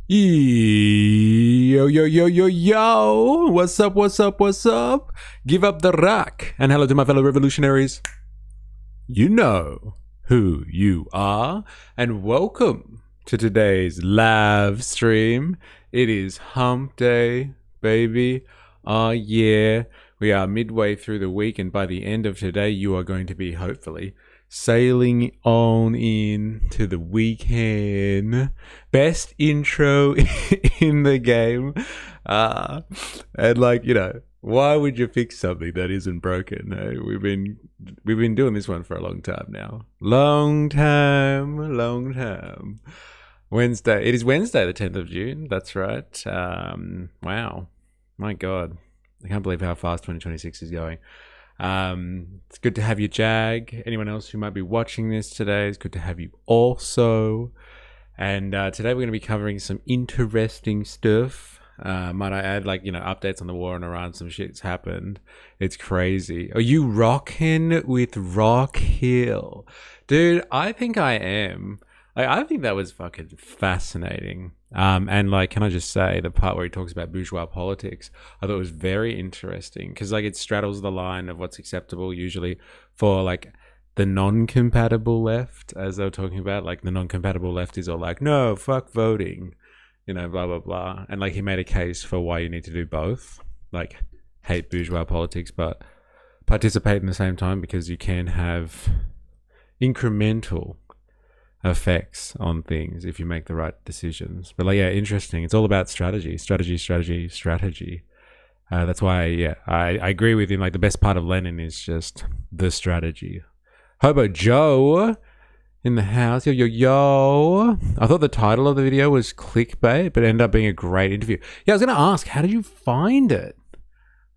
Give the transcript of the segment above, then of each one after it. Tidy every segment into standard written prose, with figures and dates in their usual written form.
Yo, yo, yo, yo, yo. What's up, what's up, what's up? Give up the rock. And hello to my fellow revolutionaries. You know who you are. And welcome to today's live stream. It is hump day, baby. Oh, yeah. We are midway through the week. And by the end of today, you are going to be, hopefully, sailing on in to the weekend. Best intro in the game. And like, you know, why would you fix something that isn't broken? We've been doing this one for a long time now. Long time. Wednesday. It is Wednesday, the 10th of June. That's right. Wow. My God. I can't believe how fast 2026 is going. It's good to have you, Jag. Anyone else who might be watching this today, it's good to have you also. And today we're going to be covering some interesting stuff. Might I add, like, you know, updates on the war in Iran. Some shit's happened. It's crazy. Are you rocking with Rock Hill? Dude, I think I am. Like, I think that was fucking fascinating. And like, can I just say the part where he talks about bourgeois politics, I thought it was very interesting because like it straddles the line of what's acceptable usually for like the non-compatible left, as they were talking about. Like the non-compatible left is all like, no, fuck voting, you know, blah, blah, blah. And like he made a case for why you need to do both, like hate bourgeois politics, but participate in the same time because you can have incremental effects on things if you make the right decisions. But like, yeah, interesting. It's all about strategy. That's why, yeah, I agree with him. Like the best part of Lenin is just the strategy. Hobo Joe in the house. Yo. I thought the title of the video was clickbait, but it ended up being a great interview. Yeah, I was going to ask, how did you find it?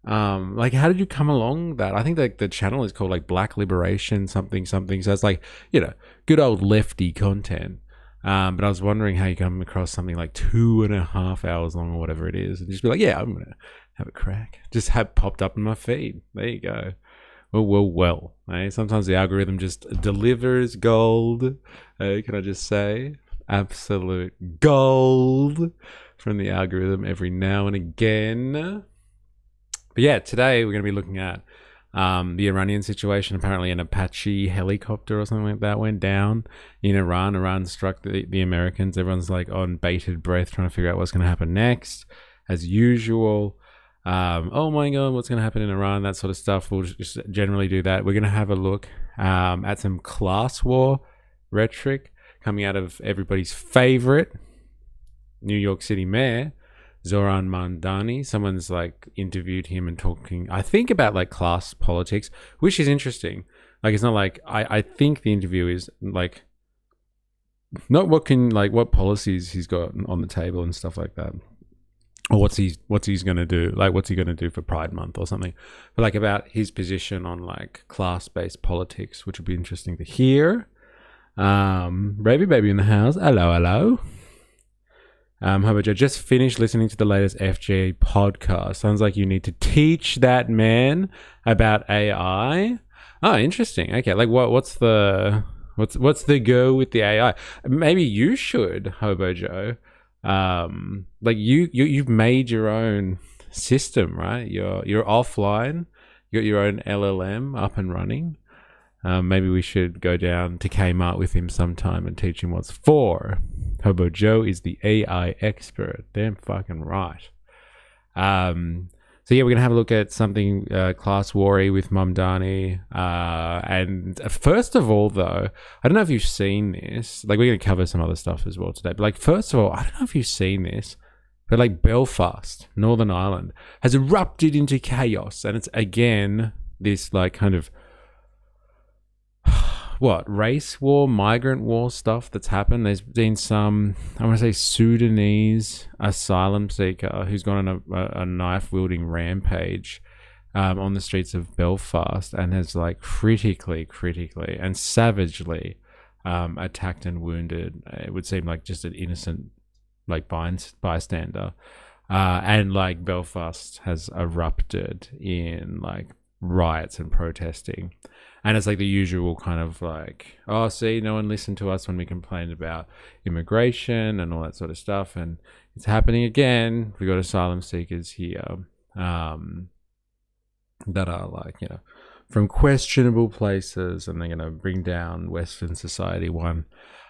Like, how did you come along that? I think like the channel is called like Black Liberation something. So it's like, you know, good old lefty content. But I was wondering how you come across something like 2.5 hours long or whatever it is, and just be like, yeah, I'm gonna have a crack. Just have popped up in my feed. There you go. Well. Eh? Sometimes the algorithm just delivers gold. Can I just say, absolute gold from the algorithm every now and again. But yeah, today we're going to be looking at the Iranian situation. Apparently an Apache helicopter or something like that went down in Iran. Iran struck the Americans. Everyone's like on bated breath trying to figure out what's going to happen next, as usual. Oh my God, what's going to happen in Iran? That sort of stuff. We'll just generally do that. We're going to have a look at some class war rhetoric coming out of everybody's favorite New York City mayor, Zohran Mamdani. Someone's like interviewed him and talking, I think, about like class politics, which is interesting. Like, it's not like I think the interview is like not what policies he's got on the table and stuff like that, or what's he's gonna do, like what's he gonna do for Pride Month or something, but like about his position on like class-based politics, which would be interesting to hear. Baby in the house. Hello. Hobo Joe, just finished listening to the latest FJ podcast. Sounds like you need to teach that man about AI. Oh, interesting. Okay, like what's the go with the AI? Maybe you should, Hobo Joe. Like you've made your own system, right? You're offline. You got your own LLM up and running. Maybe we should go down to Kmart with him sometime and teach him what's for. Hobo Joe is the AI expert. Damn fucking right. So yeah, we're gonna have a look at something class war-y with Mamdani. And first of all, though, I don't know if you've seen this. Like, we're gonna cover some other stuff as well today. But like, first of all, I don't know if you've seen this, but like Belfast, Northern Ireland, has erupted into chaos, and it's again this like kind of race war, migrant war stuff that's happened. There's been some, I want to say, Sudanese asylum seeker who's gone on a knife-wielding rampage on the streets of Belfast and has like critically and savagely attacked and wounded, it would seem like just an innocent like bystander. And like Belfast has erupted in like riots and protesting. And it's like the usual kind of like, oh, see, no one listened to us when we complained about immigration and all that sort of stuff. And it's happening again. We got asylum seekers here that are like, you know, from questionable places, and they're going to bring down Western society one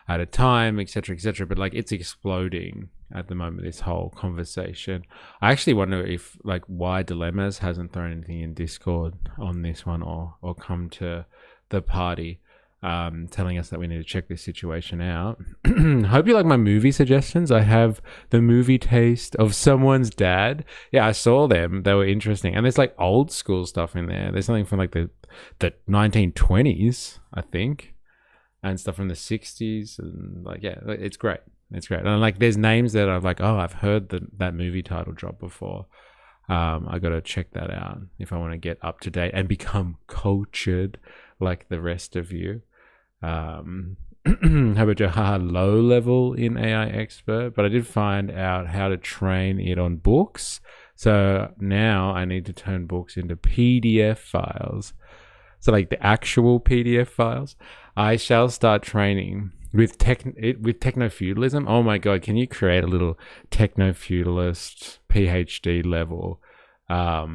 at a time, etc., etc. But like, it's exploding at the moment, this whole conversation. I actually wonder if like why Dilemmas hasn't thrown anything in Discord on this one, or come to the party telling us that we need to check this situation out. Hope you like my movie suggestions. I have the movie taste of someone's dad. Yeah, I saw them. They were interesting. And there's like old school stuff in there. There's something from like the 1920s, I think, and stuff from the 60s. And like, yeah, it's great. It's great. And like, there's names that I've like, oh, I've heard that movie title drop before. I got to check that out if I want to get up to date and become cultured like the rest of you. How about your low level in AI expert? But I did find out how to train it on books. So now I need to turn books into PDF files. So like the actual PDF files. I shall start training with techno-feudalism. Oh my God, can you create a little techno-feudalist PhD level, I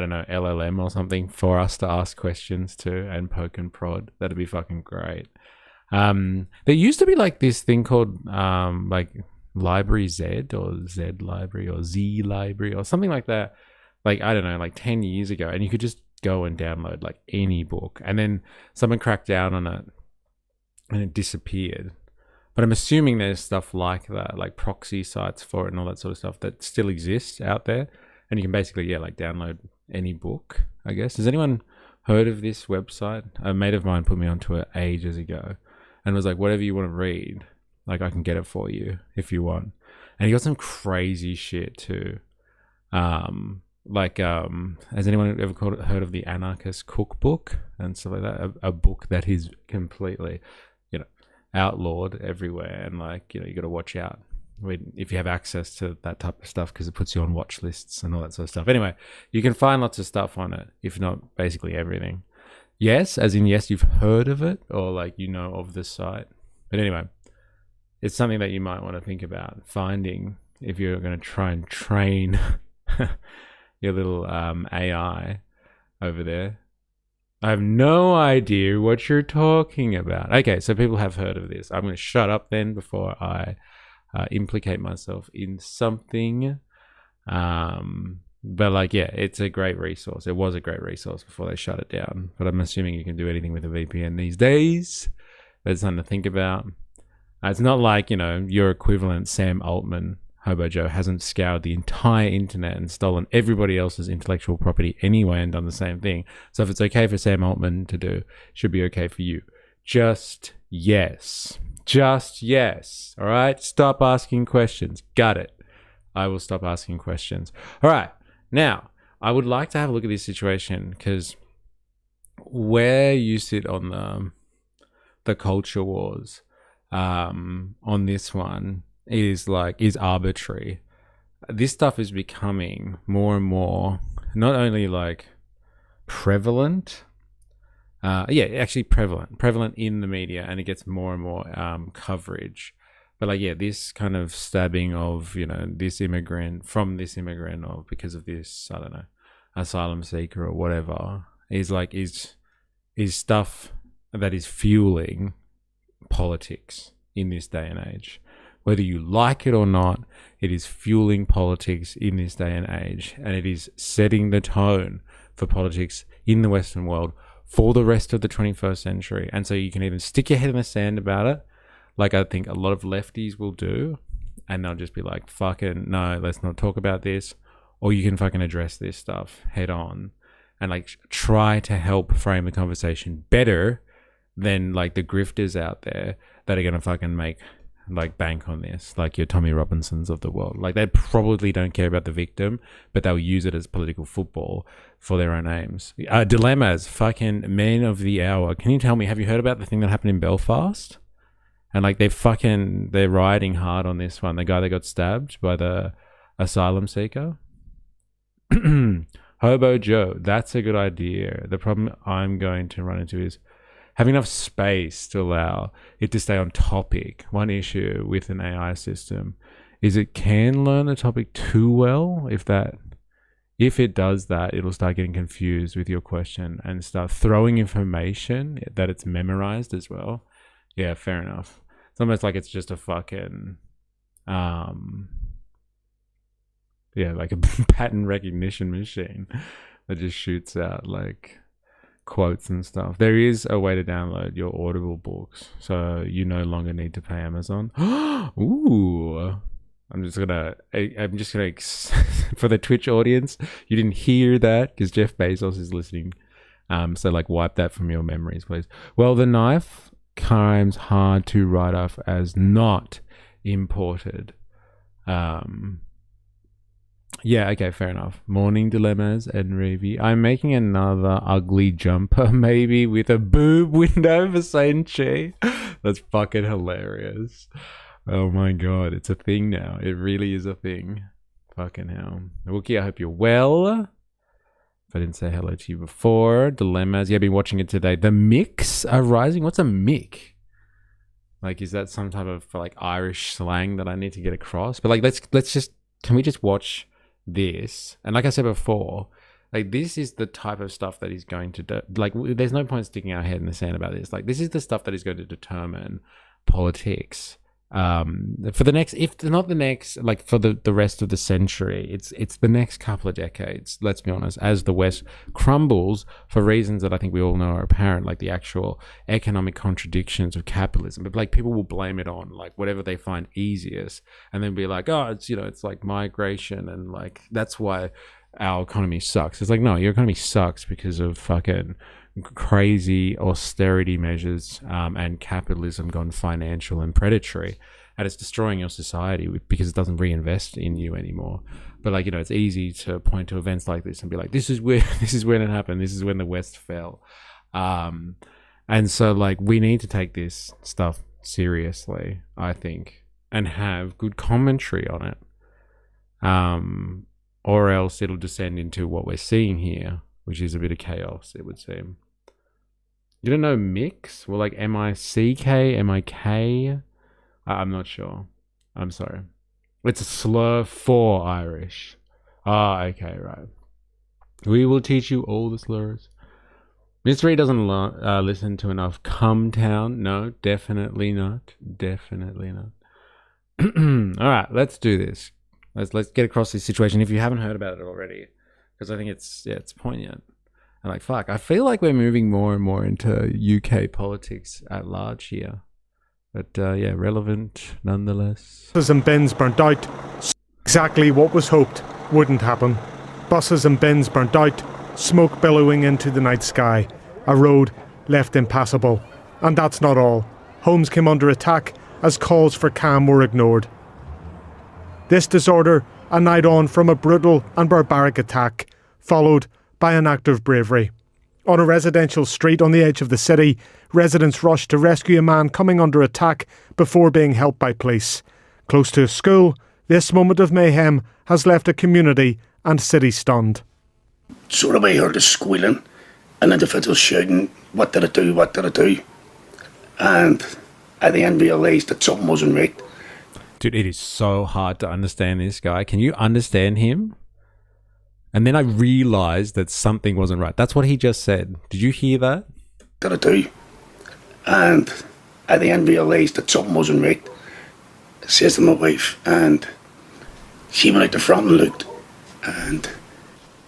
don't know, LLM or something for us to ask questions to and poke and prod? That'd be fucking great. There used to be like this thing called like Library Z or Z Library or Z Library or something like that. Like, I don't know, like 10 years ago. And you could just go and download like any book. And then someone cracked down on it and it disappeared. But I'm assuming there's stuff like that, like proxy sites for it and all that sort of stuff that still exists out there. And you can basically, yeah, like download any book, I guess. Has anyone heard of this website? A mate of mine put me onto it ages ago and was like, whatever you want to read, like I can get it for you if you want. And he got some crazy shit too. Has anyone ever heard of the Anarchist Cookbook and stuff like that? A book that is completely, you know, outlawed everywhere, and like, you know, you got to watch out if you have access to that type of stuff, because it puts you on watch lists and all that sort of stuff. Anyway, you can find lots of stuff on it, if not basically everything. Yes, as in yes, you've heard of it, or like you know of the site. But anyway, it's something that you might want to think about finding if you're going to try and train your little AI over there. I have no idea what you're talking about. Okay, so people have heard of this. I'm going to shut up then before I implicate myself in something. But like, yeah, it's a great resource. It was a great resource before they shut it down. But I'm assuming you can do anything with a VPN these days. That's something to think about. It's not like, you know, your equivalent Sam Altman, Hobo Joe, hasn't scoured the entire internet and stolen everybody else's intellectual property anyway and done the same thing. So if it's okay for Sam Altman to do, it should be okay for you. Just yes. Just yes. All right? Stop asking questions. Got it. I will stop asking questions. All right. Now, I would like to have a look at this situation, because where you sit on the culture wars on this one is arbitrary. This stuff is becoming more and more not only like prevalent, prevalent in the media, and it gets more and more coverage. But like, yeah, this kind of stabbing of, you know, this immigrant, or because of this, I don't know, asylum seeker or whatever, is stuff that is fueling politics in this day and age. Whether you like it or not, it is fueling politics in this day and age, and it is setting the tone for politics in the Western world for the rest of the 21st century. And so you can even stick your head in the sand about it, like I think a lot of lefties will do, and they'll just be like, fucking no, let's not talk about this. Or you can fucking address this stuff head on and like try to help frame the conversation better than like the grifters out there that are going to fucking make like bank on this, like your Tommy Robinsons of the world. Like, they probably don't care about the victim, but they'll use it as political football for their own aims. Dilemmas, fucking men of the hour. Can you tell me, have you heard about the thing that happened in Belfast? And like, they're riding hard on this one. The guy that got stabbed by the asylum seeker. Hobo Joe, that's a good idea. The problem I'm going to run into is having enough space to allow it to stay on topic. One issue with an AI system is it can learn a topic too well. If it does that, it'll start getting confused with your question and start throwing information that it's memorized as well. Yeah, fair enough. It's almost like it's just a fucking, like a pattern recognition machine that just shoots out like quotes and stuff. There is a way to download your Audible books, so you no longer need to pay Amazon. Ooh. I'm just gonna for the Twitch audience, you didn't hear that because Jeff Bezos is listening. So like wipe that from your memories, please. Well, the knife crime's hard to write off as not imported. Yeah, okay, fair enough. Morning dilemmas and Revi. I'm making another ugly jumper, maybe with a boob window for Saint Chi. That's fucking hilarious. Oh my god, it's a thing now. It really is a thing. Fucking hell. Wookie, I hope you're well. If I didn't say hello to you before. Dilemmas. Yeah, I've been watching it today. The mix are rising. What's a mick? Like, is that some type of like Irish slang that I need to get across? But like, can we just watch this? And like I said before, like this is the type of stuff that is going to do. Like, there's no point sticking our head in the sand about this. Like, this is the stuff that is going to determine politics for the next, if not the next, like for the rest of the century. It's the next couple of decades, let's be honest, as the West crumbles for reasons that I think we all know are apparent, like the actual economic contradictions of capitalism. But like, people will blame it on like whatever they find easiest, and then be like, oh, it's, you know, it's like migration, and like that's why our economy sucks. It's like, no, your economy sucks because of fucking crazy austerity measures and capitalism gone financial and predatory, and it's destroying your society because it doesn't reinvest in you anymore. But like, you know, it's easy to point to events like this and be like, this is when it happened, this is when the West fell. And so like, we need to take this stuff seriously, I think, and have good commentary on it, or else it'll descend into what we're seeing here, which is a bit of chaos, it would seem. You don't know mix? Well, like M-I-C-K, M-I-K? I'm not sure. I'm sorry. It's a slur for Irish. Ah, okay, right. We will teach you all the slurs. Mystery doesn't listen to enough Come Town. No, definitely not. Definitely not. All right, let's do this. Let's get across this situation if you haven't heard about it already, because I think it's poignant. And like, fuck, I feel like we're moving more and more into UK politics at large here. But yeah, relevant nonetheless. Buses and bins burnt out. Exactly what was hoped wouldn't happen. Buses and bins burnt out, smoke billowing into the night sky, a road left impassable. And that's not all. Homes came under attack as calls for calm were ignored. This disorder, a night on from a brutal and barbaric attack, followed by an act of bravery. On a residential street on the edge of the city, residents rushed to rescue a man coming under attack before being helped by police. Close to a school, this moment of mayhem has left a community and city stunned. Sort of I heard a squealing, an individual shouting, what did I do, what did I do? And I then realised that something wasn't right. Dude, it is so hard to understand this guy. Can you understand him? And then I realized that something wasn't right. That's what he just said. Did you hear that? Did I do? And I then realised that something wasn't right. I says to my wife, and she went out the front and looked, and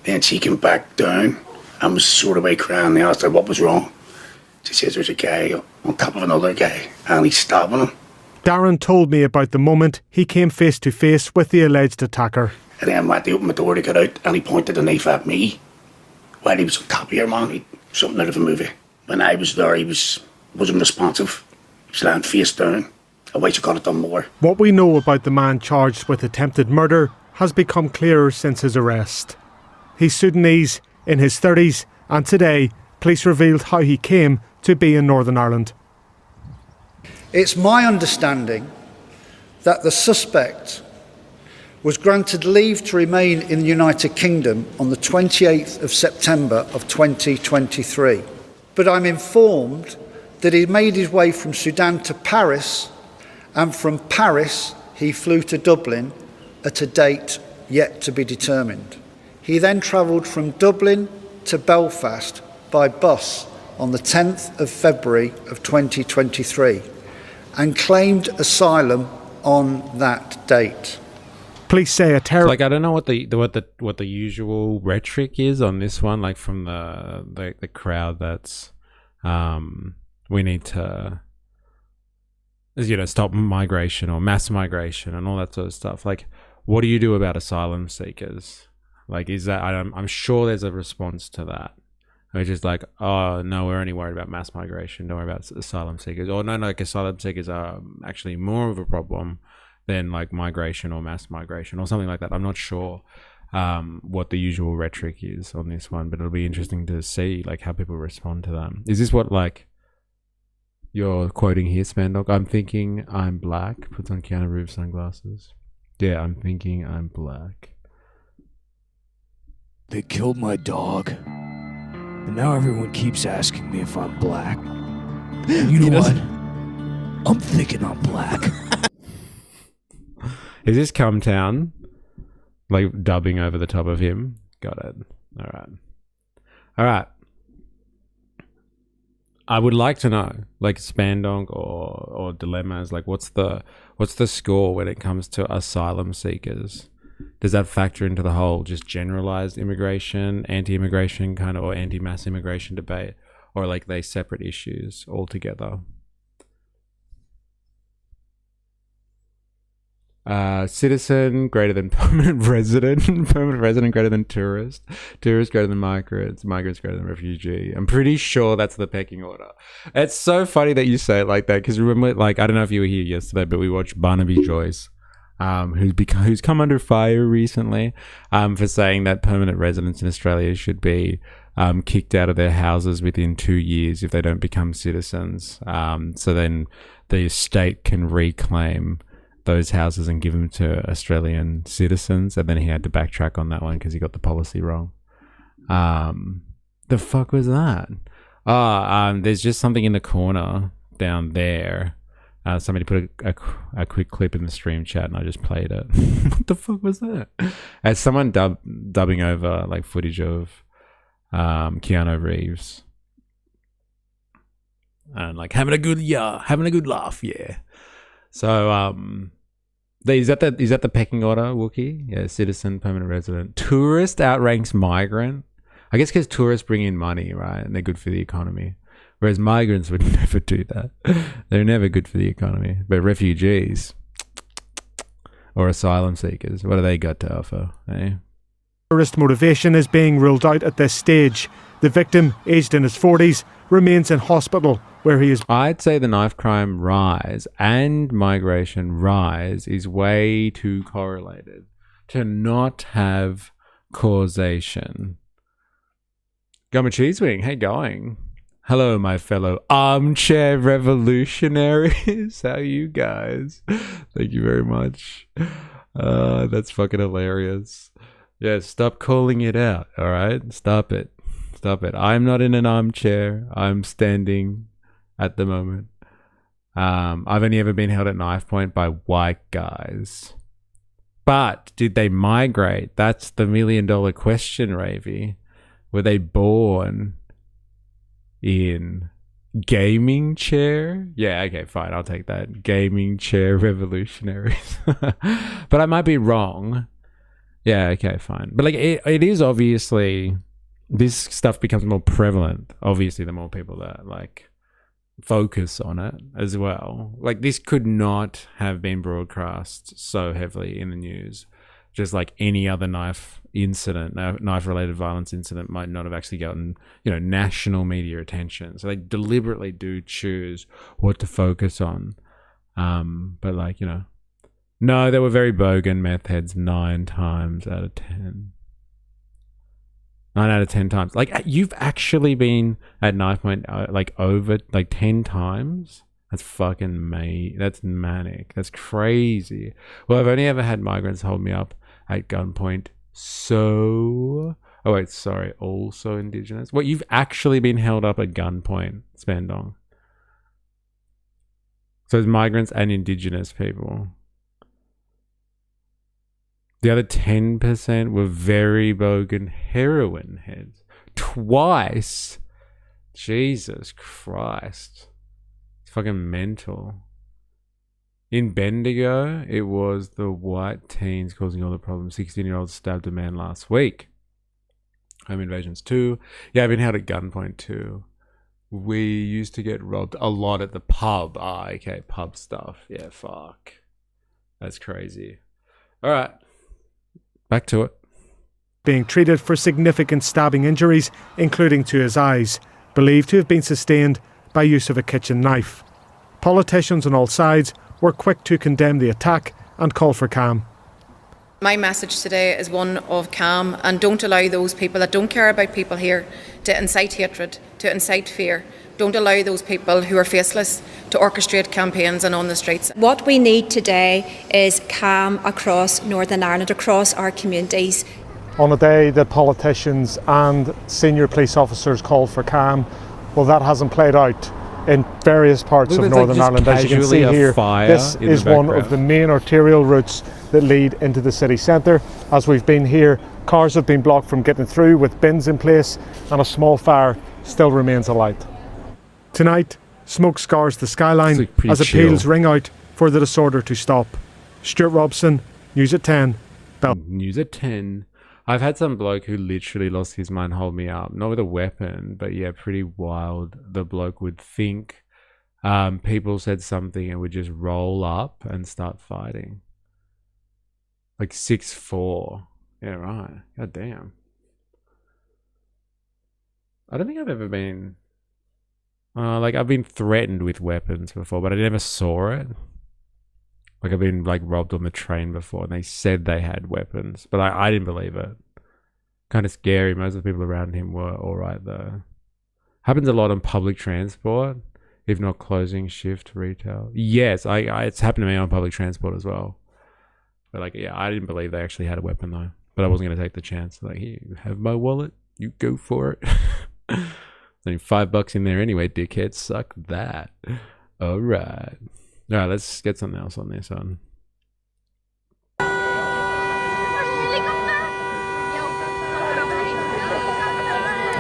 then she came back down and was sort of crying. I asked her what was wrong. She says there's a guy on top of another guy and he's stabbing him. Darren told me about the moment he came face to face with the alleged attacker. And then went to open the door to get out, and he pointed the knife at me while he was on top of your man. Something out of a movie. When I was there, he wasn't responsive. He was lying face down. I wish I could have done more. What we know about the man charged with attempted murder has become clearer since his arrest. He's Sudanese, in his 30s, and today, police revealed how he came to be in Northern Ireland. It's my understanding that the suspect was granted leave to remain in the United Kingdom on the 28th of September of 2023. But I'm informed that he made his way from Sudan to Paris, and from Paris he flew to Dublin at a date yet to be determined. He then travelled from Dublin to Belfast by bus on the 10th of February of 2023 and claimed asylum on that date. Police say a terror. Like, I don't know what the usual rhetoric is on this one, like from the crowd that's we need to, you know, stop migration or mass migration and all that sort of stuff. Like, what do you do about asylum seekers? Like, is that, I'm sure there's a response to that. Which is like, oh, no, we're only worried about mass migration, don't worry about asylum seekers. Or no, like asylum seekers are actually more of a problem than like migration or mass migration or something like that. I'm not sure what the usual rhetoric is on this one, but it'll be interesting to see like how people respond to them. Is this what like you're quoting here, Spandog? I'm thinking I'm black, puts on Keanu Reeves sunglasses. Yeah, I'm thinking I'm black. They killed my dog. And now everyone keeps asking me if I'm black. And you know what? I'm thinking I'm black. Is this Cumtown? Like dubbing over the top of him? Got it. All right. I would like to know, like Spandong or Dilemmas, like what's the score when it comes to asylum seekers? Does that factor into the whole just generalized immigration, anti-immigration kind of, or anti-mass immigration debate, or like they separate issues altogether? Citizen greater than permanent resident, permanent resident greater than tourist, tourist greater than migrants, migrants greater than refugee. I'm pretty sure that's the pecking order. It's so funny that you say it like that, because remember, like, I don't know if you were here yesterday, but we watched Barnaby Joyce, who's come under fire recently for saying that permanent residents in Australia should be kicked out of their houses within 2 years if they don't become citizens. So then the state can reclaim those houses and give them to Australian citizens. And then he had to backtrack on that one because he got the policy wrong. The fuck was that? There's just something in the corner down there. Somebody put a quick clip in the stream chat and I just played it. What the fuck was that? As someone dubbing over like footage of Keanu Reeves and like having a good laugh, yeah. So is that the pecking order, Wookie? Yeah, citizen, permanent resident, tourist outranks migrant. I guess because tourists bring in money, right, and they're good for the economy. Whereas migrants would never do that. They're never good for the economy. But refugees or asylum seekers, what do they got to offer? Eh? Terrorist motivation is being ruled out at this stage. The victim, aged in his 40s, remains in hospital where he is. I'd say the knife crime rise and migration rise is way too correlated to not have causation. Gumma Cheese Wing, how you going? Hello, my fellow armchair revolutionaries. How are you guys? Thank you very much. That's fucking hilarious. Yeah, stop calling it out, all right? Stop it. Stop it. I'm not in an armchair. I'm standing at the moment. I've only ever been held at knife point by white guys. But did they migrate? That's the $1 million question, Ravy. Were they born in gaming chair? Yeah, okay, fine, I'll take that. Gaming chair revolutionaries. But I might be wrong. Yeah, okay, fine. But like it is obviously, this stuff becomes more prevalent, obviously, the more people that like focus on it as well. Like this could not have been broadcast so heavily in the news. Just like any other knife incident, knife-related violence incident might not have actually gotten, national media attention. So they deliberately do choose what to focus on. But like, no, they were very bogan meth heads 9 times out of 10. 9 out of 10 times. Like, you've actually been at knife point like over like 10 times That's fucking that's manic. That's crazy. Well, I've only ever had migrants hold me up at gunpoint. So, oh wait, sorry. Also Indigenous. What, you've actually been held up at gunpoint, Spandong? So it's migrants and Indigenous people. The other 10% were very bogan heroin heads. Twice. Jesus Christ. It's fucking mental. In Bendigo, it was the white teens causing all the problems. 16-year-olds stabbed a man last week. Home invasions too. Yeah, I've been held at gunpoint too. We used to get robbed a lot at the pub. Ah, okay, pub stuff. Yeah, fuck. That's crazy. All right. Back to it. Being treated for significant stabbing injuries, including to his eyes, believed to have been sustained by use of a kitchen knife. Politicians on all sides were quick to condemn the attack and call for calm. My message today is one of calm, and don't allow those people that don't care about people here to incite hatred, to incite fear. Don't allow those people who are faceless to orchestrate campaigns and on the streets. What we need today is calm across Northern Ireland, across our communities. On a day that politicians and senior police officers called for calm, well, that hasn't played out in various parts of Northern Ireland. As you can see here, this is one of the main arterial routes that lead into the city centre. As we've been here, cars have been blocked from getting through with bins in place, and a small fire still remains alight. Tonight, smoke scars the skyline as appeals ring out for the disorder to stop. Stuart Robson, News at 10. News at 10. I've had some bloke who literally lost his mind hold me up. Not with a weapon, but yeah, pretty wild. The bloke would think people said something and would just roll up and start fighting. Like 6'4". Yeah, right. God damn. I don't think I've ever been... like, I've been threatened with weapons before, but I never saw it. Like, I've been, like, robbed on the train before, and they said they had weapons, but I didn't believe it. Kind of scary. Most of the people around him were alright, though. Happens a lot on public transport, if not closing shift retail. Yes, it's happened to me on public transport as well. But, like, yeah, I didn't believe they actually had a weapon, though. But I wasn't going to take the chance. Like, here, you have my wallet. You go for it. There's only $5 in there anyway, dickhead. Suck that. Alright. Alright, let's get something else on this one.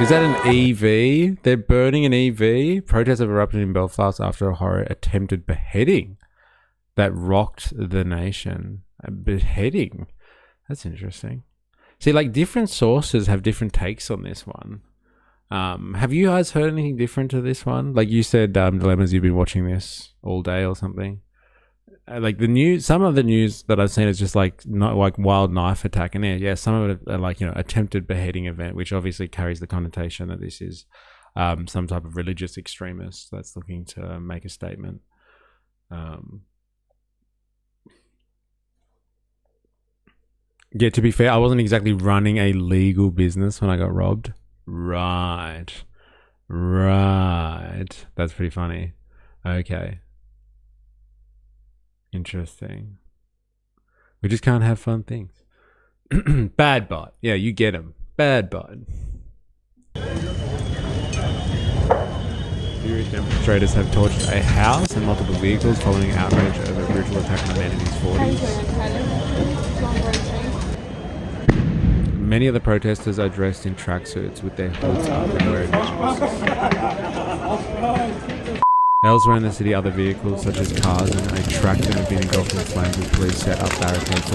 Is that an EV? They're burning an EV? Protests have erupted in Belfast after a horror attempted beheading that rocked the nation. A beheading? That's interesting. See, like, different sources have different takes on this one. Have you guys heard anything different to this one? Like you said, Dilemmas, you've been watching this all day or something. Like the news, some of the news that I've seen is just like not like wild knife attack, and yeah, some of it are like, you know, attempted beheading event, which obviously carries the connotation that this is some type of religious extremist that's looking to make a statement. Yeah, to be fair, I wasn't exactly running a legal business when I got robbed. Right. That's pretty funny. Okay. Interesting. We just can't have fun things. Bad bot. Yeah, you get him. Bad bot. Furious demonstrators have torched a house and multiple vehicles following outrage over a brutal attack on a man in his 40s. Many of the protesters are dressed in tracksuits with their hoods up and wearing masks. Elsewhere in the city, other vehicles such as cars and a tractor have been engulfed in flames, with police set up barricades to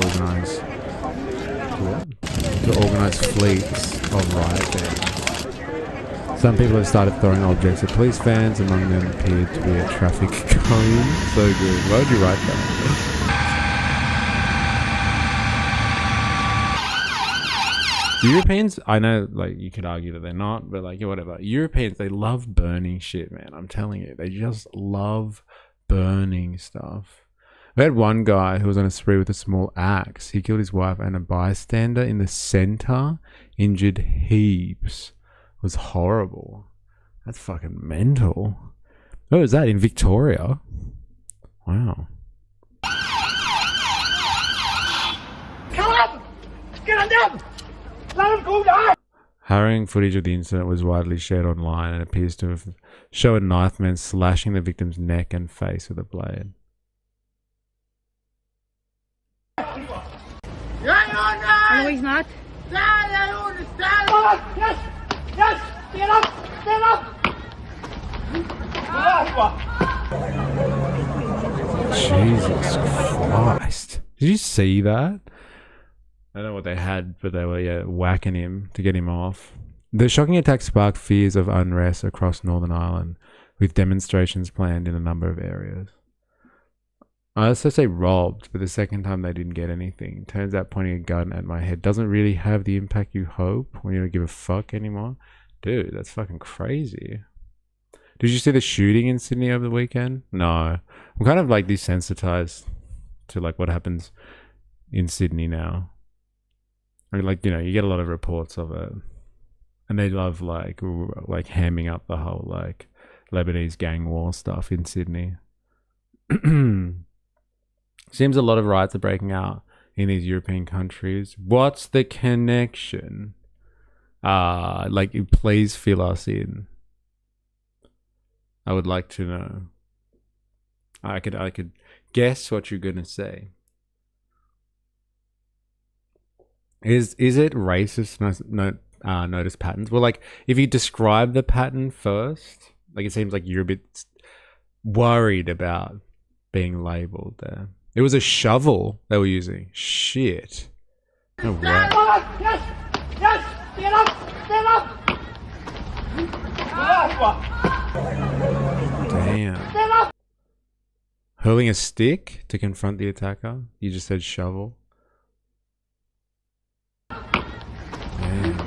organise fleets of riot gangs. Some people have started throwing objects at police vans. Among them appeared to be a traffic cone. So good. Why would you write that? Europeans, I know, like, you could argue that they're not, but like, whatever. Europeans, they love burning shit, man. I'm telling you, they just love burning stuff. We had one guy who was on a spree with a small axe. He killed his wife and a bystander in the center, injured heaps. It was horrible. That's fucking mental. Where was that? In Victoria? Wow. Come on! Get on them! Let them go down! Harrowing footage of the incident was widely shared online and appears to have shown a knife man slashing the victim's neck and face with a blade. No, he's not. I don't understand. Yes! Yes! Stand up! Stand up! Jesus Christ. Did you see that? I don't know what they had, but they were whacking him to get him off. The shocking attack sparked fears of unrest across Northern Ireland, with demonstrations planned in a number of areas. I also say robbed, but the second time they didn't get anything. Turns out pointing a gun at my head doesn't really have the impact you hope when you don't give a fuck anymore. Dude, that's fucking crazy. Did you see the shooting in Sydney over the weekend? No. I'm kind of like desensitized to like what happens in Sydney now. I mean, like, you know, you get a lot of reports of it. And they love like hamming up the whole like Lebanese gang war stuff in Sydney. Seems a lot of riots are breaking out in these European countries. What's the connection? Like, please fill us in. I would like to know. I could guess what you're gonna say. Is it racist? Notice patterns. Well, like if you describe the pattern first, like it seems like you're a bit worried about being labeled there. It was a shovel they were using. Shit. No way. Yes! Yes! Stand up! Stand up! Damn. Stand up! Hurling a stick to confront the attacker? You just said shovel. Damn.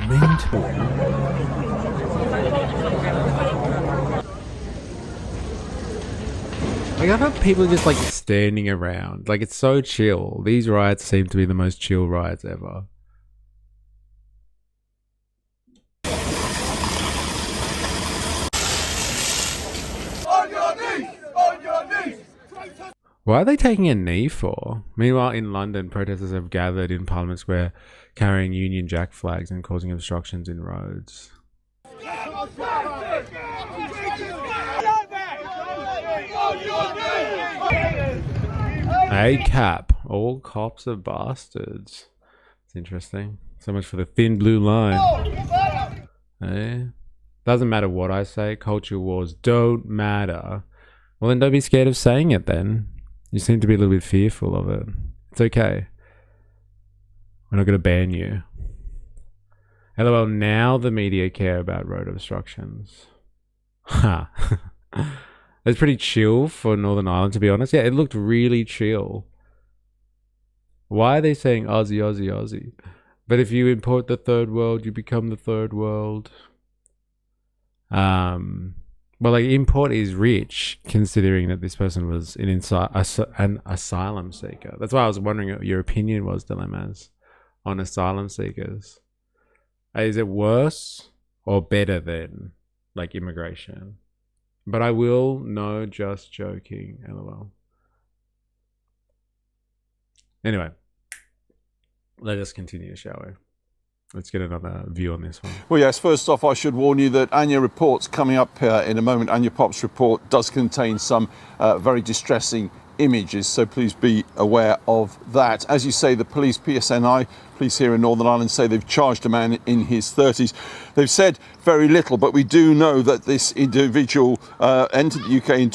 Mental. Like, I thought people just like standing around. Like, it's so chill. These riots seem to be the most chill riots ever. On your knees! On your knees! Why are they taking a knee for? Meanwhile, in London, protesters have gathered in Parliament Square carrying Union Jack flags and causing obstructions in roads. ACAP. All cops are bastards. It's interesting. So much for the thin blue line. Eh? Doesn't matter what I say. Culture wars don't matter. Well, then don't be scared of saying it then. You seem to be a little bit fearful of it. It's okay. We're not going to ban you. LOL, now the media care about road obstructions. Ha. It's pretty chill for Northern Ireland, to be honest. Yeah, it looked really chill. Why are they saying Aussie, Aussie, Aussie? But if you import the third world, you become the third world. Well, like, import is rich, considering that this person was an asylum seeker. That's why I was wondering what your opinion was, Dilemmas, on asylum seekers. Is it worse or better than, like, immigration? But I will, no, just joking, LOL. Anyway, let us continue, shall we? Let's get another view on this one. Well, yes, first off, I should warn you that Anya Reports coming up in a moment. Anya Pop's report does contain some very distressing images, so please be aware of that. As you say, the police, PSNI, police here in Northern Ireland, say they've charged a man in his 30s. They've said very little, but we do know that this individual entered the UK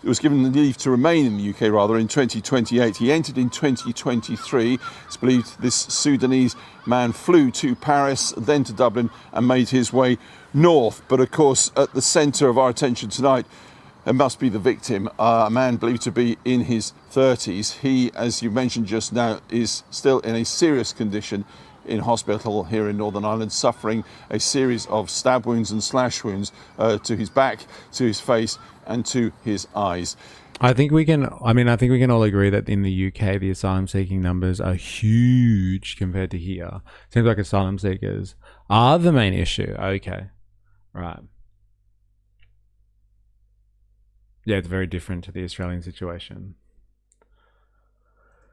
was given leave to remain in the UK, rather, in 2028. He entered in 2023. It's believed this Sudanese man flew to Paris, then to Dublin, and made his way north. But of course, at the centre of our attention tonight, it must be the victim, a man believed to be in his 30s. He, as you mentioned just now, is still in a serious condition in hospital here in Northern Ireland, suffering a series of stab wounds and slash wounds to his back, to his face, and to his eyes. I think we can all agree that in the UK, the asylum seeking numbers are huge compared to here. Seems like asylum seekers are the main issue. Okay. Right. Yeah, it's very different to the Australian situation.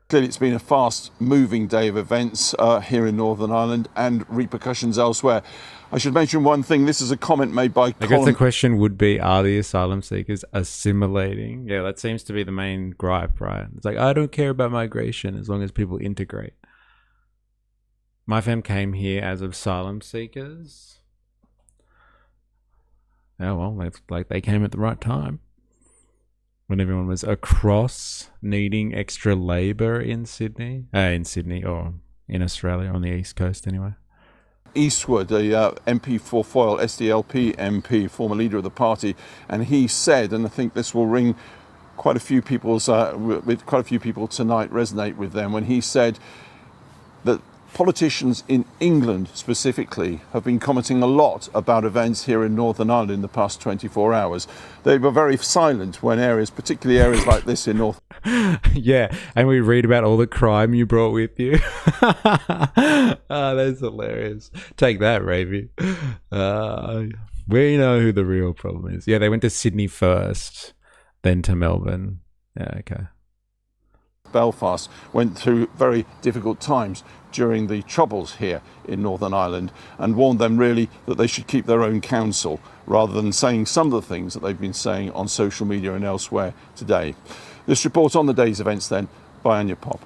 Clearly, it's been a fast-moving day of events here in Northern Ireland and repercussions elsewhere. I should mention one thing. This is a comment made by I guess the question would be, are the asylum seekers assimilating? Yeah, that seems to be the main gripe, right? It's like, I don't care about migration as long as people integrate. My fam came here as asylum seekers. Oh, well, it's like they came at the right time. When everyone was across needing extra labour in Sydney, or in Australia, on the East Coast anyway. Eastwood, a MP for Foyle, SDLP MP, former leader of the party, and he said, and I think this will ring quite a few people's, with quite a few people tonight, resonate with them, when he said that politicians in England specifically have been commenting a lot about events here in Northern Ireland in the past 24 hours. They were very silent when areas, particularly areas like this in North. Yeah, and we read about all the crime you brought with you. Oh, that's hilarious. Take that, Ravy. We know who the real problem is. Yeah, they went to Sydney first, then to Melbourne. Yeah, okay. Belfast went through very difficult times during the Troubles here in Northern Ireland and warned them really that they should keep their own counsel rather than saying some of the things that they've been saying on social media and elsewhere today. This report on the day's events then by Anya Pop.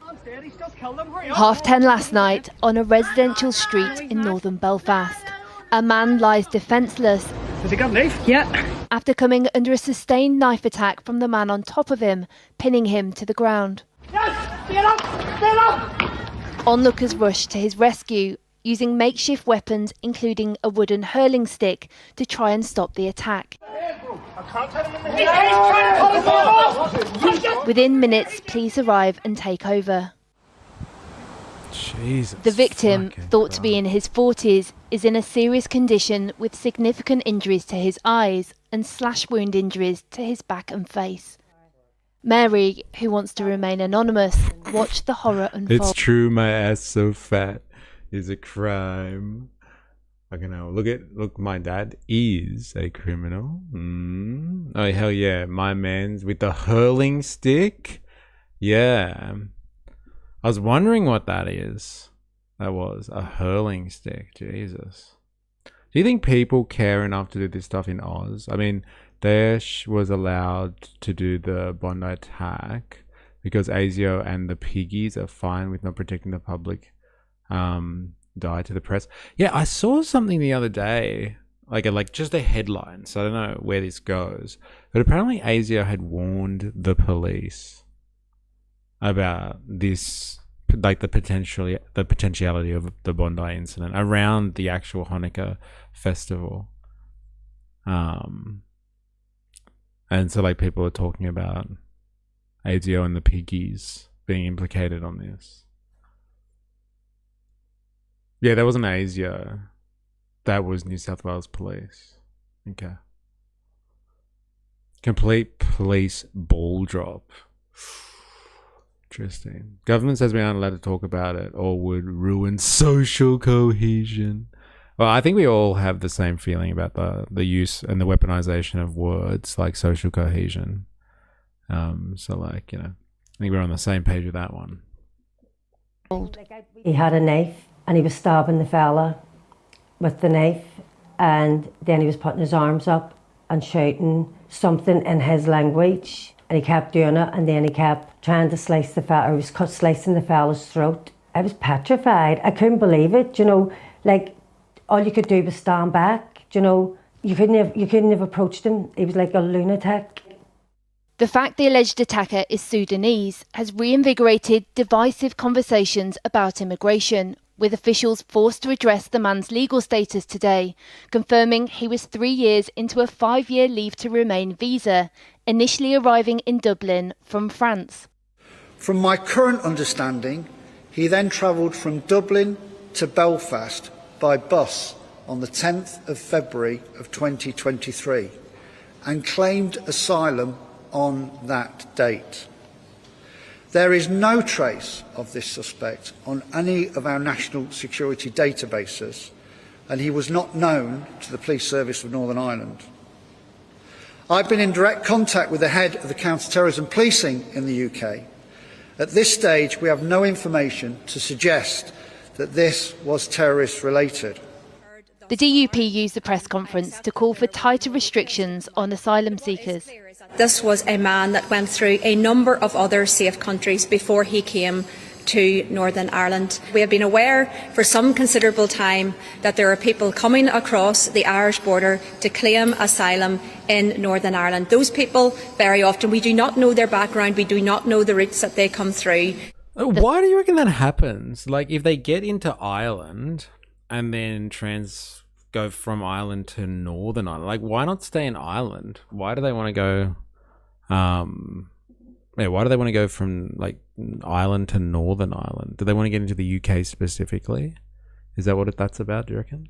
10:30 last night on a residential street in northern Belfast. A man lies defenceless. Has he got a knife? Yeah. After coming under a sustained knife attack from the man on top of him, pinning him to the ground. Yes! Get up! Get up! Onlookers rushed to his rescue, using makeshift weapons including a wooden hurling stick to try and stop the attack. Within minutes, police arrive and take over. Jesus. The victim, thought to be in his 40s, is in a serious condition with significant injuries to his eyes and slash wound injuries to his back and face. Mary, who wants to remain anonymous, watched the horror unfold. It's true, my ass so fat is a crime. Okay, now look, my dad is a criminal. Oh, hell yeah, my man's with the hurling stick. Yeah. I was wondering what that is. That was a hurling stick. Jesus. Do you think people care enough to do this stuff in Oz? I mean, Daesh was allowed to do the Bondi attack because ASIO and the piggies are fine with not protecting the public. Died to the press. Yeah, I saw something the other day, like just a headline. So I don't know where this goes, but apparently ASIO had warned the police about this, like the potentiality of the Bondi incident around the actual Hanukkah festival. And so like people are talking about ASIO and the piggies being implicated on this. Yeah, that wasn't ASIO. That was New South Wales Police. Okay. Complete police ball drop. Interesting. Government says we aren't allowed to talk about it or would ruin social cohesion. Well, I think we all have the same feeling about the use and the weaponization of words like social cohesion. So like, you know, I think we're on the same page with that one. He had a knife and he was stabbing the fella with the knife, and then he was putting his arms up and shouting something in his language. And he kept doing it, and then he kept trying to slice the fella, or he was slicing the fella's throat. I was petrified. I couldn't believe it, you know, like all you could do was stand back, you know. You couldn't have approached him. He was like a lunatic. The fact the alleged attacker is Sudanese has reinvigorated divisive conversations about immigration, with officials forced to address the man's legal status today, confirming he was 3 years into a 5-year leave to remain visa, initially arriving in Dublin from France. From my current understanding, he then travelled from Dublin to Belfast by bus on the 10th of February of 2023 and claimed asylum on that date. There is no trace of this suspect on any of our national security databases, and he was not known to the Police Service of Northern Ireland. I've been in direct contact with the head of the counter-terrorism policing in the UK. At this stage, we have no information to suggest that this was terrorist-related. The DUP used the press conference to call for tighter restrictions on asylum seekers. This was a man that went through a number of other safe countries before he came to Northern Ireland. We have been aware for some considerable time that there are people coming across the Irish border to claim asylum in Northern Ireland. Those people, very often, we do not know their background, we do not know the routes that they come through. Why do you reckon that happens? Like, if they get into Ireland and then go from Ireland to Northern Ireland, like, why not stay in Ireland? Why do they want to go why do they want to go from like Ireland to Northern Ireland? Do they want to get into the UK specifically? Is that what that's about, do you reckon?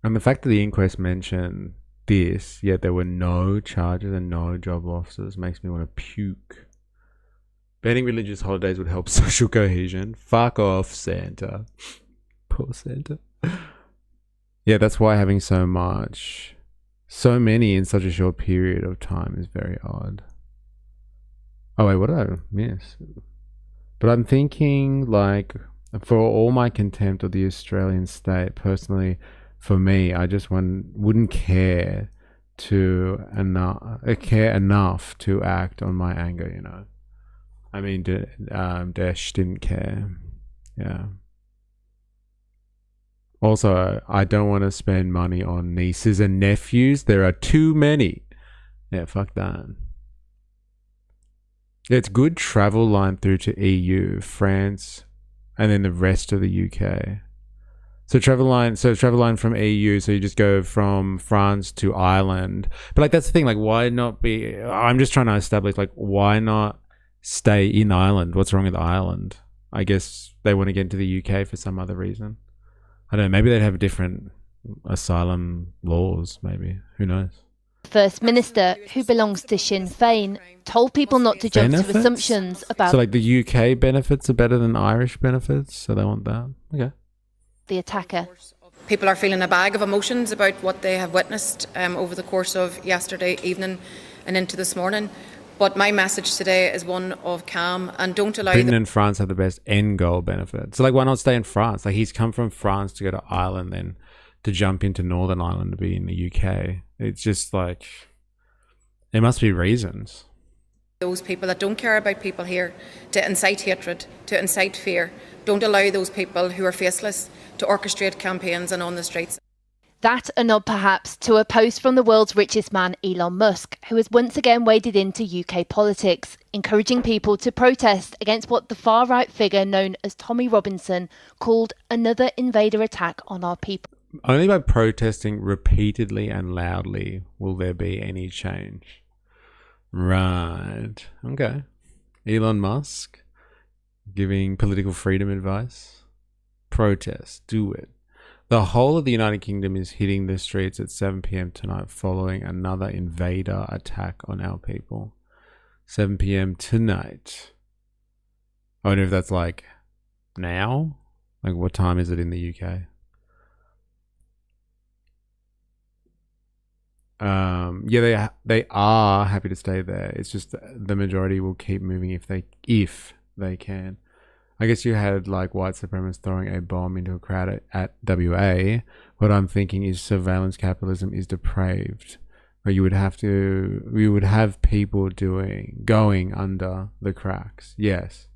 And the fact that the inquest mentioned this, yet there were no charges and no job losses, makes me want to puke. Banning religious holidays would help social cohesion. Fuck off, Santa. Poor Santa. Yeah, that's why having so many in such a short period of time is very odd. Oh wait, what did I miss? But I'm thinking, like, for all my contempt of the Australian state, personally, for me, I just wouldn't care enough to act on my anger, you know. I mean, Daesh didn't care. Yeah. Also, I don't want to spend money on nieces and nephews. There are too many. Yeah, fuck that. It's good travel line through to EU, France, and then the rest of the UK. So travel line from EU, so you just go from France to Ireland. But like, that's the thing, like, why not I'm just trying to establish, like, why not stay in Ireland? What's wrong with Ireland? I guess they want to get into the UK for some other reason. I don't know, maybe they'd have different asylum laws, maybe. Who knows? First Minister, who belongs to Sinn Féin, told people not to jump to assumptions about... So like the UK benefits are better than Irish benefits, so they want that? Okay. ...the attacker. People are feeling a bag of emotions about what they have witnessed over the course of yesterday evening and into this morning. But my message today is one of calm, and don't allow... Britain and France have the best end goal benefit. So like, why not stay in France? Like, he's come from France to go to Ireland, then to jump into Northern Ireland to be in the UK. It's just like, there must be reasons. Those people that don't care about people here to incite hatred, to incite fear. Don't allow those people who are faceless to orchestrate campaigns and on the streets. That a nod perhaps to a post from the world's richest man, Elon Musk, who has once again waded into UK politics, encouraging people to protest against what the far-right figure known as Tommy Robinson called another invader attack on our people. Only by protesting repeatedly and loudly will there be any change. Right. Okay. Elon Musk giving political freedom advice. Protest. Do it. The whole of the United Kingdom is hitting the streets at 7 p.m. tonight following another invader attack on our people. 7 p.m. tonight. I wonder if that's like now? Like, what time is it in the UK? Yeah, they are happy to stay there. It's just the majority will keep moving if they can. I guess you had like white supremacists throwing a bomb into a crowd at WA. What I'm thinking is surveillance capitalism is depraved. But you would have people going under the cracks. Yes.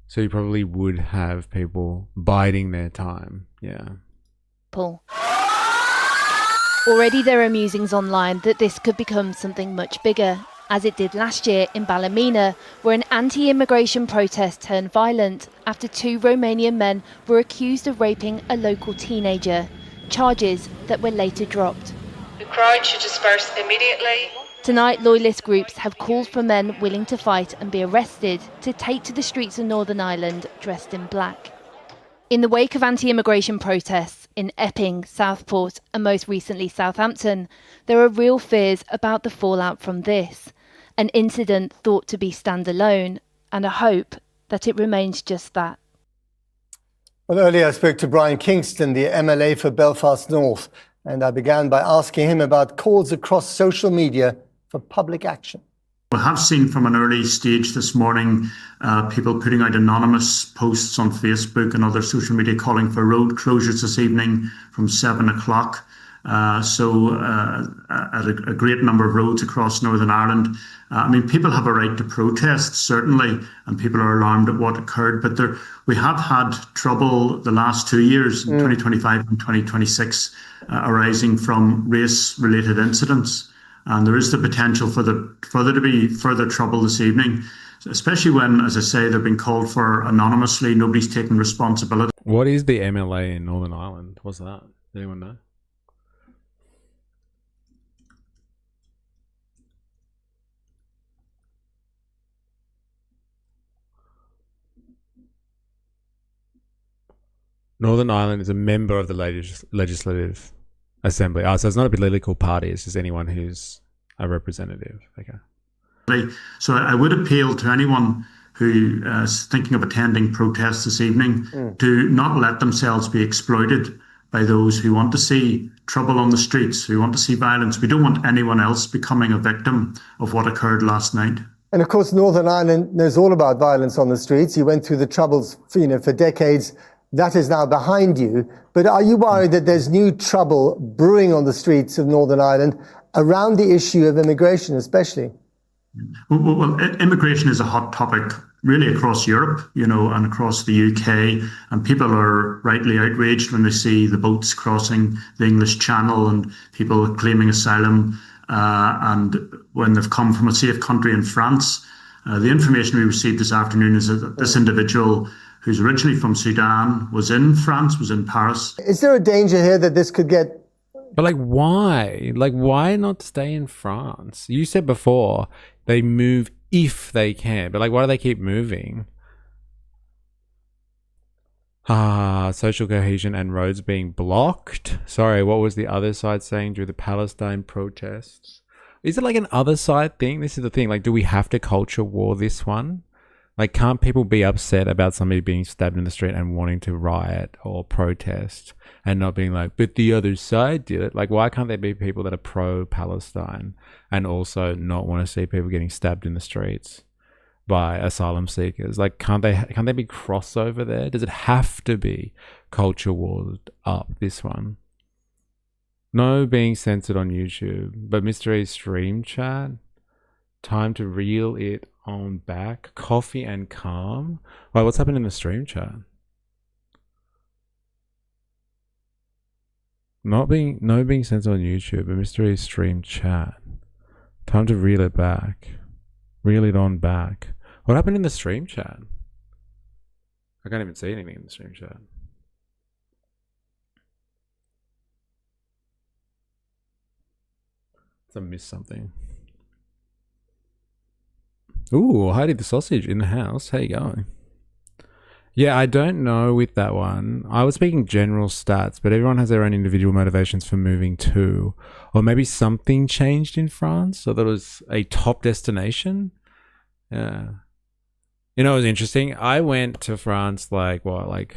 So you probably would have people biding their time. Yeah. Paul. Already there are musings online that this could become something much bigger, as it did last year in Ballymena, where an anti-immigration protest turned violent after 2 Romanian men were accused of raping a local teenager, charges that were later dropped. The crowd should disperse immediately. Tonight, loyalist groups have called for men willing to fight and be arrested to take to the streets of Northern Ireland dressed in black. In the wake of anti-immigration protests in Epping, Southport and most recently Southampton, there are real fears about the fallout from this, an incident thought to be standalone, and a hope that it remains just that. Well, earlier I spoke to Brian Kingston, the MLA for Belfast North, And I began by asking him about calls across social media for public action. We have seen from an early stage this morning people putting out anonymous posts on Facebook and other social media calling for road closures this evening from 7 o'clock. At a great number of roads across Northern Ireland. I mean, people have a right to protest, certainly, and people are alarmed at what occurred. But we have had trouble the last 2 years, 2025 and 2026, arising from race-related incidents. And there is the potential for there to be further trouble this evening, especially when, as I say, they're being called for anonymously. Nobody's taking responsibility. What is the MLA in Northern Ireland? What's that? Does anyone know? Northern Ireland is a member of the Legislative Assembly. Oh, so it's not a political party. It's just anyone who's a representative. Okay. So I would appeal to anyone who is thinking of attending protests this evening to not let themselves be exploited by those who want to see trouble on the streets, who want to see violence. We don't want anyone else becoming a victim of what occurred last night. And of course, Northern Ireland knows all about violence on the streets. You went through the troubles, for decades. That is now behind you. But are you worried that there's new trouble brewing on the streets of Northern Ireland around the issue of immigration, especially? Well, immigration is a hot topic really across Europe, and across the UK. And people are rightly outraged when they see the boats crossing the English Channel and people claiming asylum. And when they've come from a safe country in France. The information we received this afternoon is that this individual, who's originally from Sudan, was in France, was in Paris. Is there a danger here that this could get... But why? Why not stay in France? You said before they move if they can, but why do they keep moving? Social cohesion and roads being blocked. Sorry, what was the other side saying during the Palestine protests? Is it an other side thing? This is the thing. Do we have to culture war this one? Can't people be upset about somebody being stabbed in the street and wanting to riot or protest and not being but the other side did it? Why can't there be people that are pro-Palestine and also not want to see people getting stabbed in the streets by asylum seekers? Can't there be crossover there? Does it have to be culture warred up, this one? No being censored on YouTube, but mystery stream chat. Time to reel it on back. Coffee and calm. Wait, what's happened in the stream chat? No being censored on YouTube, but mystery stream chat. Time to reel it back. Reel it on back. What happened in the stream chat? I can't even see anything in the stream chat. I missed something. Ooh, Heidi the sausage in the house. How you going? Yeah, I don't know with that one. I was speaking general stats, but everyone has their own individual motivations for moving to. Or maybe something changed in France, so that it was a top destination. Yeah. It was interesting. I went to France what was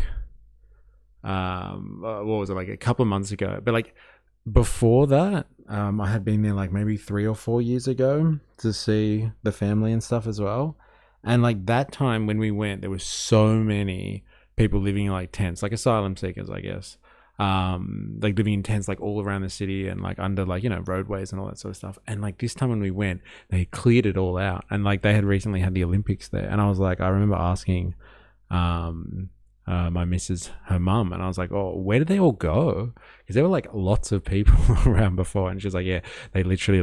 it, a couple of months ago. But before that, I had been there maybe 3 or 4 years ago to see the family and stuff as well. And that time when we went, there were so many people living in tents, asylum seekers, I guess. Living in tents all around the city and under roadways and all that sort of stuff. And this time when we went, they cleared it all out. And they had recently had the Olympics there. And I was I remember asking my missus, her mum, and I was oh, where did they all go? Because there were lots of people around before, and she was yeah, they literally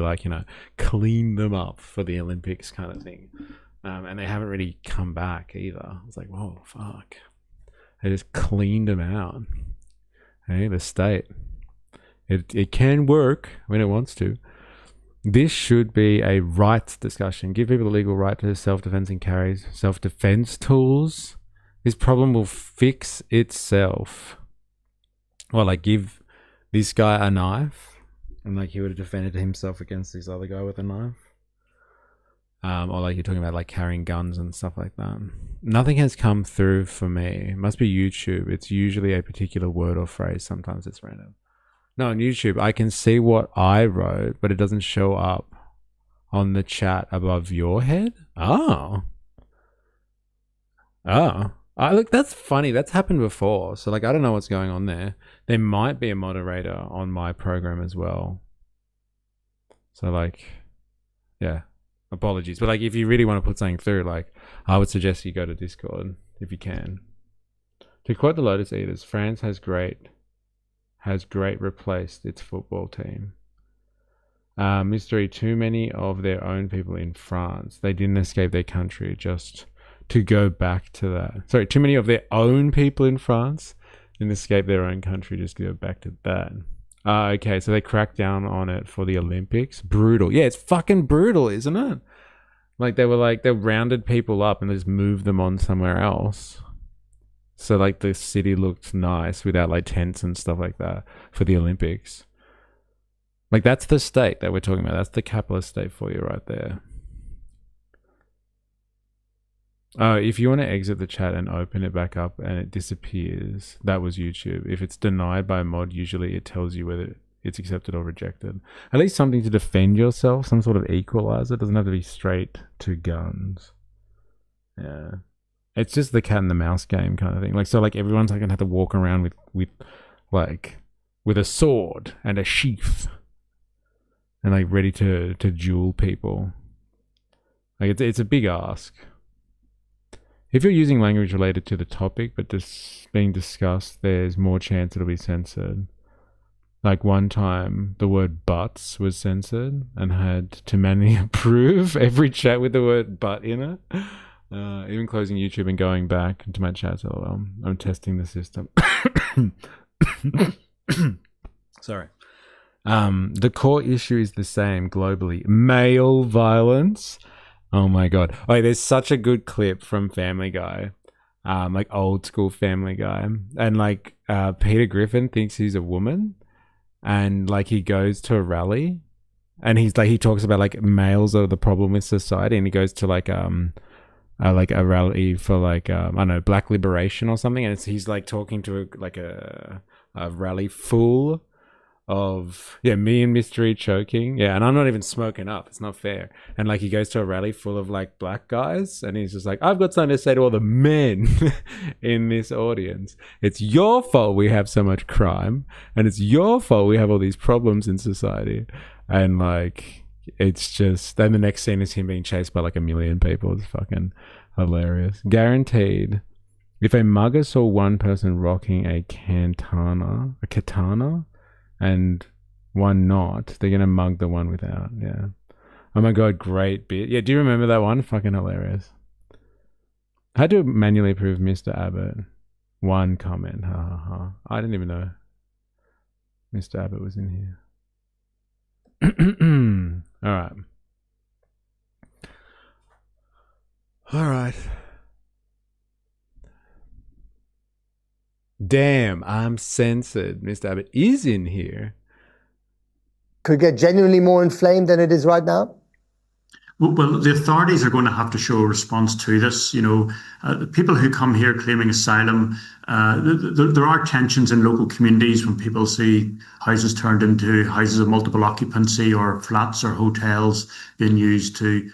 cleaned them up for the Olympics kind of thing, and they haven't really come back either. I was whoa, fuck, they just cleaned them out. Hey, the state, it can work when it wants to. This should be a rights discussion. Give people the legal right to self-defense and carry self-defense tools. This problem will fix itself. Well, give this guy a knife, and he would have defended himself against this other guy with a knife. Or you're talking about carrying guns and stuff like that. Nothing has come through for me. It must be YouTube. It's usually a particular word or phrase. Sometimes it's random. No, on YouTube, I can see what I wrote, but it doesn't show up on the chat above your head. Oh. Look, that's funny. That's happened before. So, like, I don't know what's going on there. There might be a moderator on my program as well. So, like, yeah, apologies. But, like, if you really want to put something through, like, I would suggest you go to Discord if you can. To quote the Lotus Eaters, France has great replaced its football team. Mystery, too many of their own people in France. They didn't escape their country just to go back to that. Sorry, too many of their own people in France didn't escape their own country just to go back to that. Okay, so they cracked down on it for the Olympics. Brutal. Yeah, it's fucking brutal, isn't it? Like, they rounded people up and they just moved them on somewhere else. So, like, the city looked nice without, like, tents and stuff like that for the Olympics. Like, that's the state that we're talking about. That's the capitalist state for you right there. Oh, if you want to exit the chat and open it back up and it disappears, that was YouTube. If it's denied by a mod, usually it tells you whether it's accepted or rejected. At least something to defend yourself, some sort of equalizer. It doesn't have to be straight to guns. Yeah. It's just the cat and the mouse game kind of thing. Like, so, like, everyone's like gonna have to walk around with a sword and a sheath and, like, ready to duel people. Like, it's a big ask. If you're using language related to the topic but just being discussed, there's more chance it'll be censored. Like, one time the word butts was censored and had to manually approve every chat with the word butt in it. Even closing YouTube and going back into my chats. Oh, I'm testing the system. Sorry. The core issue is the same globally. Male violence. Oh my god. Oh, there's such a good clip from Family Guy. Like old school Family Guy. And like Peter Griffin thinks he's a woman. And like he goes to a rally. And he's like, he talks about like males are the problem with society. And he goes to like a rally for like I don't know, black liberation or something, and he's like talking to a rally full of me and Mystery choking, and I'm not even smoking up. It's not fair. And like he goes to a rally full of like black guys, and he's just like, I've got something to say to all the men in this audience. It's your fault we have so much crime, and it's your fault we have all these problems in society. And like, it's just, then the next scene is him being chased by like 1 million people. It's fucking hilarious. Guaranteed, if a mugger saw one person rocking a katana, and one not, they're gonna mug the one without. Yeah. Oh my god, great bit. Yeah, do you remember that one? Fucking hilarious. I had to manually approve Mr. Abbott. One comment. Ha ha ha. I didn't even know Mr. Abbott was in here. All right. Damn, I'm censored. Mr. Abbott is in here. Could get genuinely more inflamed than it is right now? Well, the authorities are going to have to show a response to this. You know, the people who come here claiming asylum, there are tensions in local communities when people see houses turned into houses of multiple occupancy or flats or hotels being used to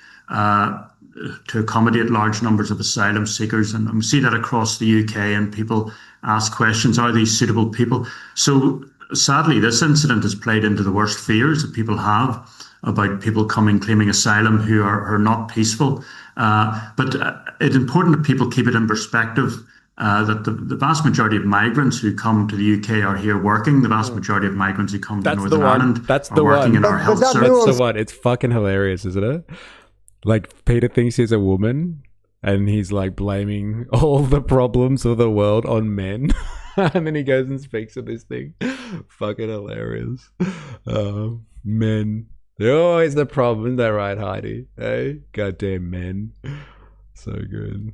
accommodate large numbers of asylum seekers. And we see that across the UK, and people ask questions, are these suitable people? So sadly, this incident has played into the worst fears that people have about people coming claiming asylum who are not peaceful. But it's important that people keep it in perspective that the vast majority of migrants who come to the UK are here working. The vast majority of migrants who come to Northern Ireland are working in our health service. That's the one. It's fucking hilarious, isn't it? Like, Peter thinks he's a woman, and he's like blaming all the problems of the world on men. And then he goes and speaks of this thing. Fucking hilarious. Men. They're always the problem, isn't that right, Heidi? Hey? Goddamn men. So good.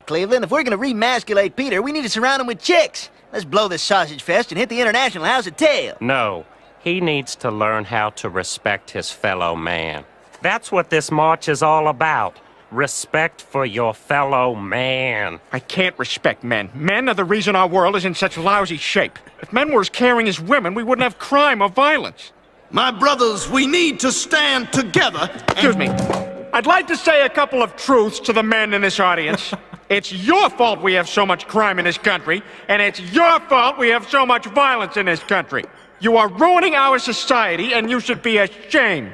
Cleveland, if we're going to remasculate Peter, we need to surround him with chicks. Let's blow this sausage fest and hit the International House of Tail. No, he needs to learn how to respect his fellow man. That's what this march is all about. Respect for your fellow man. I can't respect men. Men are the reason our world is in such lousy shape. If men were as caring as women, we wouldn't have crime or violence. My brothers, we need to stand together. Excuse me. I'd like to say a couple of truths to the men in this audience. It's your fault we have so much crime in this country, and it's your fault we have so much violence in this country. You are ruining our society, and you should be ashamed.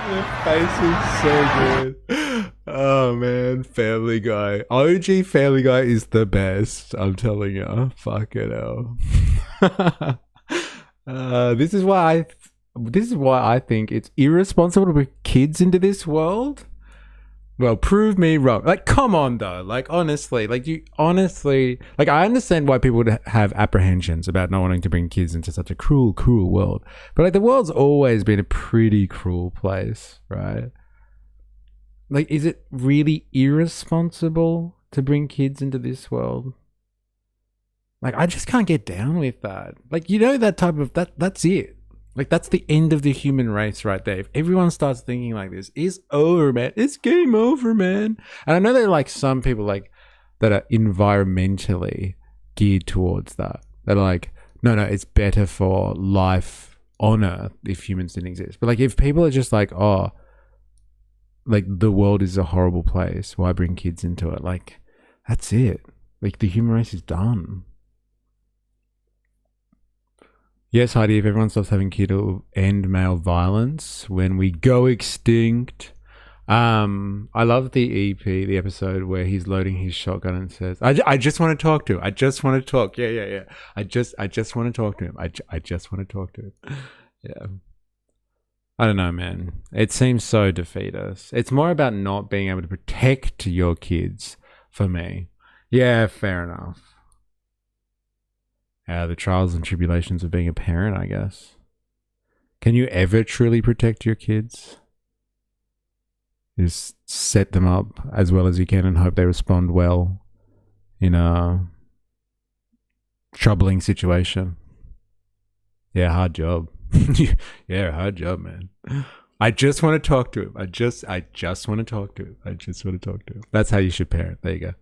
The face is so good. Oh man, Family Guy. OG Family Guy is the best. I'm telling you. Fuck it hell. This is why I think it's irresponsible to bring kids into this world. Well, prove me wrong. Like, come on though. Like, honestly, like I understand why people would have apprehensions about not wanting to bring kids into such a cruel, cruel world. But like, the world's always been a pretty cruel place, right? Like, is it really irresponsible to bring kids into this world? Like, I just can't get down with that. Like, you know, that type of, that's it. Like, that's the end of the human race right there. If everyone starts thinking like this, it's over, man. It's game over, man. And I know there are like some people like that are environmentally geared towards that. That are like, no, it's better for life on Earth if humans didn't exist. But like, if people are just like, oh, like the world is a horrible place, why bring kids into it? Like, that's it. Like, the human race is done. Yes, Heidi, if everyone stops having kids, it'll end male violence when we go extinct. I love the EP, the episode where he's loading his shotgun and says, I just want to talk to him. I just want to talk. Yeah. I just want to talk to him. I just want to talk to him. Yeah. I don't know, man. It seems so defeatist. It's more about not being able to protect your kids for me. Yeah, fair enough. The trials and tribulations of being a parent, I guess. Can you ever truly protect your kids? Just set them up as well as you can and hope they respond well in a troubling situation. Yeah, hard job. Yeah, hard job, man. I just want to talk to him. I just want to talk to him. I just want to talk to him. That's how you should parent. There you go.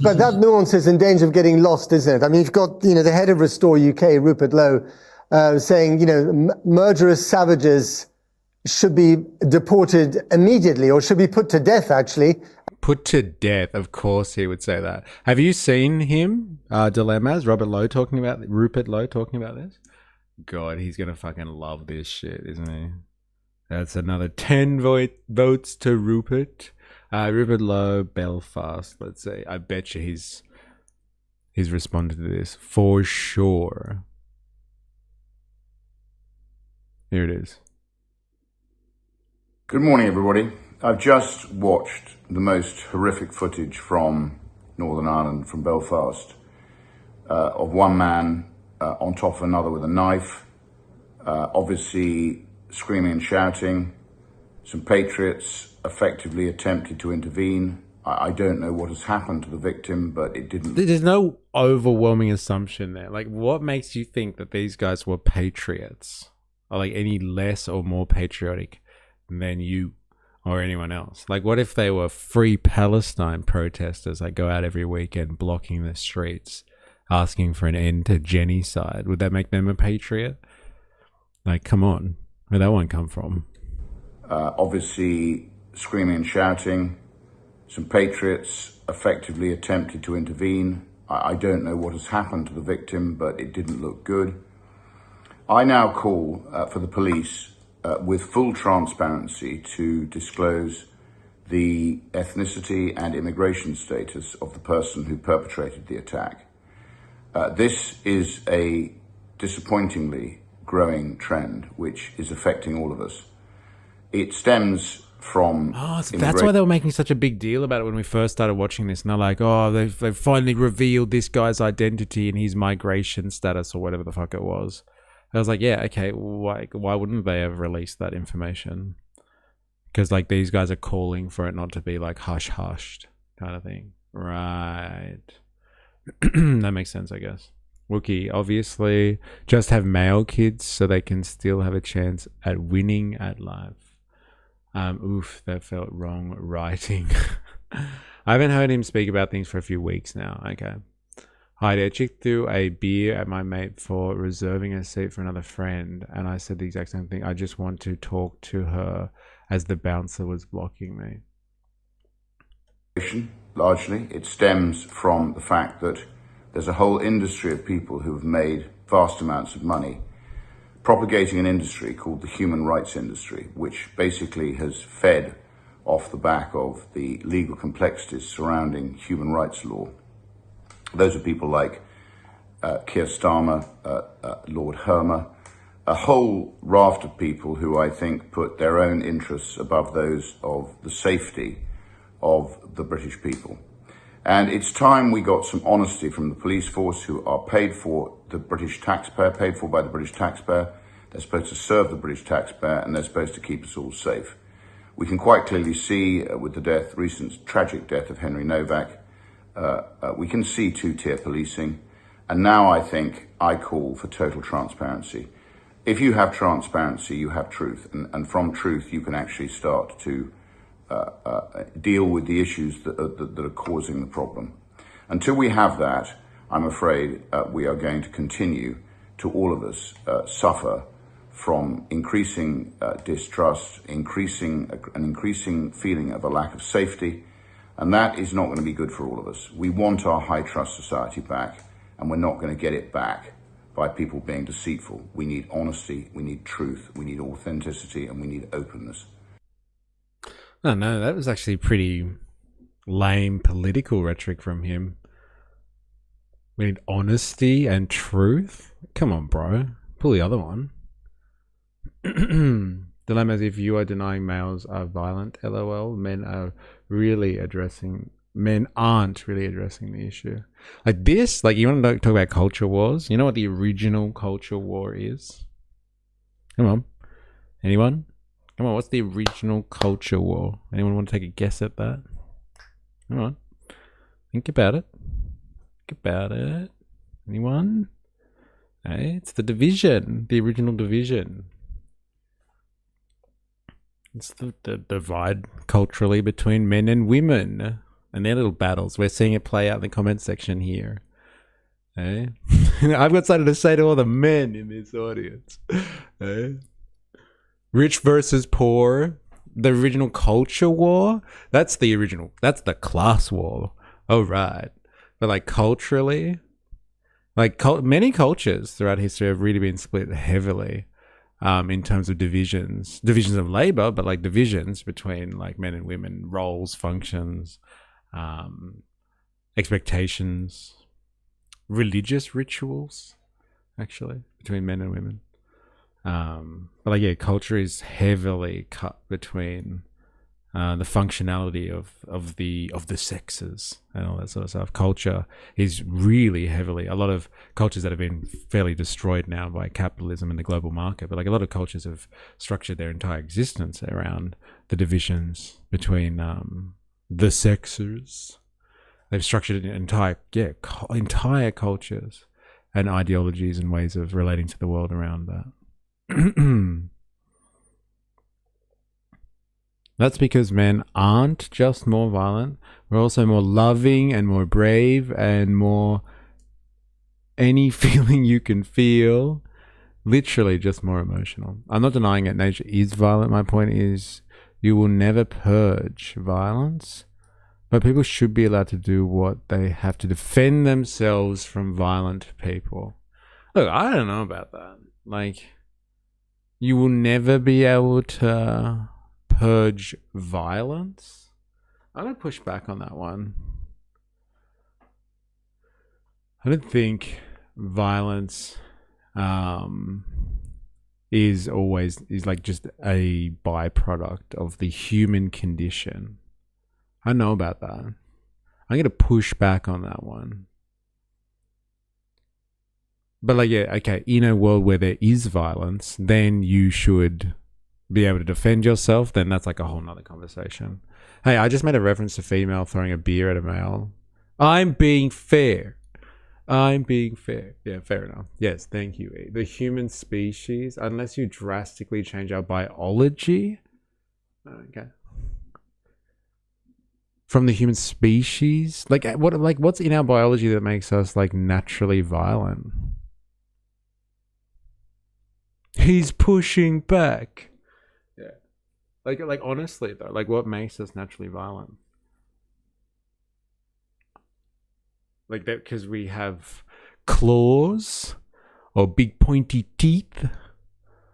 But that nuance is in danger of getting lost, isn't it? I mean, you've got, the head of Restore UK, Rupert Lowe, saying, murderous savages should be deported immediately or should be put to death, actually. Put to death, of course he would say that. Have you seen him, Dilemmas, Rupert Lowe talking about this? God, he's going to fucking love this shit, isn't he? That's another 10 votes to Rupert. Rupert Lowe, Belfast, let's say. I bet you he's responded to this for sure. Here it is. Good morning, everybody. I've just watched the most horrific footage from Northern Ireland, from Belfast, of one man on top of another with a knife, obviously screaming and shouting. Some patriots effectively attempted to intervene. I don't know what has happened to the victim, but it didn't. There's no overwhelming assumption there. Like, what makes you think that these guys were patriots? Or like any less or more patriotic than you or anyone else? Like, what if they were Free Palestine protesters that go out every weekend blocking the streets, asking for an end to genocide? Would that make them a patriot? Like, come on. Where'd that one come from? Obviously screaming and shouting. Some patriots effectively attempted to intervene. I don't know what has happened to the victim, but it didn't look good. I now call for the police with full transparency to disclose the ethnicity and immigration status of the person who perpetrated the attack. This is a disappointingly growing trend which is affecting all of us. It stems from so that's why they were making such a big deal about it when we first started watching this. And they're like, oh, they've finally revealed this guy's identity and his migration status or whatever the fuck it was. I was like, yeah, okay, why wouldn't they have released that information? Because like these guys are calling for it not to be like hush-hushed kind of thing. Right. That makes sense, I guess. Wookie, obviously, just have male kids so they can still have a chance at winning at life. Oof, that felt wrong writing. I haven't heard him speak about things for a few weeks now. Okay. Hi there. Chick threw a beer at my mate for reserving a seat for another friend, and I said the exact same thing. I just want to talk to her as the bouncer was blocking me. Largely, it stems from the fact that there's a whole industry of people who have made vast amounts of money propagating an industry called the human rights industry, which basically has fed off the back of the legal complexities surrounding human rights law. Those are people like Keir Starmer, Lord Hermer, a whole raft of people who I think put their own interests above those of the safety of the British people. And it's time we got some honesty from the police force, who are paid for the British taxpayer, paid for by the British taxpayer. They're supposed to serve the British taxpayer, and they're supposed to keep us all safe. We can quite clearly see with the recent tragic death of Henry Novak, we can see two-tier policing. And now I think I call for total transparency. If you have transparency, you have truth. And from truth, you can actually start to deal with the issues that are causing the problem. Until we have that, I'm afraid we are going to continue to, all of us, suffer from increasing distrust, an increasing feeling of a lack of safety, and that is not going to be good for all of us. We want our high trust society back, and we're not going to get it back by people being deceitful. We need honesty, we need truth, we need authenticity, and we need openness. Oh no, that was actually pretty lame political rhetoric from him. We need honesty and truth? Come on, bro. Pull the other one. Dilemmas: if you are denying males are violent, LOL, men aren't really addressing the issue. Like this, like you want to talk about culture wars? You know what the original culture war is? Come on. Anyone? Come on, what's the original culture war? Anyone want to take a guess at that? Come on. Think about it. Think about it. Anyone? Hey, it's the division. The original division. It's the divide culturally between men and women and their little battles. We're seeing it play out in the comment section here. Hey? I've got something to say to all the men in this audience. Hey? Rich versus poor. The original culture war. That's the original. That's the class war. Oh, right. But like culturally, like many cultures throughout history have really been split heavily in terms of divisions of labor, but like divisions between like men and women, roles, functions, expectations, religious rituals, actually, between men and women. But like, yeah, culture is heavily cut between the functionality of the sexes and all that sort of stuff. Culture is really heavily, a lot of cultures that have been fairly destroyed now by capitalism and the global market, but like a lot of cultures have structured their entire existence around the divisions between the sexes. They've structured entire cultures and ideologies and ways of relating to the world around that. That's because men aren't just more violent, we're also more loving and more brave and more any feeling you can feel, literally just more emotional. I'm not denying that nature is violent. My point is you will never purge violence, but people should be allowed to do what they have to defend themselves from violent people. Look, I don't know about that. Like, you will never be able to purge violence. I'm going to push back on that one. I don't think violence is like just a byproduct of the human condition. I know about that. I'm going to push back on that one. But like, yeah, okay, in a world where there is violence, then you should be able to defend yourself. Then that's like a whole nother conversation. Hey, I just made a reference to female throwing a beer at a male. I'm being fair. Yeah, fair enough. Yes, thank you. The human species, unless you drastically change our biology, Okay. From the human species? Like what's in our biology that makes us like naturally violent? He's pushing back. Yeah. Like honestly though, like what makes us naturally violent? Like that because we have claws or big pointy teeth,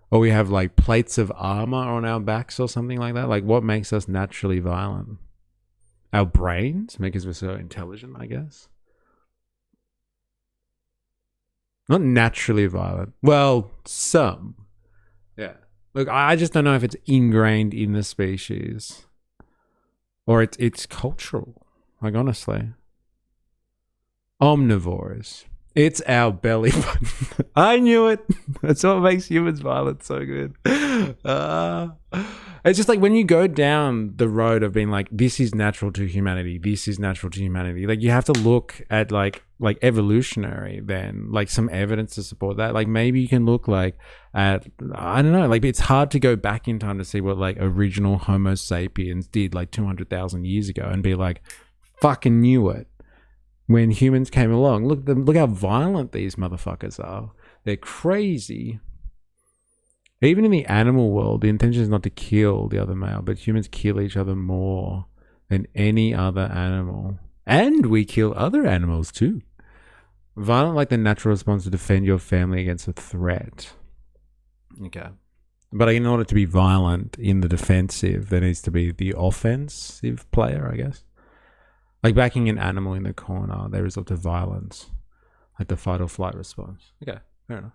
or we have like plates of armor on our backs or something like that. Like what makes us naturally violent? Our brains make us so intelligent, I guess. Not naturally violent. Well, some. Yeah. Look, I just don't know if it's ingrained in the species or it's cultural. Like honestly. Omnivores. It's our belly button. I knew it. That's what makes humans violent so good. It's just like when you go down the road of being like, this is natural to humanity. This is natural to humanity. Like you have to look at like evolutionary then, like some evidence to support that. Like maybe you can look like at, I don't know, like it's hard to go back in time to see what like original Homo sapiens did like 200,000 years ago and be like, fucking knew it. When humans came along, look how violent these motherfuckers are. They're crazy. Even in the animal world, the intention is not to kill the other male, but humans kill each other more than any other animal. And we kill other animals too. Violent like the natural response to defend your family against a threat. Okay. But in order to be violent in the defensive, there needs to be the offensive player, I guess. Like backing an animal in the corner, they resort to violence. Like the fight or flight response. Okay, fair enough.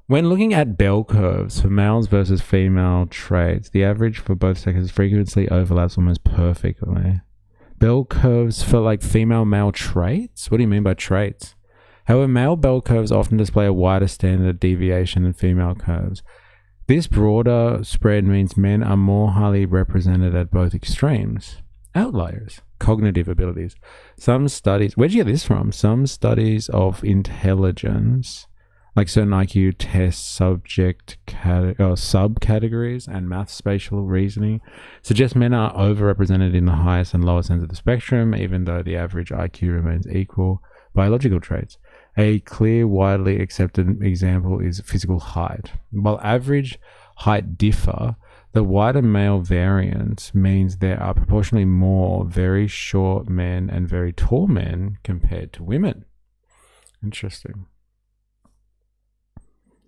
When looking at bell curves for males versus female traits, the average for both sexes frequently overlaps almost perfectly. Bell curves for like female-male traits? What do you mean by traits? However, male bell curves often display a wider standard deviation than female curves. This broader spread means men are more highly represented at both extremes. Outliers, cognitive abilities. Some studies, where'd you get this from? Some studies of intelligence, like certain IQ tests, subcategories, and math spatial reasoning, suggest men are overrepresented in the highest and lowest ends of the spectrum, even though the average IQ remains equal. Biological traits. A clear, widely accepted example is physical height. While average height differ, the wider male variance means there are proportionally more very short men and very tall men compared to women. Interesting.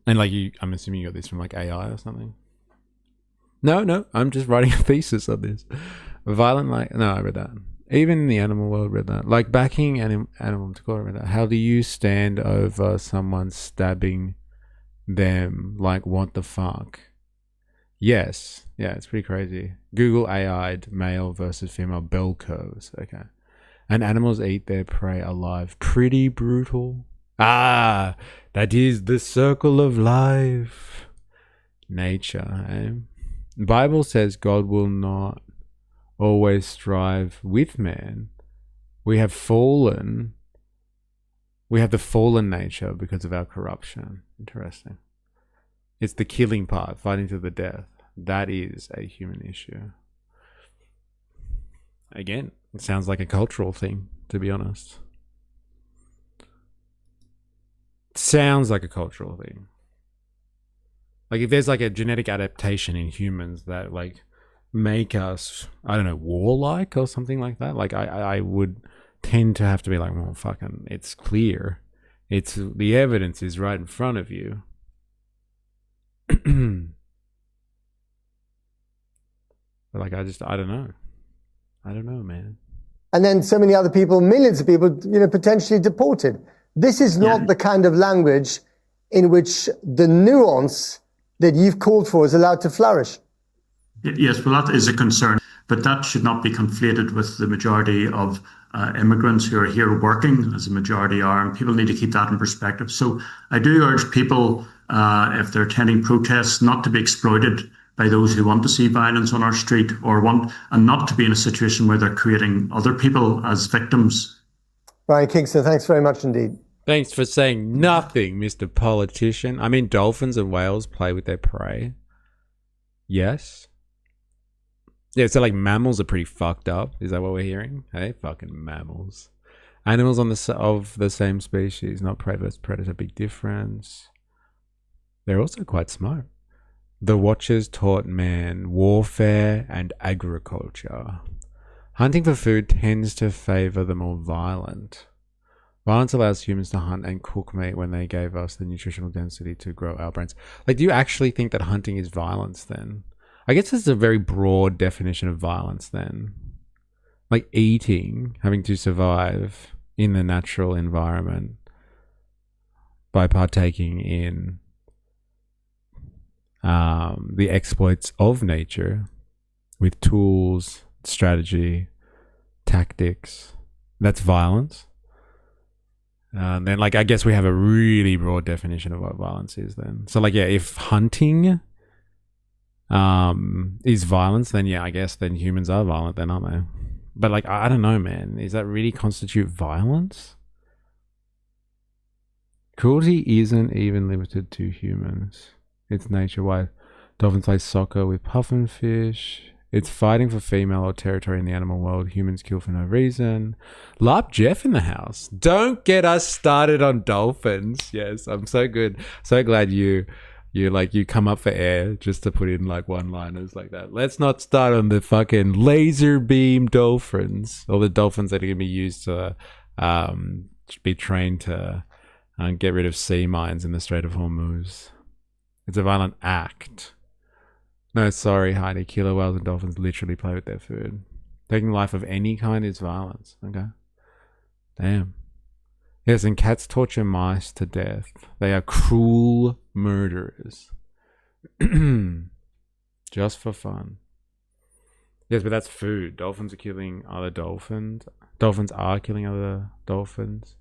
And like I'm assuming you got this from like AI or something. No, I'm just writing a thesis on this. Violent like, no, I read that. Even in the animal world, read that. Like backing animal to call it, read that. How do you stand over someone stabbing them? Like what the fuck? Yes. Yeah, it's pretty crazy. Google AI'd male versus female bell curves. Okay. And animals eat their prey alive. Pretty brutal. Ah, that is the circle of life. Nature, eh? The Bible says God will not always strive with man. We have fallen. We have the fallen nature because of our corruption. Interesting. It's the killing part, fighting to the death. That is a human issue. Again, it sounds like a cultural thing, to be honest. Sounds like a cultural thing. Like if there's like a genetic adaptation in humans that like make us, I don't know, warlike or something like that, like I would tend to have to be like, well, fucking, it's clear. It's the evidence is right in front of you. But like, I don't know. I don't know, man. And then so many other people, millions of people, potentially deported. This is not the kind of language in which the nuance that you've called for is allowed to flourish. Yes, well, that is a concern, but that should not be conflated with the majority of immigrants who are here working, as a majority are, and people need to keep that in perspective. So I do urge people, if they're attending protests, not to be exploited by those who want to see violence on our street and not to be in a situation where they're creating other people as victims. Ryan Kingston, thanks very much indeed. Thanks for saying nothing, Mr. Politician. I mean, dolphins and whales play with their prey. Yes. Yeah, so like mammals are pretty fucked up. Is that what we're hearing? Hey, fucking mammals. Animals of the same species, not prey versus predator. Big difference. They're also quite smart. The Watchers taught man warfare and agriculture. Hunting for food tends to favor the more violent. Violence allows humans to hunt and cook meat when they gave us the nutritional density to grow our brains. Like, do you actually think that hunting is violence then? I guess it's a very broad definition of violence then. Like eating, having to survive in the natural environment by partaking in the exploits of nature with tools, strategy, tactics. That's violence. Then, like, I guess we have a really broad definition of what violence is then. So, like, yeah, if hunting is violence, then yeah, I guess then humans are violent then, aren't they? But, like, I don't know, man. Does that really constitute violence? Cruelty isn't even limited to humans. It's nature. Why dolphins play soccer with puffinfish. It's fighting for female or territory in the animal world. Humans kill for no reason. LARP Jeff in the house. Don't get us started on dolphins. Yes, I'm so good. So glad you come up for air just to put in like one-liners like that. Let's not start on the fucking laser beam dolphins, or the dolphins that are going to be used to be trained to get rid of sea mines in the Strait of Hormuz. It's a violent act. No, sorry, Heidi. Killer whales and dolphins literally play with their food. Taking life of any kind is violence. Okay. Damn. Yes, and cats torture mice to death. They are cruel murderers. Just for fun. Yes, but that's food. Dolphins are killing other dolphins. Dolphins are killing other dolphins.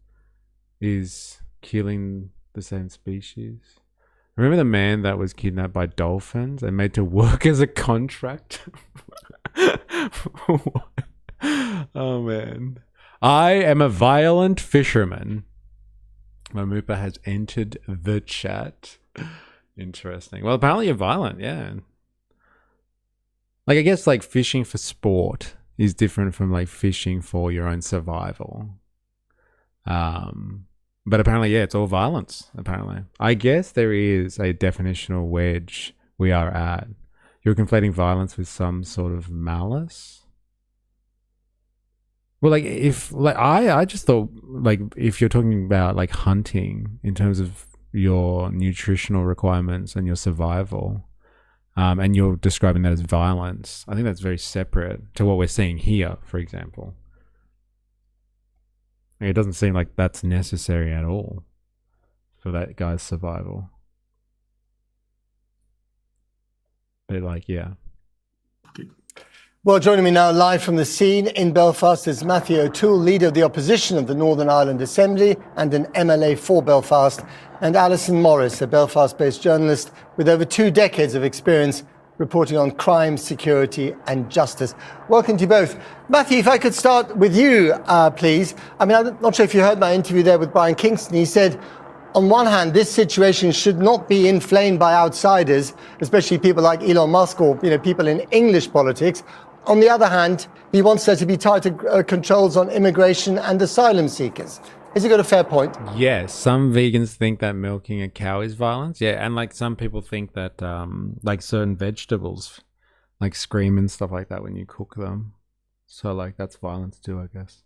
Is killing the same species. Remember the man that was kidnapped by dolphins and made to work as a contract? Oh, man. I am a violent fisherman. Mamupa has entered the chat. Interesting. Well, apparently you're violent, yeah. Like, I guess, like, fishing for sport is different from, like, fishing for your own survival. But apparently, yeah, it's all violence, apparently. I guess there is a definitional wedge we are at. You're conflating violence with some sort of malice. Well, like, if, like, I just thought, like, if you're talking about, like, hunting in terms of your nutritional requirements and your survival, and you're describing that as violence, I think that's very separate to what we're seeing here, for example. It doesn't seem like that's necessary at all for that guy's survival. But, like, yeah. Well, joining me now live from the scene in Belfast is Matthew O'Toole, leader of the opposition of the Northern Ireland Assembly and an MLA for Belfast, and Alison Morris, a Belfast-based journalist with over 2 decades of experience reporting on crime, security and justice. Welcome to you both. Matthew, if I could start with you, please. I mean, I'm not sure if you heard my interview there with Brian Kingston. He said, on one hand, this situation should not be inflamed by outsiders, especially people like Elon Musk or people in English politics. On the other hand, he wants there to be tighter controls on immigration and asylum seekers. Has he got a fair point? Yes, some vegans think that milking a cow is violence. Yeah, and like some people think that like certain vegetables like scream and stuff like that when you cook them. So like that's violence too, I guess.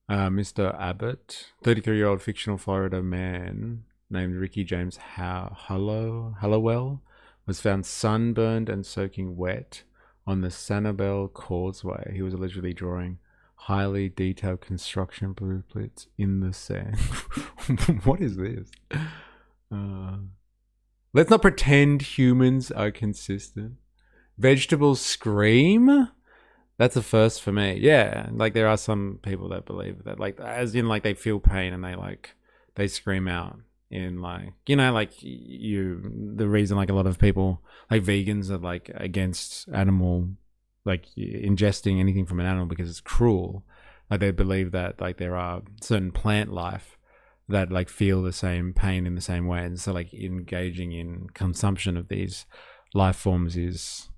Mr. Abbott, 33-year-old fictional Florida man named Ricky James Hallowell was found sunburned and soaking wet on the Sanibel Causeway. He was allegedly drawing highly detailed construction blueprints in the sand. What is this? Let's not pretend humans are consistent. Vegetables scream? That's a first for me. Yeah, like there are some people that believe that, like, as in like they feel pain and they scream out in like, like the reason like a lot of people like vegans are like against animal, like ingesting anything from an animal because it's cruel. Like they believe that like there are certain plant life that like feel the same pain in the same way, and so like engaging in consumption of these life forms is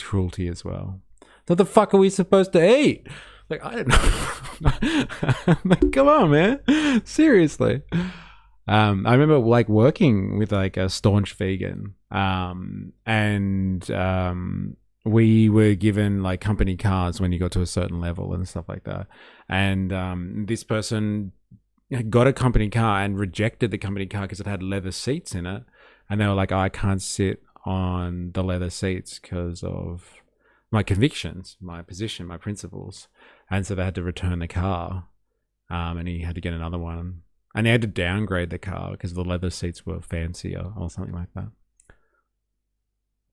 cruelty as well. What the fuck are we supposed to eat? Like, I don't know. Like, come on, man. Seriously. I remember like working with like a staunch vegan, and we were given like company cars when you got to a certain level and stuff like that. And this person got a company car and rejected the company car because it had leather seats in it, and they were like, oh, I can't sit on the leather seats because of my convictions, my position, my principles. And so they had to return the car, and he had to get another one. And he had to downgrade the car because the leather seats were fancier or something like that.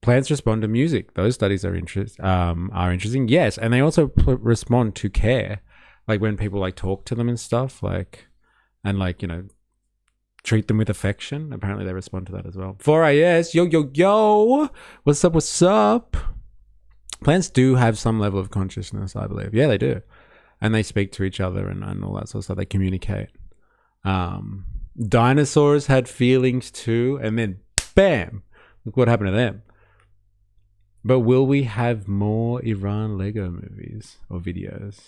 Plants respond to music. Those studies are interesting. Yes, and they also respond to care, like when people like talk to them and stuff, like, and like, you know, treat them with affection. Apparently, they respond to that as well. 4AS, yo, what's up? What's up? Plants do have some level of consciousness, I believe. Yeah, they do, and they speak to each other and all that sort of stuff. They communicate. Dinosaurs had feelings too, and then bam, look what happened to them. But will we have more Iran Lego movies or videos?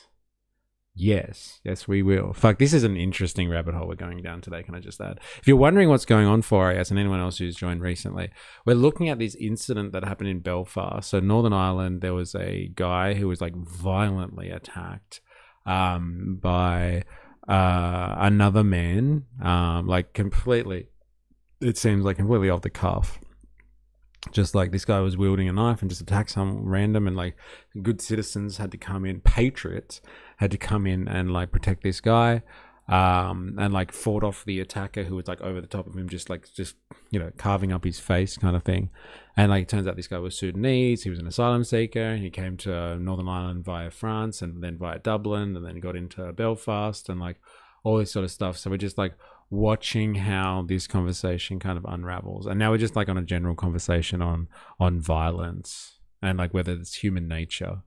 Yes, we will. Fuck, this is an interesting rabbit hole we're going down today, can I just add? If you're wondering what's going on for us and anyone else who's joined recently, we're looking at this incident that happened in Belfast. So Northern Ireland, there was a guy who was like violently attacked by another man, like completely, it seems like completely off the cuff. Just like this guy was wielding a knife and just attacked some random, and like good citizens had to come in, patriots had to come in and like protect this guy, and like fought off the attacker who was like over the top of him, just you know, carving up his face kind of thing. And like it turns out this guy was Sudanese, he was an asylum seeker, he came to Northern Ireland via France and then via Dublin, and then got into Belfast and like all this sort of stuff. So we're just like watching how this conversation kind of unravels, and now we're just like on a general conversation on violence and like whether it's human nature.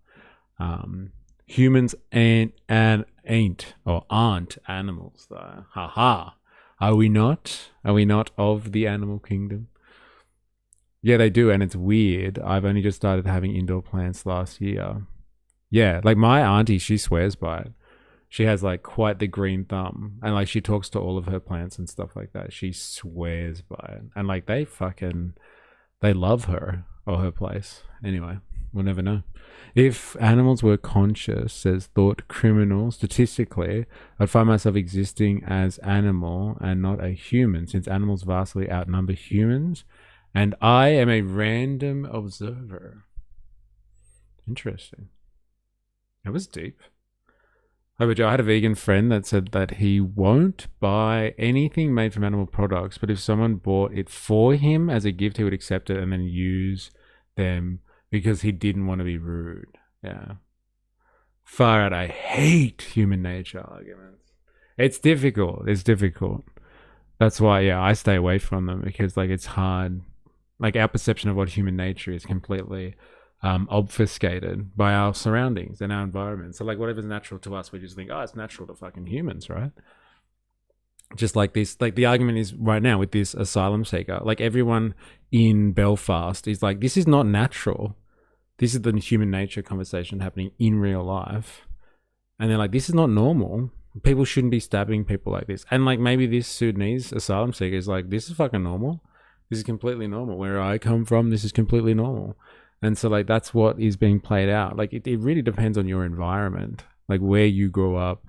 Humans ain't or aren't animals though. Haha. Are we not of the animal kingdom? Yeah, they do, and it's weird. I've only just started having indoor plants last year. Yeah, like my auntie, she swears by it. She has like quite the green thumb, and like she talks to all of her plants and stuff like that. She swears by it, and like they love her or her place. Anyway, we'll never know. If animals were conscious, says thought criminal, statistically, I'd find myself existing as animal and not a human, since animals vastly outnumber humans, and I am a random observer. Interesting. That was deep. I had a vegan friend that said that he won't buy anything made from animal products, but if someone bought it for him as a gift, he would accept it and then use them because he didn't want to be rude. Yeah. Far out. I hate human nature arguments. It's difficult. That's why, yeah, I stay away from them, because like it's hard. Like our perception of what human nature is completely obfuscated by our surroundings and our environment. So like whatever's natural to us, we just think, oh, it's natural to fucking humans, right? Just like this, like the argument is right now with this asylum seeker, like everyone in Belfast is like, this is not natural. This is the human nature conversation happening in real life. And they're like, this is not normal. People shouldn't be stabbing people like this. And like maybe this Sudanese asylum seeker is like, this is fucking normal. This is completely normal. Where I come from, this is completely normal. And so like that's what is being played out. Like it really depends on your environment, like where you grow up,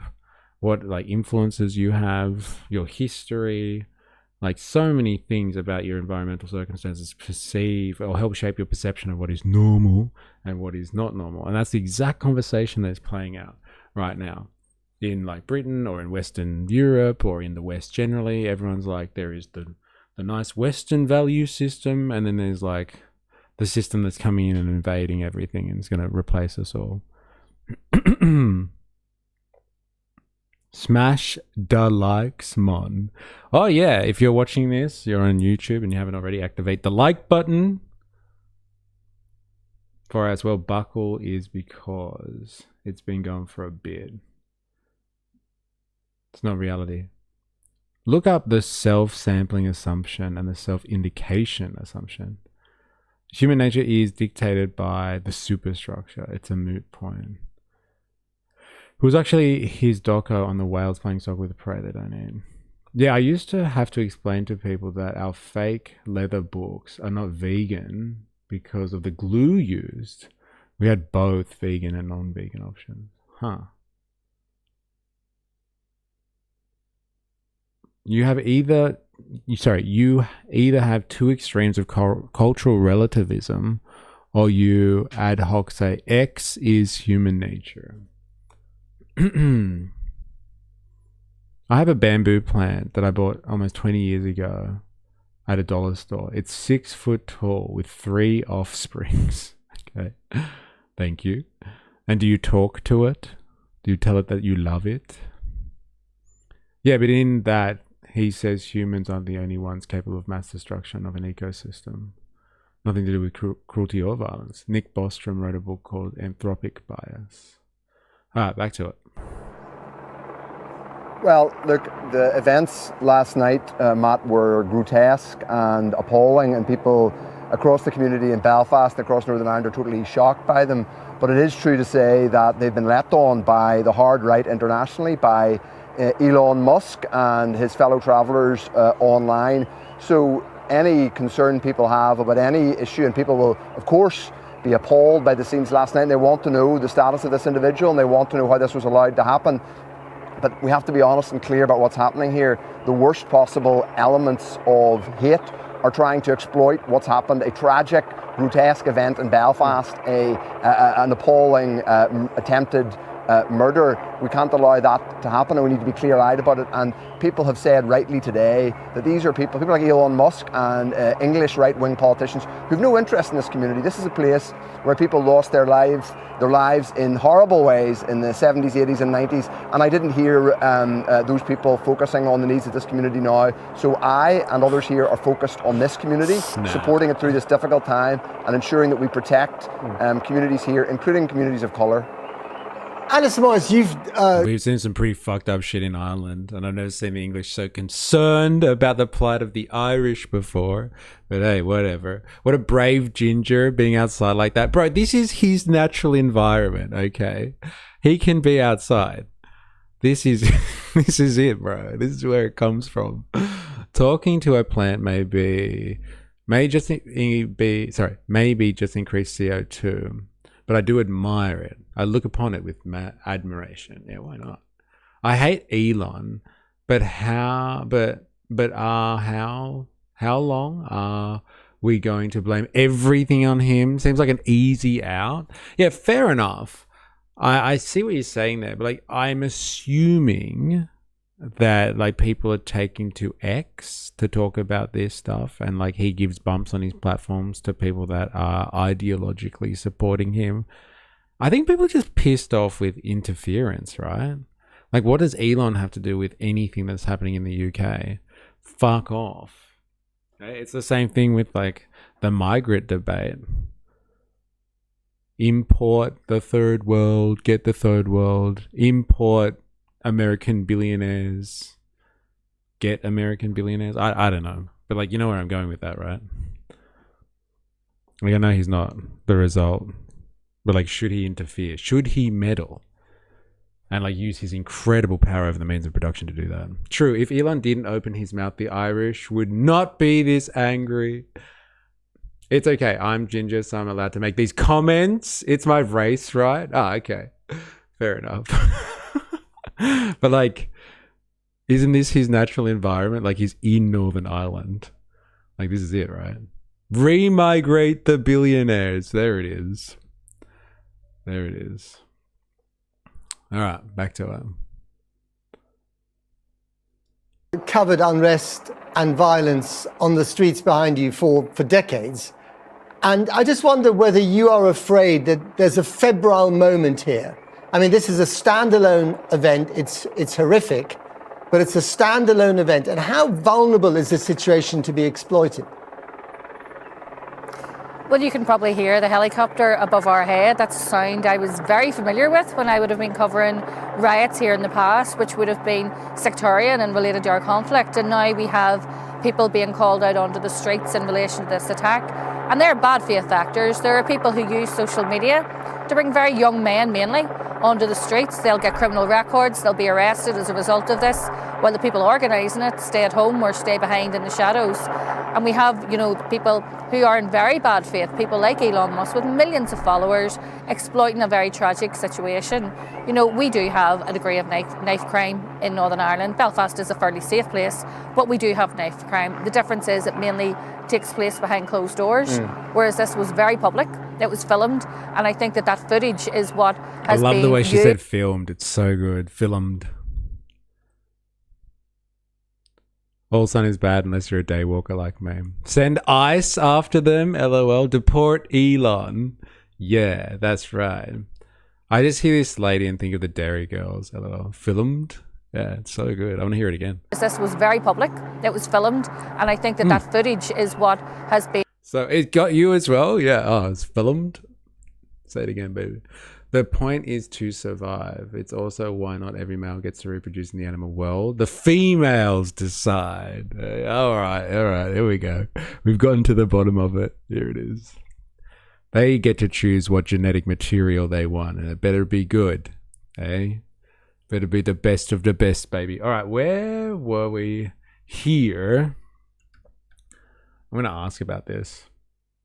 what like influences you have, your history, like so many things about your environmental circumstances perceive or help shape your perception of what is normal and what is not normal. And that's the exact conversation that's playing out right now in like Britain or in Western Europe or in the West generally. Everyone's like, there is the nice Western value system, and then there's like the system that's coming in and invading everything and is going to replace us all. Smash the likes, mon. Oh yeah, if you're watching this, you're on YouTube and you haven't already, activate the like button. For as well, buckle is because it's been going for a bit. It's not reality. Look up the self-sampling assumption and the self-indication assumption. Human nature is dictated by the superstructure. It's a moot point. It was actually his doco on the whales playing soccer with the prey they don't eat. Yeah, I used to have to explain to people that our fake leather books are not vegan because of the glue used. We had both vegan and non-vegan options. Huh. You either have two extremes of cultural relativism, or you ad hoc say X is human nature. I have a bamboo plant that I bought almost 20 years ago at a dollar store. It's 6 foot tall with 3 offsprings. Okay. Thank you. And do you talk to it? Do you tell it that you love it? Yeah, but in that, he says humans aren't the only ones capable of mass destruction of an ecosystem. Nothing to do with cruelty or violence. Nick Bostrom wrote a book called Anthropic Bias. All right, back to it. Well, look, the events last night, Matt, were grotesque and appalling, and people across the community in Belfast, across Northern Ireland, are totally shocked by them. But it is true to say that they've been let on by the hard right internationally, by Elon Musk and his fellow travellers online. So any concern people have about any issue, and people will, of course, be appalled by the scenes last night, and they want to know the status of this individual, and they want to know how this was allowed to happen. But we have to be honest and clear about what's happening here. The worst possible elements of hate are trying to exploit what's happened, a tragic, grotesque event in Belfast, an appalling attempted murder. We can't allow that to happen, and we need to be clear-eyed about it. And people have said rightly today that these are people like Elon Musk and English right-wing politicians who've no interest in this community. This is a place where people lost their lives in horrible ways in the 70s, 80s and 90s, and I didn't hear those people focusing on the needs of this community now. So I and others here are focused on this community, supporting it through this difficult time and ensuring that we protect communities here, including communities of colour. Alice Morris, we've seen some pretty fucked up shit in Ireland, and I've never seen the English so concerned about the plight of the Irish before. But hey, whatever. What a brave ginger being outside like that. Bro, this is his natural environment, okay? He can be outside. This is it, bro. This is where it comes from. Talking to a plant maybe just increase CO2. But I do admire it. I look upon it with admiration. Yeah, why not? I hate Elon, but how long are we going to blame everything on him? Seems like an easy out. Yeah, fair enough. I see what you're saying there, but like I'm assuming that like people are taking to X to talk about this stuff, and like he gives bumps on his platforms to people that are ideologically supporting him. I think people are just pissed off with interference, right? Like, what does Elon have to do with anything that's happening in the UK? Fuck off. Okay? It's the same thing with like the migrant debate. Import the third world, get the third world, import American billionaires, get American billionaires. I don't know, but like, you know where I'm going with that, right? Like, I know he's not the result, but like, should he interfere? Should he meddle and like use his incredible power over the means of production to do that? True, if Elon didn't open his mouth, the Irish would not be this angry. It's okay, I'm ginger, so I'm allowed to make these comments. It's my race, right? Ah, okay, fair enough. But like, isn't this his natural environment? Like, he's in Northern Ireland. Like, this is it, right? Remigrate the billionaires. There it is. There it is. All right, back to it. Covered unrest and violence on the streets behind you for decades. And I just wonder whether you are afraid that there's a febrile moment here. I mean, this is a standalone event. It's horrific, but it's a standalone event. And how vulnerable is this situation to be exploited? Well, you can probably hear the helicopter above our head. That's a sound I was very familiar with when I would have been covering riots here in the past, which would have been sectarian and related to our conflict. And now we have people being called out onto the streets in relation to this attack. And there are bad faith actors. There are people who use social media to bring very young men, mainly, onto the streets. They'll get criminal records, they'll be arrested as a result of this, while the people organising it stay at home or stay behind in the shadows. And we have, you know, people who are in very bad faith, people like Elon Musk with millions of followers, exploiting a very tragic situation. You know, we do have a degree of knife crime in Northern Ireland. Belfast is a fairly safe place, but we do have knife crime. The difference is it mainly takes place behind closed doors, whereas this was very public. It was filmed, and I think that that footage is what has been I love the way she used. said filmed. It's so good. Filmed. All sun is bad unless you're a day walker like me. Send ice after them, LOL. Deport Elon. Yeah, that's right. I just hear this lady and think of the Dairy Girls, LOL. Filmed. Yeah, it's so good. I want to hear it again. This was very public. It was filmed, and I think that that footage is what has been. So it got you as well? Yeah. Oh, it's filmed. Say it again, baby. The point is to survive. It's also why not every male gets to reproduce in the animal world. The females decide. All right. Here we go. We've gotten to the bottom of it. Here it is. They get to choose what genetic material they want, and it better be good. Eh? Better be the best of the best, baby. All right. Where were we? Here. I'm going to ask about this.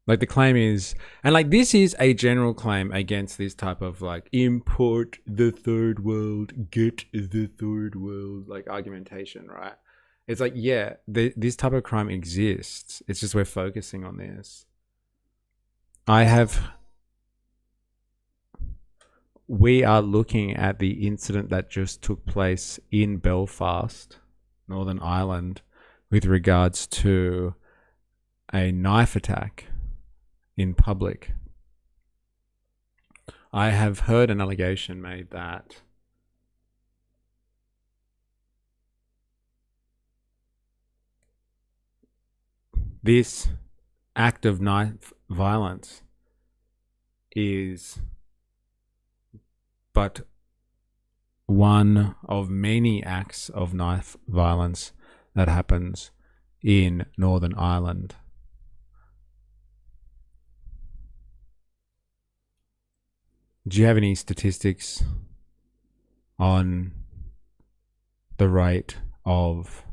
Like the claim is, and like this is a general claim against this type of like import the third world, get the third world, like argumentation, right? It's like, yeah, this type of crime exists. It's just we're focusing on this. We are looking at the incident that just took place in Belfast, Northern Ireland, with regards to a knife attack in public. I have heard an allegation made that this act of knife violence is but one of many acts of knife violence that happens in Northern Ireland. Do you have any statistics on the rate of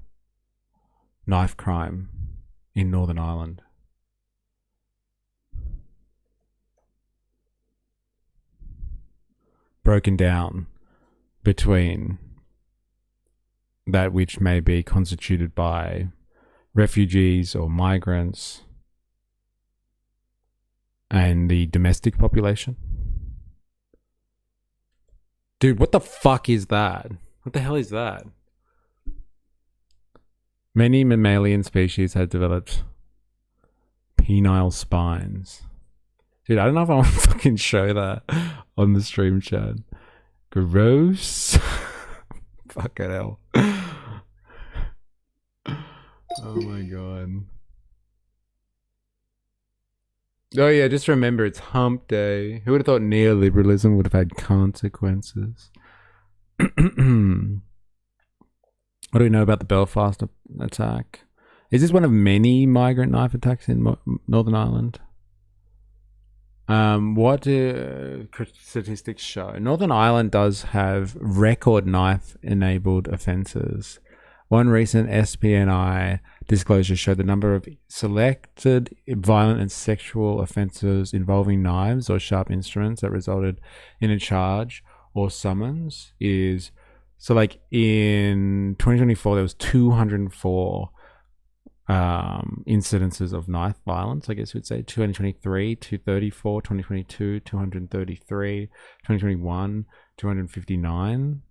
knife crime in Northern Ireland? Broken down between that which may be constituted by refugees or migrants and the domestic population. Dude, what the fuck is that? What the hell is that? Many mammalian species have developed penile spines. Dude, I don't know if I want to fucking show that on the stream chat. Gross. Fucking hell. Oh my god. Oh yeah, just remember it's hump day. Who would have thought neoliberalism would have had consequences? What do we know about the Belfast attack? Is this one of many migrant knife attacks in Northern Ireland? What do statistics show? Northern Ireland does have record knife-enabled offences. One recent SPNI disclosure showed the number of selected violent and sexual offences involving knives or sharp instruments that resulted in a charge or summons is, so like in 2024 there was 204 incidences of knife violence, I guess we'd say. 2023 234, 2022 233, 2021 259.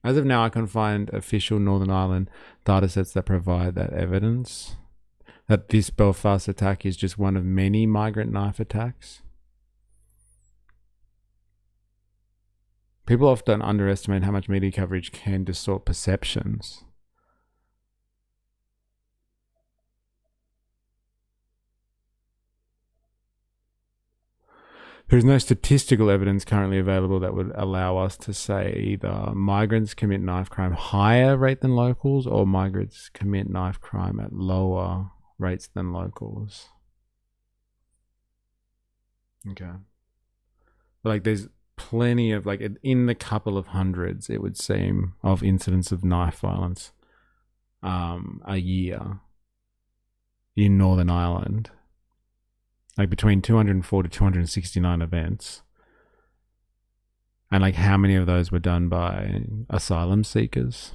As of now, I can find official Northern Ireland datasets that provide that evidence that this Belfast attack is just one of many migrant knife attacks. People often underestimate how much media coverage can distort perceptions. There's no statistical evidence currently available that would allow us to say either migrants commit knife crime higher rate than locals or migrants commit knife crime at lower rates than locals. Okay. Like there's plenty of, like, in the couple of hundreds, it would seem, of incidents of knife violence a year in Northern Ireland. Like between 204 to 269 events. And like how many of those were done by asylum seekers?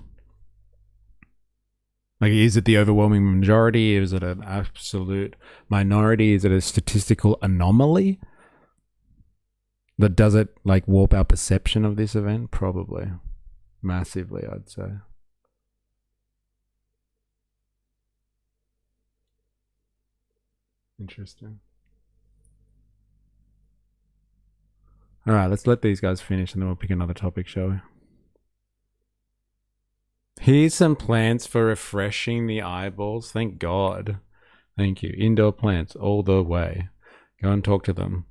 Like, is it the overwhelming majority? Is it an absolute minority? Is it a statistical anomaly? But does it like warp our perception of this event? Probably. Massively, I'd say. Interesting. All right, let's let these guys finish and then we'll pick another topic, shall we? Here's some plants for refreshing the eyeballs. Thank God. Thank you. Indoor plants all the way. Go and talk to them.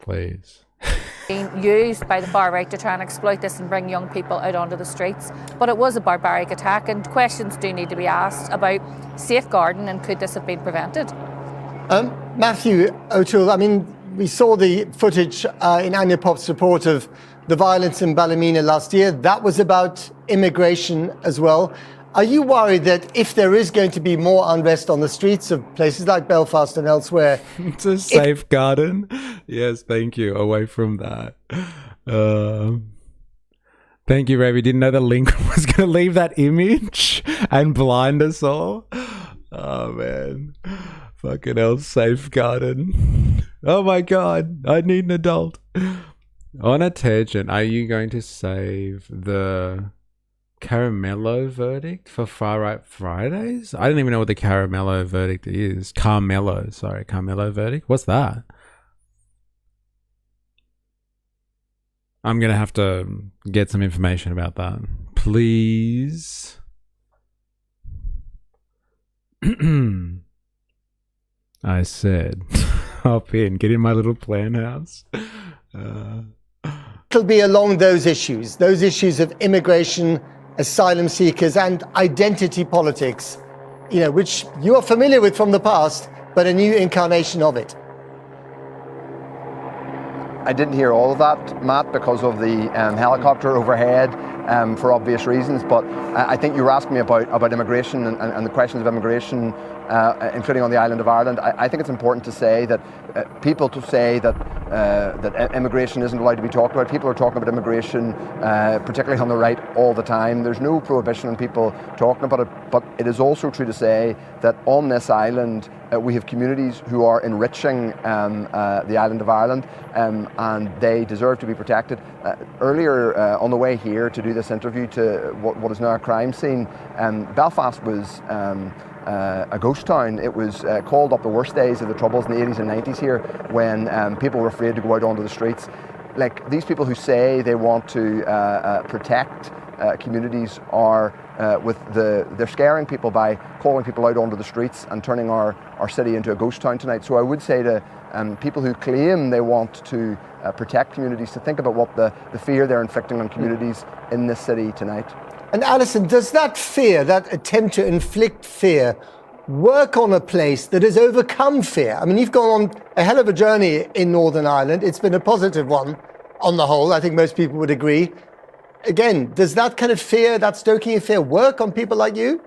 Please. Being used by the far right to try and exploit this and bring young people out onto the streets. But it was a barbaric attack, and questions do need to be asked about safeguarding and could this have been prevented? Matthew O'Toole, I mean, we saw the footage in Anya Pop's report of the violence in Ballymena last year. That was about immigration as well. Are you worried that if there is going to be more unrest on the streets of places like Belfast and elsewhere... It's a safeguarding. Yes, thank you. Away from that. Thank you, Ravi. Didn't know the link was going to leave that image and blind us all. Oh, man. Fucking hell, safeguarding. Oh, my God. I need an adult. On a tangent, are you going to save the Caramello verdict for Far Right Fridays? I don't even know what the Caramello verdict is. Carmelo verdict? What's that? I'm going to have to get some information about that. Please. I said, hop in, get in my little plan house. It'll be along those issues of immigration, asylum seekers, and identity politics, you know, which you are familiar with from the past, but a new incarnation of it. I didn't hear all of that, Matt, because of the helicopter overhead, for obvious reasons. But I think you were asking me about immigration and the questions of immigration, including on the island of Ireland. I think it's important to say that people to say that immigration isn't allowed to be talked about. People are talking about immigration, particularly on the right, all the time. There's no prohibition on people talking about it, but it is also true to say that on this island, we have communities who are enriching the island of Ireland, and they deserve to be protected. Earlier on the way here to do this interview to what is now a crime scene, Belfast was a ghost town. It was called up the worst days of the Troubles in the 80s and 90s here, when people were afraid to go out onto the streets. Like, these people who say they want to protect communities are they're scaring people by calling people out onto the streets and turning our city into a ghost town tonight. So I would say to people who claim they want to protect communities to think about what the fear they're inflicting on communities in this city tonight. And Alison, does that fear, that attempt to inflict fear, work on a place that has overcome fear? I mean, you've gone on a hell of a journey in Northern Ireland. It's been a positive one on the whole. I think most people would agree. Again, does that kind of fear, that stoking of fear, work on people like you?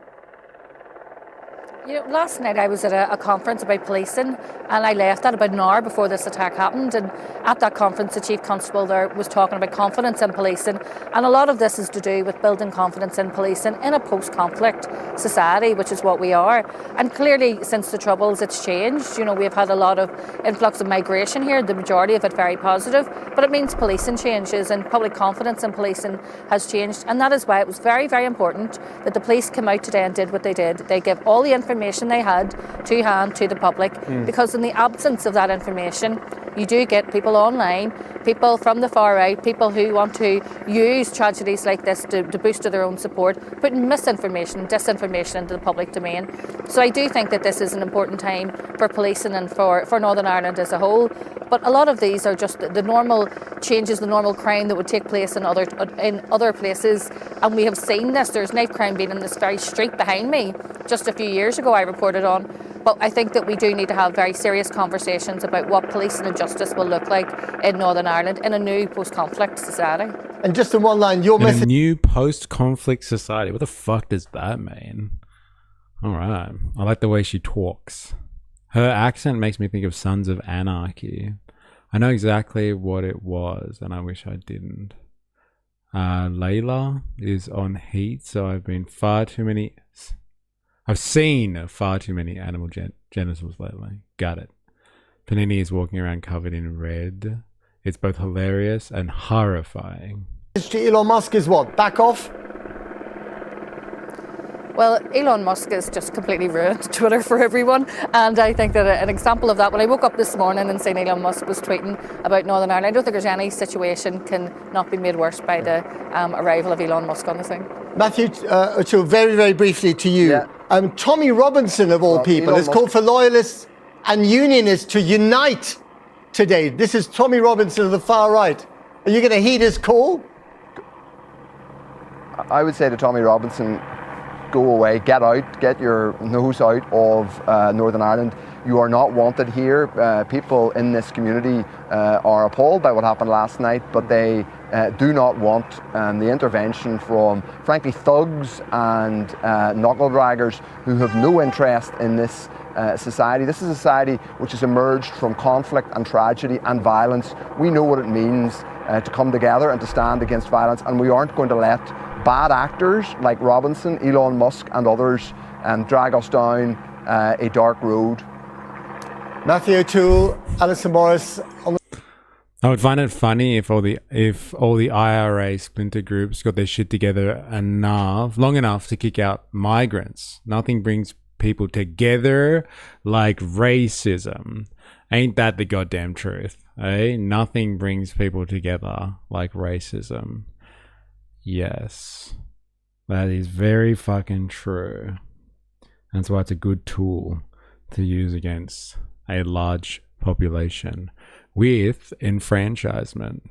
You know, last night I was at a conference about policing, and I left at about an hour before this attack happened. And at that conference, the Chief Constable there was talking about confidence in policing. And a lot of this is to do with building confidence in policing in a post-conflict society, which is what we are. And clearly, since the Troubles, it's changed. You know, we've had a lot of influx of migration here, the majority of it very positive. But it means policing changes, and public confidence in policing has changed. And that is why it was very, very important that the police came out today and did what they did. They gave all the information they had to hand to the public, because in the absence of that information, you do get people online, people from the far right, people who want to use tragedies like this to boost their own support, putting misinformation, disinformation into the public domain. So I do think that this is an important time for policing and for Northern Ireland as a whole. But a lot of these are just the normal changes, the normal crime that would take place in other places. And we have seen this. There's knife crime being in this very street behind me. Just a few years ago I reported on. But I think that we do need to have very serious conversations about what policing and justice will look like in Northern Ireland in a new post-conflict society. And just in one line, your message... In a new post-conflict society. What the fuck does that mean? All right. I like the way she talks. Her accent makes me think of Sons of Anarchy. I know exactly what it was, and I wish I didn't. Layla is on heat, so I've seen far too many animal genitals lately. Got it. Panini is walking around covered in red. It's both hilarious and horrifying. To Elon Musk is what? Back off? Well, Elon Musk has just completely ruined Twitter for everyone, and I think that an example of that, when I woke up this morning and seen Elon Musk was tweeting about Northern Ireland, I don't think there's any situation can not be made worse by the arrival of Elon Musk on the scene. Matthew, very, very briefly to you. Yeah. Tommy Robinson, of all people, has called for loyalists and unionists to unite today. This is Tommy Robinson of the far right. Are you going to heed his call? I would say to Tommy Robinson, go away, get out, get your nose out of Northern Ireland. You are not wanted here. People in this community are appalled by what happened last night, but they do not want the intervention from, frankly, thugs and knuckle draggers who have no interest in this society. This is a society which has emerged from conflict and tragedy and violence. We know what it means to come together and to stand against violence, and we aren't going to let bad actors like Robinson, Elon Musk and others drag us down a dark road. Matthew O'Toole, Alison Morris. I would find it funny if all the IRA splinter groups got their shit together long enough to kick out migrants. Nothing brings people together like racism. Ain't that the goddamn truth? Eh? Nothing brings people together like racism. Yes, that is very fucking true. That's why it's a good tool to use against a large population with enfranchisement.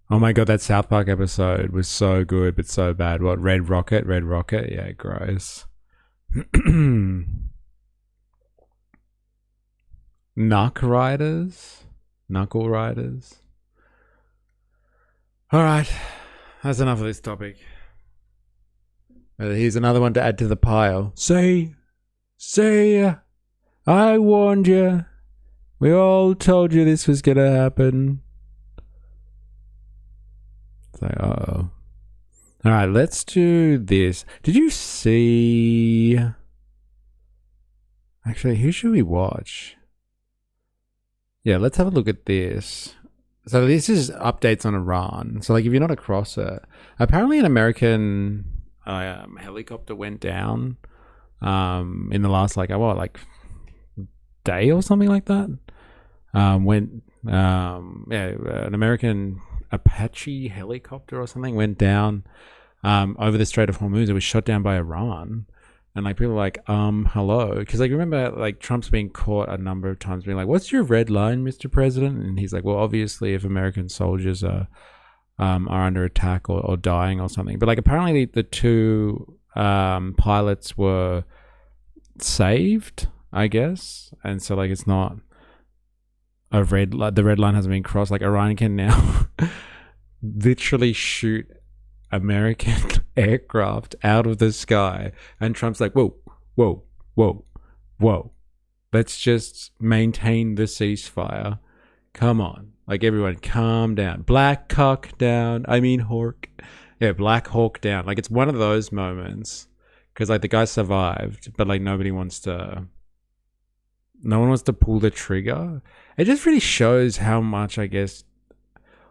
Oh my god, that South Park episode was so good but so bad. What, Red Rocket? Red Rocket? Yeah, gross. Knuckle riders? Alright. That's enough of this topic. Here's another one to add to the pile. See, I warned you. We all told you this was gonna happen. It's like, uh-oh. Alright, let's do this. Did you see... Actually, who should we watch? Yeah, let's have a look at this. So this is updates on Iran. So like if you're not across it, apparently an American helicopter went down in the last day or something like that. An American Apache helicopter or something went down over the Strait of Hormuz. It was shot down by Iran. And like people are like, hello, because like remember like Trump's being caught a number of times being like, what's your red line, Mr. President? And he's like, well, obviously if American soldiers are under attack or dying or something. But like apparently the two pilots were saved, I guess, and so like it's not a the red line hasn't been crossed. Like Iran can now literally shoot American aircraft out of the sky, and Trump's like, whoa, let's just maintain the ceasefire. Come on, like everyone calm down. Black Hawk down. I mean Hawk. Yeah, Black Hawk down. Like it's one of those moments because like the guy survived, but like no one wants to pull the trigger. It just really shows how much, I guess,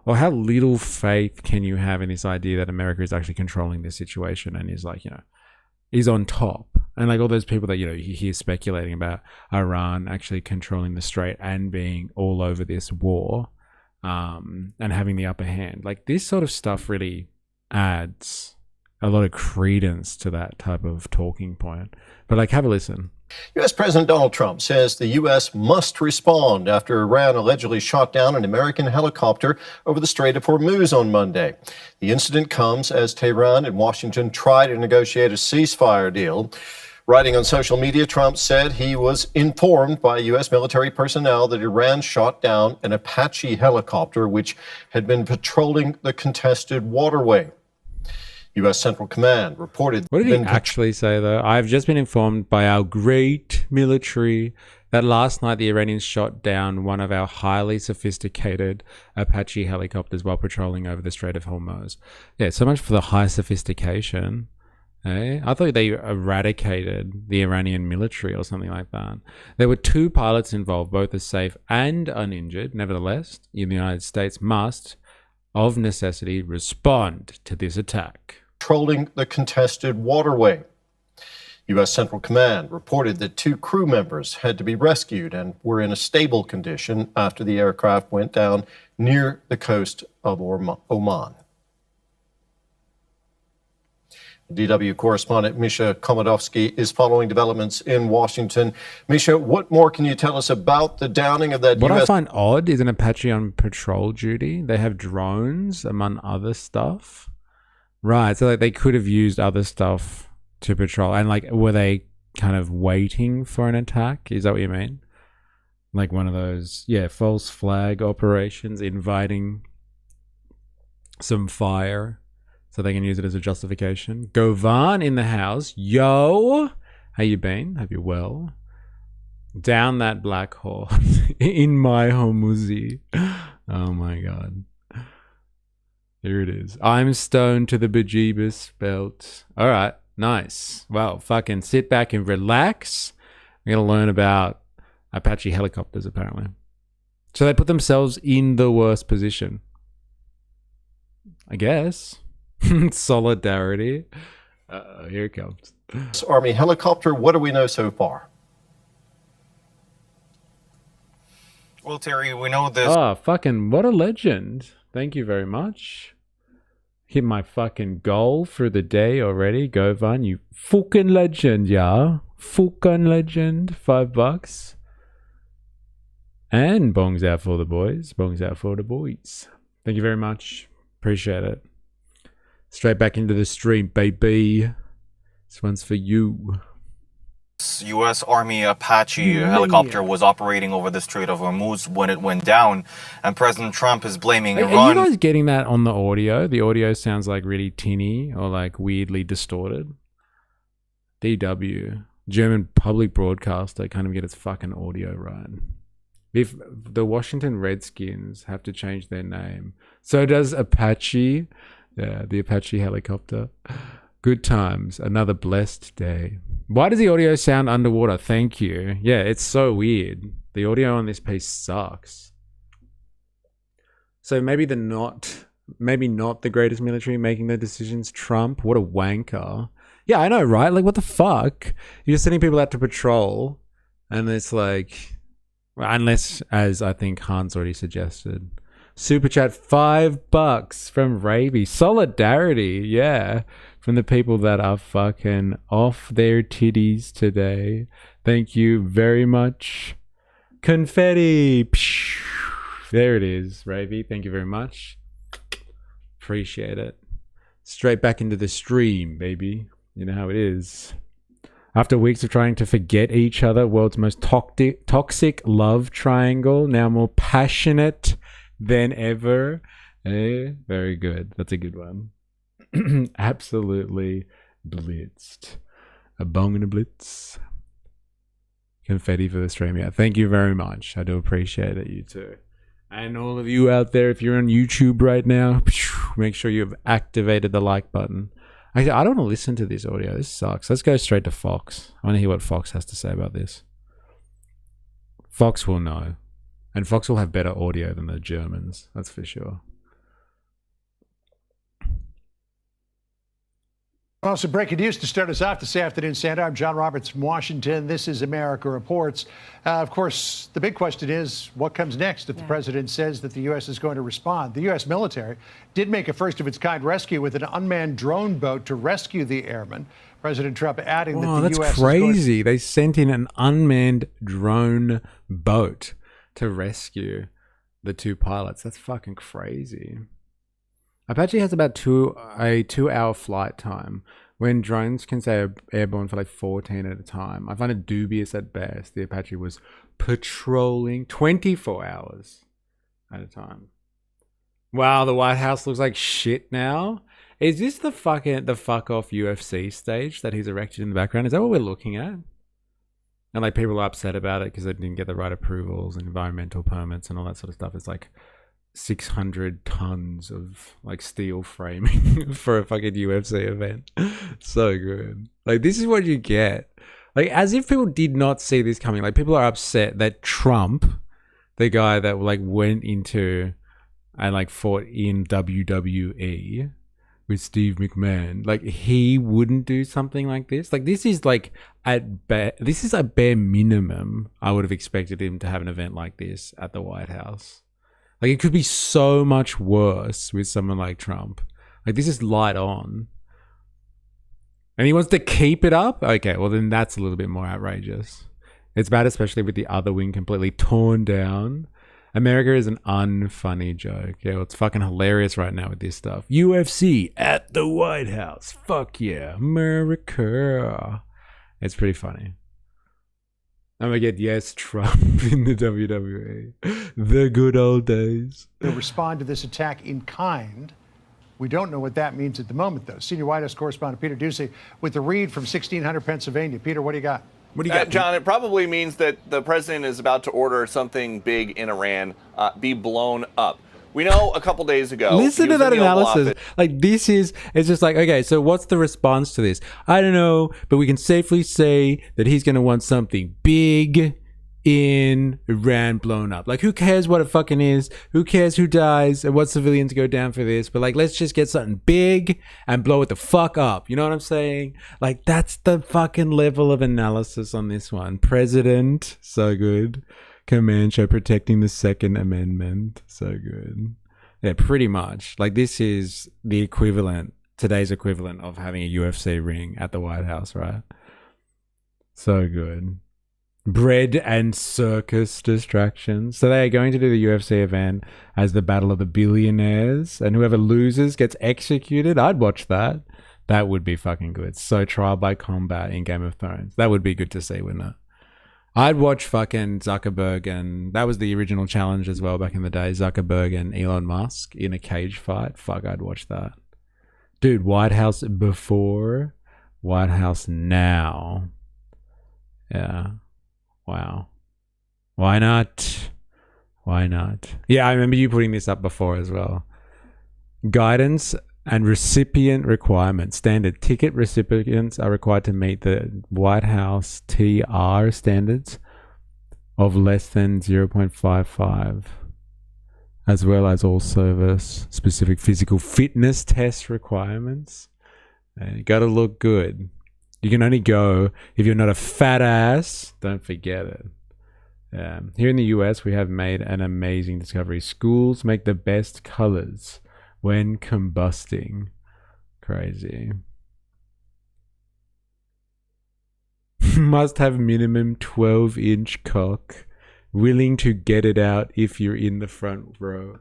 or how little faith can you have in this idea that America is actually controlling this situation and is like, you know, is on top. And like all those people that, you hear speculating about Iran actually controlling the Strait and being all over this war, and having the upper hand. Like this sort of stuff really adds a lot of credence to that type of talking point. But like, have a listen. U.S. President Donald Trump says the U.S. must respond after Iran allegedly shot down an American helicopter over the Strait of Hormuz on Monday. The incident comes as Tehran and Washington try to negotiate a ceasefire deal. Writing on social media, Trump said he was informed by U.S. military personnel that Iran shot down an Apache helicopter which had been patrolling the contested waterway. U.S. Central Command reported... What did he actually say, though? I've just been informed by our great military that last night the Iranians shot down one of our highly sophisticated Apache helicopters while patrolling over the Strait of Hormuz. Yeah, so much for the high sophistication. Eh? I thought they eradicated the Iranian military or something like that. There were 2 pilots involved, both are safe and uninjured. Nevertheless, the United States must, of necessity, respond to this attack. Patrolling the contested waterway. U.S. Central Command reported that 2 crew members had to be rescued and were in a stable condition after the aircraft went down near the coast of Oman. DW correspondent Misha Komodovsky is following developments in Washington. Misha, what more can you tell us about the downing of that What I find odd is an Apache on patrol duty. They have drones, among other stuff. Right, so like they could have used other stuff to patrol. And like, were they kind of waiting for an attack? Is that what you mean? Like one of those, false flag operations, inviting some fire so they can use it as a justification. Zohran in the house. Yo! How you been? Hope you're well. Down that black horse in my Hormuzi. Oh my god. Here it is. I'm stoned to the bejeebus belt. Alright, nice. Well, fucking sit back and relax. We're going to learn about Apache helicopters, apparently. So they put themselves in the worst position. I guess. Solidarity. Here it comes. Army helicopter, what do we know so far? Well, Terry, we know this. Oh, fucking what a legend. Thank you very much. Hit my fucking goal for the day already. Zohran, you fucking legend, yeah. Fucking legend. $5. And bongs out for the boys. Bongs out for the boys. Thank you very much. Appreciate it. Straight back into the stream, baby. This one's for you. U.S. Army Apache helicopter was operating over the Strait of Hormuz when it went down, and President Trump is blaming Iran. Are you guys getting that on the audio? The audio sounds like really tinny or like weirdly distorted. DW, German public broadcaster, can't even get its fucking audio right. If the Washington Redskins have to change their name, so does Apache. Yeah, the Apache helicopter. Good times. Another blessed day. Why does the audio sound underwater? Thank you. Yeah, it's so weird. The audio on this piece sucks. So maybe not the greatest military making the decisions. Trump, what a wanker. Yeah, I know, right? Like, what the fuck? You're just sending people out to patrol, and it's like, unless, as I think Hans already suggested, Super chat $5 from Ravy. Solidarity, yeah. From the people that are fucking off their titties today. Thank you very much. Confetti. Psh, there it is, Ravy. Thank you very much. Appreciate it. Straight back into the stream, baby. You know how it is. After weeks of trying to forget each other, world's most toxic love triangle, now more passionate than ever. Very good. That's a good one. Absolutely blitzed. A bong and a blitz. Confetti for the stream. Yeah, thank you very much. I do appreciate it, you too. And all of you out there, if you're on YouTube right now, make sure you've activated the like button. I don't want to listen to this audio. This sucks. Let's go straight to Fox. I want to hear what Fox has to say about this. Fox will know. And Fox will have better audio than the Germans. That's for sure. Well, some breaking news to start us off this afternoon, Santa. I'm John Roberts from Washington. This is America Reports. Of course, the big question is what comes next if the president says that the U.S. is going to respond? The U.S. military did make a first-of-its-kind rescue with an unmanned drone boat to rescue the airmen. President Trump adding that the U.S. that's crazy. They sent in an unmanned drone boat to rescue the two pilots. That's fucking crazy. Apache has about a 2-hour flight time when drones can stay airborne for like 14 at a time. I find it dubious at best. The Apache was patrolling 24 hours at a time. Wow, the White House looks like shit now. Is this the fuck off UFC stage that he's erected in the background? Is that what we're looking at? And like people are upset about it because they didn't get the right approvals and environmental permits and all that sort of stuff. It's like 600 tons of like steel framing for a fucking UFC event. So good. Like this is what you get. Like as if people did not see this coming. Like people are upset that Trump, the guy that like went into and like fought in WWE with Steve McMahon, like he wouldn't do something like this. Like this is like this is a bare minimum I would have expected him to have an event like this at the White House. Like, it could be so much worse with someone like Trump. Like, this is light on. And he wants to keep it up? Okay, well, then that's a little bit more outrageous. It's bad, especially with the other wing completely torn down. America is an unfunny joke. Yeah, well, it's fucking hilarious right now with this stuff. UFC at the White House. Fuck yeah, America. It's pretty funny. I'm gonna get yes, Trump in the WWE. The good old days. To respond to this attack in kind. We don't know what that means at the moment, though. Senior White House correspondent Peter Ducey with the read from 1600 Pennsylvania. Peter, what do you got? What do you got, John? It probably means that the president is about to order something big in Iran be blown up. We know a couple days ago. Listen to that analysis. Like this is, it's just like, okay, so what's the response to this? I don't know, but we can safely say that he's going to want something big in Iran blown up. Like who cares what it fucking is? Who cares who dies and what civilians go down for this? But like, let's just get something big and blow it the fuck up. You know what I'm saying? Like that's the fucking level of analysis on this one. President, so good. Command show protecting the Second Amendment. So good. Yeah, pretty much. Like this is the equivalent, today's equivalent of having a UFC ring at the White House, right? So good. Bread and circus distractions. So they are going to do the UFC event as the battle of the billionaires, and whoever loses gets executed. I'd watch that. That would be fucking good. So trial by combat in Game of Thrones. That would be good to see, wouldn't it? I'd watch fucking Zuckerberg, and that was the original challenge as well back in the day. Zuckerberg and Elon Musk in a cage fight. Fuck, I'd watch that. Dude, White House before, White House now. Yeah. Wow. Why not? Why not? Yeah, I remember you putting this up before as well. Guidance and recipient requirements. Standard ticket recipients are required to meet the White House TR standards of less than 0.55, as well as all service-specific physical fitness test requirements. You got to look good. You can only go if you're not a fat ass. Don't forget it. Here in the US, we have made an amazing discovery. Schools make the best colors when combusting. Crazy. Must have minimum 12-inch cock. Willing to get it out if you're in the front row.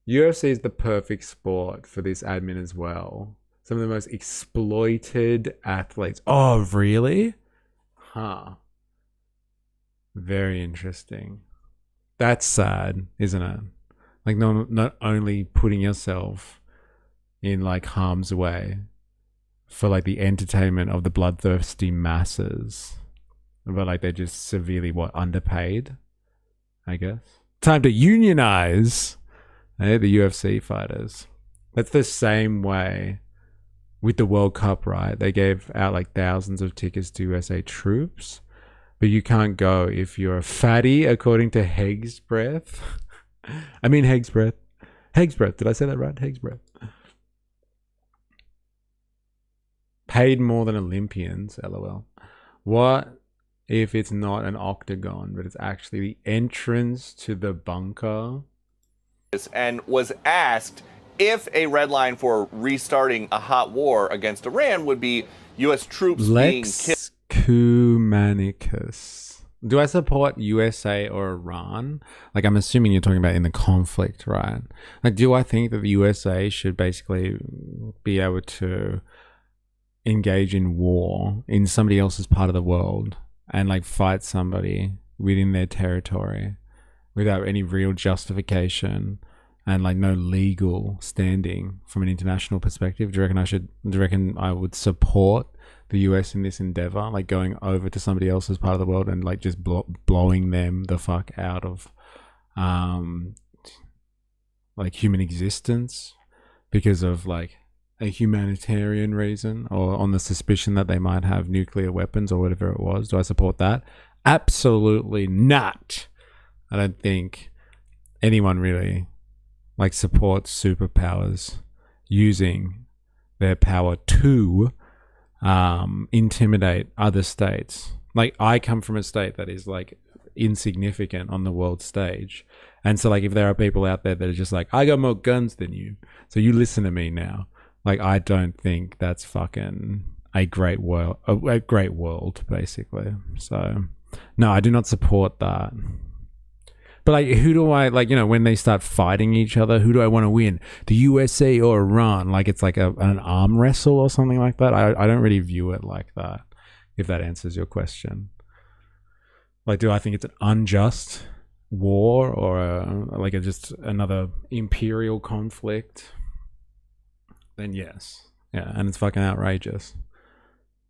UFC is the perfect sport for this admin as well. Some of the most exploited athletes. Oh, really? Huh. Very interesting. That's sad, isn't it? Like not only putting yourself in like harm's way for like the entertainment of the bloodthirsty masses, but like they're just severely underpaid, I guess. Time to unionize the UFC fighters. That's the same way with the World Cup, right? They gave out like thousands of tickets to USA troops, but you can't go if you're a fatty, according to Heg's Breath. I mean Heg's Breath. Heg's Breath. Did I say that right? Heg's Breath. Paid more than Olympians, lol. What if it's not an octagon, but it's actually the entrance to the bunker? And was asked if a red line for restarting a hot war against Iran would be U.S. troops being killed. Lex Kumanicus. Do I support USA or Iran? Like, I'm assuming you're talking about in the conflict, right? Like, do I think that the USA should basically be able to engage in war in somebody else's part of the world and like fight somebody within their territory without any real justification and like no legal standing from an international perspective? Do you reckon I would support the US in this endeavor, like going over to somebody else's part of the world and like just blowing them the fuck out of like human existence because of like a humanitarian reason or on the suspicion that they might have nuclear weapons or whatever it was? Do I support that? Absolutely not. I don't think anyone really like supports superpowers using their power to intimidate other states. Like, I come from a state that is like insignificant on the world stage, and so like if there are people out there that are just like, I got more guns than you, so you listen to me now, like I don't think that's fucking a great world basically. So no, I do not support that. But like, who do I like? You know, when they start fighting each other, who do I want to win? The USA or Iran? Like, it's like an arm wrestle or something like that. I don't really view it like that. If that answers your question, like, do I think it's an unjust war or just another imperial conflict? Then yes, yeah, and it's fucking outrageous.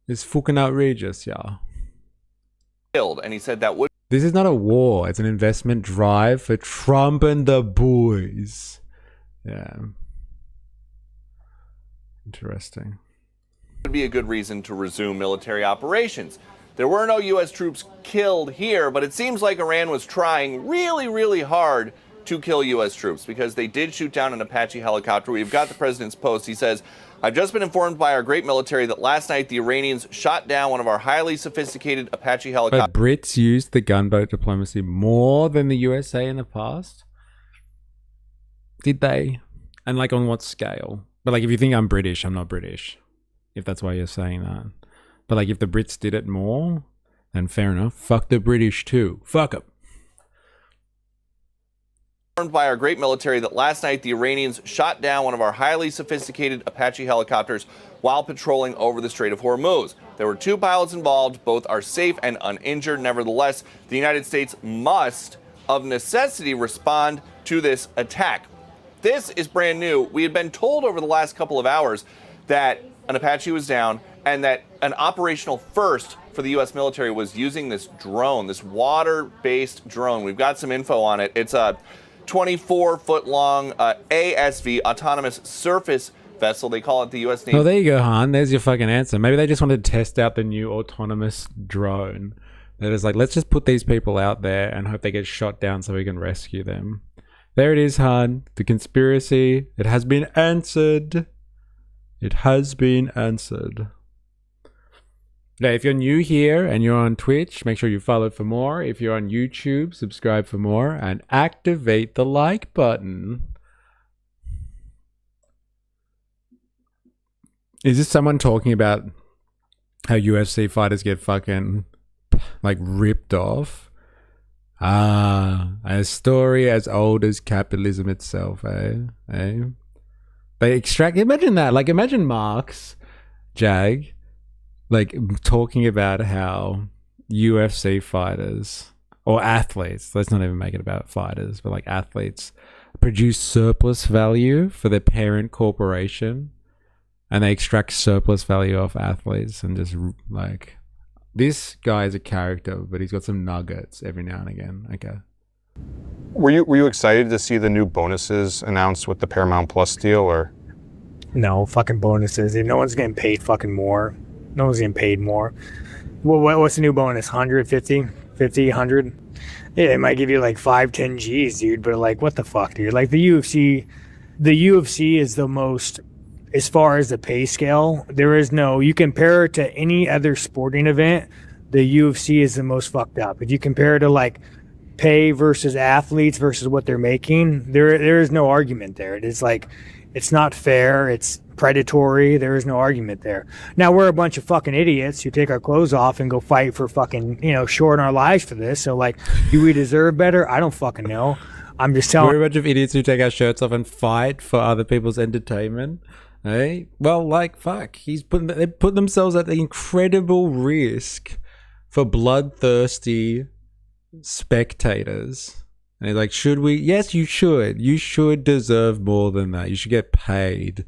It's fucking outrageous, yeah. And he said that would. This is not a war. It's an investment drive for Trump and the boys. Yeah. Interesting. Would be a good reason to resume military operations. There were no U.S. troops killed here, but it seems like Iran was trying really, really hard to kill U.S. troops because they did shoot down an Apache helicopter. We've got the president's post. He says, I've just been informed by our great military that last night the Iranians shot down one of our highly sophisticated Apache helicopters. But Brits used the gunboat diplomacy more than the USA in the past? Did they? And like, on what scale? But like, if you think I'm British, I'm not British. If that's why you're saying that. But like, if the Brits did it more, then fair enough. Fuck the British too. Fuck them. By our great military that last night the Iranians shot down one of our highly sophisticated Apache helicopters while patrolling over the Strait of Hormuz. There were 2 pilots involved. Both are safe and uninjured. Nevertheless, the United States must, of necessity, respond to this attack. This is brand new. We had been told over the last couple of hours that an Apache was down and that an operational first for the U.S. military was using this drone, this water-based drone. We've got some info on it. It's a 24-foot-long ASV, autonomous surface vessel. They call it the U.S. Navy. Oh, there you go, Han. There's your fucking answer. Maybe they just wanted to test out the new autonomous drone. That is like, let's just put these people out there and hope they get shot down so we can rescue them. There it is, Han. The conspiracy. It has been answered. It has been answered. Now, if you're new here and you're on Twitch, make sure you follow for more. If you're on YouTube, subscribe for more and activate the like button. Is this someone talking about how UFC fighters get fucking like ripped off? Ah, a story as old as capitalism itself, eh? They extract, imagine that. Like, imagine Marx, Jag, like talking about how UFC fighters or athletes, let's not even make it about fighters, but like athletes produce surplus value for their parent corporation, and they extract surplus value off athletes, and just like, this guy is a character, but he's got some nuggets every now and again. Okay. Were you excited to see the new bonuses announced with the Paramount Plus deal, or? No fucking bonuses. No one's getting paid fucking more. No one's getting paid more. What's the new bonus? 150, 50, 100? Yeah, it might give you like 5, 10 G's, dude. But like, what the fuck, dude? Like the UFC is the most as far as the pay scale, there is no, you compare it to any other sporting event, the UFC is the most fucked up. If you compare it to like pay versus athletes versus what they're making, there is no argument there. It is like, it's not fair. It's predatory. There is no argument there. Now we're a bunch of fucking idiots who take our clothes off and go fight for fucking, you know, shorten our lives for this. So like, do we deserve better? I don't fucking know. I'm just telling. We're a bunch of idiots who take our shirts off and fight for other people's entertainment. Hey, well, like fuck, they put themselves at the incredible risk for bloodthirsty spectators. And he's like, should we? Yes, you should. You should deserve more than that. You should get paid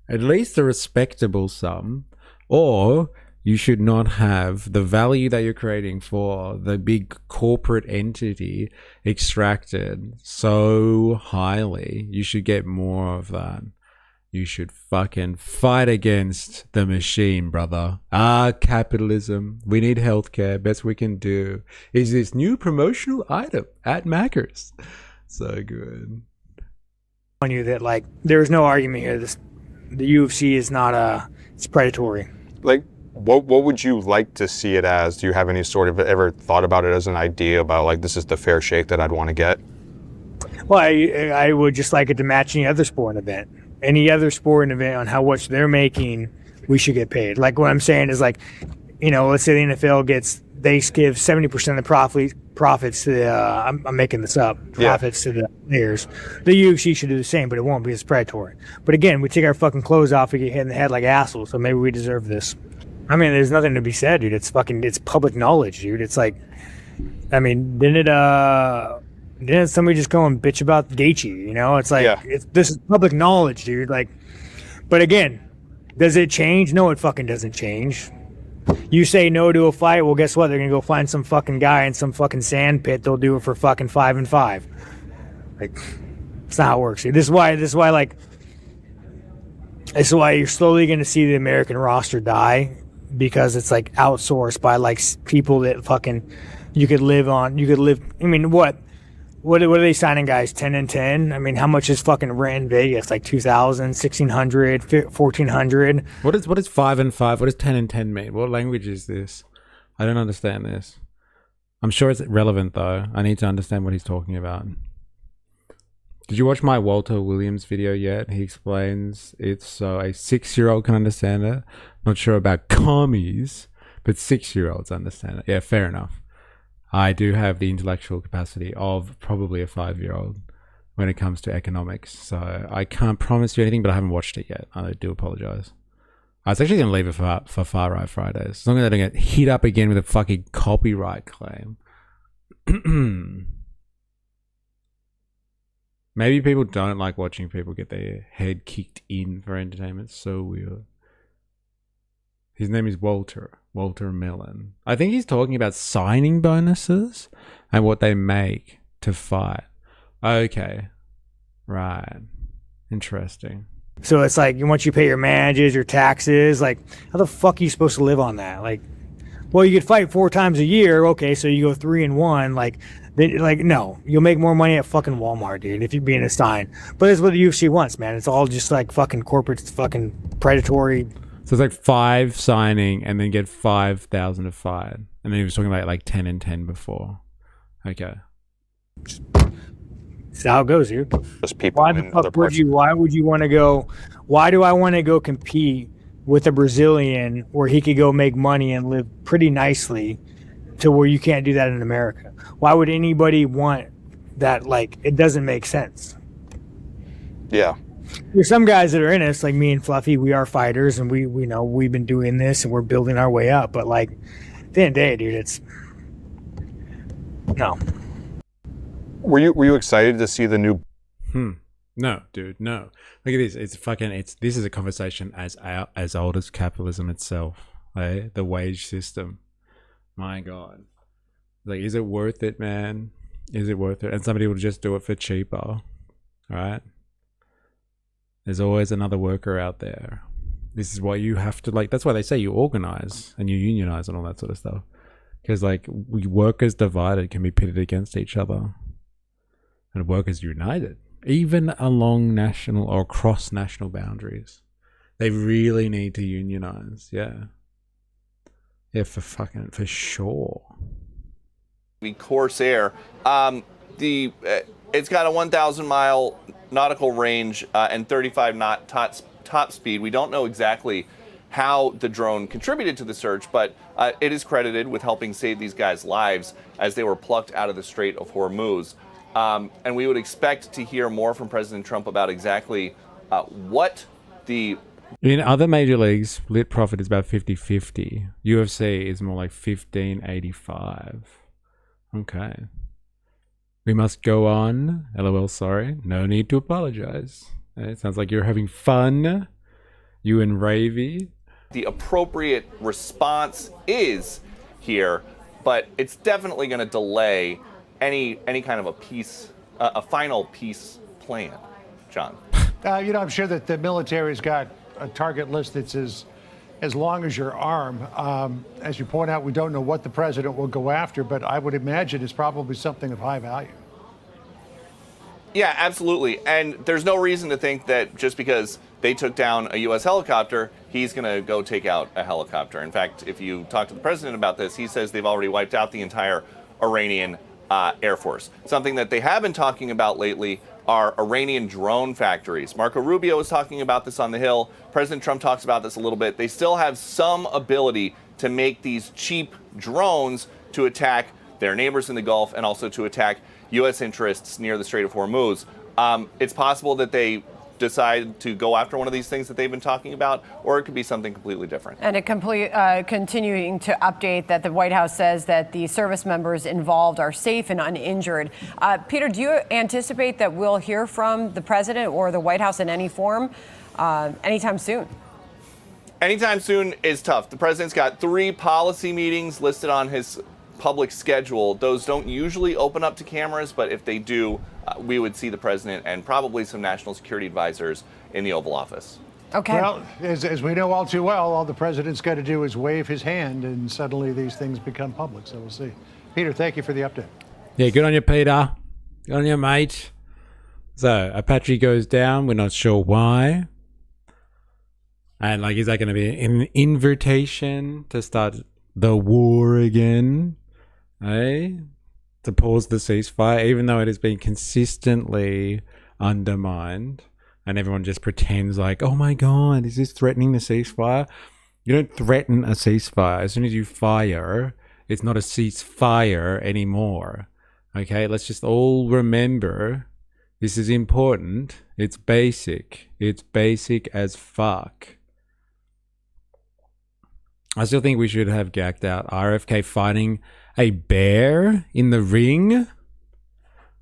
at least a respectable sum, or you should not have the value that you're creating for the big corporate entity extracted so highly. You should get more of that. You should fucking fight against the machine, brother. Capitalism. We need healthcare. Best we can do is this new promotional item at Macca's. So good. On you that like there's no argument here. The UFC is not it's predatory. Like, what would you like to see it as? Do you have any sort of ever thought about it as an idea about like this is the fair shake that I'd want to get? Well, I would just like it to match any other sporting event. Any other sporting event on how much they're making, we should get paid. Like what I'm saying is like, you know, let's say the NFL they give 70% of the profits to the, I'm making this up, profits to the players. The UFC should do the same, but it won't because it's predatory. But again, we take our fucking clothes off, we get hit in the head like assholes, so maybe we deserve this. I mean, there's nothing to be said, dude. It's public knowledge, dude. It's like, I mean, didn't somebody just go and bitch about Gaethje? You know, it's like this is public knowledge, dude. Like, but again, does it change? No, it fucking doesn't change. You say no to a fight, well, guess what? They're gonna go find some fucking guy in some fucking sand pit. They'll do it for fucking 5 and 5. Like, that's not how it works, dude. This is why you're slowly gonna see the American roster die, because it's like outsourced by like people that fucking you could live. I mean, what are they signing guys? 10 and 10? I mean, how much is fucking rent in Vegas? Like 2,000, 1,600, 1,400? What is 5 and 5? What does 10 and 10 mean? What language is this? I don't understand this. I'm sure it's relevant though. I need to understand what he's talking about. Did you watch my Walter Williams video yet? He explains it so a 6-year-old can understand it. Not sure about commies, but 6-year-olds understand it. Yeah, fair enough. I do have the intellectual capacity of probably a 5-year-old when it comes to economics. So I can't promise you anything, but I haven't watched it yet. I do apologize. I was actually going to leave it for Far Right Fridays. As long as I don't get hit up again with a fucking copyright claim. Maybe people don't like watching people get their head kicked in for entertainment. It's so weird. His name is Walter Millen. I think he's talking about signing bonuses and what they make to fight. Okay. Right. Interesting. So it's like, once you pay your managers, your taxes, like, how the fuck are you supposed to live on that? Like, well, you could fight 4 times a year. Okay, so you go 3 and 1. Like, no, you'll make more money at fucking Walmart, dude, if you're being a sign. But that's what the UFC wants, man. It's all just like fucking corporate, fucking predatory. So it's like 5 signing and then get 5,000 to fight. And then he was talking about like 10 and 10 before. Okay. That's how it goes, dude. Just people why do I want to go compete with a Brazilian where he could go make money and live pretty nicely to where you can't do that in America? Why would anybody want that? Like, it doesn't make sense. Yeah. There's some guys that are in us, like me and Fluffy. We are fighters, and we know we've been doing this, and we're building our way up. But like, at the end of the day, dude, it's no. Were you excited to see the new? No, dude, no. Look at this. This is a conversation as old as capitalism itself. Eh? The wage system. My God. Like, is it worth it, man? Is it worth it? And somebody will just do it for cheaper. All right. There's always another worker out there. This is why you have to, like, that's why they say you organize and you unionize and all that sort of stuff. Because, like, workers divided can be pitted against each other. And workers united, even along national or across national boundaries. They really need to unionize. Yeah. Yeah, for sure. The Corsair, it's got a 1,000 mile nautical range and 35 knot top speed. We don't know exactly how the drone contributed to the search, but it is credited with helping save these guys' lives as they were plucked out of the Strait of Hormuz. And we would expect to hear more from President Trump about exactly what the... In other major leagues, lit profit is about 50-50. UFC is more like 15.85. Okay. We must go on. LOL, sorry. No need to apologize. It sounds like you're having fun. You and Ravy. The appropriate response is here, but it's definitely going to delay any kind of a final peace plan. John. I'm sure that the military's got a target list that's as long as your arm. As you point out, we don't know what the president will go after, but I would imagine it's probably something of high value. Yeah, absolutely. And there's no reason to think that just because they took down a U.S. helicopter, he's going to go take out a helicopter. In fact, if you talk to the president about this, he says they've already wiped out the entire Iranian Air Force. Something that they have been talking about lately are Iranian drone factories. Marco Rubio was talking about this on the Hill. President Trump talks about this a little bit. They still have some ability to make these cheap drones to attack their neighbors in the Gulf and also to attack U.S. interests near the Strait of Hormuz. It's possible that they decide to go after one of these things that they've been talking about, or it could be something completely different. And continuing to update that the White House says that the service members involved are safe and uninjured. Peter, do you anticipate that we'll hear from the president or the White House in any form anytime soon? Anytime soon is tough. The president's got 3 policy meetings listed on his public schedule. Those don't usually open up to cameras, but if they do, we would see the president and probably some national security advisors in the Oval Office. Okay. Well, as we know all too well, all the president's got to do is wave his hand, and suddenly these things become public. So we'll see. Peter, thank you for the update. Yeah, good on you, Peter. Good on you, mate. So, Apache goes down. We're not sure why. And, is that going to be an invitation to start the war again? To pause the ceasefire, even though it has been consistently undermined, and everyone just pretends like, oh my god, is this threatening the ceasefire? You don't threaten a ceasefire. As soon as you fire, it's not a ceasefire anymore. Okay, let's just all remember this is important. It's basic. It's basic as fuck. I still think we should have gacked out RFK fighting a bear in the ring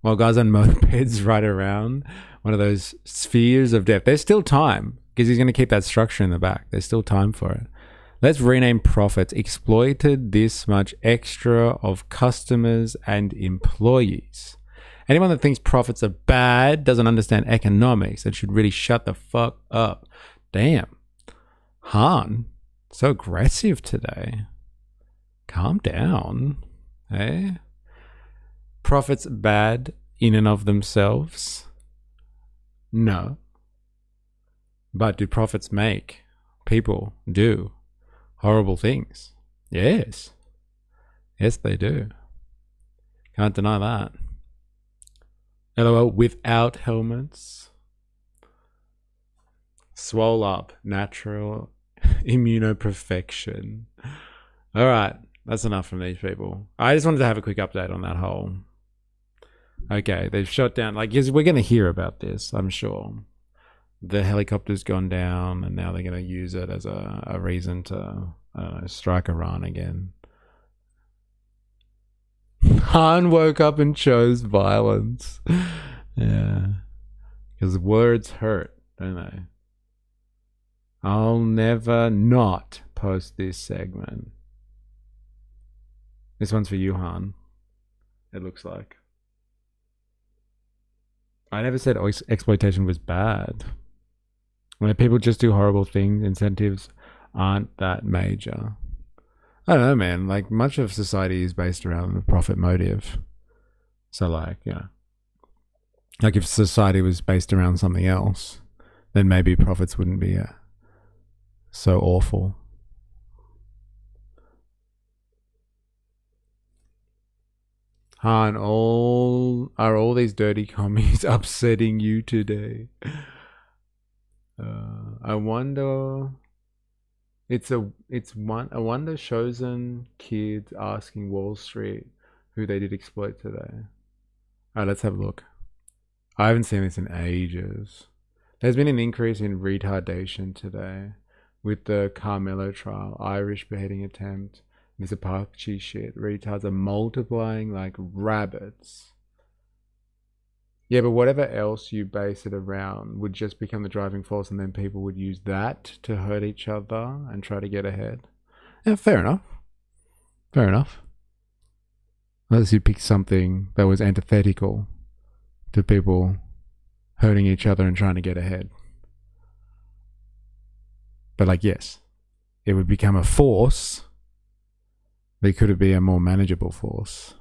while guys on mopeds ride around one of those spheres of death. There's still time because he's going to keep that structure in the back. There's still time for it. Let's rename profits. Exploited this much extra of customers and employees. Anyone that thinks profits are bad doesn't understand economics and should really shut the fuck up. Damn. Han, so aggressive today. Calm down, eh? Profits bad in and of themselves? No. But do profits make people do horrible things? Yes. Yes, they do. Can't deny that. LOL, without helmets. Swole up. Natural immunoperfection. All right. That's enough from these people. I just wanted to have a quick update on that whole... Okay, they've shot down... Yes, we're going to hear about this, I'm sure. The helicopter's gone down, and now they're going to use it as a reason to, strike Iran again. Han woke up and chose violence. Yeah. Because words hurt, don't they? I'll never not post this segment. This one's for you, Han. It looks like. I never said exploitation was bad. When people just do horrible things, incentives aren't that major. I don't know, man. Much of society is based around the profit motive. So, if society was based around something else, then maybe profits wouldn't be So awful. Han, are all these dirty commies upsetting you today? I wonder. I wonder chosen kids asking Wall Street who they did exploit today. Alright, let's have a look. I haven't seen this in ages. There's been an increase in retardation today with the Carmelo trial, Irish beheading attempt, this Apache shit. Retards are multiplying like rabbits. Yeah, but whatever else you base it around would just become the driving force, and then people would use that to hurt each other and try to get ahead. Yeah, fair enough. Fair enough. Unless you pick something that was antithetical to people hurting each other and trying to get ahead. But like, yes, it would become a force. But could it be a more manageable force?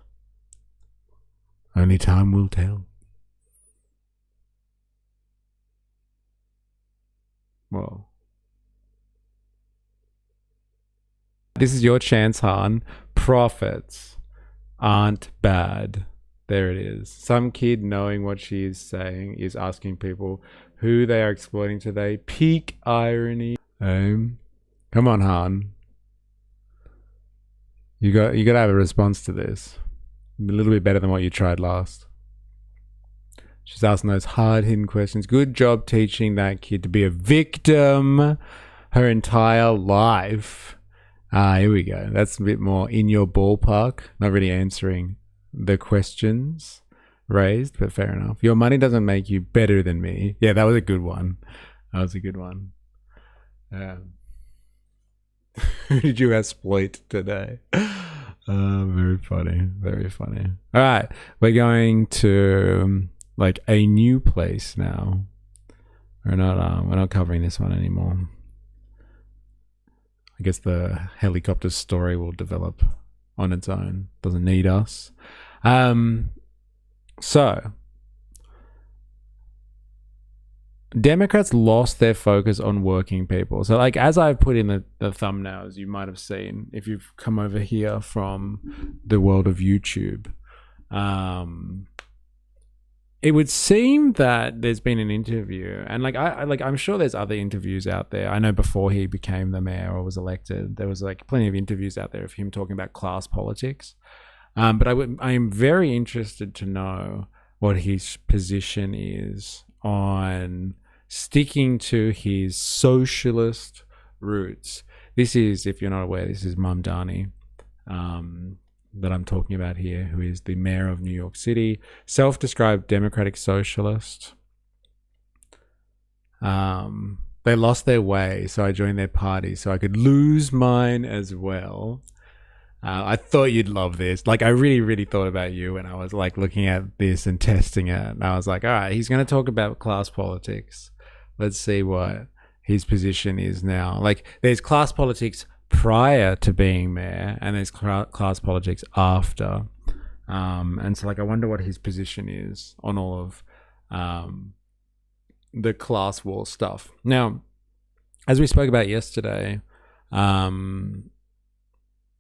Only time will tell. Well, this is your chance, Han. Profits aren't bad. There it is. Some kid knowing what she is saying is asking people who they are exploiting today. Peak irony. Come on, Han. You got to have a response to this. A little bit better than what you tried last. She's asking those hard-hitting questions. Good job teaching that kid to be a victim her entire life. Here we go. That's a bit more in your ballpark. Not really answering the questions raised, but fair enough. Your money doesn't make you better than me. Yeah, that was a good one. That was a good one. Who did you exploit today? Very funny. Very funny. All right. We're going to like a new place now. We're not covering this one anymore. I guess the helicopter story will develop on its own. Doesn't need us. So Democrats lost their focus on working people. So like, as I've put in the thumbnails, you might have seen if you've come over here from the world of YouTube, it would seem that there's been an interview, and like I'm sure there's other interviews out there. I know before he became the mayor or was elected, there was like plenty of interviews out there of him talking about class politics. But I am very interested to know what his position is on sticking to his socialist roots. This is, if you're not aware, this is Mamdani that I'm talking about here, who is the mayor of New York City, self-described democratic socialist. They lost their way, so I joined their party so I could lose mine as well. I thought you'd love this. Like, I really, really thought about you when I was like looking at this and testing it. And I was like, all right, he's going to talk about class politics. Let's see what his position is now. Like, there's class politics prior to being mayor, and there's class politics after. And so, like, I wonder what his position is on all of the class war stuff. Now, as we spoke about yesterday,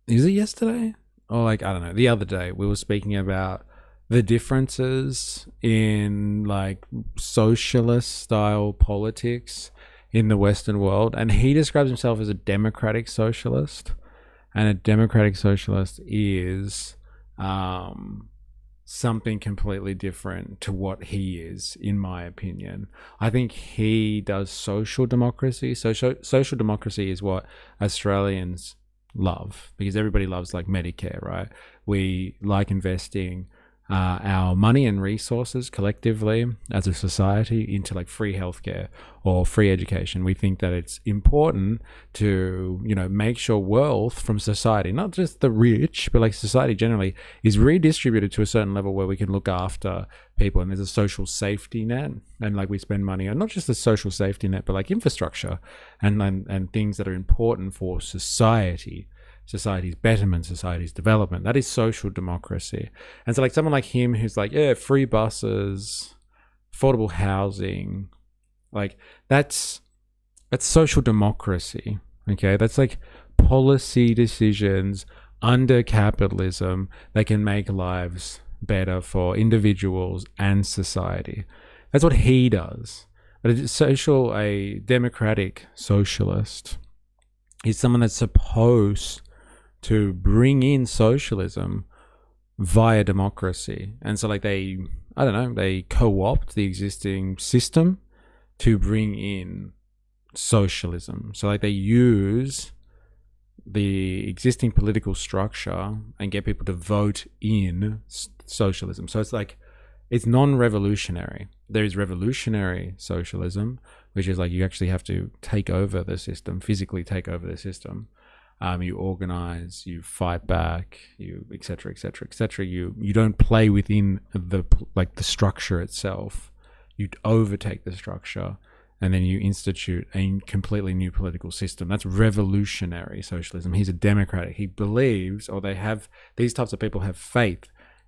is it yesterday? Or like, I don't know, the other day, we were speaking about the differences in like socialist style politics in the Western world. And he describes himself as a democratic socialist. And a democratic socialist is something completely different to what he is, in my opinion. I think he does social democracy. So social democracy is what Australians love, because everybody loves like Medicare, right? We like investing our money and resources collectively as a society into like free healthcare or free education. We think that it's important to, you know, make sure wealth from society, not just the rich, but like society generally, is redistributed to a certain level where we can look after people, and there's a social safety net, and like we spend money on not just the social safety net, but like infrastructure and things that are important for society's betterment, society's development. That is social democracy. And so like someone like him who's like, yeah, free buses, affordable housing, like that's That's social democracy. Okay, that's like policy decisions under capitalism that can make lives better for individuals and society. That's what he does. But a democratic socialist is someone that's supposed to bring in socialism via democracy. And so like they co-opt the existing system to bring in socialism. So like they use the existing political structure and get people to vote in socialism. So it's like, it's non-revolutionary. There is revolutionary socialism, which is like you actually have to take over the system, physically take over the system. You organize, you fight back, you et cetera, et cetera, et cetera. You don't play within the structure itself. You overtake the structure, and then you institute a completely new political system. That's revolutionary socialism. He's a democratic. He believes, or these types of people have faith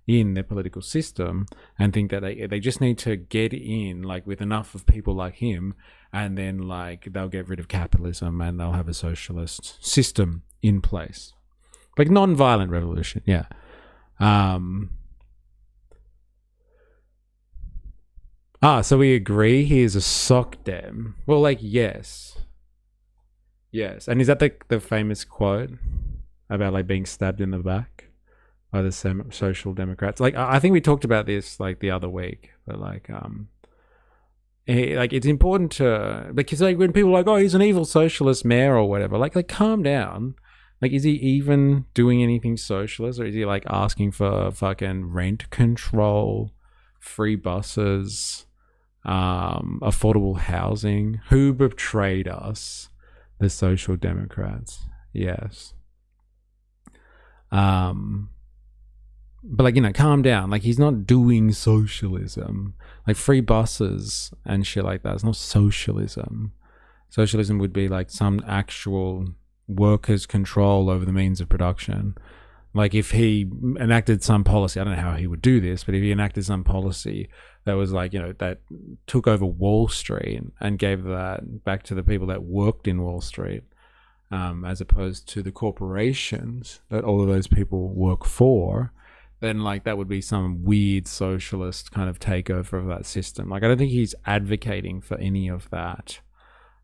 in their political system and think that they just need to get in like with enough of people like him, and then like they'll get rid of capitalism and they'll have a socialist system in place. Like non-violent revolution, yeah. So we agree he is a sock dem. Well, like, yes. Yes. And is that the famous quote about like being stabbed in the back by the social democrats? Like, I think we talked about this like the other week, but like it's important to, because like when people are like, oh, he's an evil socialist mayor or whatever, like calm down. Like, is he even doing anything socialist, or is he like asking for fucking rent control, free buses, affordable housing? Who betrayed us? The social democrats. Yes. But like, calm down. Like, he's not doing socialism. Like free buses and shit like that. It's not socialism. Socialism would be like some actual workers' control over the means of production. Like if he enacted some policy, I don't know how he would do this, but if he enacted some policy that was like, that took over Wall Street and gave that back to the people that worked in Wall Street, as opposed to the corporations that all of those people work for, then like that would be some weird socialist kind of takeover of that system. Like I don't think he's advocating for any of that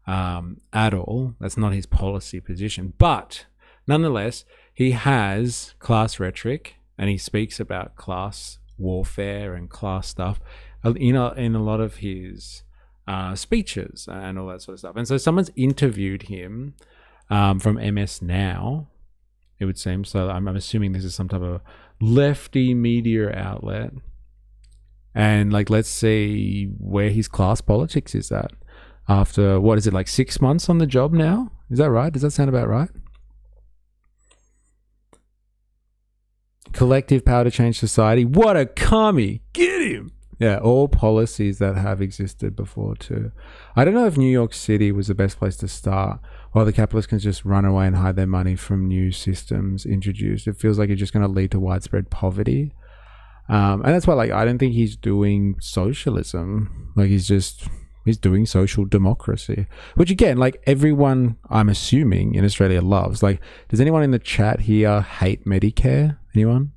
at all. That's not his policy position. But nonetheless, he has class rhetoric and he speaks about class warfare and class stuff in a lot of his speeches and all that sort of stuff. And so someone's interviewed him from MS Now, it would seem. So I'm assuming this is some type of lefty media outlet. And like, let's see where his class politics is at after, what is it, like 6 months on the job now? Is that right? Does that sound about right? Collective power to change society. What a commie. Get him. Yeah, all policies that have existed before too. I don't know if New York City was the best place to start, or the capitalists can just run away and hide their money from new systems introduced. It feels like it's just going to lead to widespread poverty. And that's why, like, I don't think he's doing socialism. Like, he's doing social democracy, which again, like everyone, I'm assuming in Australia loves. Like, does anyone in the chat here hate Medicare? Anyone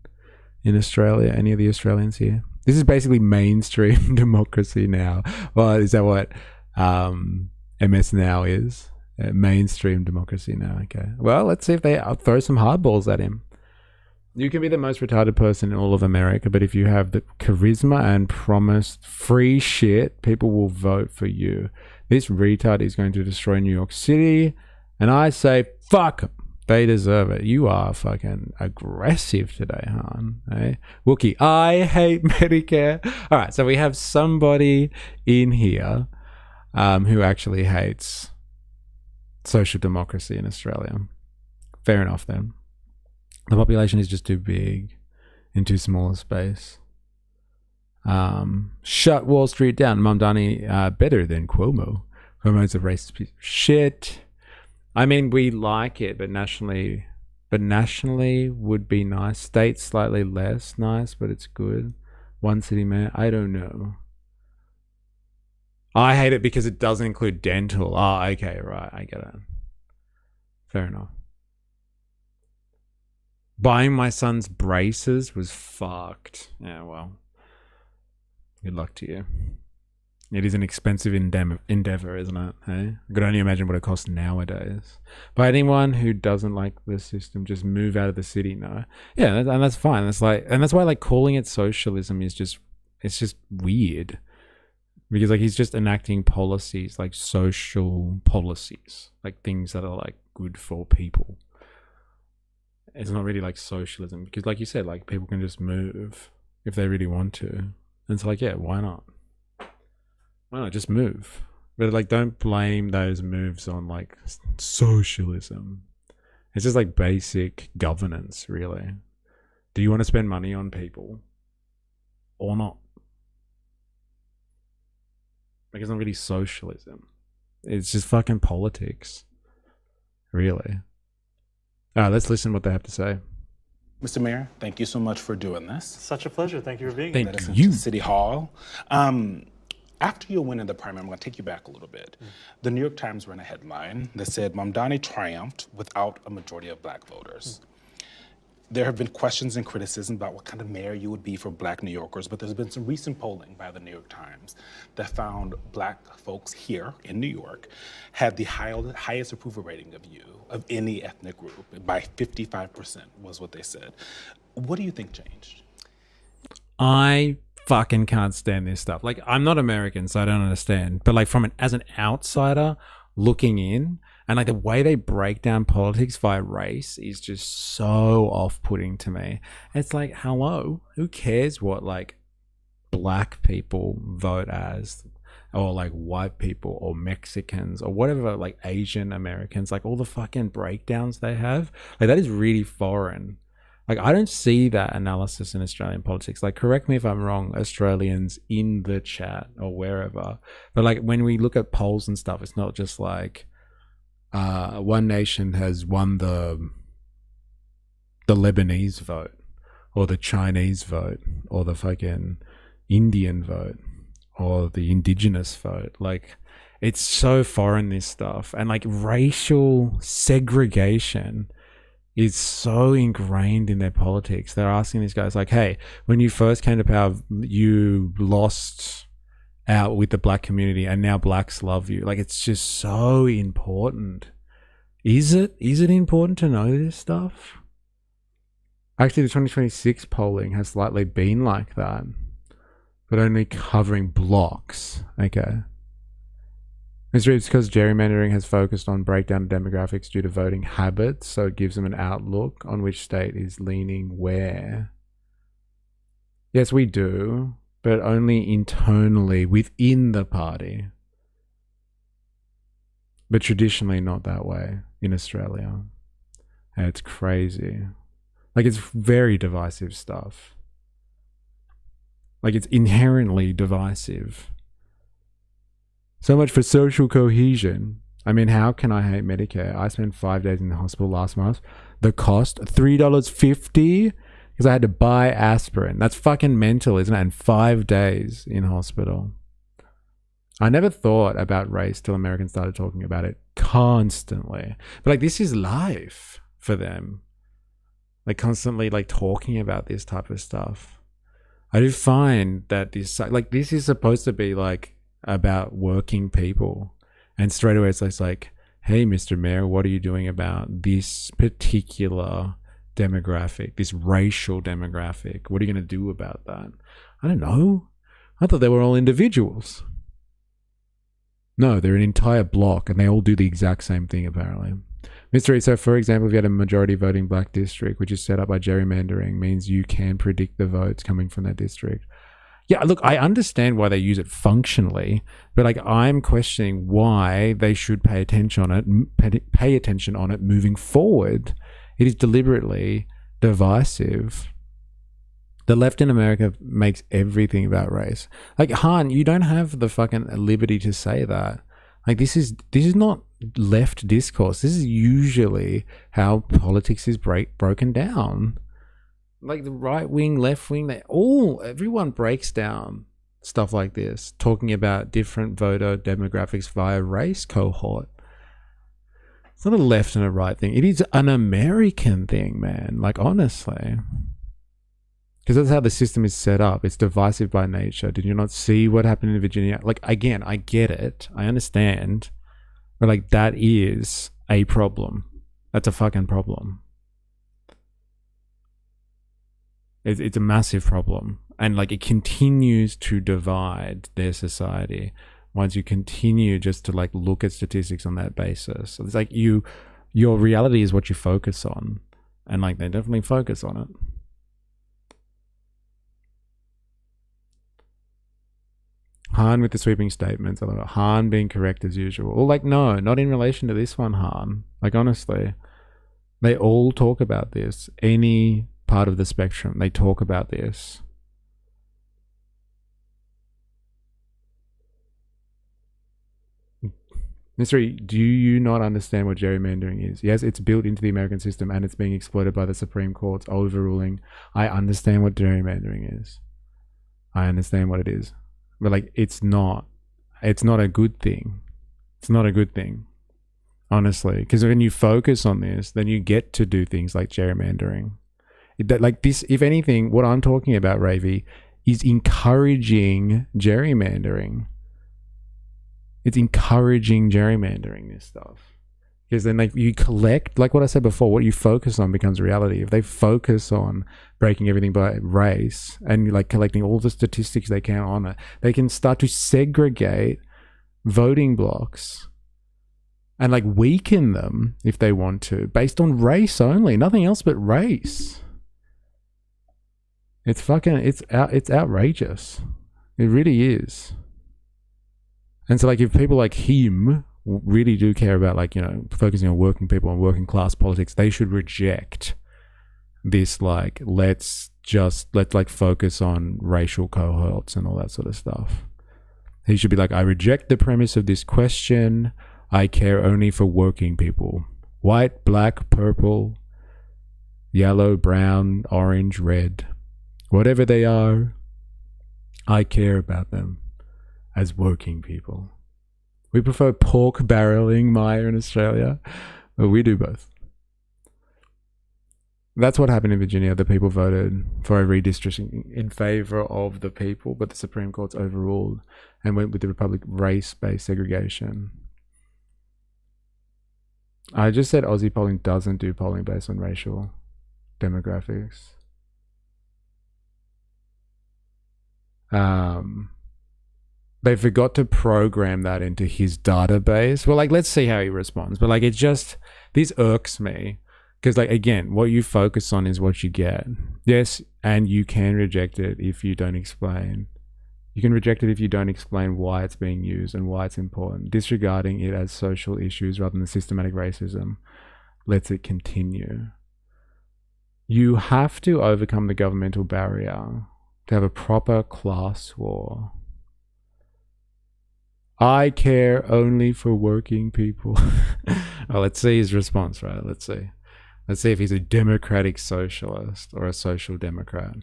in Australia? Any of the Australians here? This is basically mainstream democracy now. Well, is that what MS Now is? Mainstream democracy now. Okay. Well, let's see if they throw some hardballs at him. You can be the most retarded person in all of America, but if you have the charisma and promise free shit, people will vote for you. This retard is going to destroy New York City, and I say, fuck 'em. They deserve it. You are fucking aggressive today, hon. Hey? Wookie, I hate Medicare. All right, so we have somebody in here who actually hates social democracy in Australia. Fair enough then. The population is just too big in too small a space. Shut Wall Street down. Mamdani better than Cuomo. Cuomo's a racist piece of shit. I mean, we like it, but nationally would be nice. State slightly less nice, but it's good. One city mayor, I don't know. I hate it because it doesn't include dental. Oh, okay, right. I get it. Fair enough. Buying my son's braces was fucked. Yeah, well. Good luck to you. It is an expensive endeavor, isn't it? Hey? I could only imagine what it costs nowadays. But anyone who doesn't like the system, just move out of the city. No, yeah, and that's fine. That's why like calling it socialism is just weird, because like he's just enacting policies, like social policies, like things that are like good for people. It's not really like socialism, because like you said, like people can just move if they really want to. And it's like, yeah, why not? Why not just move? But like, don't blame those moves on like socialism. It's just like basic governance, really. Do you want to spend money on people or not? Like, it's not really socialism. It's just fucking politics, really. Let's listen to what they have to say. Mr. Mayor, thank you so much for doing this. Such a pleasure. Thank you for being here. Thank you. City Hall. After you win in the primary, I'm going to take you back a little bit. The New York Times ran a headline that said Mamdani triumphed without a majority of black voters. There have been questions and criticism about what kind of mayor you would be for black New Yorkers, but there's been some recent polling by the New York Times that found black folks here in New York had the highest approval rating of you, of any ethnic group, by 55% was what they said. What do you think changed? I fucking can't stand this stuff. Like, I'm not American, so I don't understand. But like, as an outsider looking in, and like the way they break down politics via race is just so off-putting to me. It's like, hello, who cares what like black people vote as, or like white people or Mexicans or whatever, like Asian Americans, like all the fucking breakdowns they have, like that is really foreign. Like, I don't see that analysis in Australian politics. Like, correct me if I'm wrong, Australians in the chat or wherever. But like, when we look at polls and stuff, it's not just like one nation has won the Lebanese vote or the Chinese vote or the fucking Indian vote or the indigenous vote. Like, it's so foreign, this stuff. And like, racial segregation is so ingrained in their politics. They're asking these guys like, hey, when you first came to power, you lost out with the black community and now blacks love you. Like, it's just so important. Is it important to know this stuff? Actually, the 2026 polling has slightly been like that, but only covering blocks. Okay. It's because gerrymandering has focused on breakdown of demographics due to voting habits, so it gives them an outlook on which state is leaning where. Yes, we do, but only internally within the party. But traditionally not that way in Australia. And it's crazy. Like, it's very divisive stuff. Like, it's inherently divisive. So much for social cohesion. I mean, how can I hate Medicare? I spent 5 days in the hospital last month. The cost, $3.50, because I had to buy aspirin. That's fucking mental, isn't it? And 5 days in hospital. I never thought about race till Americans started talking about it constantly. But like, this is life for them. Like, constantly like talking about this type of stuff. I do find that this is supposed to be like about working people, and straight away it's like, hey, Mr. Mayor, what are you doing about this particular demographic, this racial demographic? What are you going to do about that? I don't know. I thought they were all individuals. No, they're an entire block, and they all do the exact same thing, apparently. Mr. E, so for example, if you had a majority voting black district, which is set up by gerrymandering, means you can predict the votes coming from that district. Yeah, look, I understand why they use it functionally, but like, I'm questioning why they should pay attention on it moving forward. It is deliberately divisive. The left in America makes everything about race. Like, Han, you don't have the fucking liberty to say that. Like, this is not left discourse. This is usually how politics is broken down. Like, the right wing, left wing, everyone breaks down stuff like this, talking about different voter demographics via race cohort. It's not a left and a right thing. It is an American thing, man. Like, honestly. Because that's how the system is set up. It's divisive by nature. Did you not see what happened in Virginia? Like, again, I get it. I understand. But, like, that is a problem. That's a fucking problem. It's a massive problem. And, like, it continues to divide their society once you continue just to, like, look at statistics on that basis. So it's like your reality is what you focus on. And, like, they definitely focus on it. Han with the sweeping statements. I love it. Han being correct as usual. Well, like, no, not in relation to this one, Han. Like, honestly, they all talk about this. Any part of the spectrum, they talk about this. Mystery, do you not understand what gerrymandering is? Yes, it's built into the American system and it's being exploited by the Supreme Court's overruling. I understand what gerrymandering is. I understand what it is. But, like, it's not a good thing. It's not a good thing, honestly. Because when you focus on this, then you get to do things like gerrymandering. Like this, if anything, what I'm talking about, Ravy, is encouraging gerrymandering. It's encouraging gerrymandering, this stuff. Because then, like, you collect, like what I said before, what you focus on becomes reality. If they focus on breaking everything by race and, like, collecting all the statistics they can on it, they can start to segregate voting blocks and, like, weaken them if they want to, based on race only, nothing else but race. It's fucking, it's outrageous. It really is. And so, like, if people like him really do care about, like, you know, focusing on working people and working class politics, they should reject this, like, let's like focus on racial cohorts and all that sort of stuff. He should be like, I reject the premise of this question. I care only for working people. White, black, purple, yellow, brown, orange, red. Whatever they are, I care about them as working people. We prefer pork barreling Maya in Australia, but we do both. That's what happened in Virginia. The people voted for a redistricting in favor of the people, but the Supreme Court's overruled and went with the Republic race-based segregation. I just said Aussie polling doesn't do polling based on racial demographics. They forgot to program that into his database. Well, like, let's see how he responds. But, like, it just, this irks me. Because, like, again, what you focus on is what you get. Yes, and you can reject it if you don't explain. You can reject it if you don't explain why it's being used and why it's important. Disregarding it as social issues rather than systematic racism lets it continue. You have to overcome the governmental barrier to have a proper class war. I care only for working people. Oh, let's see his response, right? Let's see. Let's see if he's a democratic socialist or a social democrat.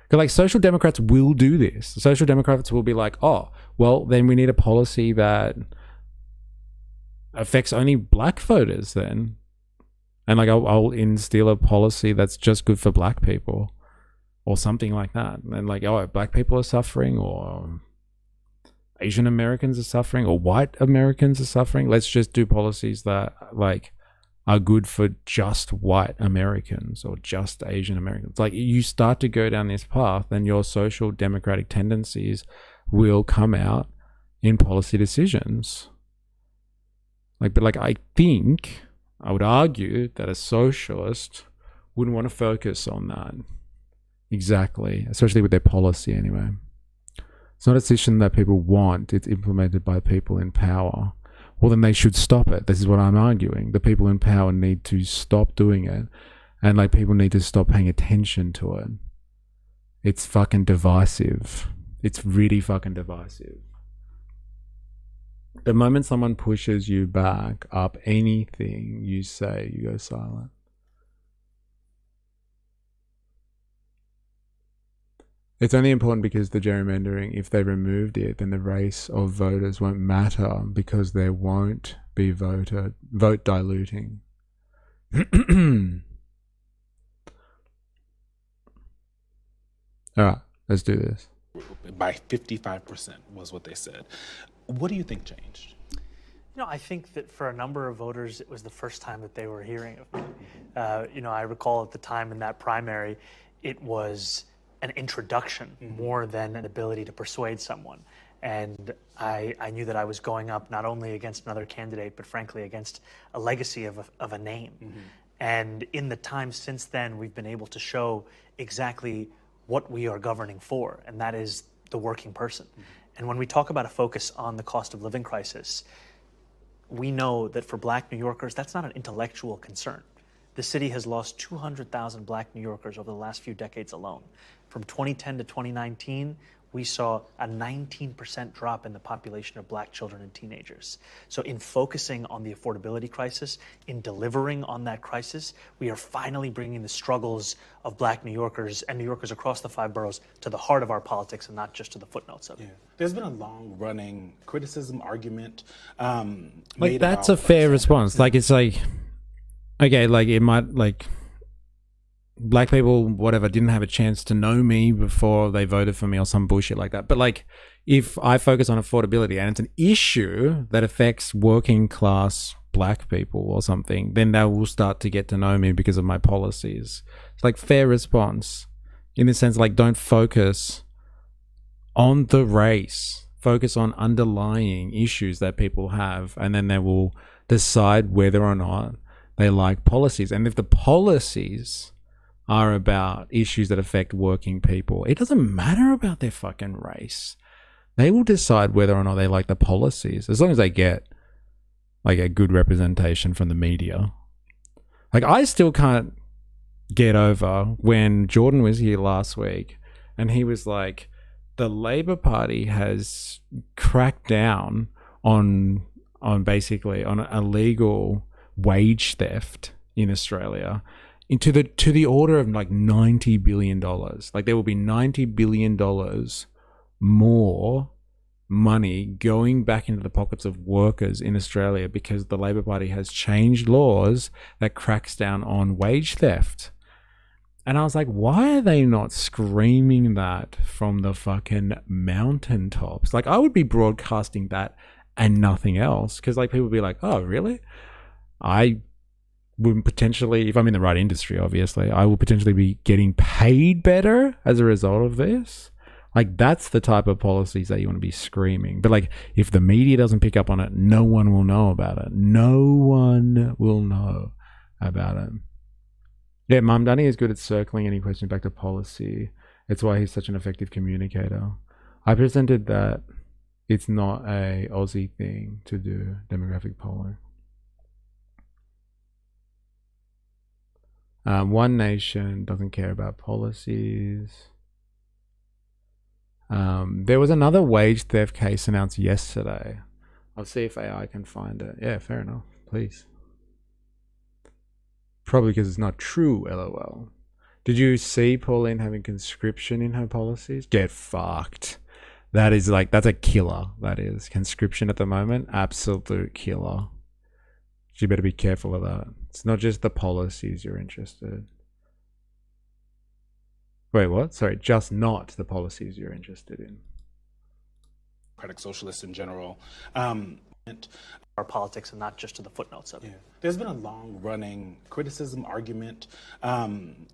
Because, like, social democrats will do this. Social democrats will be like, oh, well, then we need a policy that affects only black voters then. And, like, I'll instill a policy that's just good for black people or something like that. And, like, oh, black people are suffering, or Asian Americans are suffering, or white Americans are suffering. Let's just do policies that, like, are good for just white Americans or just Asian Americans. Like, you start to go down this path, and your social democratic tendencies will come out in policy decisions. Like, but, like, I think, I would argue that a socialist wouldn't want to focus on that. Exactly. Especially with their policy anyway. It's not a decision that people want. It's implemented by people in power. Well, then they should stop it. This is what I'm arguing. The people in power need to stop doing it. And, like, people need to stop paying attention to it. It's fucking divisive. It's really fucking divisive. The moment someone pushes you back up anything you say, you go silent. It's only important because the gerrymandering, if they removed it, then the race of voters won't matter because there won't be vote diluting. All right, let's do this. By 55% was what they said. What do you think changed? I think that for a number of voters, it was the first time that they were hearing of me. I recall at the time in that primary, it was an introduction more than an ability to persuade someone. And I knew that I was going up not only against another candidate, but frankly against a legacy of a name. And in the time since then, we've been able to show exactly what we are governing for, and that is the working person. And when we talk about a focus on the cost of living crisis, we know that for Black New Yorkers, that's not an intellectual concern. The city has lost 200,000 Black New Yorkers over the last few decades alone. From 2010 to 2019, we saw a 19% drop in the population of Black children and teenagers. So in focusing on the affordability crisis, in delivering on that crisis, we are finally bringing the struggles of Black New Yorkers and New Yorkers across the 5 boroughs to the heart of our politics and not just to the footnotes of it. There's been a long-running criticism, argument. Like, that's a fair response. Like, it's like, okay, like, it might, like, Black people, whatever, didn't have a chance to know me before they voted for me or some bullshit like that. But like, if I focus on affordability and it's an issue that affects working class Black people or something, then they will start to get to know me because of my policies. It's like fair response in the sense, like, don't focus on the race, focus on underlying issues that people have, and then they will decide whether or not they like policies. And if the policies are about issues that affect working people, it doesn't matter about their fucking race. They will decide whether or not they like the policies, as long as they get like a good representation from the media. Like, I still can't get over when Jordan was here last week and he was like, the Labor Party has cracked down on basically on illegal wage theft in Australia to the order of like $90 billion. Like, there will be $90 billion more money going back into the pockets of workers in Australia because the Labor Party has changed laws that cracks down on wage theft. And I was like, why are they not screaming that from the fucking mountaintops? Like, I would be broadcasting that and nothing else, because like, people would be like, oh, really? I would potentially, if I'm in the right industry, obviously, I will potentially be getting paid better as a result of this. Like, that's the type of policies that you want to be screaming. But like, if the media doesn't pick up on it, no one will know about it. No one will know about it. Yeah, Mamdani is good at circling any question back to policy. It's why he's such an effective communicator. I presented that it's not a Aussie thing to do demographic polling. One Nation doesn't care about policies. There was another wage theft case announced yesterday. I'll see if AI can find it. Yeah, fair enough. Please. Probably because it's not true, LOL. Did you see Pauline having conscription in her policies? Get fucked. That is like, that's a killer. That is. Conscription at the moment, absolute killer. You better be careful of that. It's not just the policies you're interested in. Wait, what? Sorry, just not the policies you're interested in. Democratic socialists in general. Our politics and not just to the footnotes of it. There's been a long-running criticism, argument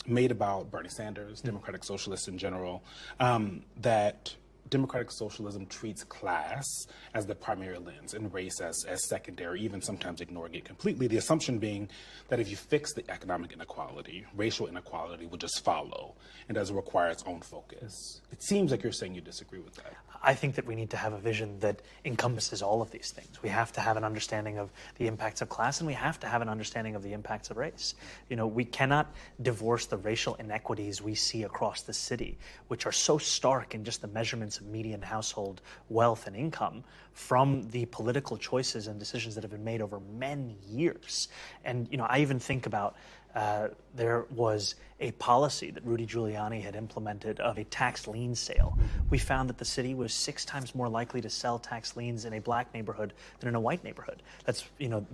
made about Bernie Sanders, Democratic socialists in general, that Democratic socialism treats class as the primary lens and race as secondary, even sometimes ignoring it completely. The assumption being that if you fix the economic inequality, racial inequality will just follow and doesn't require its own focus. It seems like you're saying you disagree with that. I think that we need to have a vision that encompasses all of these things. We have to have an understanding of the impacts of class, and we have to have an understanding of the impacts of race. You know, we cannot divorce the racial inequities we see across the city, which are so stark in just the measurements of median household wealth and income, from the political choices and decisions that have been made over many years. And, you know, I even think about there was a policy that Rudy Giuliani had implemented of a tax lien sale. We found that the city was 6 times more likely to sell tax liens in a black neighborhood than in a white neighborhood. That's,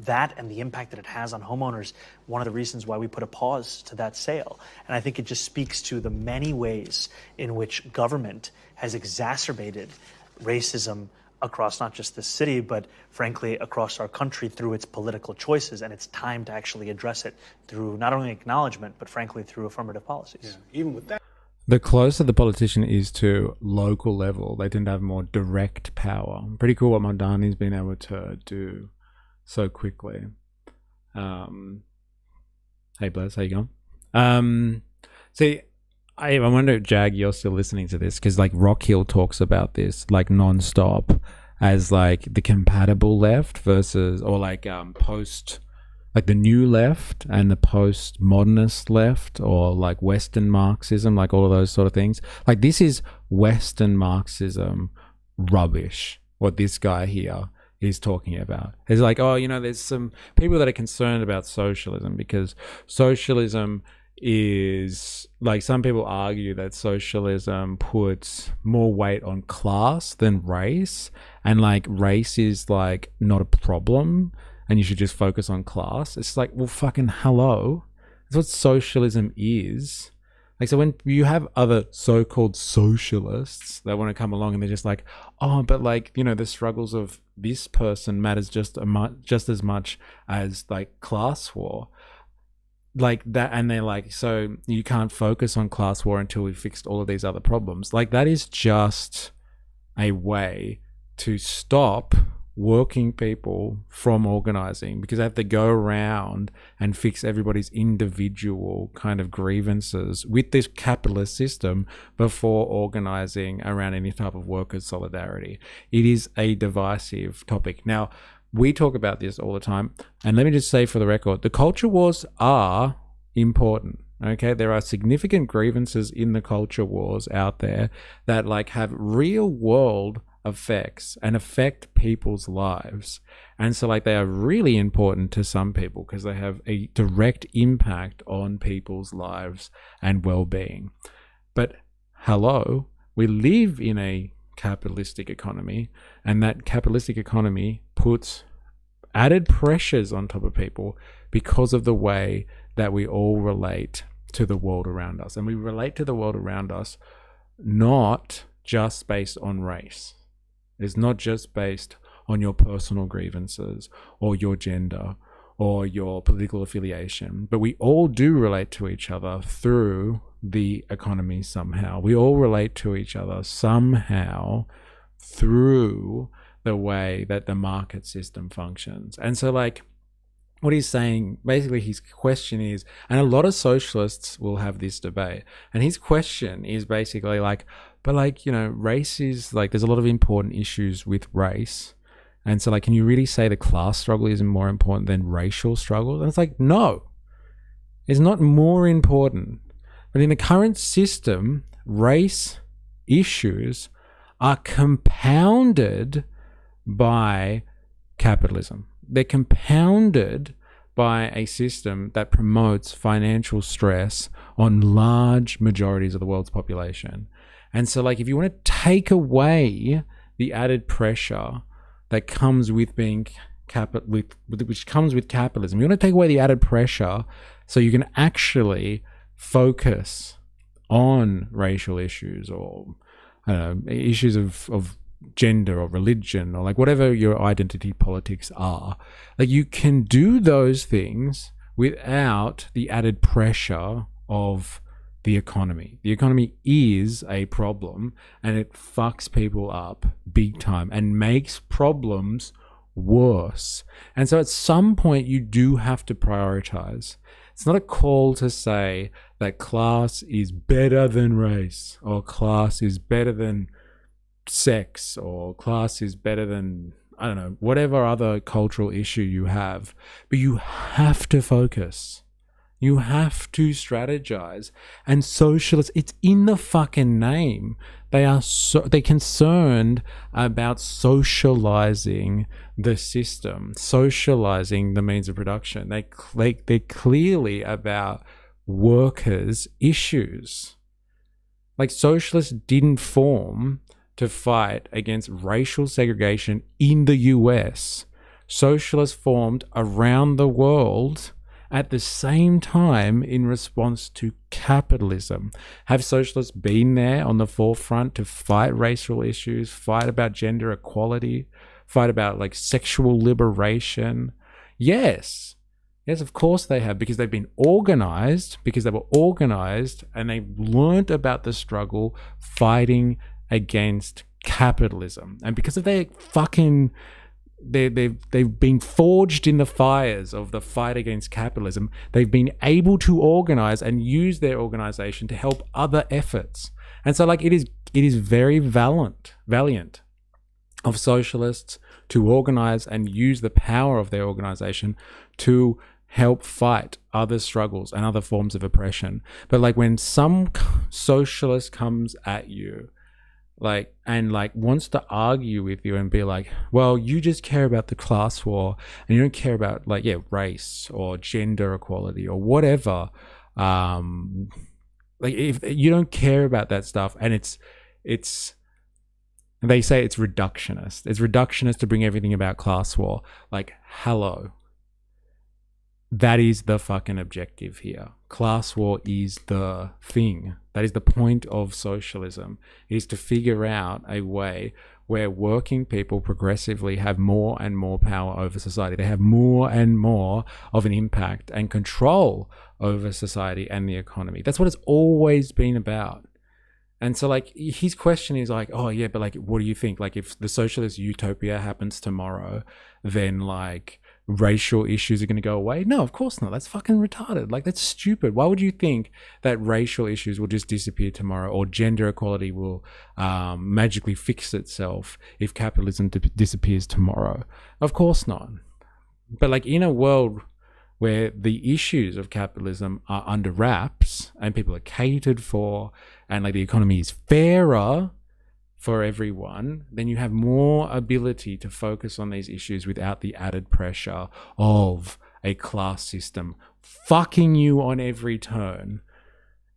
that and the impact that it has on homeowners, one of the reasons why we put a pause to that sale. And I think it just speaks to the many ways in which government has exacerbated racism across not just the city, but frankly across our country through its political choices. And it's time to actually address it through not only acknowledgement, but frankly through affirmative policies. Yeah. Even with that. The closer the politician is to local level, they tend to have more direct power. Pretty cool what Mamdani's been able to do so quickly. Hey Blaz, how you going? See, I wonder, Jag, you're still listening to this, because like Rock Hill talks about this like non-stop as like the compatible left versus, or like post, like the new left and the post-modernist left, or like Western Marxism, like all of those sort of things. Like this is Western Marxism rubbish, what this guy here is talking about. It's like, oh, there's some people that are concerned about socialism because socialism is like, some people argue that socialism puts more weight on class than race, and like race is like not a problem and you should just focus on class. It's like, well, fucking hello, that's what socialism is. Like, so when you have other so-called socialists that want to come along and they're just like, oh, but like, the struggles of this person matters just as much as like class war, like that, and they're like, so you can't focus on class war until we've fixed all of these other problems. Like, that is just a way to stop working people from organizing, because they have to go around and fix everybody's individual kind of grievances with this capitalist system before organizing around any type of workers' solidarity. It is a divisive topic. Now, we talk about this all the time, and let me just say for the record, the culture wars are important. Okay, there are significant grievances in the culture wars out there that like have real world effects and affect people's lives, and so like they are really important to some people because they have a direct impact on people's lives and well-being. But hello, we live in a capitalistic economy, and that capitalistic economy puts added pressures on top of people because of the way that we all relate to the world around us. And we relate to the world around us not just based on race. It's not just based on your personal grievances or your gender or your political affiliation, but we all do relate to each other through the economy somehow. We all relate to each other somehow through the way that the market system functions. And so like what he's saying, basically his question is, and a lot of socialists will have this debate, and his question is basically like, but like, race is like, there's a lot of important issues with race. And so like, can you really say the class struggle isn't more important than racial struggles? And it's like, no, it's not more important. But in the current system, race issues are compounded by capitalism. They're compounded by a system that promotes financial stress on large majorities of the world's population. And so like, if you want to take away the added pressure that comes with being which comes with capitalism, you want to take away the added pressure so you can actually focus on racial issues, or I don't know, issues of gender or religion, or like whatever your identity politics are. Like, you can do those things without the added pressure of the economy. The economy is a problem, and it fucks people up big time and makes problems worse. And so at some point you do have to prioritize. It's not a call to say that class is better than race, or class is better than sex, or class is better than, I don't know, whatever other cultural issue you have. But you have to focus. You have to strategize. And socialists, it's in the fucking name. They're concerned about socializing the system, socializing the means of production. They're clearly about workers' issues. Like, socialists didn't form to fight against racial segregation in the US. Socialists formed around the world at the same time in response to capitalism. Have socialists been there on the forefront to fight racial issues, fight about gender equality, fight about like sexual liberation? Yes. Yes, of course they have, because they've been organized, because they were organized and they learned about the struggle fighting against capitalism. And because of their fucking... They've been forged in the fires of the fight against capitalism. They've been able to organize and use their organization to help other efforts. And so like it is very valiant of socialists to organize and use the power of their organization to help fight other struggles and other forms of oppression. But like when some socialist comes at you and wants to argue with you and be like, well, you just care about the class war and you don't care about race or gender equality or whatever. If you don't care about that stuff, and it's they say it's reductionist. It's reductionist to bring everything about class war. Like, hello. That is the fucking objective here. Class war is the thing. That is the point of socialism. It is to figure out a way where working people progressively have more and more power over society. They have more and more of an impact and control over society and the economy. That's what it's always been about. And so like his question is like, oh yeah, but like, what do you think? Like if the socialist utopia happens tomorrow, then like racial issues are going to go away? No, of course not. That's fucking retarded. Like that's stupid. Why would you think that racial issues will just disappear tomorrow, or gender equality will magically fix itself if capitalism disappears tomorrow? Of course not. But like in a world where the issues of capitalism are under wraps and people are catered for, and like the economy is fairer for everyone, then you have more ability to focus on these issues without the added pressure of a class system fucking you on every turn.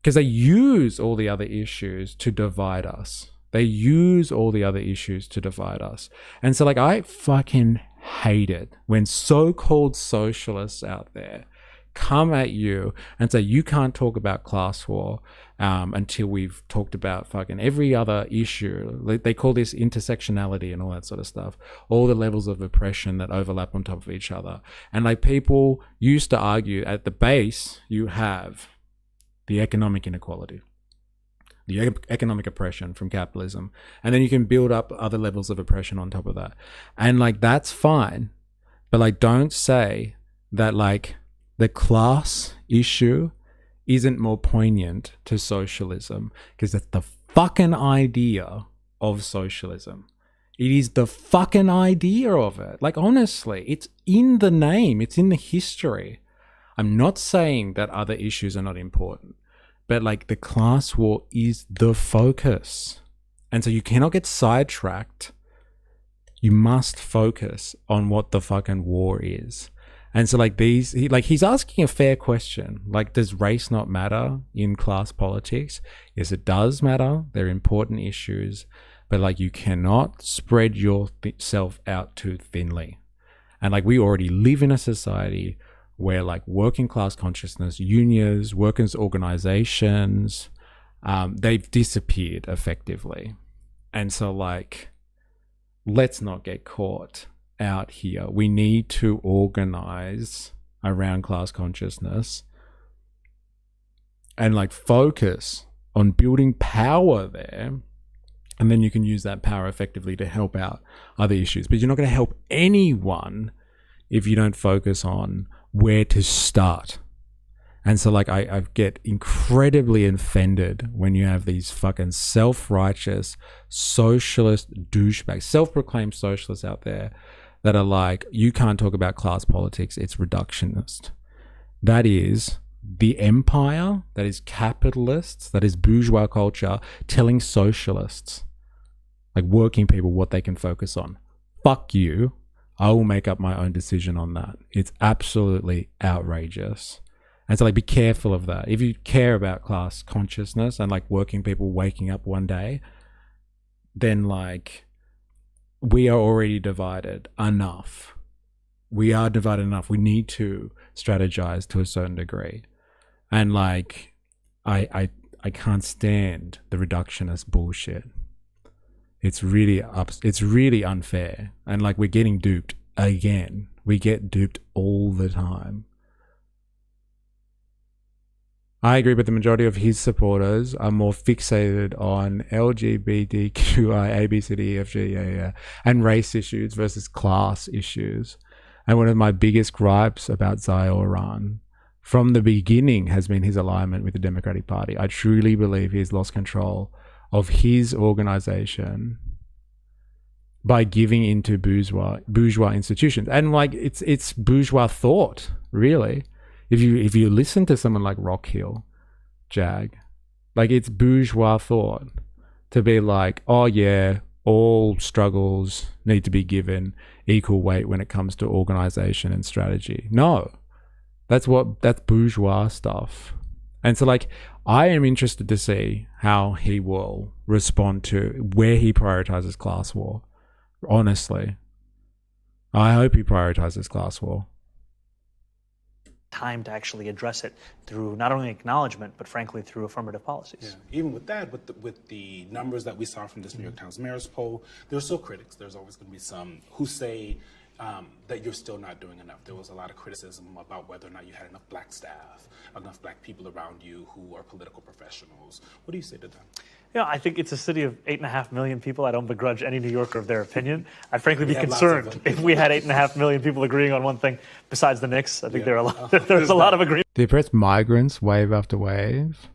Because they use all the other issues to divide us. They use all the other issues to divide us. And so like I fucking hate it when so-called socialists out there come at you and say you can't talk about class war until we've talked about fucking every other issue. They call this intersectionality and all that sort of stuff. All the levels of oppression that overlap on top of each other. And like people used to argue at the base, you have the economic inequality, the economic oppression from capitalism. And then you can build up other levels of oppression on top of that. And like, that's fine. But like, don't say that like the class issue isn't more poignant to socialism, because that's the fucking idea of socialism. It is the fucking idea of it. Like, honestly, it's in the name. It's in the history. I'm not saying that other issues are not important, but like the class war is the focus. And so you cannot get sidetracked. You must focus on what the fucking war is. And so like he's asking a fair question. Like, does race not matter in class politics? Yes, it does matter. They're important issues, but like you cannot spread yourself out too thinly. And like we already live in a society where like working class consciousness, unions, workers' organizations, they've disappeared effectively. And so like, let's not get caught out here. We need to organize around class consciousness and like focus on building power there, and then you can use that power effectively to help out other issues. But you're not going to help anyone if you don't focus on where to start. And so like I get incredibly offended when you have these fucking self-righteous socialist douchebags, self-proclaimed socialists out there that are like, you can't talk about class politics, it's reductionist. That is the empire that is capitalists, that is bourgeois culture, telling socialists, like working people, what they can focus on. Fuck you. I will make up my own decision on that. It's absolutely outrageous. And so, like, be careful of that. If you care about class consciousness and, like, working people waking up one day, then, like, we are already divided enough. We are divided enough. We need to strategize to a certain degree. And, like, I can't stand the reductionist bullshit. It's really unfair. And, like, we're getting duped again. We get duped all the time. I agree, but the majority of his supporters are more fixated on LGBTQI, ABCDEFG, and race issues versus class issues. And one of my biggest gripes about Zohran from the beginning has been his alignment with the Democratic Party. I truly believe he's lost control of his organization by giving into bourgeois institutions. And, like, it's bourgeois thought, really. If you listen to someone like Rockhill, Jag, like, it's bourgeois thought to be like, oh yeah, all struggles need to be given equal weight when it comes to organization and strategy. No, that's bourgeois stuff. And so, like, I am interested to see how he will respond to where he prioritizes class war. Honestly, I hope he prioritizes class war. Time to actually address it through not only acknowledgement, but frankly through affirmative policies. Yeah. Even with that, with the numbers that we saw from this New York Times Mayor's poll, there's still critics. There's always going to be some who say that you're still not doing enough. There was a lot of criticism about whether or not you had enough black staff, enough black people around you who are political professionals. What do you say to them? You know, I think it's a city of 8.5 million people. I don't begrudge any New Yorker of their opinion. I'd frankly be concerned if we had 8.5 million people agreeing on one thing besides the Knicks. I think there's a lot of agreement. The oppressed migrants, wave after wave,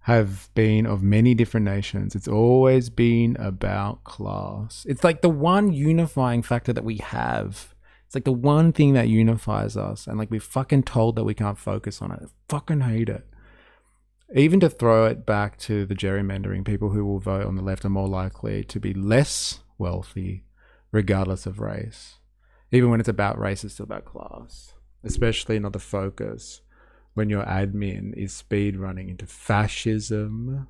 have been of many different nations. It's always been about class. It's like the one unifying factor that we have. It's like the one thing that unifies us. And, like, we're fucking told that we can't focus on it. I fucking hate it. Even to throw it back to the gerrymandering, people who will vote on the left are more likely to be less wealthy regardless of race. Even when it's about race, it's still about class. Especially not the focus when your admin is speed running into fascism.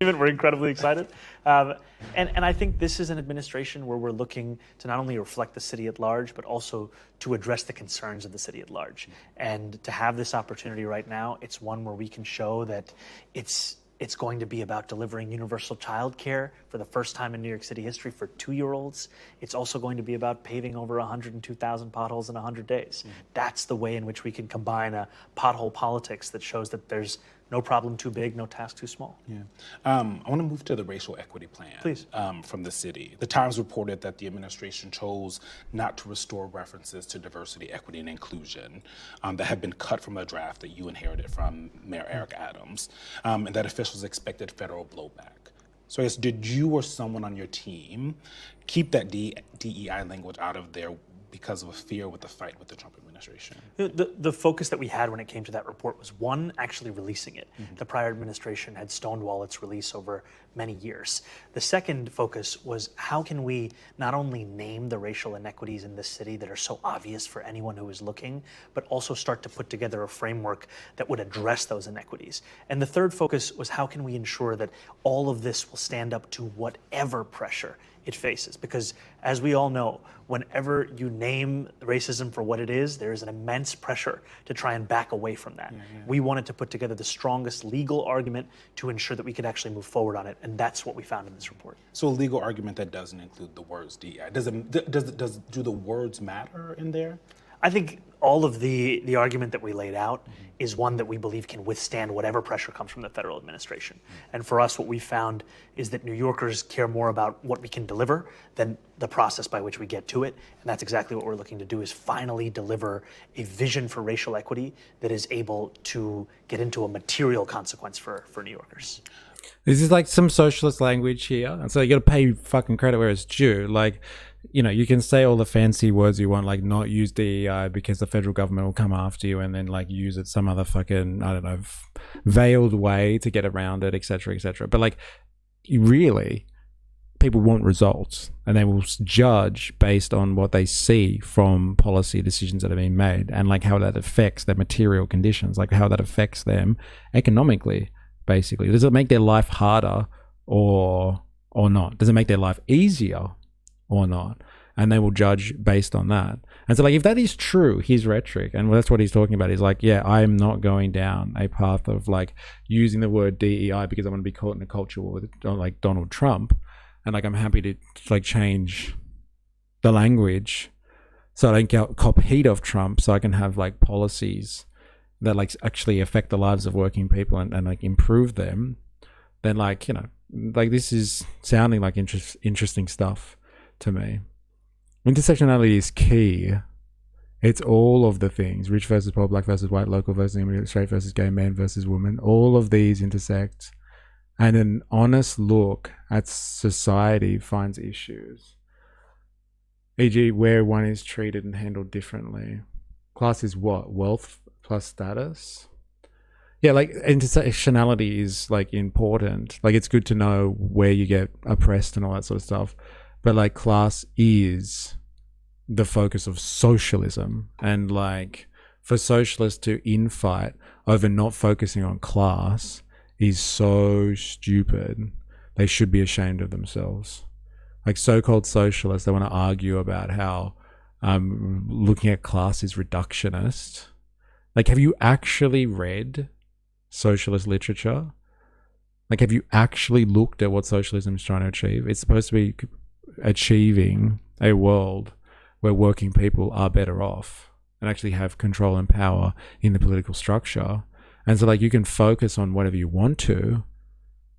We're incredibly excited. And I think this is an administration where we're looking to not only reflect the city at large, but also to address the concerns of the city at large. And to have this opportunity right now, it's one where we can show that it's going to be about delivering universal child care for the first time in New York City history for 2-year-olds. It's also going to be about paving over 102,000 potholes in 100 days. That's the way in which we can combine a pothole politics that shows that there's no problem too big, no task too small. Yeah. I want to move to the racial equity plan. Please. From the city. The Times reported that the administration chose not to restore references to diversity, equity, and inclusion that had been cut from a draft that you inherited from Mayor Eric Adams, and that officials expected federal blowback. So I guess, did you or someone on your team keep that DEI language out of there because of a fear with the fight with the Trump administration? The focus that we had when it came to that report was, one, actually releasing it. The prior administration had stonewalled its release over many years. The second focus was, how can we not only name the racial inequities in this city that are so obvious for anyone who is looking, but also start to put together a framework that would address those inequities. And the third focus was, how can we ensure that all of this will stand up to whatever pressure it faces? Because, as we all know, whenever you name racism for what it is, there is an immense pressure to try and back away from that. We wanted to put together the strongest legal argument to ensure that we could actually move forward on it, and that's what we found in this report. So a legal argument that doesn't include the words DEI. Do the words matter in there? I think all of the argument that we laid out is one that we believe can withstand whatever pressure comes from the federal administration. And for us, what we found is that New Yorkers care more about what we can deliver than the process by which we get to it. And that's exactly what we're looking to do, is finally deliver a vision for racial equity that is able to get into a material consequence for New Yorkers. This is like some socialist language here. And so you got to pay fucking credit where it's due. Like, you know, you can say all the fancy words you want, like not use DEI because the federal government will come after you, and then like use it some other fucking, I don't know, veiled way to get around it, etc., etc. But like, really, people want results, and they will judge based on what they see from policy decisions that are being made, and like how that affects their material conditions, like how that affects them economically, basically. Does it make their life harder or not? Does it make their life easier or not? And they will judge based on that. And so like, if that is true, his rhetoric, and that's what he's talking about, he's like, yeah, I'm not going down a path of like using the word DEI because I want to be caught in a culture war with like Donald Trump. And like, I'm happy to like change the language so I don't cop heat of Trump, so I can have like policies that like actually affect the lives of working people and like improve them. Then like, you know, like this is sounding like interesting stuff to me. Intersectionality is key. It's all of the things: rich versus poor, black versus white, local versus immigrant, straight versus gay, man versus woman. All of these intersect, and an honest look at society finds issues, e.g. where one is treated and handled differently. Class is what? Wealth plus status? Yeah, like intersectionality is like important. Like, it's good to know where you get oppressed and all that sort of stuff. But like, class is the focus of socialism, and like for socialists to infight over not focusing on class is so stupid. They should be ashamed of themselves. Like, so-called socialists, they want to argue about how looking at class is reductionist. Like, have you actually read socialist literature? Like, have you actually looked at what socialism is trying to achieve? It's supposed to be achieving a world where working people are better off and actually have control and power in the political structure. And so like, you can focus on whatever you want to,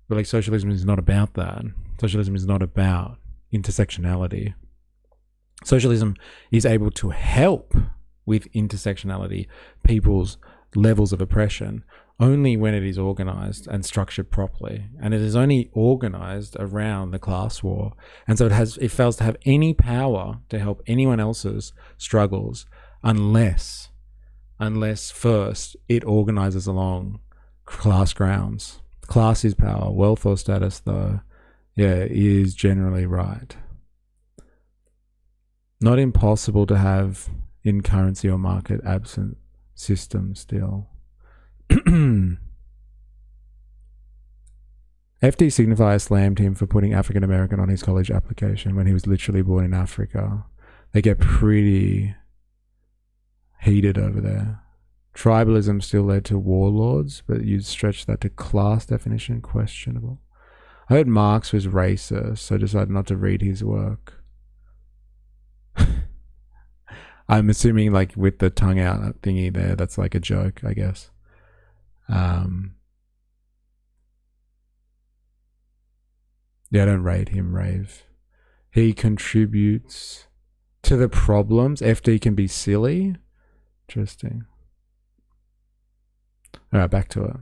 but like, socialism is not about that. Socialism is not about intersectionality. Socialism is able to help with intersectionality, people's levels of oppression, only when it is organized and structured properly. And it is only organized around the class war. And so it fails to have any power to help anyone else's struggles unless first it organizes along class grounds. Class is power. Wealth or status, though, yeah, is generally right. Not impossible to have in currency or market absent system still. FD Signifier slammed him for putting African American on his college application when he was literally born in Africa. They get pretty heated over there. Tribalism still led to warlords, but you'd stretch that to class definition, questionable. I heard Marx was racist, so I decided not to read his work. I'm assuming like with the tongue out thingy there, that's like a joke, I guess. Yeah, I don't rate him, Rave. He contributes to the problems. FD can be silly. Interesting. All right, back to it.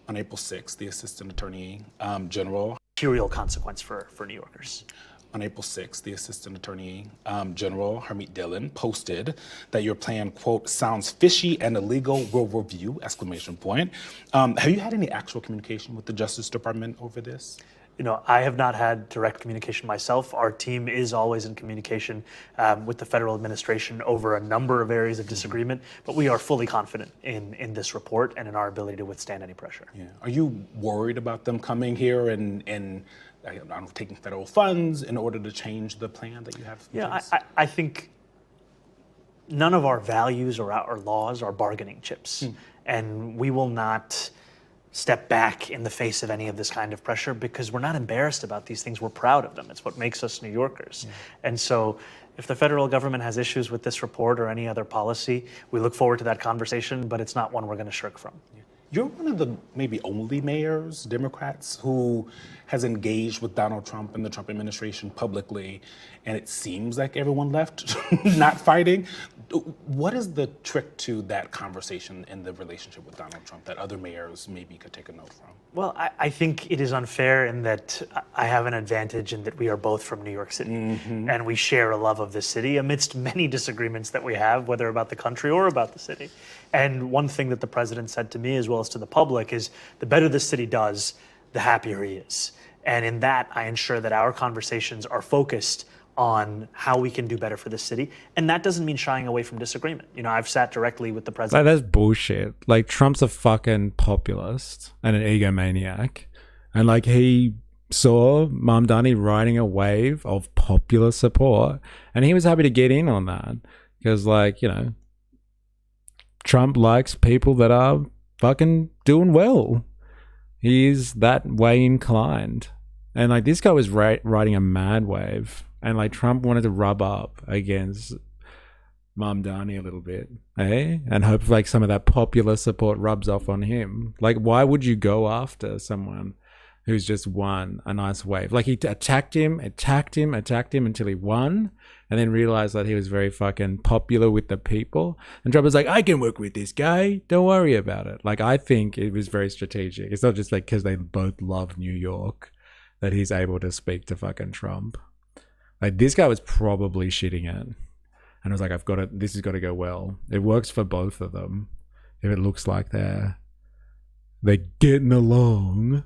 On April 6th, the Assistant Attorney General. Material consequence for New Yorkers. On April 6th, the Assistant Attorney General, Harmeet Dillon, posted that your plan, quote, sounds fishy and illegal, will review, exclamation point. Have you had any actual communication with the Justice Department over this? You know, I have not had direct communication myself. Our team is always in communication with the federal administration over a number of areas of disagreement, but we are fully confident in this report and in our ability to withstand any pressure. Yeah. Are you worried about them coming here and I don't know, taking federal funds in order to change the plan that you have? Yeah, I think none of our values or our laws are bargaining chips, and we will not step back in the face of any of this kind of pressure because we're not embarrassed about these things. We're proud of them. It's what makes us New Yorkers. Yeah. And so if the federal government has issues with this report or any other policy, we look forward to that conversation, but it's not one we're going to shirk from. Yeah. You're one of the maybe only mayors, Democrats, who has engaged with Donald Trump and the Trump administration publicly, and it seems like everyone left not fighting. What is the trick to that conversation in the relationship with Donald Trump that other mayors maybe could take a note from? Well, I think it is unfair in that I have an advantage in that we are both from New York City, and we share a love of this city amidst many disagreements that we have, whether about the country or about the city. And one thing that the president said to me as well as to the public is the better the city does, the happier he is. And in that, I ensure that our conversations are focused on how we can do better for the city. And that doesn't mean shying away from disagreement. You know, I've sat directly with the president. Like, that's bullshit. Like, Trump's a fucking populist and an egomaniac. And like, he saw Mamdani riding a wave of popular support, and he was happy to get in on that. Because, like, you know, Trump likes people that are fucking doing well. He is that way inclined. And like, this guy was riding a mad wave, and like, Trump wanted to rub up against Mamdani a little bit, eh? And hope like some of that popular support rubs off on him. Like, why would you go after someone who's just won a nice wave? Like, he attacked him until he won, and then realized that he was very fucking popular with the people. And Trump was like, I can work with this guy. Don't worry about it. Like, I think it was very strategic. It's not just like because they both love New York that he's able to speak to fucking Trump. Like, this guy was probably shitting it. And I was like, this has got to go well. It works for both of them. If it looks like they're getting along.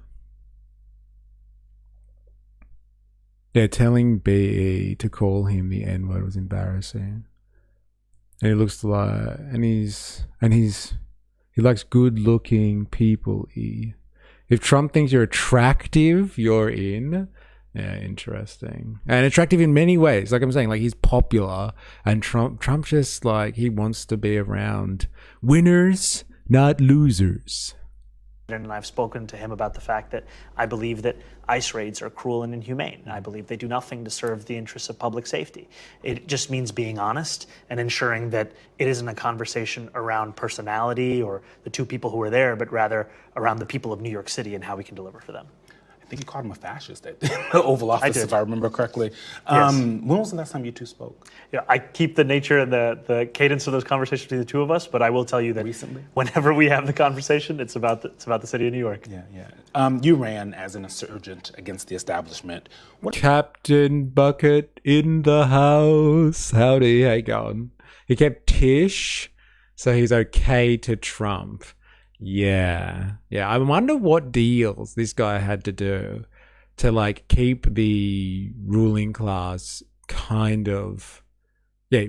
Yeah, telling BE to call him the N-word was embarrassing. And he looks like, and he likes good-looking people. If Trump thinks you're attractive, you're in. Yeah, interesting. And attractive in many ways. Like I'm saying, like, he's popular, and Trump just like, he wants to be around winners, not losers. And I've spoken to him about the fact that I believe that ICE raids are cruel and inhumane. I believe they do nothing to serve the interests of public safety. It just means being honest and ensuring that it isn't a conversation around personality or the two people who are there, but rather around the people of New York City and how we can deliver for them. I think you called him a fascist at the Oval Office, if I remember correctly. Yes. When was the last time you two spoke? Yeah, I keep the nature and the cadence of those conversations between the two of us, but I will tell you that recently, whenever we have the conversation, it's about the city of New York. Yeah. You ran as an insurgent against the establishment. Captain Bucket in the house. Howdy, how you going? He kept Tish, so he's okay to Trump. Yeah. I wonder what deals this guy had to do to like keep the ruling class kind of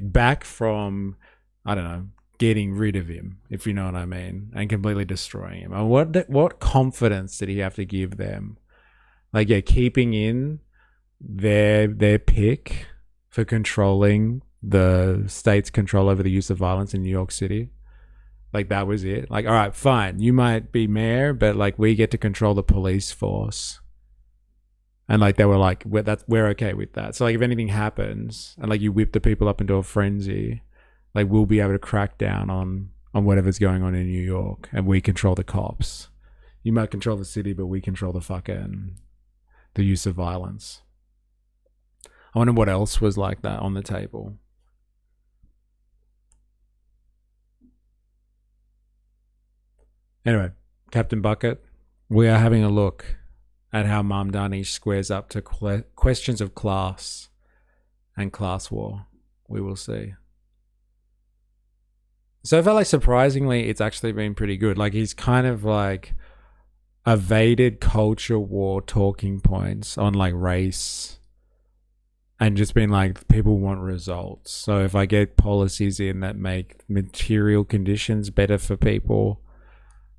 back from, I don't know, getting rid of him, if you know what I mean, and completely destroying him. And what confidence did he have to give them? Like, keeping in their pick for controlling the state's control over the use of violence in New York City. Like, that was it. Like, all right, fine, you might be mayor, but like, we get to control the police force. And like, they were like, we're okay with that. So like, if anything happens and like you whip the people up into a frenzy, like, we'll be able to crack down on whatever's going on in New York, and we control the cops. You might control the city, but we control the use of violence. I wonder what else was like that on the table. Anyway, Captain Bucket, we are having a look at how Mamdani squares up to questions of class and class war. We will see. So far, like, surprisingly, it's actually been pretty good. Like, he's kind of like evaded culture war talking points on like race and just been like, people want results. So if I get policies in that make material conditions better for people,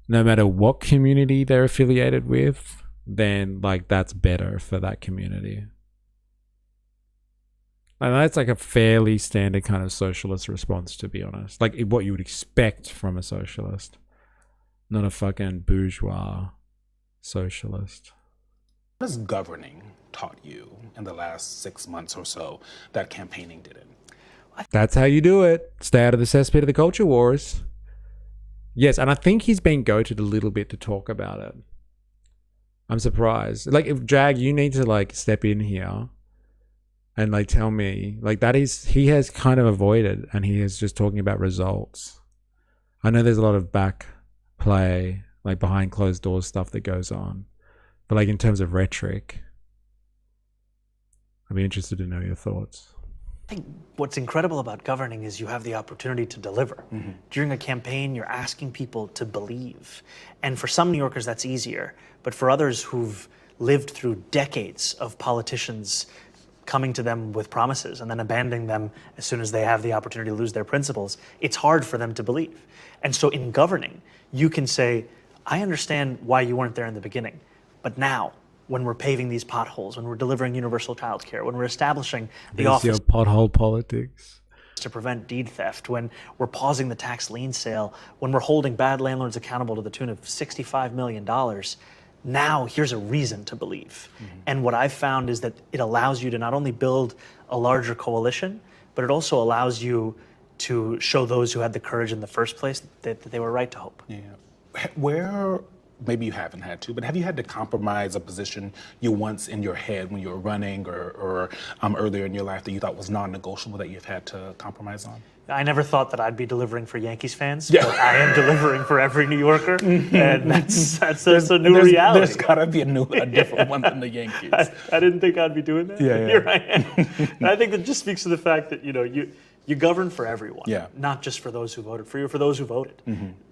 no matter what community they're affiliated with, then like, that's better for that community. And that's like a fairly standard kind of socialist response, to be honest. Like, what you would expect from a socialist, not a fucking bourgeois socialist. What has governing taught you in the last 6 months or so that campaigning didn't? That's how you do it. Stay out of the cesspit of the culture wars. Yes, and I think he's been goated a little bit to talk about it. I'm surprised. Like, if Jag, you need to like step in here and like tell me like he has kind of avoided, and he is just talking about results. I know there's a lot of back play, like behind closed doors stuff that goes on, but like in terms of rhetoric, I'd be interested to know your thoughts. I think what's incredible about governing is you have the opportunity to deliver. During a campaign, you're asking people to believe. And for some New Yorkers, that's easier. But for others who've lived through decades of politicians coming to them with promises and then abandoning them as soon as they have the opportunity to lose their principles, it's hard for them to believe. And so in governing, you can say, I understand why you weren't there in the beginning, but now, when we're paving these potholes, when we're delivering universal child care, when we're establishing the office your pothole politics to prevent deed theft, when we're pausing the tax lien sale, when we're holding bad landlords accountable to the tune of $65 million, now here's a reason to believe. And what I've found is that it allows you to not only build a larger coalition, but it also allows you to show those who had the courage in the first place that they were right to hope. Yeah. Where, maybe you haven't had to, but have you had to compromise a position you once in your head when you were running or earlier in your life that you thought was non-negotiable that you've had to compromise on? I never thought that I'd be delivering for Yankees fans, but I am delivering for every New Yorker, and that's a new reality. There's got to be a different one than the Yankees. I didn't think I'd be doing that. Yeah, but here I am. And I think that just speaks to the fact that you govern for everyone, not just for those who voted for you, or for those who voted.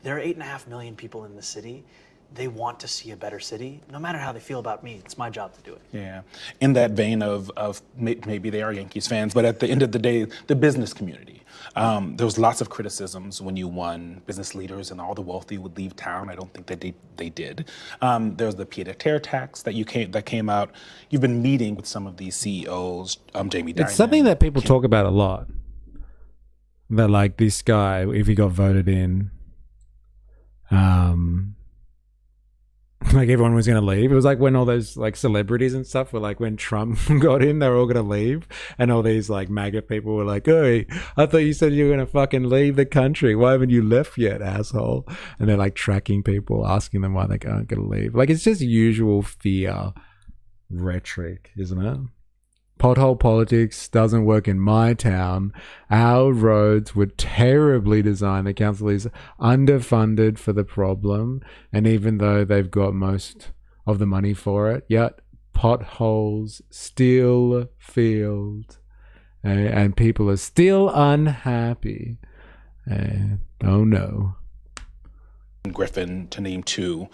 There are 8.5 million people in the city. They want to see a better city. No matter how they feel about me, it's my job to do it. Yeah. In that vein of maybe they are Yankees fans, but at the end of the day, the business community. There was lots of criticisms when you won. Business leaders and all the wealthy would leave town. I don't think that they did. There was the pied-à-terre tax that came out. You've been meeting with some of these CEOs, Jamie Dimon. It's something that people talk about a lot. That like this guy, if he got voted in, like everyone was going to leave. It was like when all those like celebrities and stuff were like when Trump got in, they were all going to leave. And all these like MAGA people were like, hey, I thought you said you were going to fucking leave the country. Why haven't you left yet, asshole? And they're like tracking people, asking them why they aren't going to leave. Like it's just usual fear rhetoric, isn't it? Pothole politics doesn't work in my town. Our roads were terribly designed. The council is underfunded for the problem. And even though they've got most of the money for it, yet potholes still filled. And people are still unhappy. Oh no. Griffin, to name two.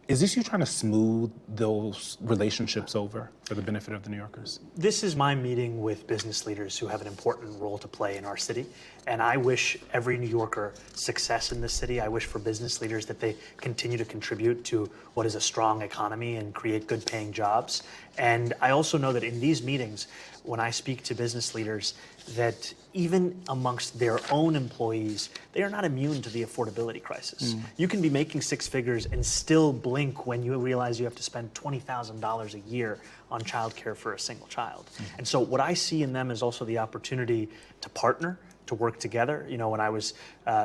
Is this you trying to smooth those relationships over for the benefit of the New Yorkers? This is my meeting with business leaders who have an important role to play in our city. And I wish every New Yorker success in this city. I wish for business leaders that they continue to contribute to what is a strong economy and create good paying jobs. And I also know that in these meetings, when I speak to business leaders, that even amongst their own employees, they are not immune to the affordability crisis. You can be making six figures and still blink when you realize you have to spend $20,000 a year on childcare for a single child. And so what I see in them is also the opportunity to partner, to work together. You know, when I was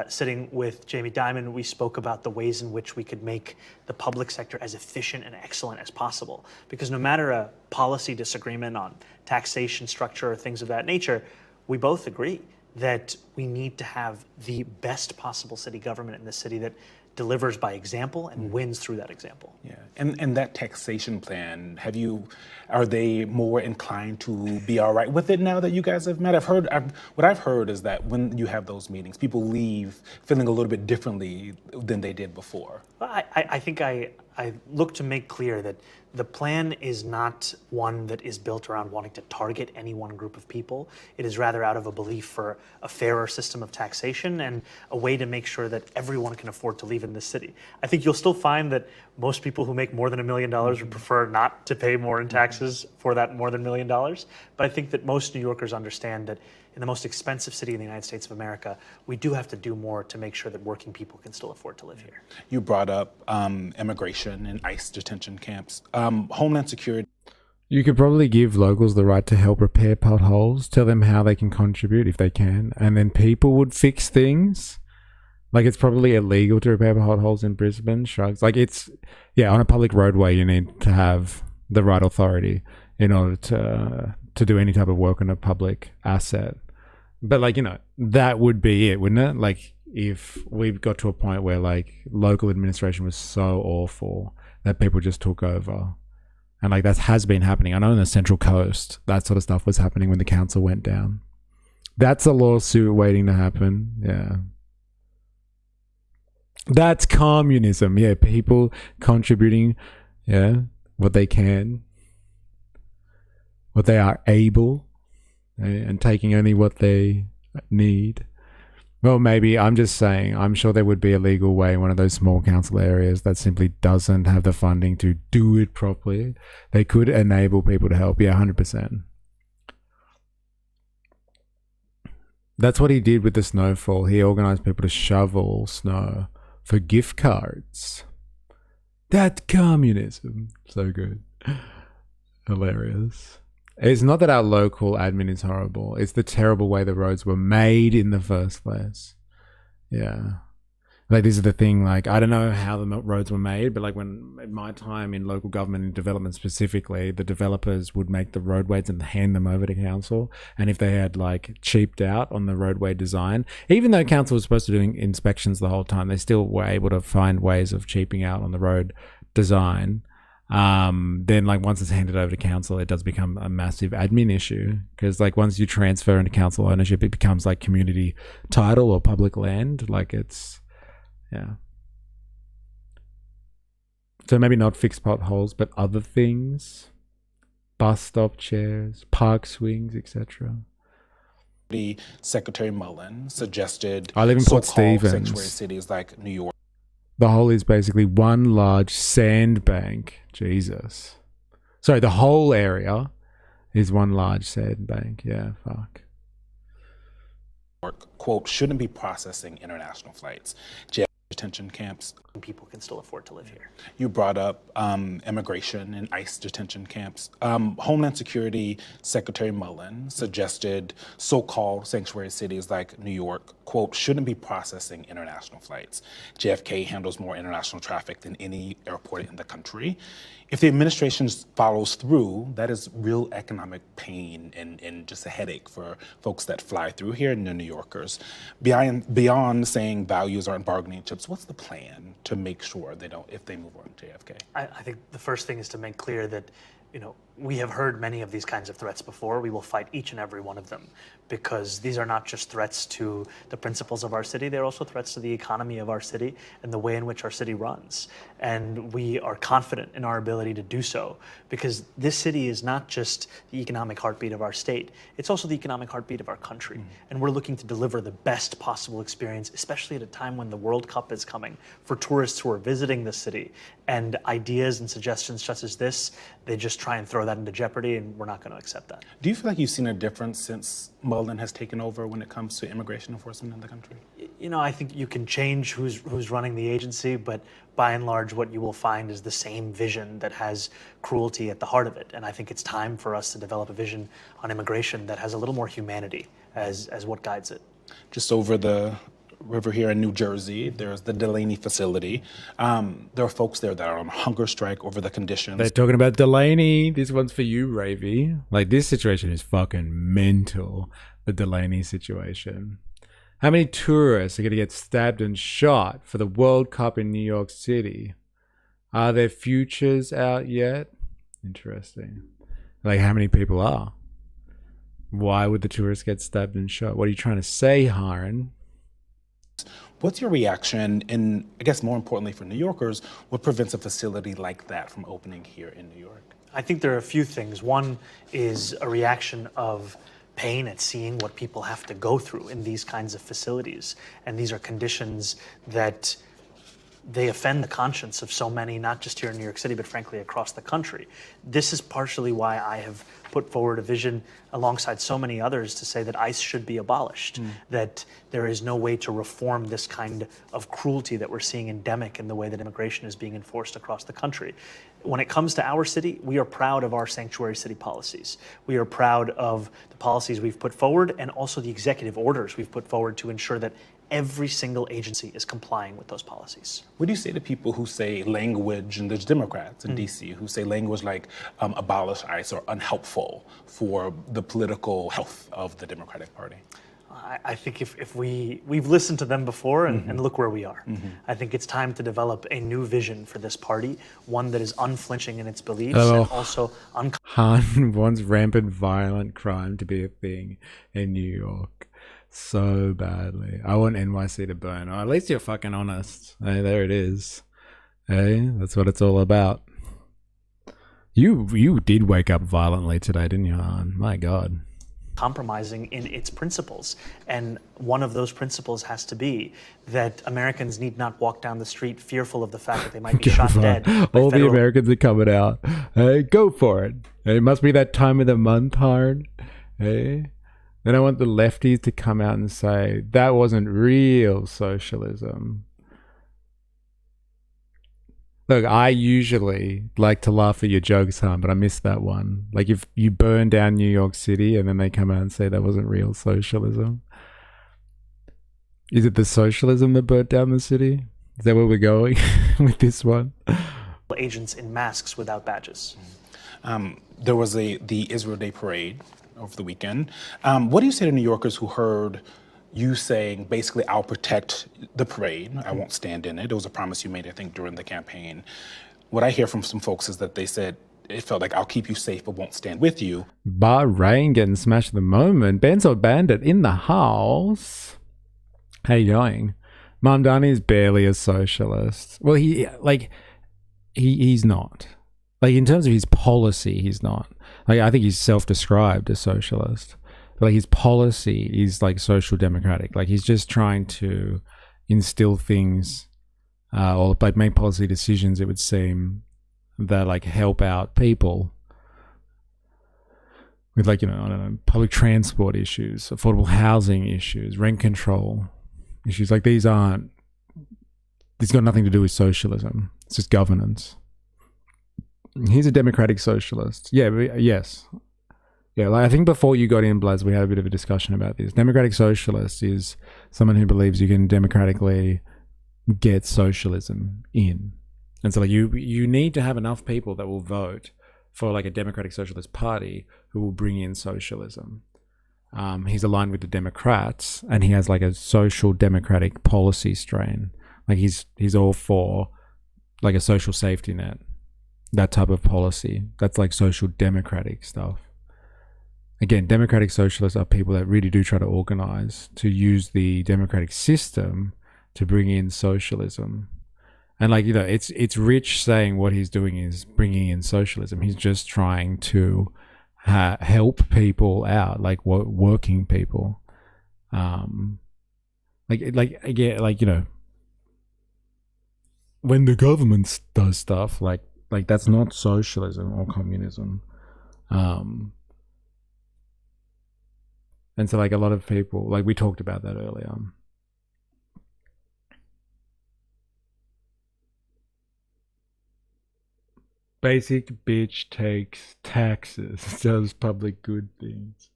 sitting with Jamie Dimon, we spoke about the ways in which we could make the public sector as efficient and excellent as possible. Because no matter a policy disagreement on taxation structure or things of that nature, we both agree that we need to have the best possible city government in the city that delivers by example and wins through that example. Yeah, and that taxation plan, are they more inclined to be all right with it now that you guys have met? What I've heard is that when you have those meetings, people leave feeling a little bit differently than they did before. I think I look to make clear that the plan is not one that is built around wanting to target any one group of people. It is rather out of a belief for a fairer system of taxation and a way to make sure that everyone can afford to live in this city. I think you'll still find that most people who make more than $1 million would prefer not to pay more in taxes for that more than $1 million. But I think that most New Yorkers understand that in the most expensive city in the United States of America, we do have to do more to make sure that working people can still afford to live here. You brought up immigration and ICE detention camps. Homeland Security. You could probably give locals the right to help repair potholes, tell them how they can contribute if they can, and then people would fix things. Like, it's probably illegal to repair potholes in Brisbane. Shrugs. Like, it's, yeah, on a public roadway, you need to have the right authority in order to do any type of work on a public asset. But, like, you know, that would be it, wouldn't it? Like, if we got to a point where, like, local administration was so awful that people just took over. And, like, that has been happening. I know in the Central Coast, that sort of stuff was happening when the council went down. That's a lawsuit waiting to happen. Yeah. That's communism. Yeah, people contributing, yeah, what they can, what they are able, and taking only what they need. Well, maybe, I'm just saying, I'm sure there would be a legal way in one of those small council areas that simply doesn't have the funding to do it properly. They could enable people to help. Yeah, 100%. That's what he did with the snowfall. He organized people to shovel snow for gift cards. That's communism. So good. Hilarious. It's not that our local admin is horrible. It's the terrible way the roads were made in the first place. Yeah. Like, this is the thing, like, I don't know how the roads were made, but like when, in my time in local government and development specifically, the developers would make the roadways and hand them over to council. And if they had like cheaped out on the roadway design, even though council was supposed to do inspections the whole time, they still were able to find ways of cheaping out on the road design. Then like once it's handed over to council, it does become a massive admin issue, because like once you transfer into council ownership, it becomes like community title or public land. Like, it's, yeah. So maybe not fixed potholes, but other things, bus stop chairs, park swings, etc. Secretary Mullen suggested I live in Port so-called Stephens. sanctuary cities like New York. The whole is basically one large sandbank. Jesus. Sorry, the whole area is one large sandbank. Yeah, fuck. Quote, shouldn't be processing international flights. Detention camps. People can still afford to live here. You brought up immigration and ICE detention camps. Homeland Security Secretary Mullen suggested so-called sanctuary cities like New York, quote, shouldn't be processing international flights. JFK handles more international traffic than any airport in the country. If the administration follows through, that is real economic pain and just a headache for folks that fly through here and the New Yorkers. Beyond saying values aren't bargaining chips, what's the plan to make sure they don't, if they move on JFK? I think the first thing is to make clear that, you know, we have heard many of these kinds of threats before. We will fight each and every one of them, because these are not just threats to the principles of our city, they're also threats to the economy of our city and the way in which our city runs. And we are confident in our ability to do so, because this city is not just the economic heartbeat of our state, it's also the economic heartbeat of our country. And we're looking to deliver the best possible experience, especially at a time when the World Cup is coming, for tourists who are visiting the city. And ideas and suggestions such as this, they just try and throw that into jeopardy, and we're not going to accept that. Do you feel like you've seen a difference since Mullen has taken over when it comes to immigration enforcement in the country? You know, I think you can change who's running the agency, but by and large, what you will find is the same vision that has cruelty at the heart of it. And I think it's time for us to develop a vision on immigration that has a little more humanity as what guides it. Just over the river here in New Jersey, there's the Delaney facility. There are folks there that are on hunger strike over the conditions. They're talking about Delaney. This one's for you, Ravy. Like, this situation is fucking mental. The Delaney situation. How many tourists are going to get stabbed and shot for the World Cup in New York City? Are there futures out yet? Interesting. Like, how many people are? Why would the tourists get stabbed and shot? What are you trying to say, Zohran? What's your reaction, and I guess more importantly for New Yorkers, what prevents a facility like that from opening here in New York? I think there are a few things. One is a reaction of pain at seeing what people have to go through in these kinds of facilities. And these are conditions that they offend the conscience of so many, not just here in New York City, but frankly across the country. This is partially why I have put forward a vision alongside so many others to say that ICE should be abolished, that there is no way to reform this kind of cruelty that we're seeing endemic in the way that immigration is being enforced across the country. When it comes to our city, we are proud of our sanctuary city policies. We are proud of the policies we've put forward and also the executive orders we've put forward to ensure that every single agency is complying with those policies. What do you say to people who say language, and there's Democrats in DC who say language like abolish ICE are unhelpful for the political health of the Democratic Party? I think if we've listened to them before and look where we are. I think it's time to develop a new vision for this party, one that is unflinching in its beliefs and also Han wants rampant violent crime to be a thing in New York so badly. I want NYC to burn. Or at least you're fucking honest. Hey, there it is. Hey, that's what it's all about. You did wake up violently today, didn't you, Han? My God. compromising in its principles. And one of those principles has to be that Americans need not walk down the street fearful of the fact that they might be shot dead. All the Americans are coming out. Hey, go for it. It must be that time of the month, hard. Hey. Then I want the lefties to come out and say, that wasn't real socialism. Look, I usually like to laugh at your jokes, huh? But I missed that one. Like if you burn down New York City and then they come out and say that wasn't real socialism. Is it the socialism that burnt down the city? Is that where we're going with this one? Agents in masks without badges. There was the Israel Day parade over the weekend. What do you say to New Yorkers who heard you saying, basically, I'll protect the parade, I won't stand in it? It was a promise you made, I think, during the campaign. What I hear from some folks is that they said, it felt like, I'll keep you safe, but won't stand with you. Bahrain getting smashed at the moment. Benzo Bandit in the house. How you going? Mamdani is barely a socialist. Well, he's not. Like, in terms of his policy, he's not. Like, I think he's self-described as socialist. But like his policy is like social democratic. Like he's just trying to instill things or like make policy decisions, it would seem, that like help out people with like, you know, I don't know, public transport issues, affordable housing issues, rent control issues. Like these got nothing to do with socialism. It's just governance. He's a democratic socialist. Yeah, yes. Yeah, like I think before you got in, Blaz, we had a bit of a discussion about this. Democratic socialist is someone who believes you can democratically get socialism in. And so like you need to have enough people that will vote for like a democratic socialist party who will bring in socialism. He's aligned with the Democrats and he has like a social democratic policy strain. Like he's all for like a social safety net, that type of policy. That's like social democratic stuff. Again, democratic socialists are people that really do try to organize to use the democratic system to bring in socialism. And like, you know, it's Rich saying what he's doing is bringing in socialism. He's just trying to help people out, like working people. Again, like, you know, when the government does stuff, like that's not socialism or communism. And so like a lot of people, like we talked about that earlier. Basic bitch takes taxes, does public good things.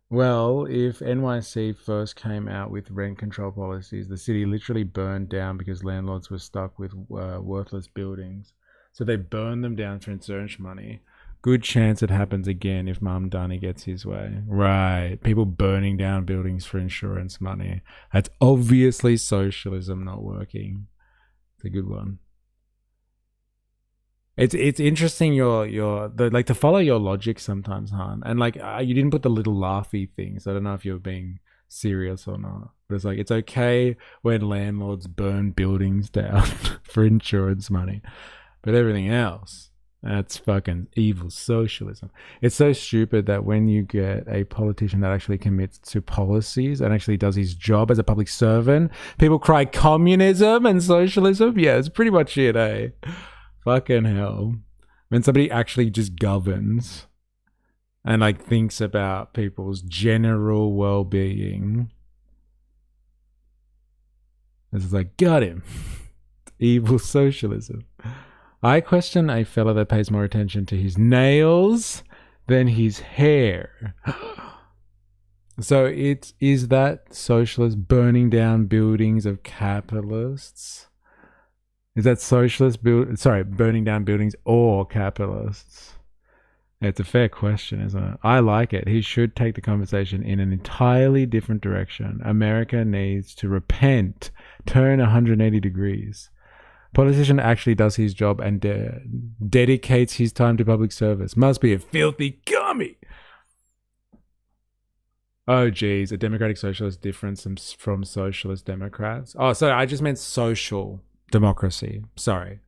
Well, if NYC first came out with rent control policies, the city literally burned down because landlords were stuck with worthless buildings. So they burned them down for insurance money. Good chance it happens again if Mamdani gets his way. Right. People burning down buildings for insurance money. That's obviously socialism not working. It's a good one. It's interesting to follow your logic sometimes, Han. And like you didn't put the little laughy things. I don't know if you're being serious or not. But it's like it's okay when landlords burn buildings down for insurance money. But everything else, that's fucking evil socialism. It's so stupid that when you get a politician that actually commits to policies and actually does his job as a public servant, people cry communism and socialism. Yeah, it's pretty much it, eh? Fucking hell. When somebody actually just governs and like thinks about people's general well-being, it's like, got him. Evil socialism. I question a fella that pays more attention to his nails than his hair. So is that socialist burning down buildings of capitalists? Is that socialist burning down buildings or capitalists? It's a fair question, isn't it? I like it. He should take the conversation in an entirely different direction. America needs to repent, turn 180 degrees. Politician actually does his job and dedicates his time to public service. Must be a filthy commie. Oh, geez. A democratic socialist different from socialist democrats. Oh, sorry. I just meant social democracy. Sorry.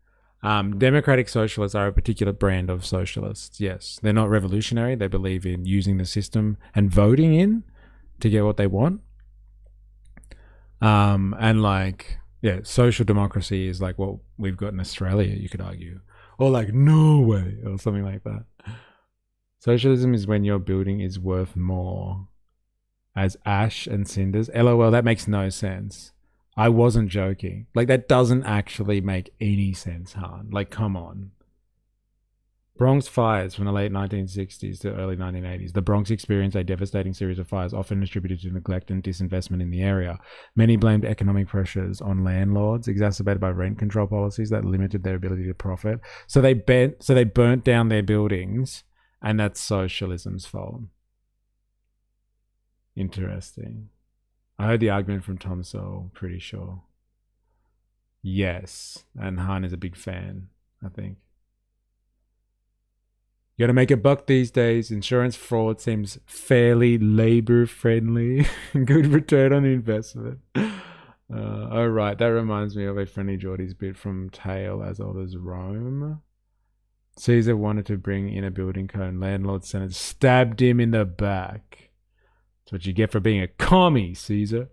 Democratic socialists are a particular brand of socialists. Yes. They're not revolutionary. They believe in using the system and voting in to get what they want. And like, yeah, social democracy is like what we've got in Australia, you could argue. Or like Norway or something like that. Socialism is when your building is worth more as ash and cinders. LOL, that makes no sense. I wasn't joking. Like, that doesn't actually make any sense, Han. Like, come on. Bronx fires from the late 1960s to early 1980s. The Bronx experienced a devastating series of fires, often attributed to neglect and disinvestment in the area. Many blamed economic pressures on landlords, exacerbated by rent control policies that limited their ability to profit. So they burnt down their buildings, and that's socialism's fault. Interesting. I heard the argument from Tom Sowell, pretty sure. Yes, and Han is a big fan, I think. You gotta make a buck these days. Insurance fraud seems fairly labor friendly. Good return on the investment. Oh, right. That reminds me of a Friendly Geordie's bit from Tale as Old as Rome. Caesar wanted to bring in a building code. Landlord Senate stabbed him in the back. That's what you get for being a commie, Caesar.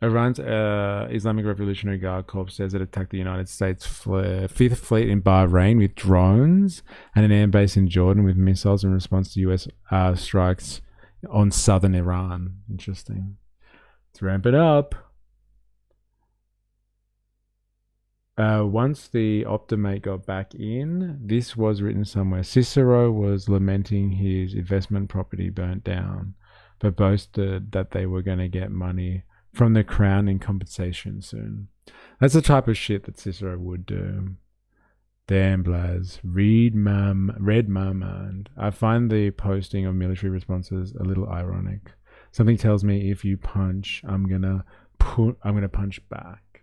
Iran's Islamic Revolutionary Guard Corps says it attacked the United States Fifth Fleet in Bahrain with drones and an air base in Jordan with missiles in response to US strikes on southern Iran. Interesting. Let's ramp it up. Once the Optimate got back in, this was written somewhere. Cicero was lamenting his investment property burnt down, but boasted that they were going to get money from the crown in compensation soon. That's the type of shit that Cicero would do. Damn, Blaz. Read my mind. I find the posting of military responses a little ironic. Something tells me if you punch, I'm gonna punch back.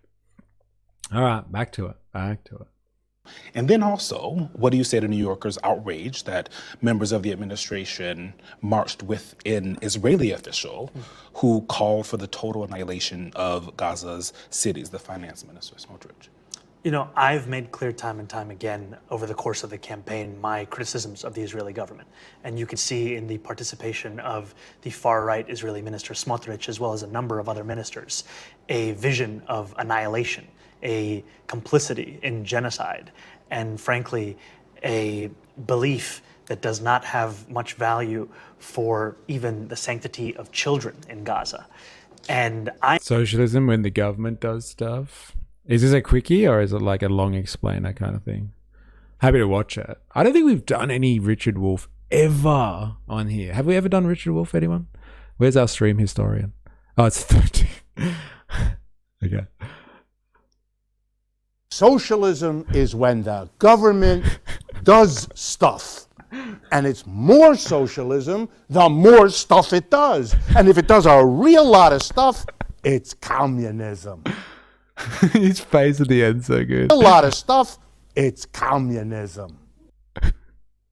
All right, back to it. And then also, what do you say to New Yorkers' outrage that members of the administration marched with an Israeli official who called for the total annihilation of Gaza's cities, the finance minister, Smotrich? You know, I've made clear time and time again over the course of the campaign my criticisms of the Israeli government. And you could see in the participation of the far-right Israeli minister Smotrich, as well as a number of other ministers, a vision of annihilation, a complicity in genocide, and frankly, a belief that does not have much value for even the sanctity of children in Gaza. And Socialism when the government does stuff. Is this a quickie or is it like a long explainer kind of thing? Happy to watch it. I don't think we've done any Richard Wolff ever on here. Have we ever done Richard Wolff, anyone? Where's our stream historian? Oh, it's 13. Okay. Socialism is when the government does stuff. And it's more socialism the more stuff it does. And if it does a real lot of stuff, it's communism. His face at the end, so good. A lot of stuff, it's communism.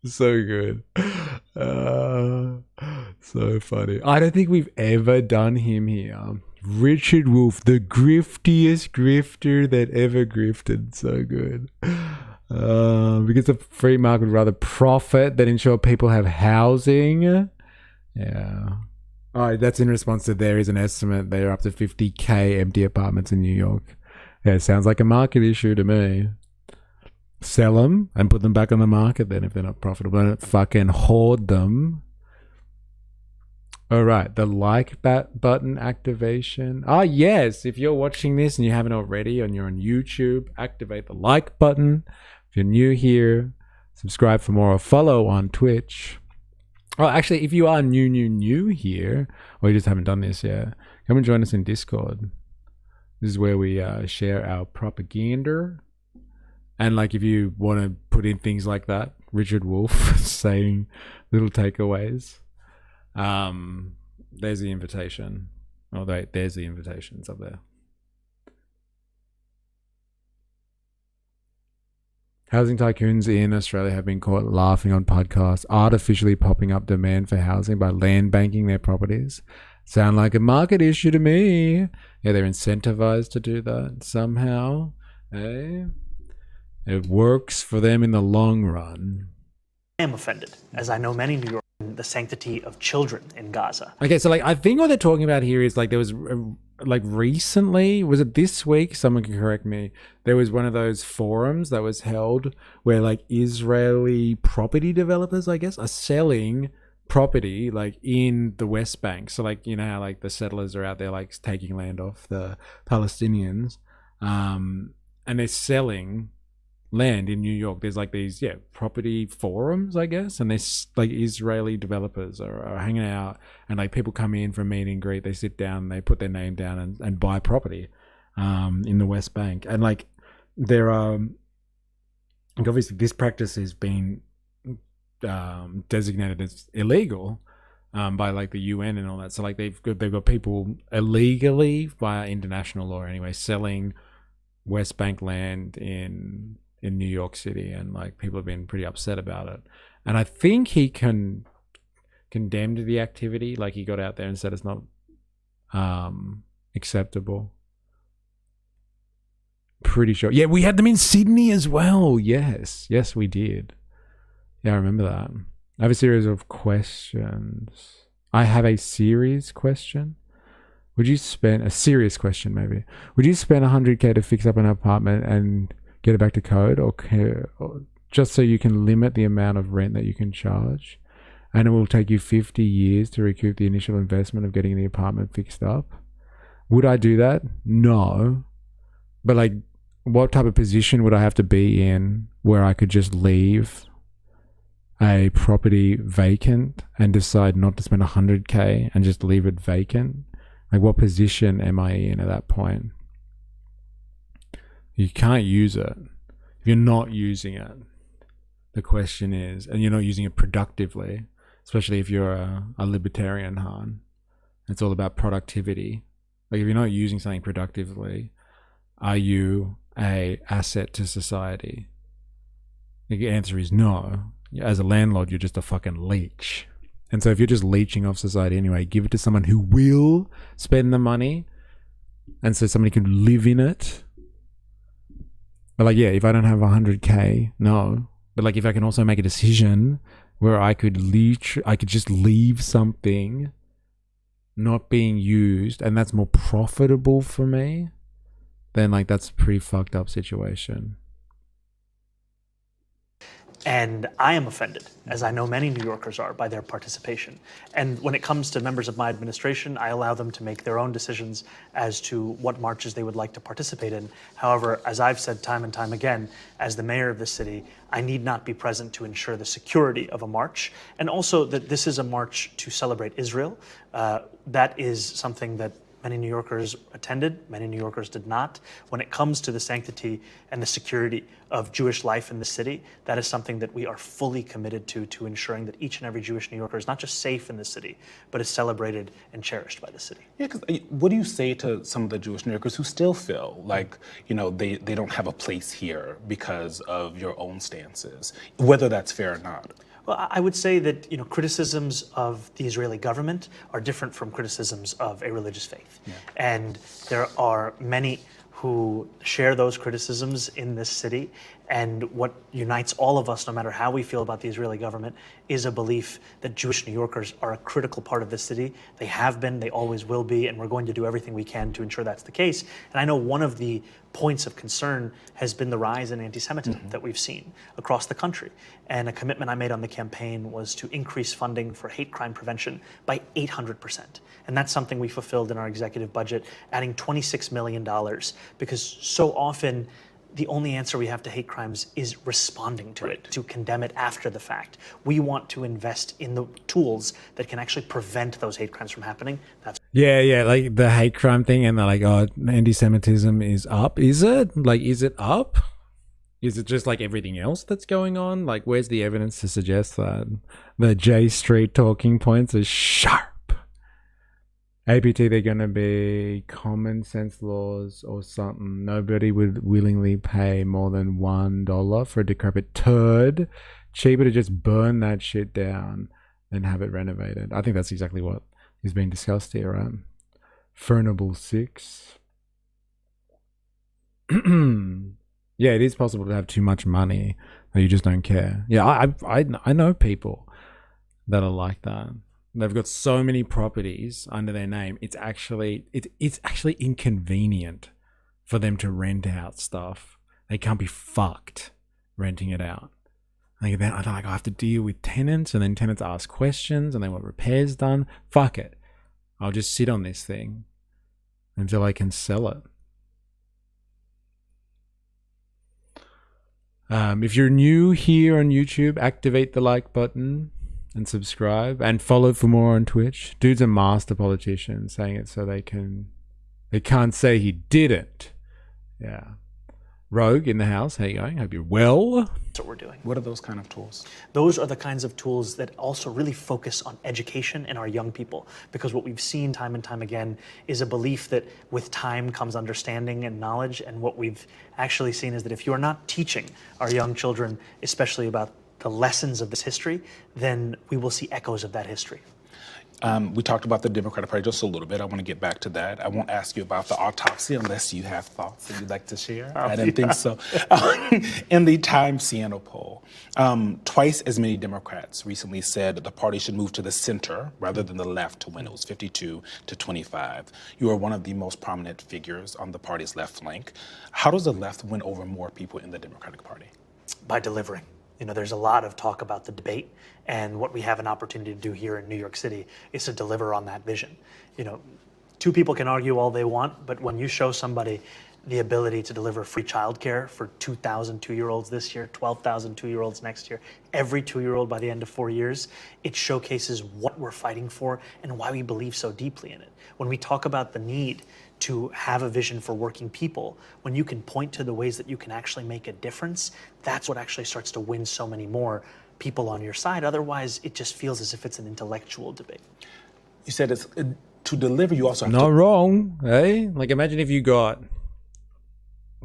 So good. So funny. I don't think we've ever done him here. Richard Wolff, the griftiest grifter that ever grifted. So good. Because the free market would rather profit than ensure people have housing. Yeah. Oh, that's in response to there is an estimate. They're up to 50,000 empty apartments in New York. Yeah, it sounds like a market issue to me. Sell them and put them back on the market then if they're not profitable. Don't fucking hoard them. All right, the like button activation. Ah, yes, if you're watching this and you haven't already and you're on YouTube, activate the like button. If you're new here, subscribe for more or follow on Twitch. Oh, actually, if you are new here, or you just haven't done this yet, come and join us in Discord. This is where we share our propaganda. And like, if you want to put in things like that, Richard Wolff saying little takeaways, there's the invitation. Oh, there's the invitations up there. Housing tycoons in Australia have been caught laughing on podcasts, artificially popping up demand for housing by land banking their properties. Sound like a market issue to me. Yeah, they're incentivized to do that somehow. Eh? It works for them in the long run. I am offended, as I know many New Yorkers, the sanctity of children in Gaza. Okay, so like, I think what they're talking about here is like, there was like recently, was it this week? Someone can correct me. There was one of those forums that was held where like Israeli property developers, I guess, are selling property like in the West Bank. So like, you know how like the settlers are out there like taking land off the Palestinians, and they're selling land in New York. There's like these property forums, I guess, and there's like Israeli developers are hanging out, and like people come in for a meet and greet, they sit down, they put their name down and buy property in the West Bank. And like there are, like, obviously this practice has been designated as illegal by like the UN and all that. So like they've got people illegally via international law anyway selling West Bank land in New York City, and like people have been pretty upset about it. And I think he condemned the activity. Like he got out there and said it's not acceptable. Pretty sure. Yeah, we had them in Sydney as well. Yes, we did. Yeah, I remember that. I have a series of questions. I have a serious question. Would you spend a serious question maybe? Would you spend $100K to fix up an apartment and get it back to code, or just so you can limit the amount of rent that you can charge, and it will take you 50 years to recoup the initial investment of getting the apartment fixed up? Would I do that? No. But like, what type of position would I have to be in where I could just leave a property vacant and decide not to spend $100K and just leave it vacant? Like, what position am I in at that point? You can't use it. If you're not using it, the question is, and you're not using it productively, especially if you're a libertarian, Han, it's all about productivity. Like, if you're not using something productively, are you a asset to society? The answer is no. As a landlord, you're just a fucking leech. And so if you're just leeching off society anyway, give it to someone who will spend the money, and so somebody can live in it. But like, yeah, if I don't have 100K, no. But like, if I can also make a decision where I could just leave something not being used, and that's more profitable for me, then like, that's a pretty fucked up situation. And I am offended, as I know many New Yorkers are, by their participation. And when it comes to members of my administration, I allow them to make their own decisions as to what marches they would like to participate in. However, as I've said time and time again, as the mayor of the city, I need not be present to ensure the security of a march, and also that this is a march to celebrate Israel. That is something that many New Yorkers attended, many New Yorkers did not. When it comes to the sanctity and the security of Jewish life in the city, that is something that we are fully committed to ensuring that each and every Jewish New Yorker is not just safe in the city, but is celebrated and cherished by the city. Yeah, because what do you say to some of the Jewish New Yorkers who still feel like, you know, they don't have a place here because of your own stances, whether that's fair or not? Well, I would say that, you know, criticisms of the Israeli government are different from criticisms of a religious faith. Yeah. And there are many who share those criticisms in this city. And what unites all of us, no matter how we feel about the Israeli government, is a belief that Jewish New Yorkers are a critical part of this city. They have been, they always will be, and we're going to do everything we can to ensure that's the case. And I know one of the points of concern has been the rise in anti-Semitism that we've seen across the country. And a commitment I made on the campaign was to increase funding for hate crime prevention by 800%. And that's something we fulfilled in our executive budget, adding $26 million, because so often the only answer we have to hate crimes is responding to it, to condemn it after the fact. We want to invest in the tools that can actually prevent those hate crimes from happening. That's Yeah, like the hate crime thing, and they're like, oh, anti-Semitism is up. Is it? Like, is it up? Is it just like everything else that's going on? Like, where's the evidence to suggest that the J Street talking points are sharp? APT, they're going to be common sense laws or something. Nobody would willingly pay more than $1 for a decrepit turd. Cheaper to just burn that shit down than have it renovated. I think that's exactly what is being discussed here, right? Furnable 6. Yeah, it is possible to have too much money that you just don't care. Yeah, I know people that are like that. They've got so many properties under their name. It's actually inconvenient for them to rent out stuff. They can't be fucked renting it out. Like, then I have to deal with tenants, and then tenants ask questions, and they want repairs done. Fuck it. I'll just sit on this thing until I can sell it. If you're new here on YouTube, activate the like button and subscribe, and follow for more on Twitch. Dude's a master politician, saying it so they can't say he didn't. Yeah. Rogue in the house, how you going? Hope you're well. That's what we're doing. What are those kind of tools? Those are the kinds of tools that also really focus on education and our young people. Because what we've seen time and time again is a belief that with time comes understanding and knowledge. And what we've actually seen is that if you are not teaching our young children, especially about the lessons of this history, then we will see echoes of that history. We talked about the Democratic Party just a little bit. I want to get back to that. I won't ask you about the autopsy unless you have thoughts that you'd like to share. I didn't think so. In the Time Siena poll, twice as many Democrats recently said that the party should move to the center rather than the left to win. It was 52 to 25. You are one of the most prominent figures on the party's left flank. How does the left win over more people in the Democratic Party? By delivering. You know, there's a lot of talk about the debate, and what we have an opportunity to do here in New York City is to deliver on that vision. You know, two people can argue all they want, but when you show somebody the ability to deliver free childcare for 2,000 two-year-olds this year, 12,000 two-year-olds next year, every two-year-old by the end of 4 years, it showcases what we're fighting for and why we believe so deeply in it. When we talk about the need to have a vision for working people, when you can point to the ways that you can actually make a difference, that's what actually starts to win so many more people on your side. Otherwise, it just feels as if it's an intellectual debate. You said it's to deliver, you also have Not to... wrong, eh? Like, imagine if you got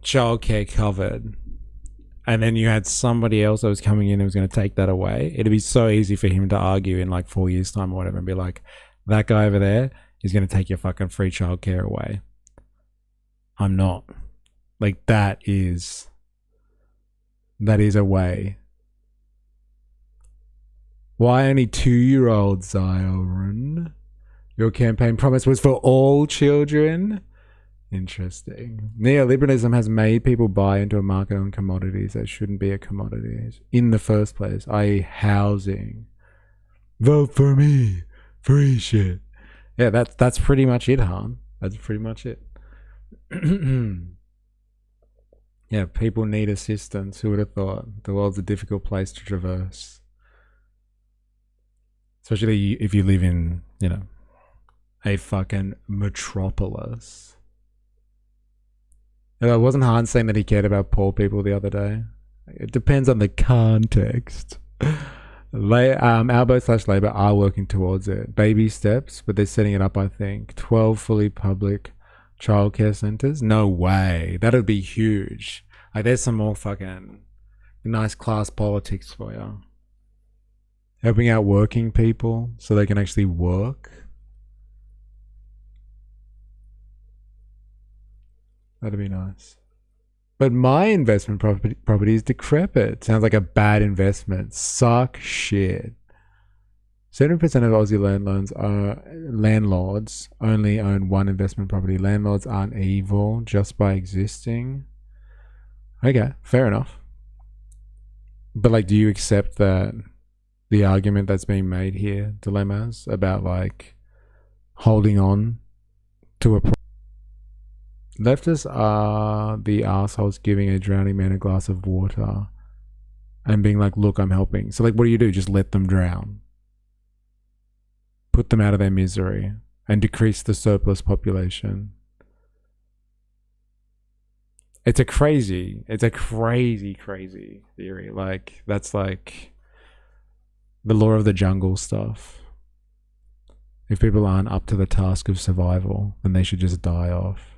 childcare covered, and then you had somebody else that was coming in who was going to take that away. It'd be so easy for him to argue in like 4 years' time or whatever and be like, that guy over there is going to take your fucking free childcare away. I'm not. Like, that is a way. Why only 2-year-olds, Zohran? Your campaign promise was for all children? Interesting. Neoliberalism has made people buy into a market on commodities that shouldn't be a commodity in the first place, i.e. housing. Vote for me. Free shit. Yeah, that's pretty much it, Han. That's pretty much it. Yeah, people need assistance. Who would have thought? The world's a difficult place to traverse. Especially if you live in, you know, a fucking metropolis. Wasn't Han saying that he cared about poor people the other day? It depends on the context. Albo/Labour are working towards it. Baby steps, but they're setting it up, I think. 12 fully public childcare centres? No way. That'd be huge. Like, there's some more fucking nice class politics for you. Helping out working people so they can actually work. That'd be nice. But my investment property is decrepit. Sounds like a bad investment. Suck shit. 70% of Aussie landlords only own one investment property. Landlords aren't evil just by existing. Okay, fair enough. But like, do you accept that the argument that's being made here, dilemmas, about like holding on to a Leftists are the assholes giving a drowning man a glass of water and being like, look, I'm helping. So like, what do? Just let them drown. Put them out of their misery and decrease the surplus population. It's a crazy theory. Like, that's like the law of the jungle stuff. If people aren't up to the task of survival, then they should just die off.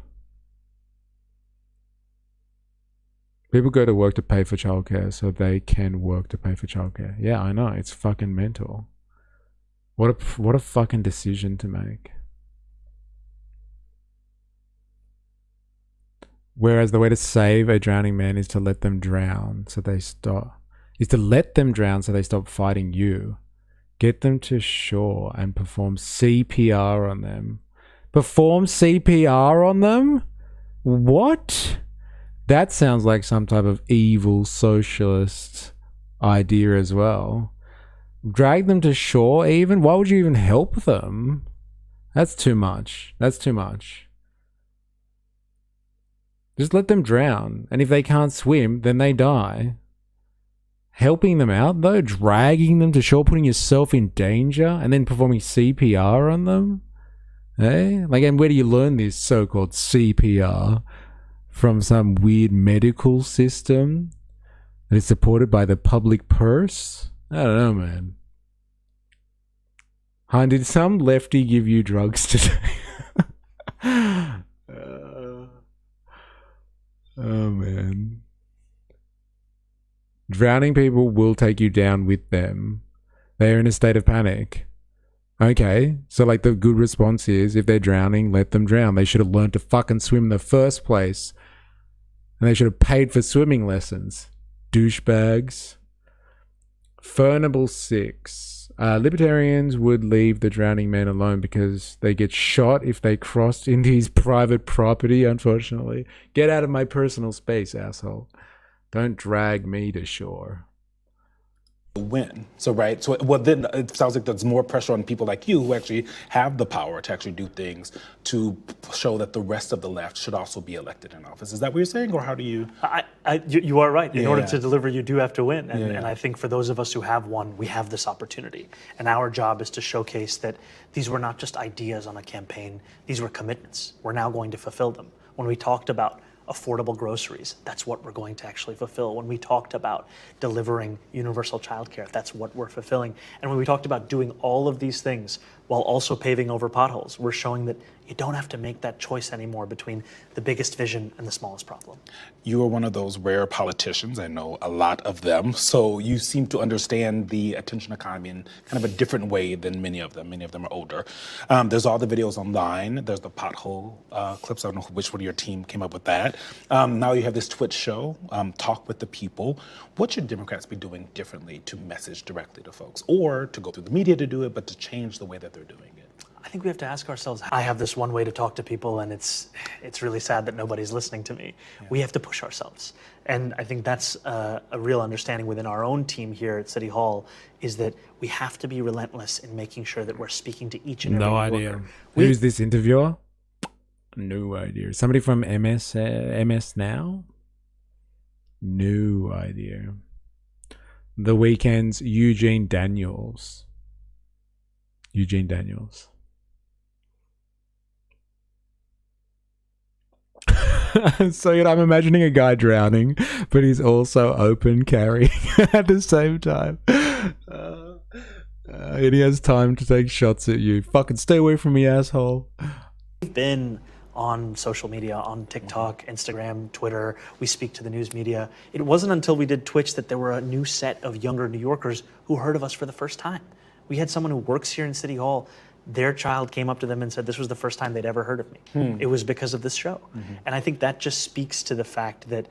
People go to work to pay for childcare so they can work to pay for childcare. Yeah, I know. It's fucking mental. What a fucking decision to make. Whereas the way to save a drowning man is to let them drown so they stop. Is to let them drown so they stop fighting you. Get them to shore and perform CPR on them. Perform CPR on them? What? That sounds like some type of evil socialist idea as well. Drag them to shore even? Why would you even help them? That's too much. That's too much. Just let them drown. And if they can't swim, then they die. Helping them out though? Dragging them to shore, putting yourself in danger, and then performing CPR on them? Eh? Like, and where do you learn this so-called CPR? From some weird medical system that is supported by the public purse? I don't know, man. Hun, did some lefty give you drugs today? Oh, man. Drowning people will take you down with them. They are in a state of panic. Okay, so like the good response is, if they're drowning, let them drown. They should have learned to fucking swim in the first place. And they should have paid for swimming lessons. Douchebags. Furnable 6. Libertarians would leave the drowning man alone because they get shot if they crossed into his private property, unfortunately. Get out of my personal space, asshole. Don't drag me to shore. Win. So, right. So, well, then it sounds like there's more pressure on people like you who actually have the power to actually do things to show that the rest of the left should also be elected in office. Is that what you're saying, or how do you? You are right. In order to deliver, you do have to win. And I think for those of us who have won, we have this opportunity. And our job is to showcase that these were not just ideas on a campaign. These were commitments. We're now going to fulfill them. When we talked about affordable groceries, that's what we're going to actually fulfill. When we talked about delivering universal childcare, that's what we're fulfilling. And when we talked about doing all of these things while also paving over potholes, we're showing that you don't have to make that choice anymore between the biggest vision and the smallest problem. You are one of those rare politicians. I know a lot of them. So you seem to understand the attention economy in kind of a different way than many of them. Many of them are older. There's all the videos online. There's the pothole clips. I don't know which one of your team came up with that. Now you have this Twitch show, Talk with the People. What should Democrats be doing differently to message directly to folks, or to go through the media to do it, but to change the way that they're doing it? I think we have to ask ourselves, I have this one way to talk to people, and it's really sad that nobody's listening to me. Yeah. We have to push ourselves. And I think that's a real understanding within our own team here at City Hall, is that we have to be relentless in making sure that we're speaking to each and every worker. No idea. Who's this interviewer? No idea. Somebody from MS Now? No idea. The Weeknd's Eugene Daniels. Eugene Daniels. So I'm imagining a guy drowning, but he's also open carrying at the same time. And he has time to take shots at you. Fucking stay away from me, asshole. We've been on social media, on TikTok, Instagram, Twitter. We speak to the news media. It wasn't until we did Twitch that there were a new set of younger New Yorkers who heard of us for the first time. We had someone who works here in City Hall. Their child came up to them and said this was the first time they'd ever heard of me. It was because of this show. And I think that just speaks to the fact that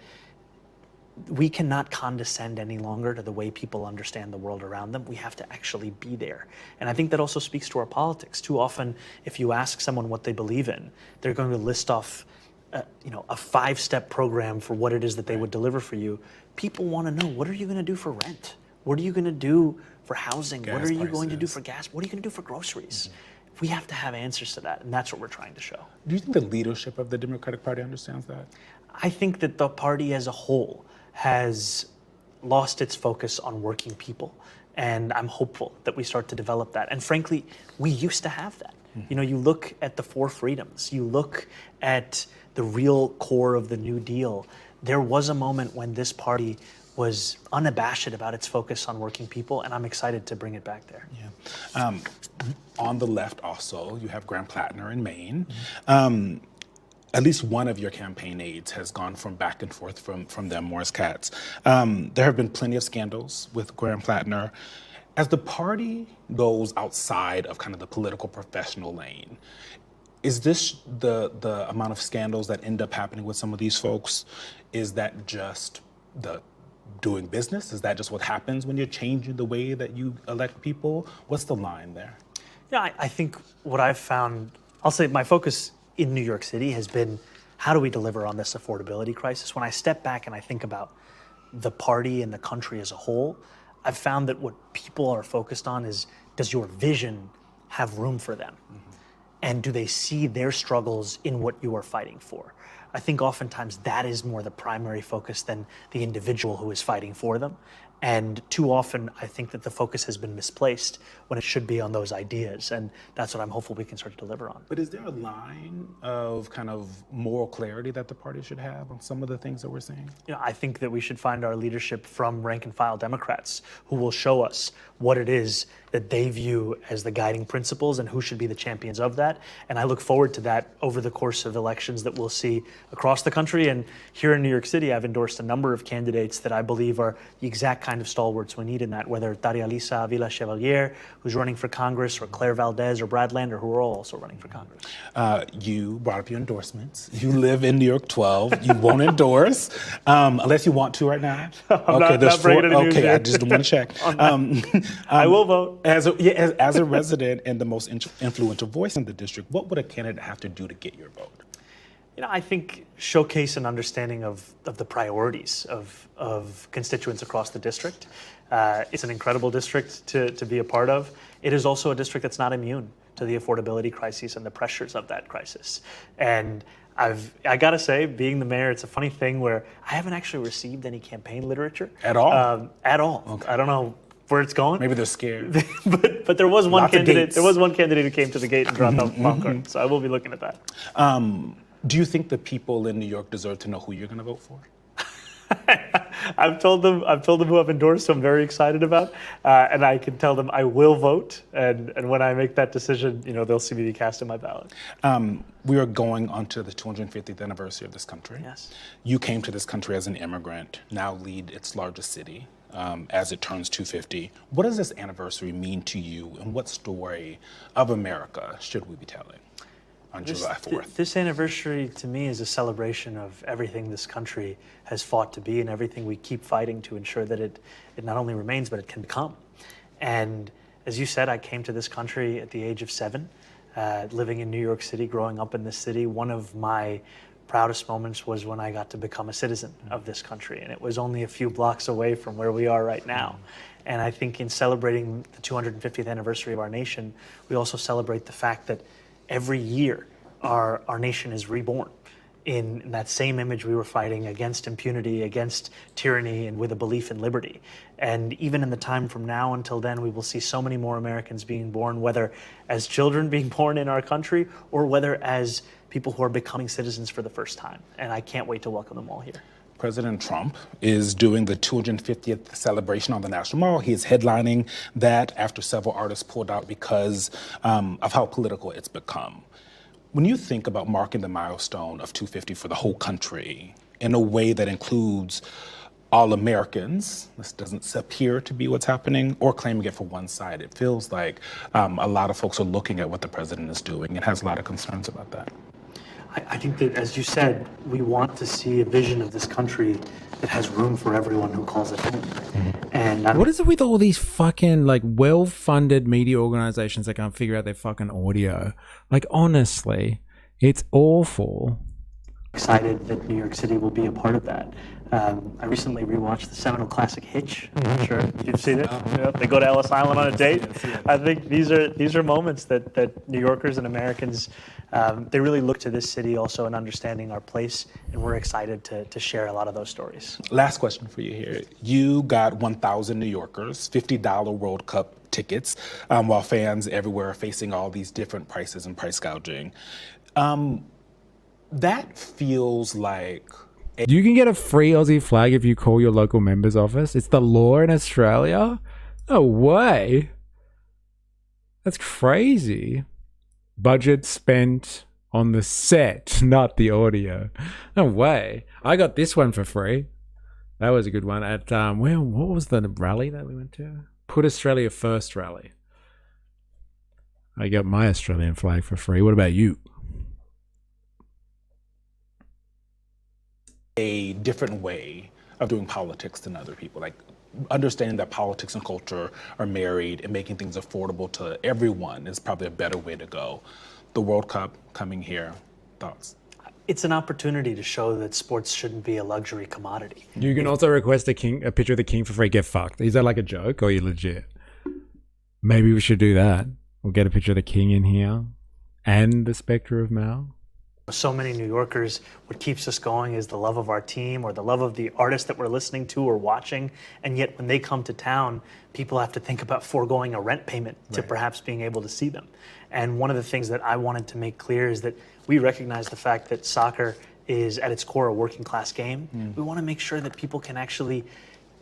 we cannot condescend any longer to the way people understand the world around them. We have to actually be there. And I think that also speaks to our politics. Too often, if you ask someone what they believe in, they're going to list off a 5-step program for what it is that they would deliver for you. People want to know, what are you going to do for rent? What are you going to do for housing? What are you going to do for gas? What are you going to do for groceries? We have to have answers to that, and that's what we're trying to show. Do you think the leadership of the Democratic Party understands that? I think that the party as a whole has lost its focus on working people, and I'm hopeful that we start to develop that. And frankly, we used to have that. You know, you look at the 4 freedoms, you look at the real core of the New Deal. There was a moment when this party was unabashed about its focus on working people, and I'm excited to bring it back there. Yeah. On the left also, you have Graham Plattner in Maine. At least one of your campaign aides has gone from back and forth from them, Morris Katz. There have been plenty of scandals with Graham Plattner. As the party goes outside of kind of the political professional lane, is this the amount of scandals that end up happening with some of these folks? Is that just the doing business? Is that just what happens when you're changing the way that you elect people? What's the line there? Yeah, I think what I've found, I'll say my focus in New York City has been, how do we deliver on this affordability crisis? When I step back and I think about the party and the country as a whole, I've found that what people are focused on is, does your vision have room for them? And do they see their struggles in what you are fighting for? I think oftentimes that is more the primary focus than the individual who is fighting for them. And too often, I think that the focus has been misplaced when it should be on those ideas. And that's what I'm hopeful we can start to deliver on. But is there a line of kind of moral clarity that the party should have on some of the things that we're saying? You know, I think that we should find our leadership from rank and file Democrats who will show us what it is that they view as the guiding principles and who should be the champions of that. And I look forward to that over the course of elections that we'll see across the country. And here in New York City, I've endorsed a number of candidates that I believe are the exact kind of stalwarts we need in that, whether Tariffs Avila Chevalier, who's running for Congress, or Claire Valdez or Brad Lander, who are all also running for Congress. You brought up your endorsements. You live in New York 12. You won't endorse unless you want to right now. I'm not breaking any news here. I just want to check. I will vote. As a resident and the most influential voice in the district, what would a candidate have to do to get your vote? You know, I think showcase an understanding of the priorities of constituents across the district. It's an incredible district to be a part of. It is also a district that's not immune to the affordability crisis and the pressures of that crisis. And I gotta say, being the mayor, it's a funny thing where I haven't actually received any campaign literature. At all? At all. Okay. I don't know where it's going. Maybe they're scared. but there was one candidate. There was one candidate who came to the gate and dropped off a popcorn. So I will be looking at that. Do you think the people in New York deserve to know who you're going to vote for? I've told them who I've endorsed, who I'm very excited about, and I can tell them I will vote. And when I make that decision, you know, they'll see me casting my ballot. We are going on to the 250th anniversary of this country. Yes. You came to this country as an immigrant, now lead its largest city as it turns 250. What does this anniversary mean to you, and what story of America should we be telling on July 4th? This anniversary to me is a celebration of everything this country has fought to be and everything we keep fighting to ensure that it not only remains, but it can become. And as you said, I came to this country at the age of 7, living in New York City, growing up in this city. One of my proudest moments was when I got to become a citizen of this country. And it was only a few blocks away from where we are right now. And I think in celebrating the 250th anniversary of our nation, we also celebrate the fact that every year our nation is reborn in that same image we were fighting against impunity, against tyranny, and with a belief in liberty. And even in the time from now until then, we will see so many more Americans being born, whether as children being born in our country or whether as people who are becoming citizens for the first time. And I can't wait to welcome them all here. President Trump is doing the 250th celebration on the National Mall. He is headlining that after several artists pulled out because of how political it's become. When you think about marking the milestone of 250 for the whole country in a way that includes all Americans, this doesn't appear to be what's happening, or claiming it for one side. It feels like a lot of folks are looking at what the president is doing and has a lot of concerns about that. I think that, as you said, we want to see a vision of this country that has room for everyone who calls it home. And what is it with all these fucking like well-funded media organizations that can't figure out their fucking audio? Like honestly, it's awful. Excited that New York City will be a part of that. I recently rewatched the seminal classic Hitch. I'm not sure if you've seen it. Yeah, they go to Ellis Island on a date. I think these are moments that New Yorkers and Americans, they really look to this city also in understanding our place, and we're excited to share a lot of those stories. Last question for you here. You got 1,000 New Yorkers, $50 World Cup tickets, while fans everywhere are facing all these different prices and price gouging. That feels like... You can get a free Aussie flag if you call your local member's office. It's the law in Australia? No way. That's crazy. Budget spent on the set, not the audio. No way. I got this one for free. That was a good one. At, what was the rally that we went to? Put Australia First rally. I got my Australian flag for free. What about you? A different way of doing politics than other people, like understanding that politics and culture are married and making things affordable to everyone is probably a better way to go. The World Cup coming here, thoughts? It's an opportunity to show that sports shouldn't be a luxury commodity. You can also request a picture of the king for free. Get fucked. Is that like a joke or are you legit? Maybe we should do that. We'll get a picture of the king in here and the Spectre of Mal. So many New Yorkers, what keeps us going is the love of our team or the love of the artist that we're listening to or watching. And yet when they come to town, people have to think about foregoing a rent payment to perhaps being able to see them. And one of the things that I wanted to make clear is that we recognize the fact that soccer is at its core a working class game. We want to make sure that people can actually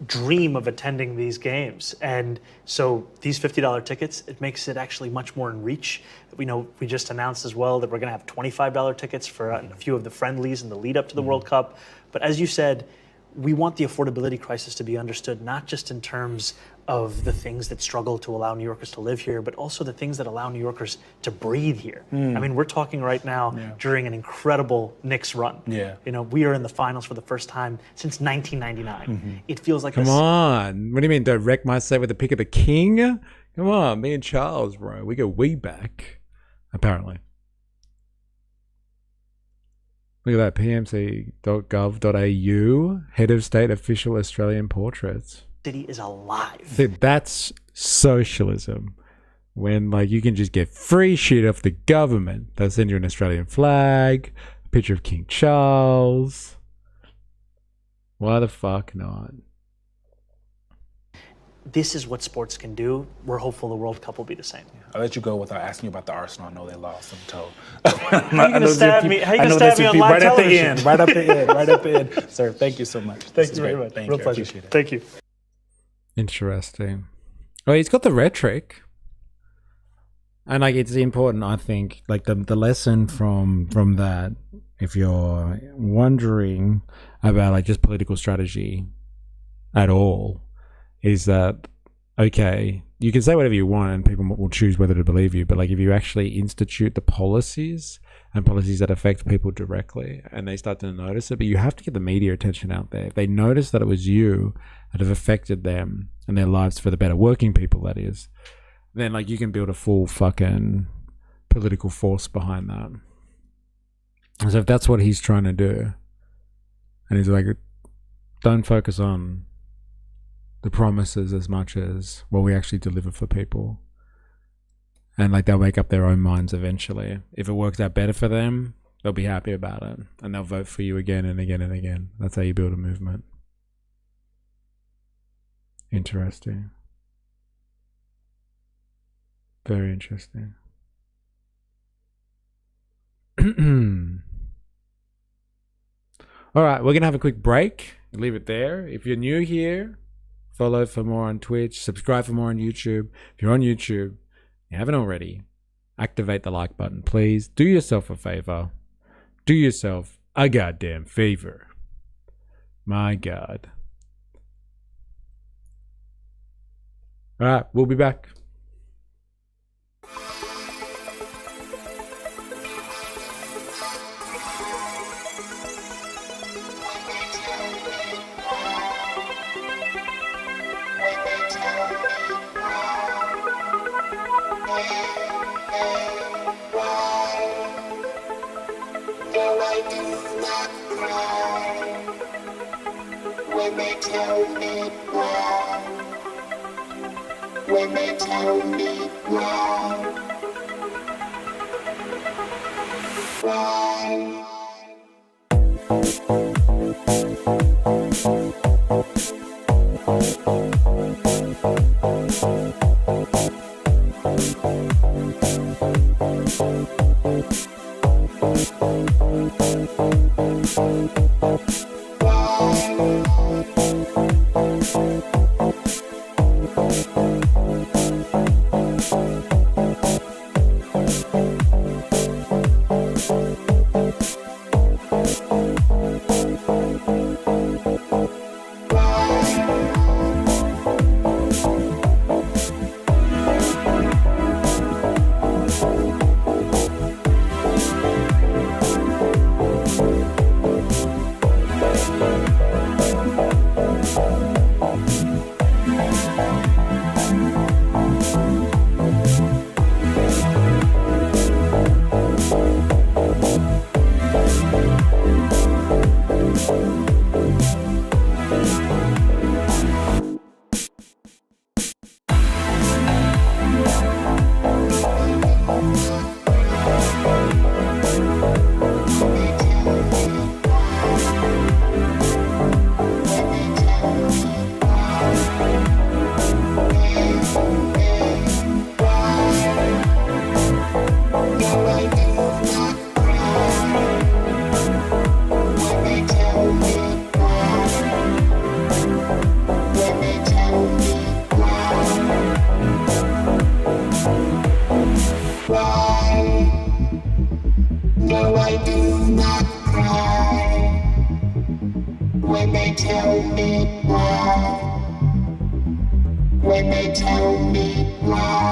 dream of attending these games. And so these $50 tickets, it makes it actually much more in reach. We know we just announced as well that we're going to have $25 tickets for a few of the friendlies in the lead up to the World Cup. But as you said, we want the affordability crisis to be understood not just in terms of the things that struggle to allow New Yorkers to live here, but also the things that allow New Yorkers to breathe here. I mean, we're talking right now during an incredible Knicks run. You know, we are in the finals for the first time since 1999. It feels like Come on. What do you mean, don't wreck my set with the pick of the king? Come on, me and Charles, bro. We go way back, apparently. Look at that, pmc.gov.au, head of state official Australian portraits. City is alive. Dude, that's socialism. When like you can just get free shit off the government. They'll send you an Australian flag, a picture of King Charles. Why the fuck not? This is what sports can do. We're hopeful the World Cup will be the same. I'll let you go without asking you about the Arsenal. I know they lost them toe. How are you going to stab me? How are you going to stab me on live television? Right at the end. Sir, thank you so much. Thank you very much. Thank Real you. pleasure. Appreciate it. Thank you. Interesting. Well, he's got the rhetoric. And like it's important, I think, like the lesson from that, if you're wondering about like just political strategy at all, is that okay, you can say whatever you want and people will choose whether to believe you, but like if you actually institute the policies and policies that affect people directly and they start to notice it, but you have to get the media attention out there. If they notice that it was you that have affected them and their lives for the better, working people that is, then like you can build a full fucking political force behind that. And so if that's what he's trying to do, and he's like, don't focus on the promises as much as what we actually deliver for people. And like they'll make up their own minds eventually. If it works out better for them, they'll be happy about it. And they'll vote for you again and again and again. That's how you build a movement. Interesting. Very interesting. All right, we're going to have a quick break. Leave it there. If you're new here, follow for more on Twitch. Subscribe for more on YouTube. If you're on YouTube, you haven't already, activate the like button. Please do yourself a favor. Do yourself a goddamn favor. My God. All right, we'll be back. I do not cry when they tell me why. When they tell me why. Why? No, I do not cry when they tell me why. When they tell me why.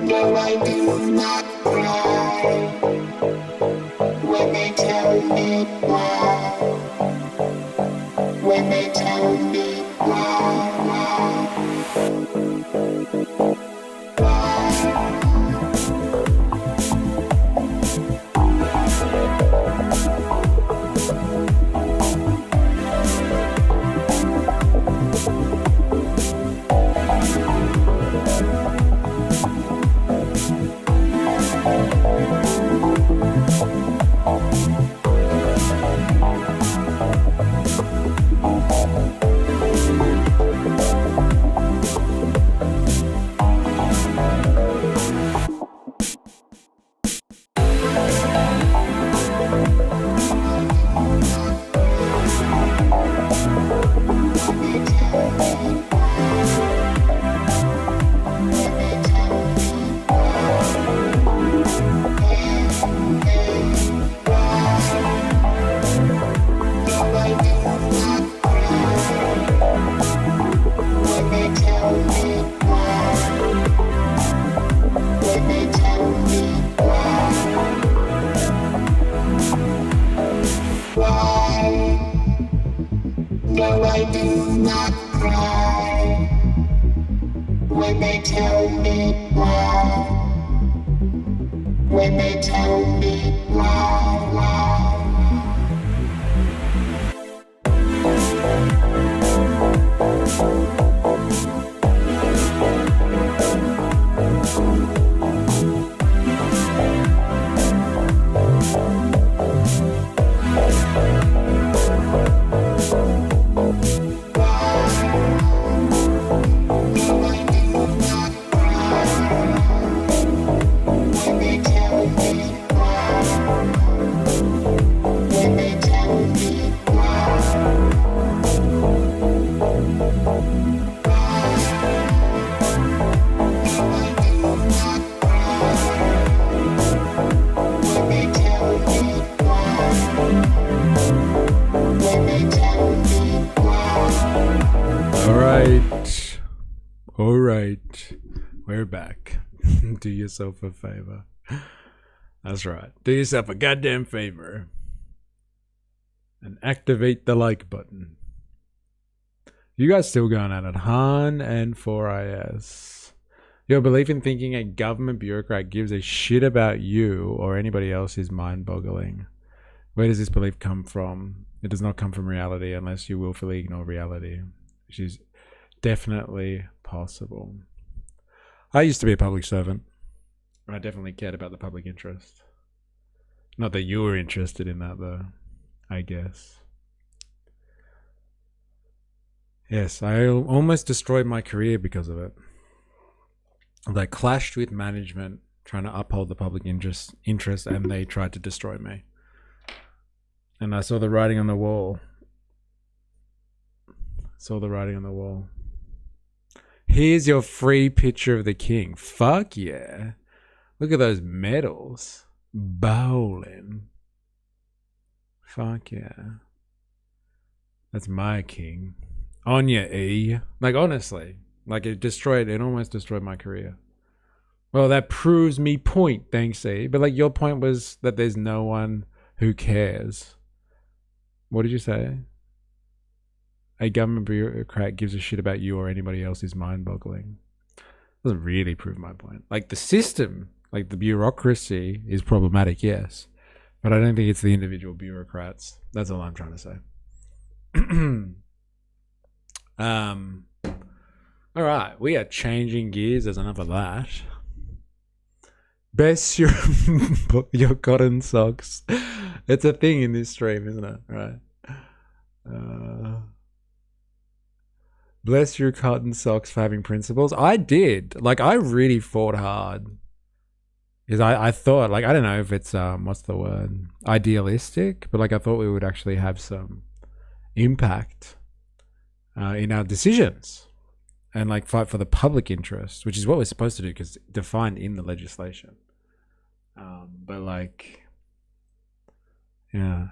No, I do not cry when they tell me why. When they tell me why. No, I do not cry when they tell me why. When they tell me why. All right. We're back. Do yourself a favor. That's right. Do yourself a goddamn favor. And activate the like button. You guys still going at it. Han and 4IS. Your belief in thinking a government bureaucrat gives a shit about you or anybody else is mind-boggling. Where does this belief come from? It does not come from reality unless you willfully ignore reality, which is definitely possible. I used to be a public servant. I definitely cared about the public interest. Not that you were interested in that, though, I guess. Yes, I almost destroyed my career because of it. I clashed with management trying to uphold the public interest, and they tried to destroy me. And I saw the writing on the wall. Here's your free picture of the king. Fuck yeah. Look at those medals. Bowling. Fuck yeah. That's my king. On your E. Like, honestly. Like, it almost destroyed my career. Well, that proves me point, thanks, E. But, like, your point was that there's no one who cares. What did you say? A government bureaucrat gives a shit about you or anybody else is mind-boggling. Doesn't really prove my point. Like, the system, like the bureaucracy is problematic, yes. But I don't think it's the individual bureaucrats. That's all I'm trying to say. All right, we are changing gears. There's enough of that. Best your cotton socks. It's a thing in this stream, isn't it? Right. Bless your cotton socks for having principles. I did. Like, I really fought hard. Because I thought, like, I don't know if it's, what's the word? Idealistic. But, like, I thought we would actually have some impact in our decisions. And, like, fight for the public interest. Which is what we're supposed to do because it's defined in the legislation. But, like, yeah.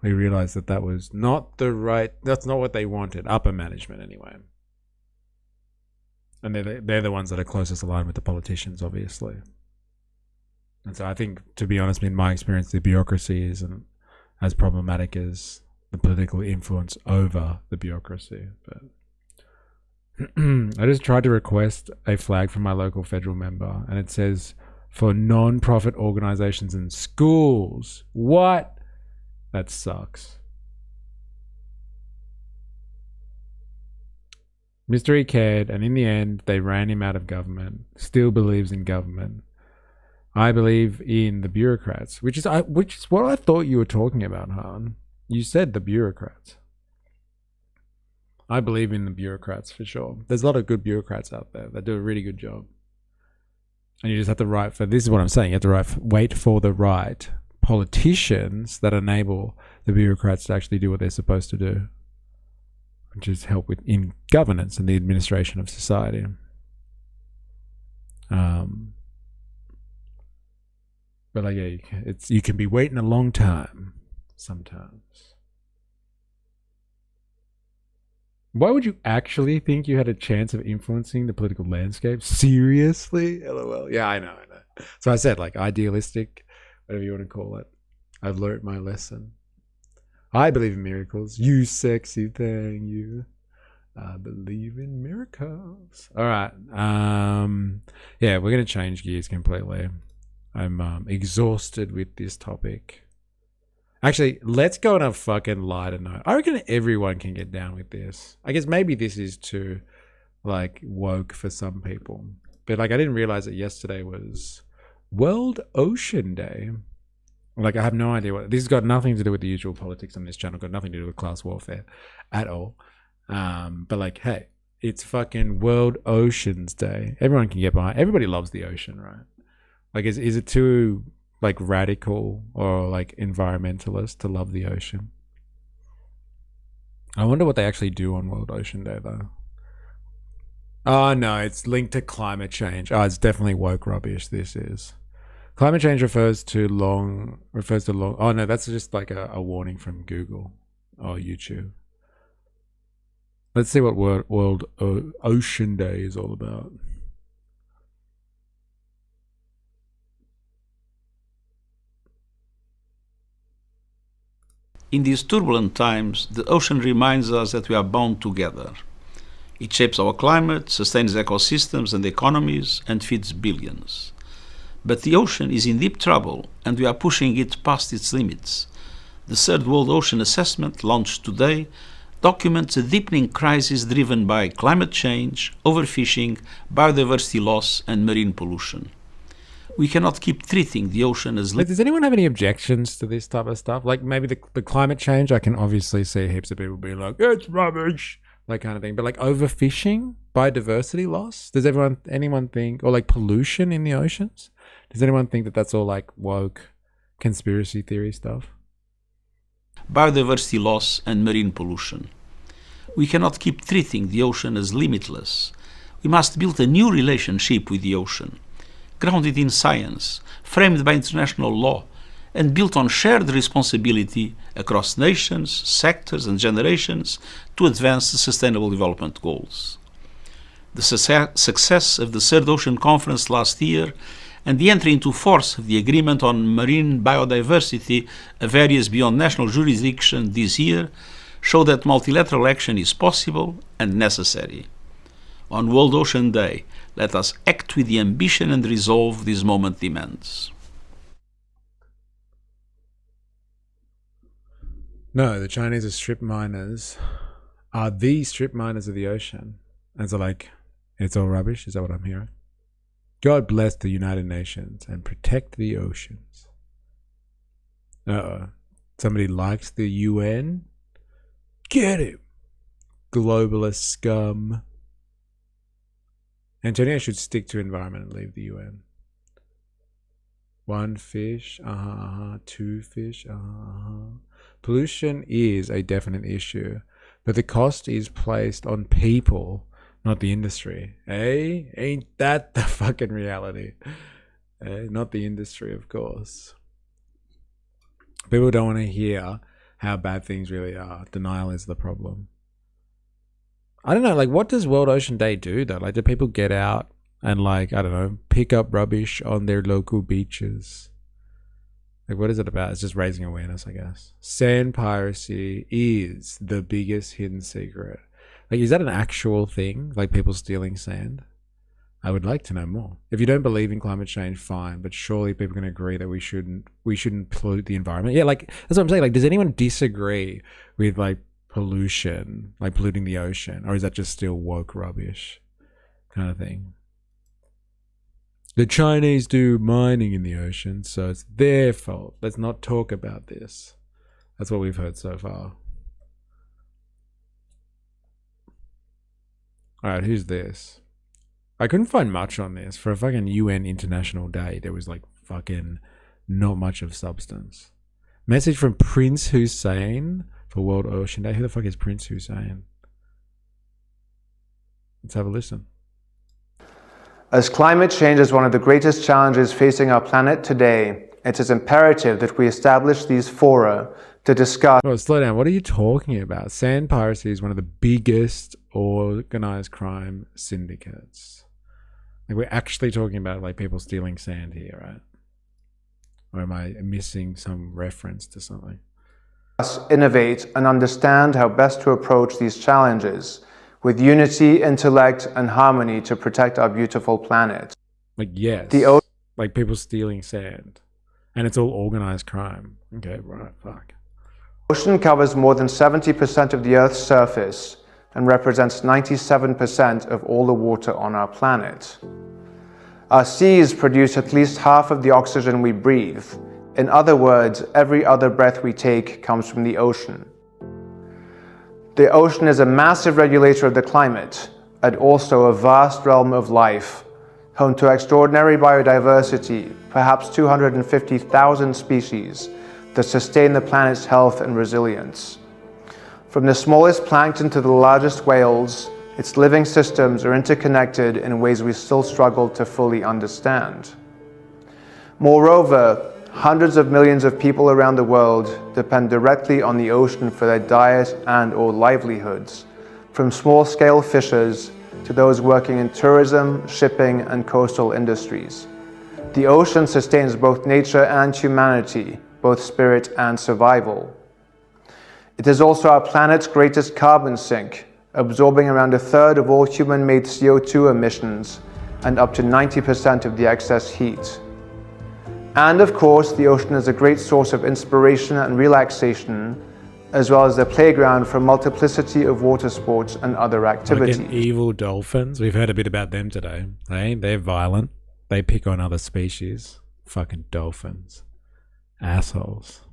We realized that was not that's not what they wanted. Upper management, anyway. And they're the ones that are closest aligned with the politicians, obviously. And so I think, to be honest, in my experience, the bureaucracy isn't as problematic as the political influence over the bureaucracy. But I just tried to request a flag from my local federal member, and it says, for non-profit organizations and schools. What? That sucks. Mystery cared, and in the end, they ran him out of government. Still believes in government. I believe in the bureaucrats, which is what I thought you were talking about, Han. You said the bureaucrats. I believe in the bureaucrats for sure. There's a lot of good bureaucrats out there that do a really good job. And you just have to this is what I'm saying, you have to wait for the right politicians that enable the bureaucrats to actually do what they're supposed to do, which is help in governance and the administration of society. But like, yeah, you can be waiting a long time sometimes. Why would you actually think you had a chance of influencing the political landscape? Seriously? LOL. Yeah, I know. So I said, like, idealistic, whatever you want to call it. I've learnt my lesson. I believe in miracles. You sexy thing, you. I believe in miracles. All right. Yeah, we're going to change gears completely. I'm exhausted with this topic. Actually, let's go on a fucking lighter note. I reckon everyone can get down with this. I guess maybe this is too, like, woke for some people. But, like, I didn't realize that yesterday was World Ocean Day. Like, I have no idea what... This has got nothing to do with the usual politics on this channel. Got nothing to do with class warfare at all. But, like, hey, it's fucking World Oceans Day. Everyone can get behind... Everybody loves the ocean, right? Like, is it too... like radical or like environmentalist to love the ocean? I wonder what they actually do on World Ocean Day though. Oh no, it's linked to climate change. Oh, it's definitely woke rubbish. This is climate change refers to long. Oh no, that's just like a warning from Google or YouTube. Let's see what World Ocean Day is all about. In these turbulent times, the ocean reminds us that we are bound together. It shapes our climate, sustains ecosystems and economies, and feeds billions. But the ocean is in deep trouble, and we are pushing it past its limits. The Third World Ocean Assessment, launched today, documents a deepening crisis driven by climate change, overfishing, biodiversity loss, and marine pollution. We cannot keep treating the ocean as... Does anyone have any objections to this type of stuff? Like maybe the climate change, I can obviously see heaps of people being like, it's rubbish, that kind of thing. But like overfishing, biodiversity loss, does anyone think, or like pollution in the oceans? Does anyone think that that's all like woke conspiracy theory stuff? Biodiversity loss and marine pollution. We cannot keep treating the ocean as limitless. We must build a new relationship with the ocean, grounded in science, framed by international law, and built on shared responsibility across nations, sectors, and generations to advance the Sustainable Development Goals. The success of the Third Ocean Conference last year and the entry into force of the Agreement on Marine Biodiversity of areas beyond national jurisdiction this year show that multilateral action is possible and necessary. On World Ocean Day, let us act with the ambition and resolve this moment demands. No, the Chinese are strip miners, are the strip miners of the ocean. And so like, it's all rubbish, is that what I'm hearing? God bless the United Nations and protect the oceans. Uh-oh. Somebody likes the UN? Get him! Globalist scum. Antonio should stick to environment and leave the UN. One fish, two fish, Pollution is a definite issue, but the cost is placed on people, not the industry. Eh? Ain't that the fucking reality? Not the industry, of course. People don't want to hear how bad things really are. Denial is the problem. I don't know, like, what does World Ocean Day do, though? Like, do people get out and, like, I don't know, pick up rubbish on their local beaches? Like, what is it about? It's just raising awareness, I guess. Sand piracy is the biggest hidden secret. Like, is that an actual thing? Like, people stealing sand? I would like to know more. If you don't believe in climate change, fine, but surely people can agree that we shouldn't pollute the environment. Yeah, like, that's what I'm saying. Like, does anyone disagree with, like, pollution, like polluting the ocean, or is that just still woke rubbish kind of thing? The Chinese do mining in the ocean, so it's their fault. Let's not talk about this. That's what we've heard so far. Alright, who's this? I couldn't find much on this. For a fucking UN International Day, there was like fucking not much of substance. Message from Prince Hussein for World Ocean Day. Who the fuck is Prince Hussein? Let's have a listen. As climate change is one of the greatest challenges facing our planet today, it is imperative that we establish these fora to discuss... Oh, slow down. What are you talking about? Sand piracy is one of the biggest organized crime syndicates. Like, we're actually talking about like people stealing sand here, right? Or am I missing some reference to something? Innovate and understand how best to approach these challenges with unity, intellect, and harmony to protect our beautiful planet. Like, yes, like people stealing sand, and it's all organized crime. Okay, right, fuck. Ocean covers more than 70% of the Earth's surface and represents 97% of all the water on our planet. Our seas produce at least half of the oxygen we breathe. In other words, every other breath we take comes from the ocean. The ocean is a massive regulator of the climate and also a vast realm of life, home to extraordinary biodiversity, perhaps 250,000 species that sustain the planet's health and resilience. From the smallest plankton to the largest whales, its living systems are interconnected in ways we still struggle to fully understand. Moreover, hundreds of millions of people around the world depend directly on the ocean for their diet and/or livelihoods, from small-scale fishers to those working in tourism, shipping, and coastal industries. The ocean sustains both nature and humanity, both spirit and survival. It is also our planet's greatest carbon sink, absorbing around a third of all human-made CO2 emissions and up to 90% of the excess heat. And of course, the ocean is a great source of inspiration and relaxation, as well as a playground for a multiplicity of water sports and other activities. Fucking evil dolphins. We've heard a bit about them today. They're violent. They pick on other species. Fucking dolphins. Assholes.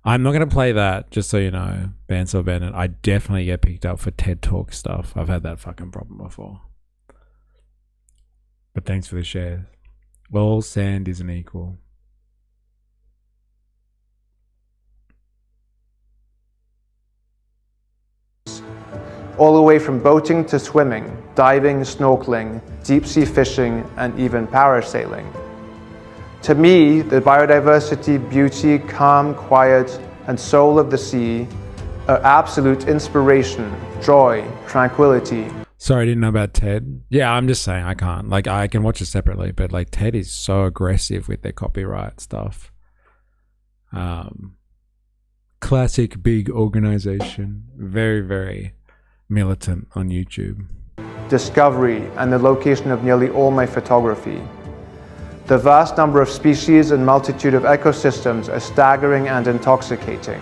I'm not going to play that, just so you know, Bansor Bennett. I definitely get picked up for TED Talk stuff. I've had that fucking problem before. But thanks for the share. All sand isn't equal. All the way from boating to swimming, diving, snorkeling, deep-sea fishing, and even parasailing. To me, the biodiversity, beauty, calm, quiet, and soul of the sea are absolute inspiration, joy, tranquility. Sorry, I didn't know about TED. Yeah, I'm just saying I can't. Like, I can watch it separately, but like TED is so aggressive with their copyright stuff. Classic big organization. Very, very militant on YouTube. Discovery and the location of nearly all my photography. The vast number of species and multitude of ecosystems are staggering and intoxicating.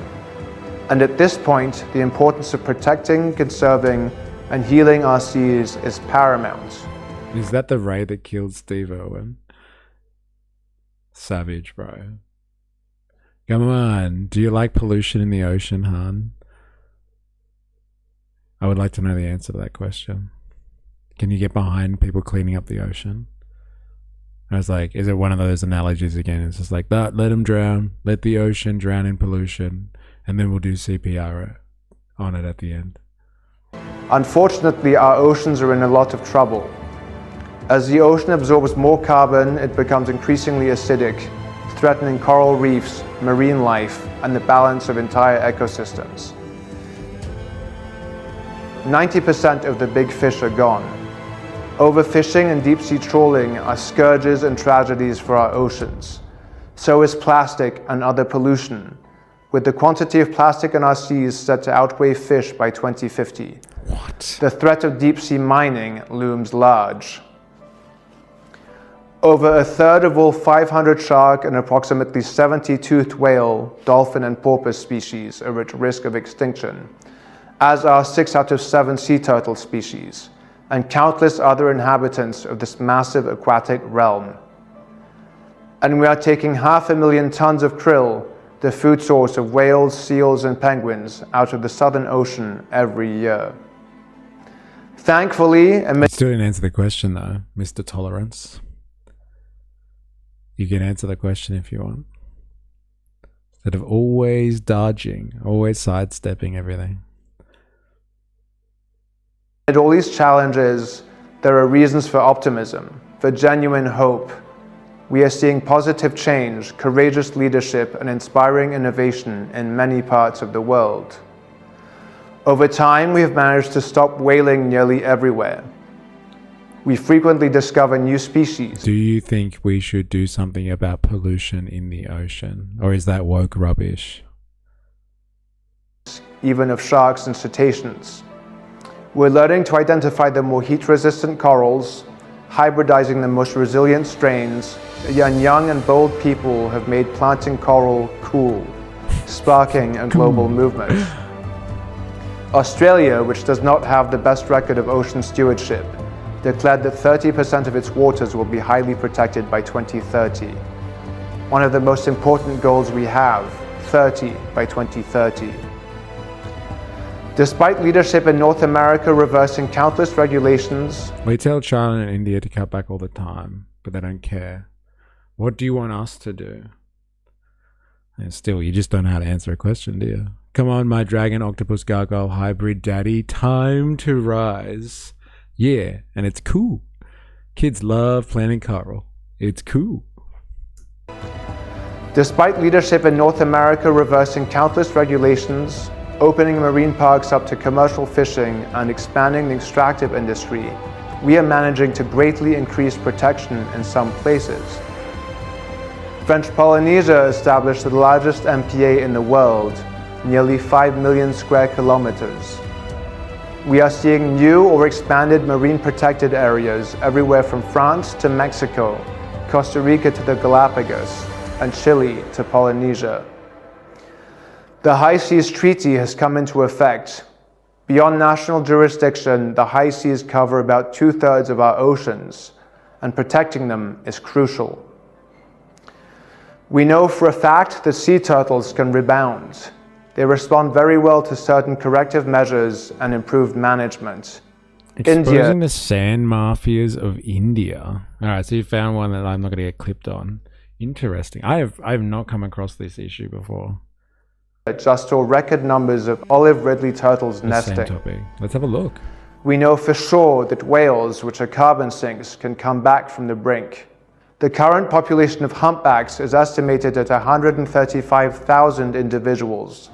And at this point, the importance of protecting, conserving, and healing our seas is paramount. Is that the ray that killed Steve Irwin? Savage, bro. Come on. Do you like pollution in the ocean, Han? I would like to know the answer to that question. Can you get behind people cleaning up the ocean? I was like, is it one of those analogies again? It's just like, let them drown. Let the ocean drown in pollution. And then we'll do CPR on it at the end. Unfortunately, our oceans are in a lot of trouble. As the ocean absorbs more carbon, it becomes increasingly acidic, threatening coral reefs, marine life, and the balance of entire ecosystems. 90% of the big fish are gone. Overfishing and deep-sea trawling are scourges and tragedies for our oceans. So is plastic and other pollution, with the quantity of plastic in our seas set to outweigh fish by 2050. What? The threat of deep-sea mining looms large. Over a third of all 500 shark and approximately 70 toothed whale, dolphin, and porpoise species are at risk of extinction, as are 6 out of 7 sea turtle species, and countless other inhabitants of this massive aquatic realm. And we are taking 500,000 tons of krill, the food source of whales, seals, and penguins, out of the Southern Ocean every year. Thankfully, I still didn't answer the question though, Mr. Tolerance. You can answer the question if you want. Instead of always dodging, always sidestepping everything. Amid all these challenges, there are reasons for optimism, for genuine hope. We are seeing positive change, courageous leadership, and inspiring innovation in many parts of the world. Over time, we have managed to stop whaling nearly everywhere. We frequently discover new species. Do you think we should do something about pollution in the ocean? Or is that woke rubbish? Even of sharks and cetaceans. We're learning to identify the more heat-resistant corals, hybridizing the most resilient strains, and young and bold people have made planting coral cool, sparking a global movement. Australia, which does not have the best record of ocean stewardship, declared that 30% of its waters will be highly protected by 2030. One of the most important goals we have, 30 by 2030. Despite leadership in North America reversing countless regulations, We tell China and India to cut back all the time, but they don't care. What do you want us to do? And still, you just don't know how to answer a question, do you? Come on, my dragon octopus gargoyle hybrid daddy, time to rise. Yeah, and it's cool. Kids love planting coral. It's cool. Despite leadership in North America reversing countless regulations, opening marine parks up to commercial fishing and expanding the extractive industry, we are managing to greatly increase protection in some places. French Polynesia established the largest MPA in the world, nearly 5 million square kilometers. We are seeing new or expanded marine protected areas everywhere from France to Mexico, Costa Rica to the Galapagos, and Chile to Polynesia. The High Seas Treaty has come into effect. Beyond national jurisdiction, the high seas cover about 2/3 of our oceans, and protecting them is crucial. We know for a fact that sea turtles can rebound. They respond very well to certain corrective measures and improved management. Exposing the sand mafias of India. All right, so you found one that I'm not going to get clipped on. Interesting. I have not come across this issue before. Just saw record numbers of olive ridley turtles The nesting. same topic. Let's have a look. We know for sure that whales, which are carbon sinks, can come back from the brink. The current population of humpbacks is estimated at 135,000 individuals,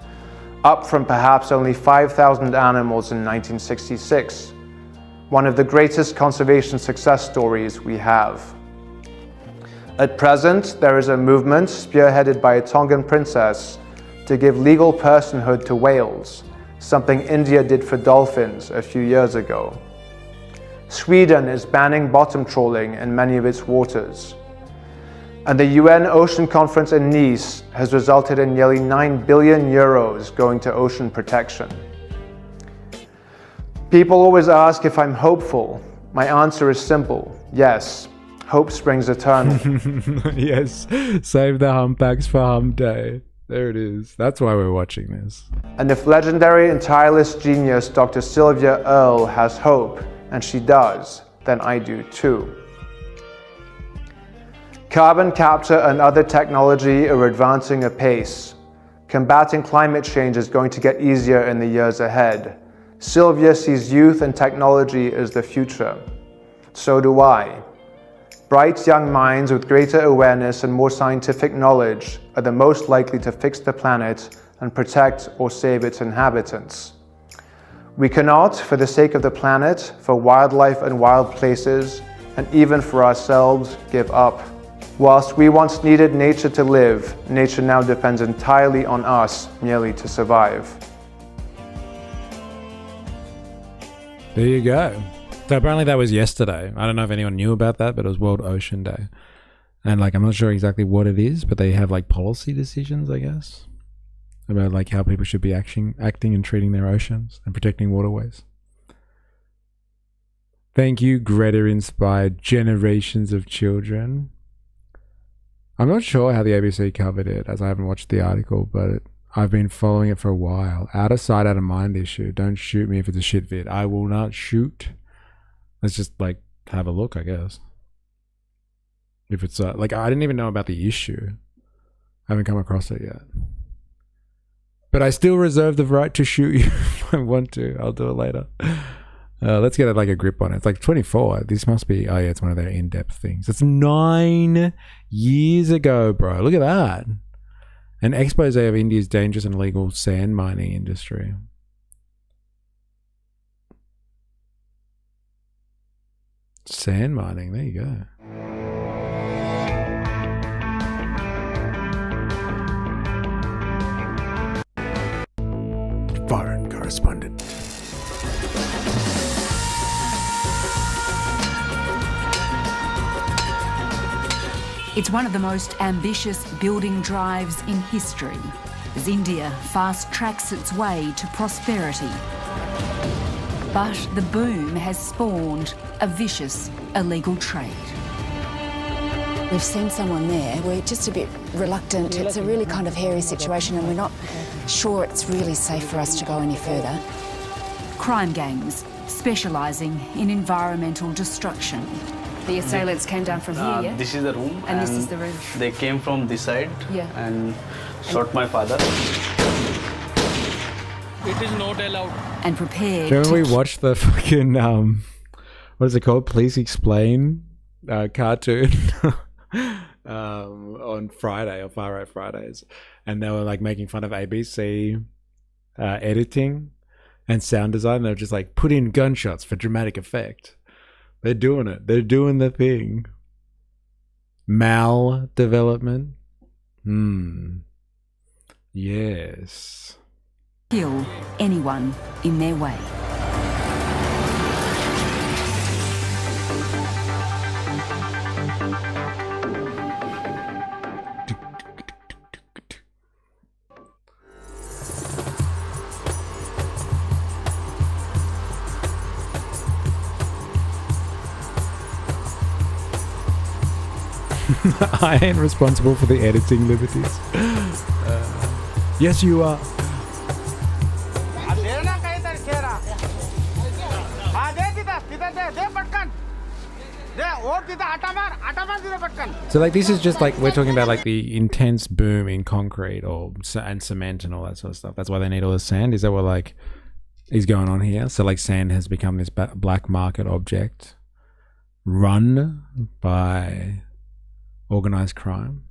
up from perhaps only 5,000 animals in 1966. One of the greatest conservation success stories we have. At present, there is a movement spearheaded by a Tongan princess to give legal personhood to whales, something India did for dolphins a few years ago. Sweden is banning bottom trawling in many of its waters. And the UN Ocean Conference in Nice has resulted in nearly 9 billion euros going to ocean protection. People always ask if I'm hopeful. My answer is simple: yes. Hope springs eternal. Yes, save the humpbacks for hump day. There it is. That's why we're watching this. And if legendary and tireless genius Dr. Sylvia Earle has hope, and she does, then I do too. Carbon capture and other technology are advancing apace. Combating climate change is going to get easier in the years ahead. Sylvia sees youth and technology as the future. So do I. Bright young minds with greater awareness and more scientific knowledge are the most likely to fix the planet and protect or save its inhabitants. We cannot, for the sake of the planet, for wildlife and wild places, and even for ourselves, give up. Whilst we once needed nature to live, nature now depends entirely on us merely to survive. There you go. So apparently that was yesterday. I don't know if anyone knew about that, but it was World Ocean Day. And like, I'm not sure exactly what it is, but they have like policy decisions, I guess, about like how people should be acting and treating their oceans and protecting waterways. Thank you, Greta inspired generations of children. I'm not sure how the ABC covered it, as I haven't watched the article, but I've been following it for a while. Out of sight, out of mind issue. Don't shoot me if it's a shit vid. I will not shoot. Let's just like have a look, I guess. If it's like, I didn't even know about the issue. I haven't come across it yet. But I still reserve the right to shoot you if I want to. I'll do it later. Let's get like a grip on it. It's like 24. This must be, oh yeah, it's one of their in-depth things. It's 9 years ago, bro. Look at that. An expose of India's dangerous and illegal sand mining industry. Sand mining, there you go. Foreign correspondent. It's one of the most ambitious building drives in history as India fast-tracks its way to prosperity. But the boom has spawned a vicious illegal trade. We've seen someone there. We're just a bit reluctant. It's a really kind of hairy situation and we're not sure it's really safe for us to go any further. Crime gangs specialising in environmental destruction. The assailants came down from here, yeah? This is the room. And this is the room. They came from this side and shot my father. It is not allowed. And prepared Remember we watched the fucking, what is it called? Please Explain cartoon on Friday, or Far Right Fridays. And they were like making fun of ABC editing and sound design. They're just like, put in gunshots for dramatic effect. They're doing it. They're doing the thing. Mal development. Yes. Kill anyone in their way. I ain't responsible for the editing liberties. Yes, you are. So like this is just like we're talking about like the intense boom in concrete and cement and all that sort of stuff. That's why they need all the sand. Is that what like is going on here? So like sand has become this black market object run by organized crime.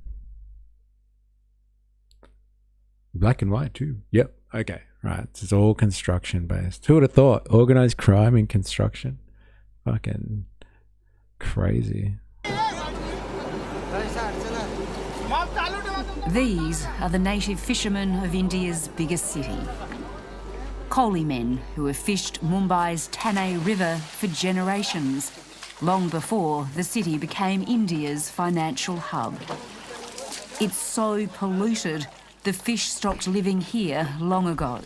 Black and white too. Yep. Okay. Right. It's all construction based. Who would have thought? Organized crime in construction. Fucking crazy. These are the native fishermen of India's biggest city. Kohli men who have fished Mumbai's Thane River for generations, long before the city became India's financial hub. It's so polluted, the fish stopped living here long ago.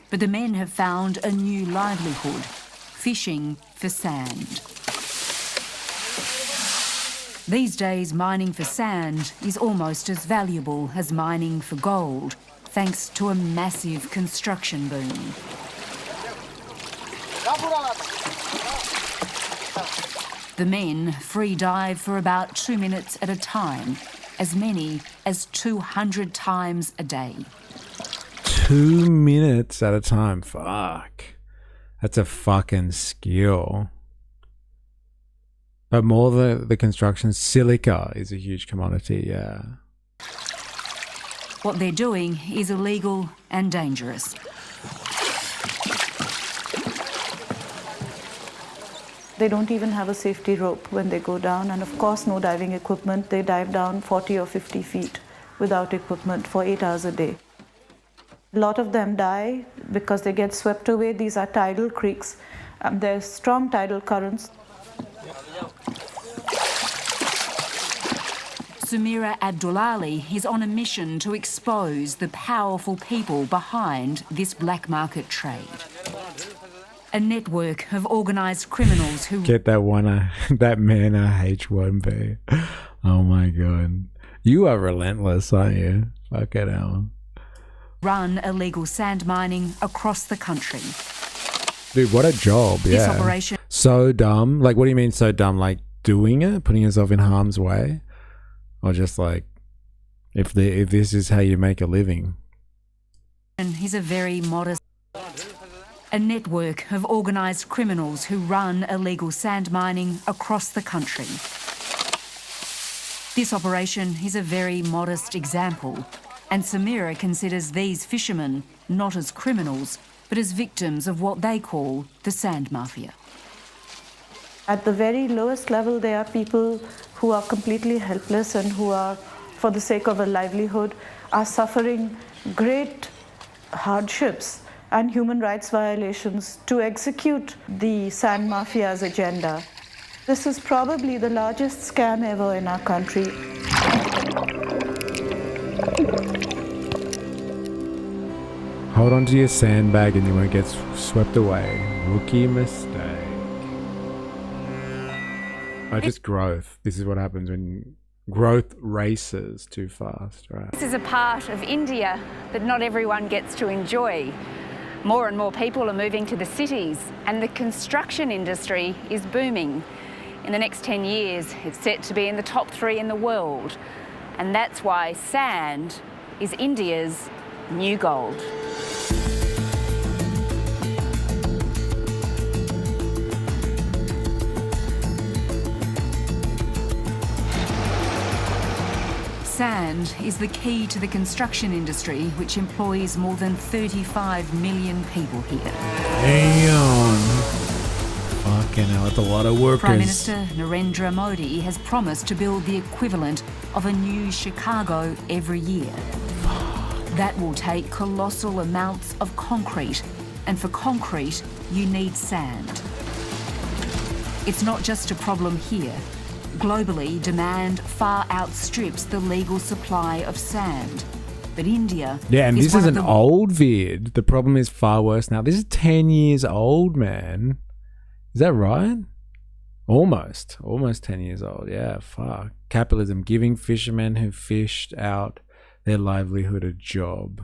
But the men have found a new livelihood, fishing for sand. These days, mining for sand is almost as valuable as mining for gold, thanks to a massive construction boom. The men free dive for about 2 minutes at a time, as many as 200 times a day. 2 minutes at a time. Fuck. That's a fucking skill. But more the construction, silica is a huge commodity, yeah. What they're doing is illegal and dangerous. They don't even have a safety rope when they go down, and of course no diving equipment. They dive down 40 or 50 feet without equipment for 8 hours a day. A lot of them die because they get swept away. These are tidal creeks. There's strong tidal currents. Sumira Abdullali is on a mission to expose the powerful people behind this black market trade. A network of organised criminals who... Get that one, that man H1B. Oh my god. You are relentless, aren't you? Fucking hell. Run illegal sand mining across the country. Dude, what a job, yeah. This operation... So dumb. Like, what do you mean so dumb? Like, doing it? Putting yourself in harm's way? Or just like, if this is how you make a living? And he's a very modest... A network of organised criminals who run illegal sand mining across the country. This operation is a very modest example, and Samira considers these fishermen not as criminals, but as victims of what they call the sand mafia. At the very lowest level, there are people who are completely helpless and who are, for the sake of a livelihood, are suffering great hardships and human rights violations to execute the sand mafia's agenda. This is probably the largest scam ever in our country. Hold on to your sandbag and you won't get swept away. Rookie mistake. Oh, just growth. This is what happens when growth races too fast, right? This is a part of India that not everyone gets to enjoy. More and more people are moving to the cities, and the construction industry is booming. In the next 10 years, it's set to be in the top 3 in the world. And that's why sand is India's new gold. Sand is the key to the construction industry, which employs more than 35 million people here. Damn. Fucking hell, that's a lot of workers. Prime Minister Narendra Modi has promised to build the equivalent of a new Chicago every year. That will take colossal amounts of concrete, and for concrete, you need sand. It's not just a problem here. Globally, demand far outstrips the legal supply of sand. But India Yeah, and is this one is of an the old vid. The problem is far worse now. This is 10 years old, man. Is that right? Almost 10 years old. Yeah, fuck. Capitalism giving fishermen who fished out their livelihood a job.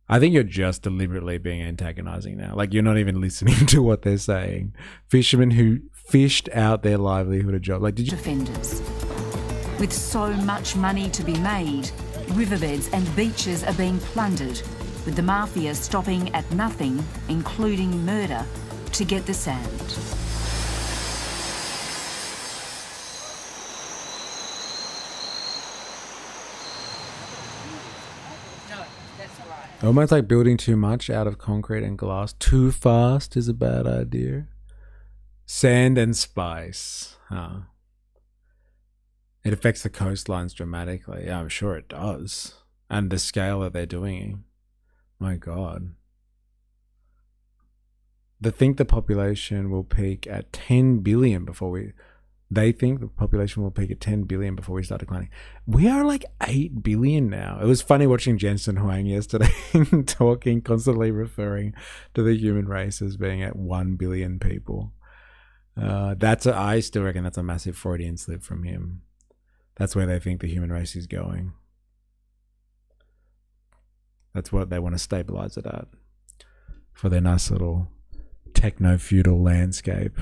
I think you're just deliberately being antagonizing now. Like, you're not even listening to what they're saying. Fishermen who fished out their livelihood a job. Like, did you... Defenders. With so much money to be made, riverbeds and beaches are being plundered, with the mafia stopping at nothing, including murder, to get the sand. Almost like building too much out of concrete and glass too fast is a bad idea. Sand and spice. Huh. It affects the coastlines dramatically. Yeah, I'm sure it does. And the scale that they're doing it. My God. They think the population will peak at 10 billion before we... They think the population will peak at 10 billion before we start declining. We are like 8 billion now. It was funny watching Jensen Huang yesterday talking, constantly referring to the human race as being at 1 billion people. I still reckon that's a massive Freudian slip from him. That's where they think the human race is going. That's what they want to stabilize it at. For their nice little techno-feudal landscape.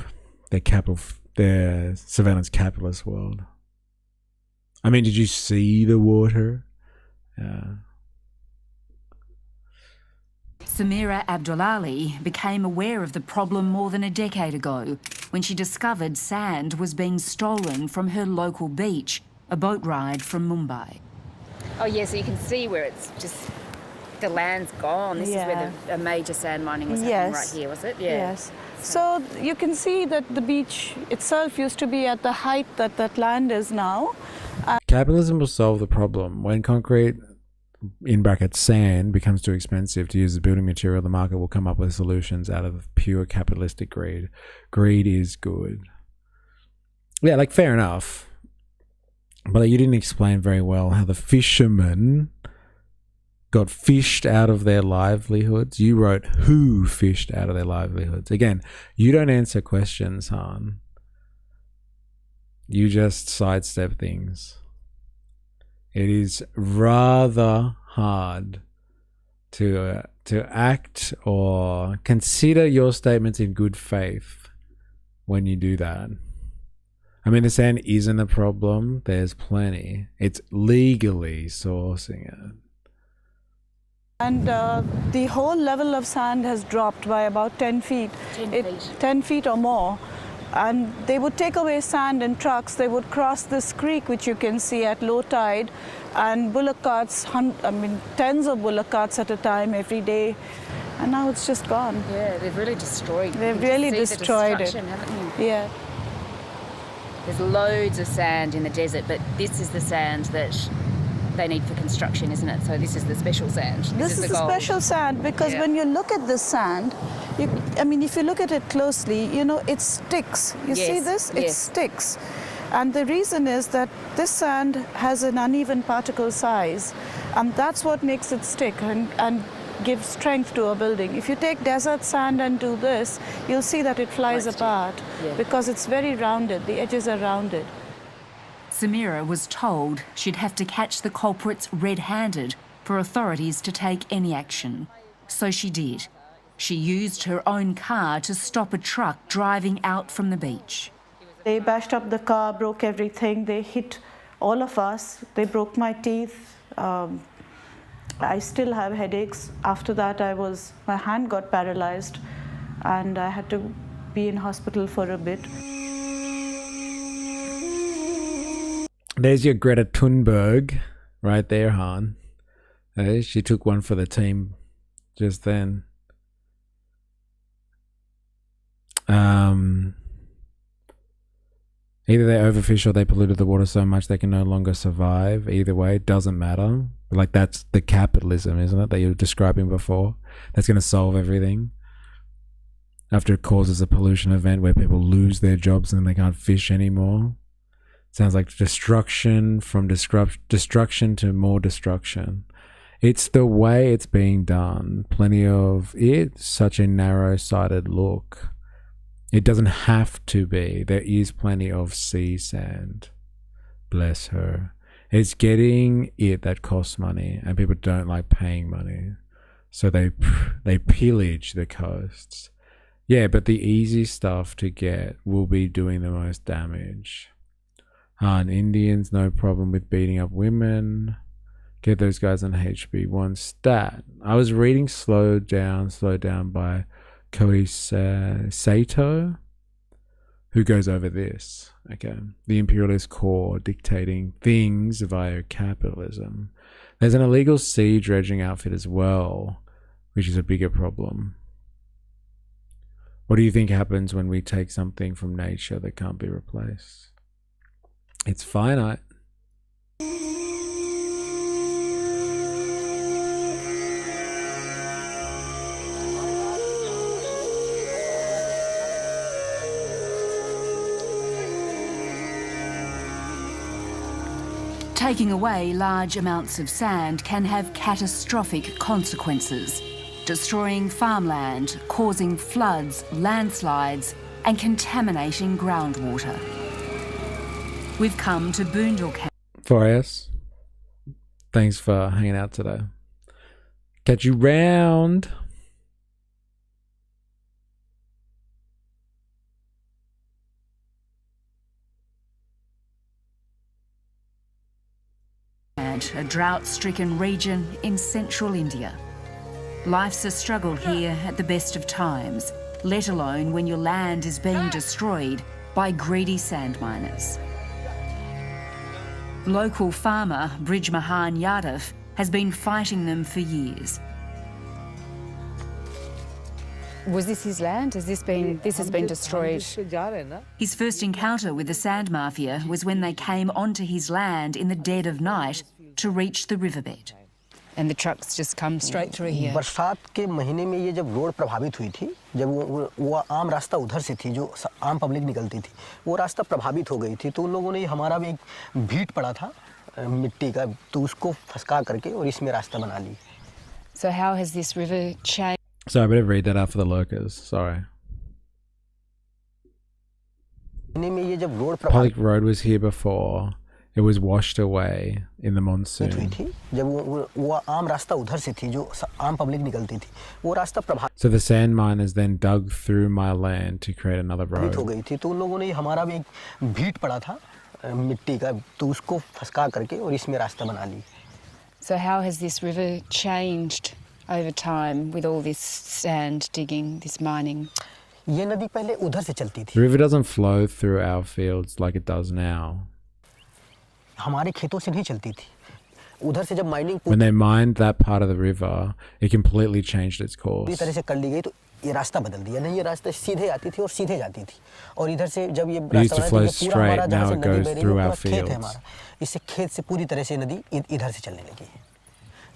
Their surveillance capitalist world. I mean, did you see the water? Samira Abdullali became aware of the problem more than a decade ago when she discovered sand was being stolen from her local beach, a boat ride from Mumbai. Oh yeah, so you can see where it's just, the land's gone. This is where a major sand mining was happening right here, was it? Yeah. Yes. So you can see that the beach itself used to be at the height that that land is now. Capitalism will solve the problem. When concrete, in brackets sand, becomes too expensive to use as building material, the market will come up with solutions out of pure capitalistic greed. Greed is good. Yeah, like, fair enough. But you didn't explain very well how the fishermen got fished out of their livelihoods. You wrote who fished out of their livelihoods. Again, you don't answer questions, Han. You just sidestep things. It is rather hard to act or consider your statements in good faith when you do that. I mean, the sand isn't a problem. There's plenty. It's legally sourcing it. And the whole level of sand has dropped by about 10 feet. 10 feet or more. And they would take away sand in trucks. They would cross this creek, which you can see at low tide, and bullock carts, tens of bullock carts at a time every day. And now it's just gone. Yeah, they've really destroyed. They've really destroyed it. Haven't you? Yeah. There's loads of sand in the desert, but this is the sand that they need for construction, isn't it? So this is the special sand. This is the special sand because when you look at this sand, if you look at it closely, it sticks. You see this? It sticks. And the reason is that this sand has an uneven particle size, and that's what makes it stick and give strength to a building. If you take desert sand and do this, you'll see that it flies apart because it's very rounded. The edges are rounded. Samira was told she'd have to catch the culprits red-handed for authorities to take any action. So she did. She used her own car to stop a truck driving out from the beach. They bashed up the car, broke everything. They hit all of us. They broke my teeth. I still have headaches. After that, my hand got paralyzed, and I had to be in hospital for a bit. There's your Greta Thunberg right there, Han. Hey, she took one for the team just then. Either they overfish or they polluted the water so much they can no longer survive. Either way, it doesn't matter. Like, that's the capitalism, isn't it, that you were describing before? That's going to solve everything. After it causes a pollution event where people lose their jobs and they can't fish anymore. Sounds like destruction from destruction to more destruction. It's the way it's being done. Plenty of it. Such a narrow-sighted look. It doesn't have to be. There is plenty of sea sand. Bless her. It's getting it that costs money, and people don't like paying money. So they pillage the coasts. Yeah, but the easy stuff to get will be doing the most damage. Han, Indians, no problem with beating up women. Get those guys on HB1 stat. I was reading Slow Down by Koei Sato, who goes over this. Okay, the imperialist core dictating things via capitalism. There's an illegal sea dredging outfit as well, which is a bigger problem. What do you think happens when we take something from nature that can't be replaced? It's finite. Taking away large amounts of sand can have catastrophic consequences, destroying farmland, causing floods, landslides, and contaminating groundwater. We've come to Boondall Camp. 4S, thanks for hanging out today. Catch you round. A drought-stricken region in central India. Life's a struggle here at the best of times, let alone when your land is being destroyed by greedy sand miners. Local farmer Brij Mahan Yadav has been fighting them for years. Was this his land? This has been destroyed? His first encounter with the sand mafia was when they came onto his land in the dead of night to reach the riverbed. And the trucks just come straight through here. बरसात के महीने में ये जब road प्रभावित हुई थी, जब वो आम रास्ता उधर से थी जो आम पब्लिक निकलती थी, वो रास्ता प्रभावित हो गई थी, तो उन लोगों ने हमारा भी एक भीट पड़ा था मिट्टी का, तो उसको फंसा करके और इसमें रास्ता बना ली. So how has this river changed? Sorry, I better read that out for the lurkers. Sorry. Public road was here before. It was washed away in the monsoon. So the sand miners then dug through my land to create another road. So how has this river changed over time with all this sand digging, this mining? The river doesn't flow through our fields like it does now. हमारे खेतों से नहीं चलती थी. उधर से जब mining When they mined that part of the river, it completely changed its course. पूरी तरह से कर ली गई तो ये रास्ता बदल दिया. नहीं ये रास्ता सीधे आती थी और सीधे जाती थी. और इधर से जब ये रास्ता बना तो पूरा हमारा जहाँ से नदी बह रही है पूरा खेत है हमारा. इससे खेत से पूरी तरह से नदी इधर से चलने लगी.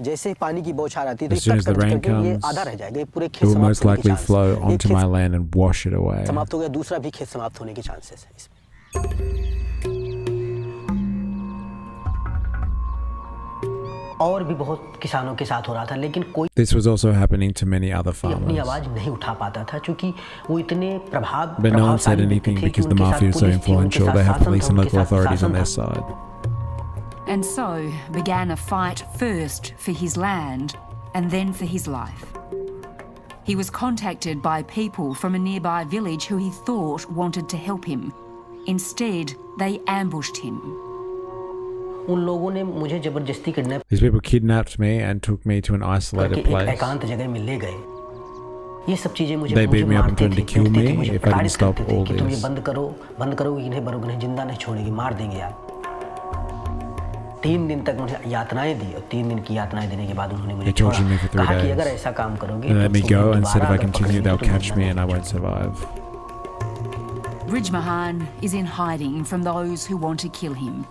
जैसे ही पानी की बौछार आती थी कट करके ये आधा रह जाएगा. ये पूरे खेत समाप्त होने के chances. It will most likely flow onto my land and wash it away. समाप्त हो गया. दूसरा भी खेत समाप्त होने के चांसेस है इसमें. और भी बहुत किसानों के साथ हो रहा था लेकिन कोई This was also happening to many other farmers. अपनी आवाज नहीं उठा पाता था क्योंकि वो इतने But no one said anything because the mafia is so influential. They have police and local authorities on their side. And so began a fight first for his land and then for his life. He was contacted by people from a nearby village who he thought wanted to help him. Instead, they ambushed him. उन लोगों ने मुझे जबरदस्ती kidnap These people kidnapped me and took me to an isolated place. एकांत जगह में ले गए. ये सब चीजें मुझे They beat me up and threatened to kill me if I didn't stop all तुम ये this. बंद करो इन्हें जिंदा नहीं छोड़ेगी, मार देंगे यार. 3 दिन तक मुझे यातनाएं दी और 3 दिन की यातनाएं देने के बाद उन्होंने मुझे They tortured me for 3 कहा कि days. अगर ऐसा काम करोगे They let me तो go तुम्हें and said if I दोबारा अगर continue, पकड़ेंगे they'll तो catch me मरना and I won't survive. Bridge Mahan is in hiding from those who want to kill him.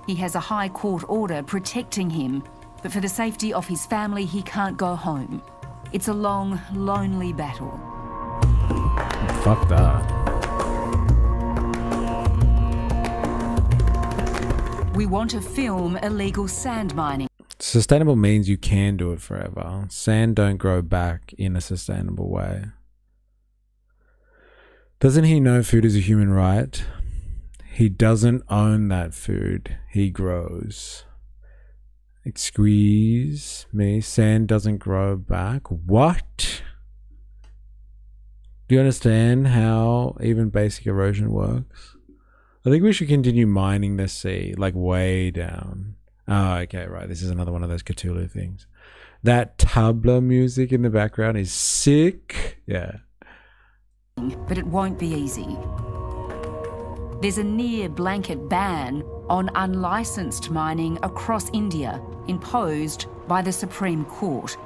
He has a high court order protecting him, but for the safety of his family, he can't go home. It's a long, lonely battle. Fuck that. We want to film illegal sand mining. Sustainable means you can do it forever. Sand don't grow back in a sustainable way. Doesn't he know food is a human right? He doesn't own that food. He grows. Excuse me. Sand doesn't grow back. What? Do you understand how even basic erosion works? I think we should continue mining the sea, like way down. Oh, okay, right. This is another one of those Cthulhu things. That tabla music in the background is sick. Yeah. But it won't be easy. There's a near blanket ban on unlicensed mining across India, imposed by the Supreme Court.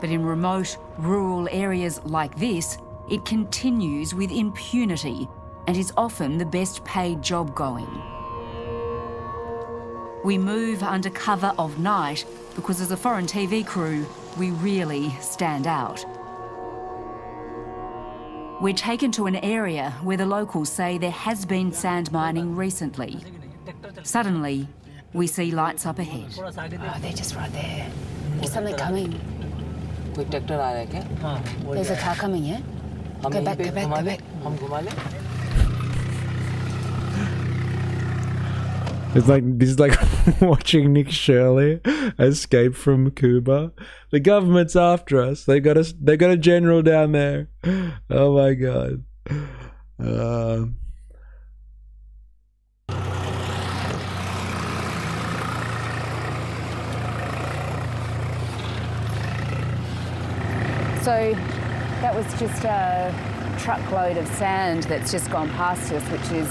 But in remote, rural areas like this, it continues with impunity and is often the best paid job going. We move under cover of night because as a foreign TV crew, we really stand out. We're taken to an area where the locals say there has been sand mining recently. Suddenly, we see lights up ahead. Oh, they're just right there. There's something coming. There's a car coming, yeah? Go back, go back, go back. It's like this is like watching Nick Shirley escape from Cuba. The government's after us. They got a general down there. Oh my god. So that was just a truckload of sand that's just gone past us, which is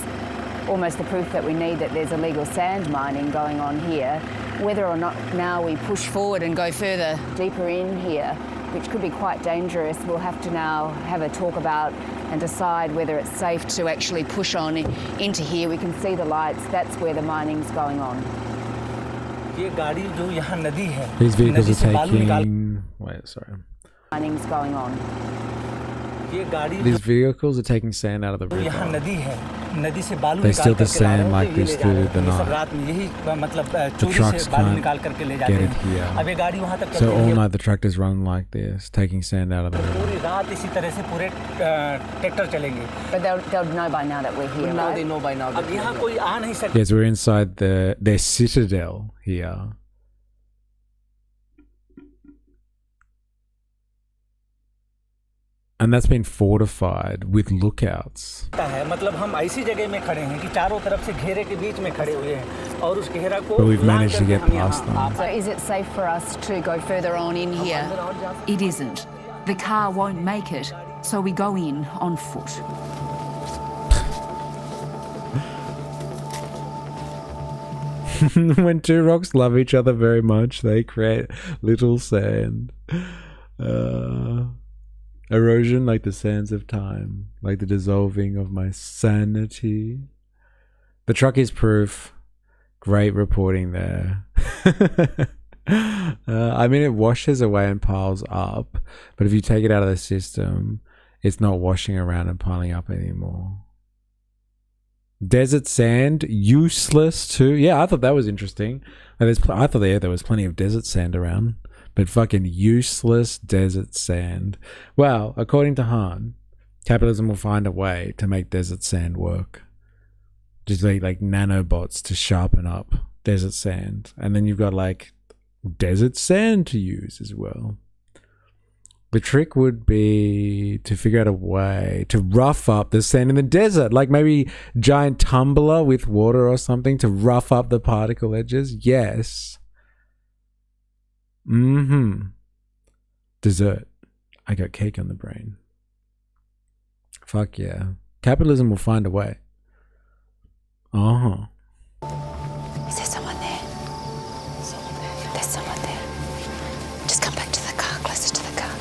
almost the proof that we need that there's illegal sand mining going on here. Whether or not now we push forward and go further deeper in here, which could be quite dangerous, we'll have to now have a talk about and decide whether it's safe to actually push on into here. We can see the lights, that's where the mining's going on. These vehicles are taking... Wait, sorry. Mining's going on. These vehicles are taking sand out of the river. They steal the sand like this through the night. The trucks can't get it here. So all night the tractors run like this, taking sand out of the river. But they'll know by now that we're here, right? They know by now. Yes, we're inside their citadel here. And that's been fortified with lookouts. But we've managed to get past them. So is it safe for us to go further on in here? It isn't. The car won't make it, so we go in on foot. When two rocks love each other very much, they create little sand. Erosion like the sands of time, like the dissolving of my sanity. The truck is proof. Great reporting there. I mean, it washes away and piles up, but if you take it out of the system, it's not washing around and piling up anymore. Desert sand, useless too. Yeah, I thought that was interesting. I thought there was plenty of desert sand around. But fucking useless desert sand. Well, according to Han, capitalism will find a way to make desert sand work. Just like nanobots to sharpen up desert sand. And then you've got like desert sand to use as well. The trick would be to figure out a way to rough up the sand in the desert. Like maybe giant tumbler with water or something to rough up the particle edges. Yes. Dessert. I got cake on the brain. Fuck yeah. Capitalism will find a way. Is there There's someone there. Just come back to the car, closer to the car.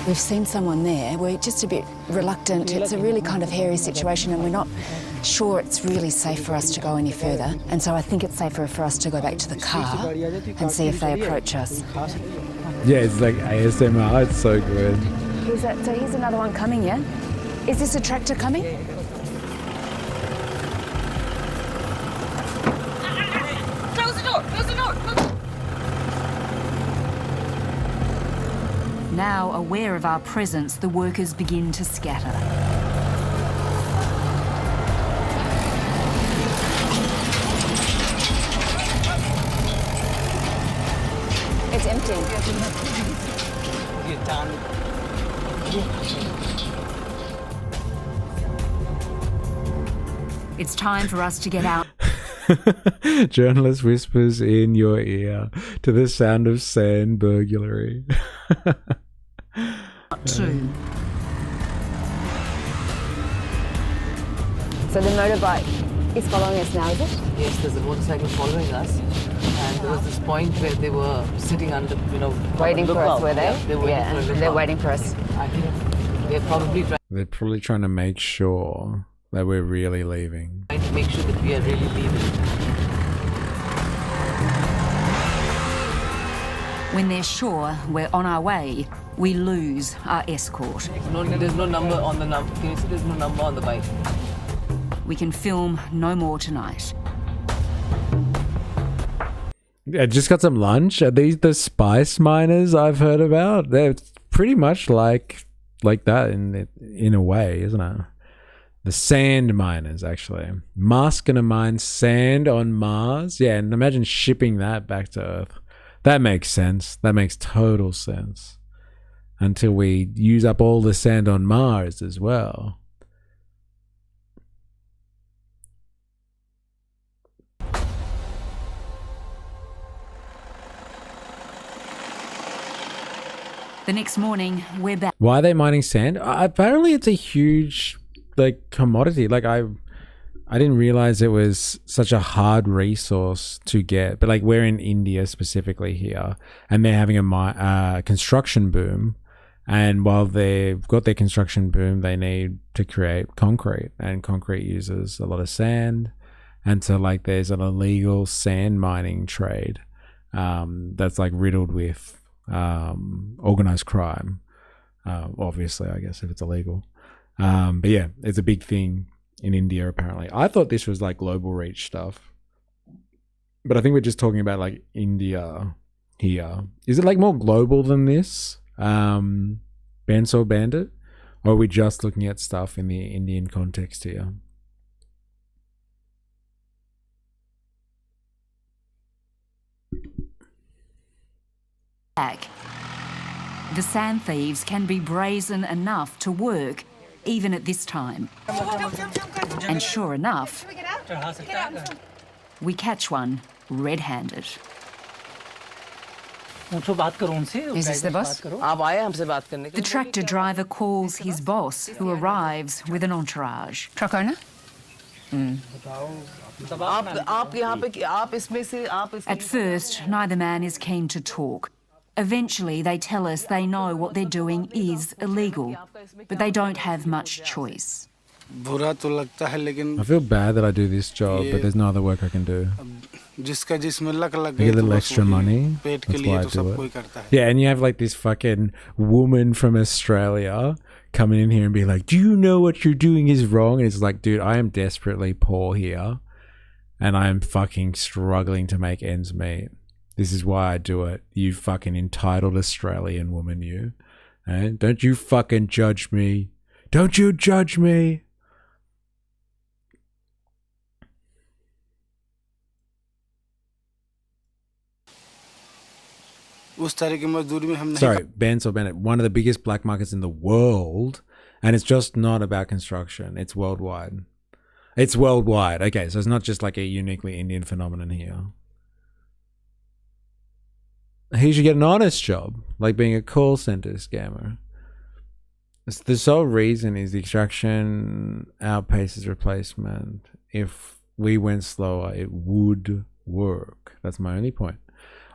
We've seen someone there. We're just a bit reluctant. It's a really kind of hairy situation and we're not sure it's really safe for us to go any further. And so I think it's safer for us to go back to the car and see if they approach us. Yeah, it's like ASMR. It's so good. So here's another one coming, yeah? Is this a tractor coming? Close the door! Close the door! Now aware of our presence, the workers begin to scatter. It's empty. It's time for us to get out. Journalist whispers in your ear to the sound of sand burglary. Two. So the motorbike is following us now, is it? Yes, there's a motorcycle following us, and there was this point where they were sitting under, Waiting for us, were they? Yeah, they're waiting for a lookout. They're waiting for us. I think They're probably trying to make sure that we're really leaving. trying to make sure that we are really leaving. When they're sure we're on our way, we lose our escort. There's no number on the number. Can you see there's no number on the bike? We can film no more tonight. I just got some lunch. Are these the spice miners I've heard about? They're pretty much like that in a way, isn't it? The sand miners, actually. Musk gonna mine sand on Mars. Yeah, and imagine shipping that back to Earth. That makes sense. That makes total sense. Until we use up all the sand on Mars as well. The next morning, we're back. Why are they mining sand? Apparently it's a huge commodity. I didn't realize it was such a hard resource to get. But we're in India specifically here, and they're having a construction boom. And while they've got their construction boom, they need to create concrete, and concrete uses a lot of sand. And so there's an illegal sand mining trade that's riddled with organized crime, obviously, I guess, if it's illegal. But yeah, it's a big thing in India, apparently. I thought this was global reach stuff, but I think we're just talking about India here. Is it more global than this? Benso Bandit, or are we just looking at stuff in the Indian context here? Back. The sand thieves can be brazen enough to work even at this time. And sure enough, we catch one red-handed. Is this the boss? The tractor driver calls his boss, who arrives with an entourage. Truck owner? At first, neither man is keen to talk. Eventually, they tell us they know what they're doing is illegal, but they don't have much choice. I feel bad that I do this job, but there's no other work I can do. I get a little extra money. That's why I do it. Yeah, and you have this fucking woman from Australia coming in here and be like, do you know what you're doing is wrong? And it's dude, I am desperately poor here, and I am fucking struggling to make ends meet. This is why I do it. You fucking entitled Australian woman, you. And don't you fucking judge me. Don't you judge me. Sorry, Benso Bennett, one of the biggest black markets in the world, and it's just not about construction. It's worldwide. It's worldwide. Okay, so it's not just a uniquely Indian phenomenon here. He should get an honest job, like being a call center scammer. The sole reason is the extraction outpaces replacement. If we went slower, it would work. That's my only point.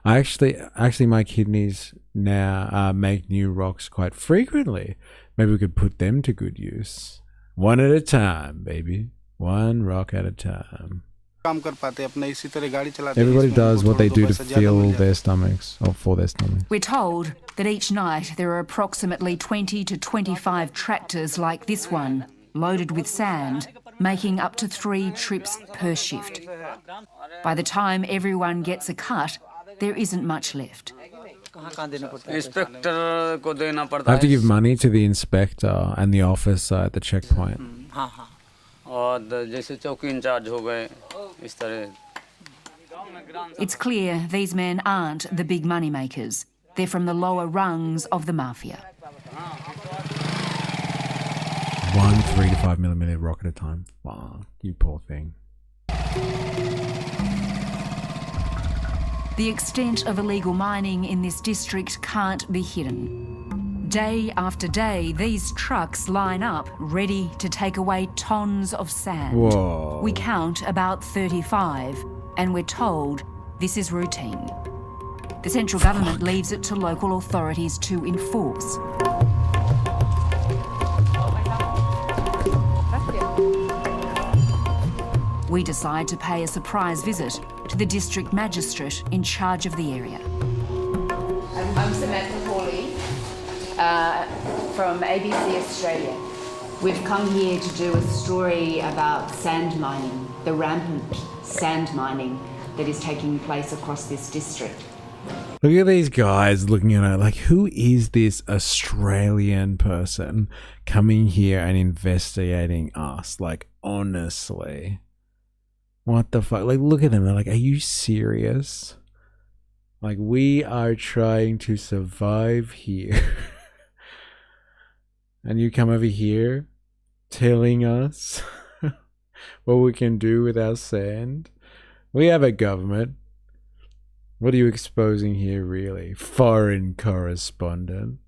Actually, my kidneys now make new rocks quite frequently. Maybe we could put them to good use. One at a time, baby. One rock at a time. Everybody does what they do to fill their stomachs, or for their stomachs. We're told that each night there are approximately 20 to 25 tractors like this one, loaded with sand, making up to 3 trips per shift. By the time everyone gets a cut, there isn't much left. I have to give money to the inspector and the officer at the checkpoint. It's clear these men aren't the big money makers. They're from the lower rungs of the mafia. 1 3 to 5 millimeter rock at a time. Wow, you poor thing. The extent of illegal mining in this district can't be hidden. Day after day, these trucks line up ready to take away tons of sand. Whoa. We count about 35, and we're told this is routine. The central government leaves it to local authorities to enforce. We decide to pay a surprise visit to the district magistrate in charge of the area. I'm Samantha Hawley from ABC Australia. We've come here to do a story about sand mining, the rampant sand mining that is taking place across this district. Look at these guys looking at it like, who is this Australian person coming here and investigating us? Like, honestly. What the fuck? Like, look at them. They're like, are you serious? Like, we are trying to survive here. And you come over here telling us what we can do with our sand? We have a government. What are you exposing here, really? Foreign correspondent.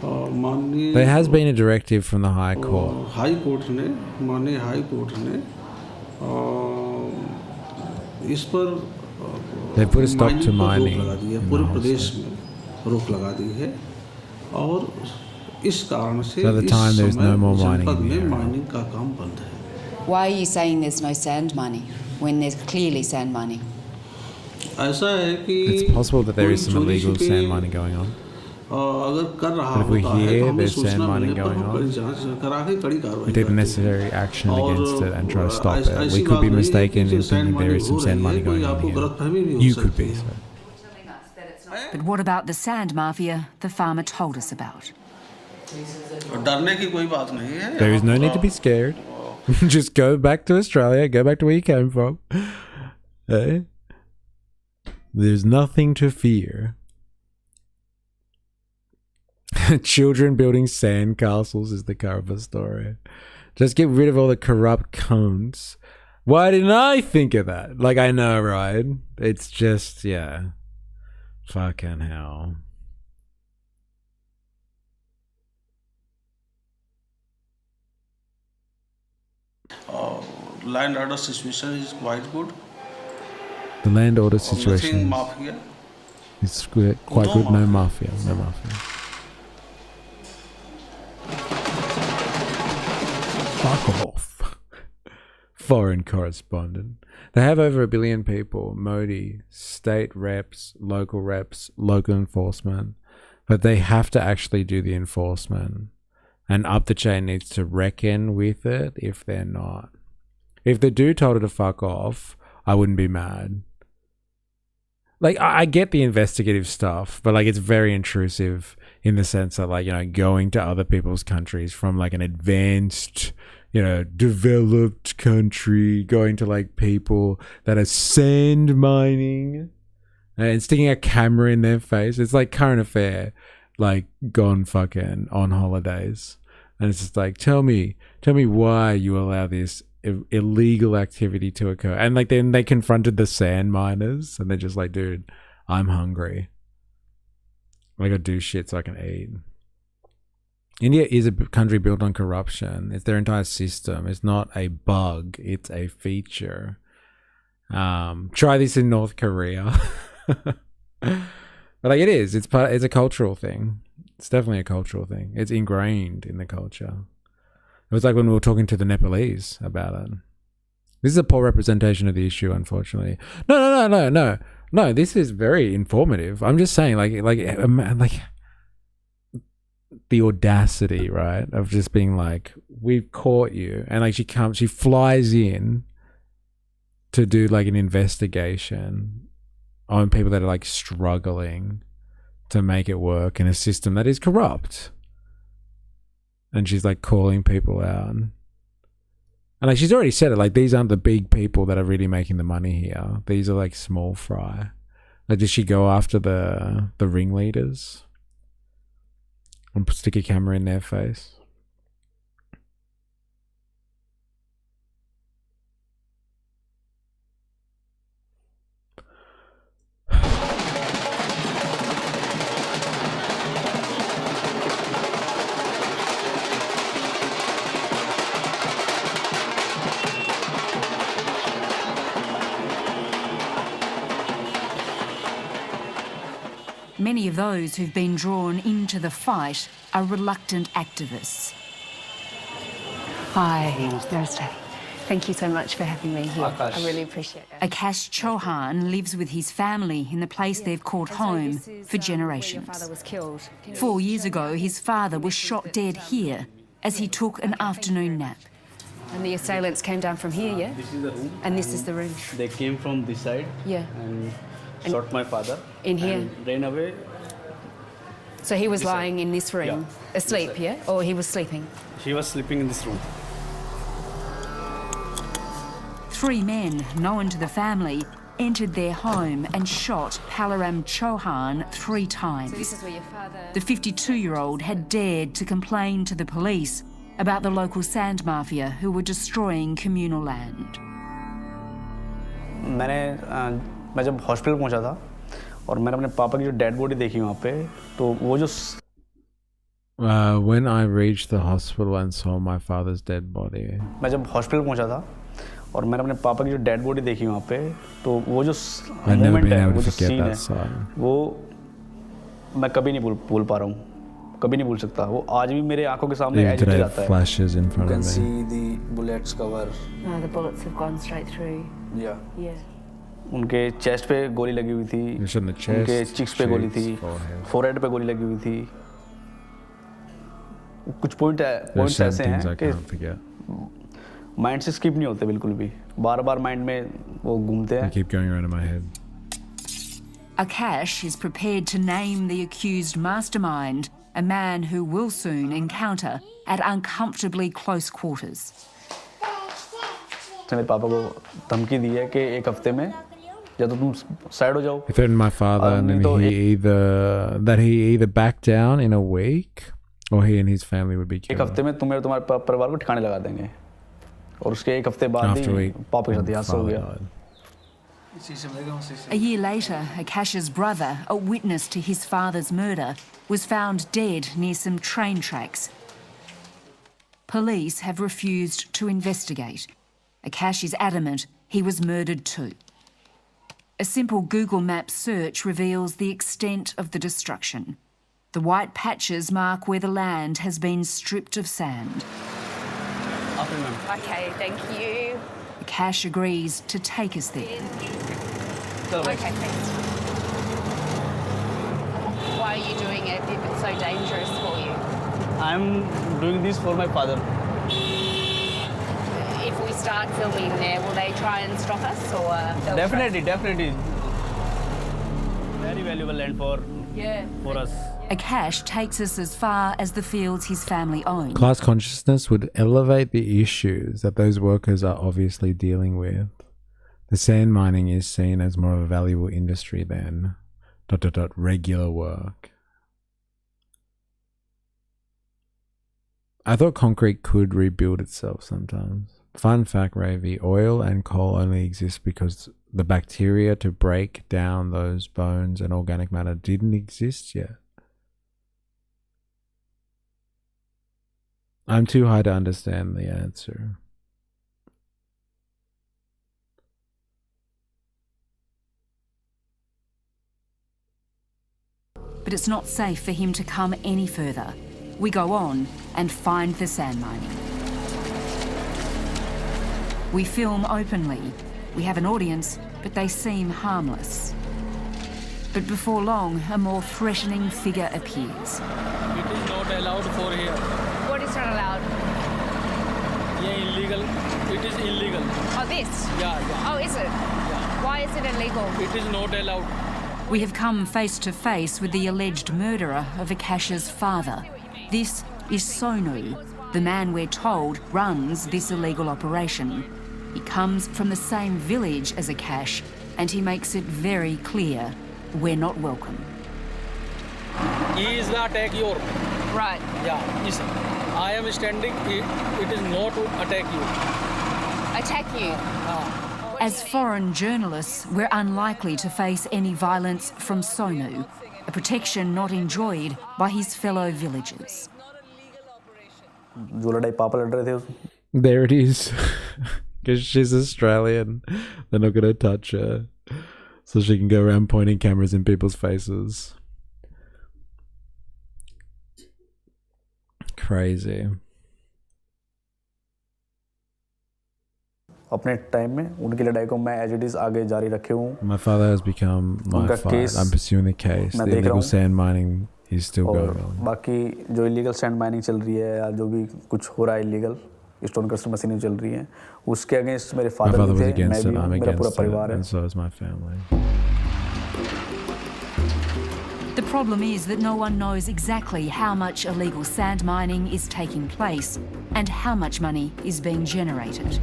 There has been a directive from the High Court. They put a stop to mining. So at the time there's no more mining in the area. Why are you saying there's no sand mining when there's clearly sand mining? It's possible that there is some illegal sand mining going on. But if we hear there's sand mining going on, we take the necessary action against it and try to stop it. We could be mistaken in thinking there is some sand mining going on here. You could be, so. But what about the sand mafia the farmer told us about? There is no need to be scared. Just go back to Australia, go back to where you came from. Hey? There's nothing to fear. Children building sand castles is the cover story. Just get rid of all the corrupt cunts. Why didn't I think of that? Like, I know, right? It's just, yeah. Fucking hell. Land order situation is quite good. The land order situation is quite good. No mafia. No mafia. Fuck off. Foreign correspondent. They have over 1 billion people. Modi, state reps, local enforcement. But they have to actually do the enforcement. And up the chain needs to reckon with it if they're not. If the dude told her to fuck off, I wouldn't be mad. Like, I get the investigative stuff, but like, it's very intrusive in the sense that, like, you know, going to other people's countries from like an advanced, you know, developed country, going to like people that are sand mining and sticking a camera in their face. It's like Current Affair, like gone fucking on holidays. And it's just like, tell me why you allow this illegal activity to occur. And like, then they confronted the sand miners and they're just like, dude, I'm hungry. I gotta do shit so I can eat. India is a country built on corruption. It's their entire system. It's not a bug. It's a feature. Try this in North Korea. But like it is. It's a cultural thing. It's definitely a cultural thing. It's ingrained in the culture. It was like when we were talking to the Nepalese about it. This is a poor representation of the issue, unfortunately. No. This is very informative. I'm just saying, like the audacity, right, of just being like, we've caught you, and like she flies in to do like an investigation on people that are like struggling to make it work in a system that is corrupt, and she's like calling people out, and like she's already said it, like these aren't the big people that are really making the money here. These are like small fry. Like, did she go after the ringleaders and stick a camera in their face? Many of those who've been drawn into the fight are reluctant activists. Hi, Thursday. Thank you so much for having me here. I really appreciate it. Akash Chauhan lives with his family in the place they've called home for generations. Father was killed. 4 years ago, his father was shot dead here as he took an afternoon nap. And the assailants came down from here, yeah? This is the room. And this is the room. They came from this side. Yeah. And shot my father. In here? And ran away. So he was lying in this room, Yeah. asleep, yeah? Or he was sleeping? She was sleeping in this room. 3 men known to the family entered their home and shot Palaram Chauhan 3 times. So this is where your father... The 52-year-old had dared to complain to the police about the local sand mafia who were destroying communal land. मैं जब hospital पहुंचा था और मैंने अपने पापा की जो डेड बॉडी देखी वहाँ पे तो वो जो When I reached the hospital and saw my father's dead body. मैं जब हॉस्पिटल पहुंचा था और मैंने अपने पापा की जो डेड बॉडी देखी वहाँ पे तो वो जो मोमेंट है वो जो सीन है वो मैं कभी नहीं भूल पा रहा हूँ कभी नहीं भूल सकता वो आज भी मेरे आंखों के सामने एज हो जाता है flashes in front you can of me. see the bullets cover No, the bullets have gone straight through. yeah उनके चेस्ट पे गोली लगी हुई थी, उनके चिक्स पे गोली थी, फोरहेड पे गोली लगी हुई थी. कुछ पॉइंट्स ऐसे हैं कि माइंड से स्किप नहीं होते बिल्कुल भी, बार-बार माइंड में वो घूमते हैं. Keep going around in my head. Akash is prepared to name the accused mastermind, a man who will soon encounter at uncomfortably close quarters. मेरे पापा को धमकी दी है कि एक हफ्ते में या तो तुम साइड हो जाओ. He threatened my father and then he either back down in a week or he and his family would be killed. एक हफ्ते में तुम्हें और तुम्हारे परिवार को ठिकाने लगा देंगे. और उसके एक हफ्ते बाद ही पापा के साथ ये हादसा हो गया. A year later, Akash's brother, a witness to his father's murder, was found dead near some train tracks. Police have refused to investigate. Akash is adamant he was murdered too. A simple Google Maps search reveals the extent of the destruction. The white patches mark where the land has been stripped of sand. Okay, thank you. Akash agrees to take us there. Okay, thanks. Why are you doing it if it's so dangerous for you? I'm doing this for my father. If we start filming there, will they try and stop us or? Definitely. Very valuable land for us. Akash takes us as far as the fields his family owns. Class consciousness would elevate the issues that those workers are obviously dealing with. The sand mining is seen as more of a valuable industry than ... regular work. I thought concrete could rebuild itself sometimes. Fun fact, Ravy, oil and coal only exist because the bacteria to break down those bones and organic matter didn't exist yet. I'm too high to understand the answer. But it's not safe for him to come any further. We go on and find the sand mining. We film openly. We have an audience, but they seem harmless. But before long, a more threatening figure appears. It is not allowed for here. What is not allowed? Yeah, illegal. It is illegal. Oh, this? Yeah. Oh, is it? Yeah. Why is it illegal? It is not allowed. We have come face to face with the alleged murderer of Akash's father. This is Sonu, the man we're told runs this illegal operation. He comes from the same village as Akash, and he makes it very clear we're not welcome. He is the attack your. Right. Yeah. I am standing. It is not to attack you. Attack you? As foreign journalists, we're unlikely to face any violence from Sonu, a protection not enjoyed by his fellow villagers. There it is. Because she's Australian. They're not going to touch her. So she can go around pointing cameras in people's faces. Crazy. अपने time में उनकी लड़ाई को मैं as it is आगे जारी रखे हूँ. My father has become my fight. I'm pursuing the case. The illegal sand mining is still going on. बाकी जो illegal sand mining चल रही है या जो भी कुछ हो रहा है illegal स्टोन क्रशर मशीनें चल रही हैं उसके अगेंस्ट मेरे फादर भी थे, मैं भी, मेरा पूरा परिवार है. And so is my family. The problem is that no one knows exactly how much illegal sand mining is taking place and how much money is being generated.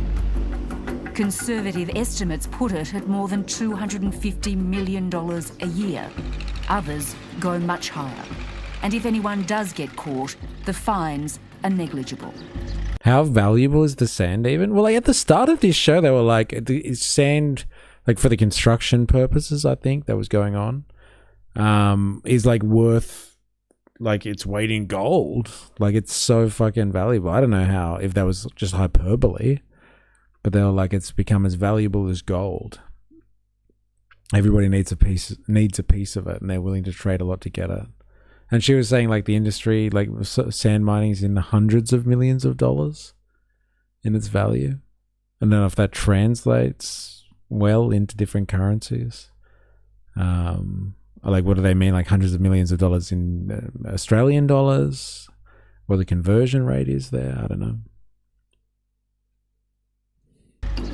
Conservative estimates put it at more than $250 million a year. Others go much higher. And if anyone does get caught, the fines are negligible. How valuable is the sand even? Well, like at the start of this show, they were like, the sand, like for the construction purposes, I think that was going on, is like worth like its weight in gold. Like it's so fucking valuable. I don't know how, if that was just hyperbole. But they were like, it's become as valuable as gold. Everybody needs a piece of it, and they're willing to trade a lot to get it. And she was saying, like, the industry, like sand mining, is in the hundreds of millions of dollars in its value. I don't know if that translates well into different currencies. Like, what do they mean? Like hundreds of millions of dollars in Australian dollars? What the conversion rate is there? I don't know.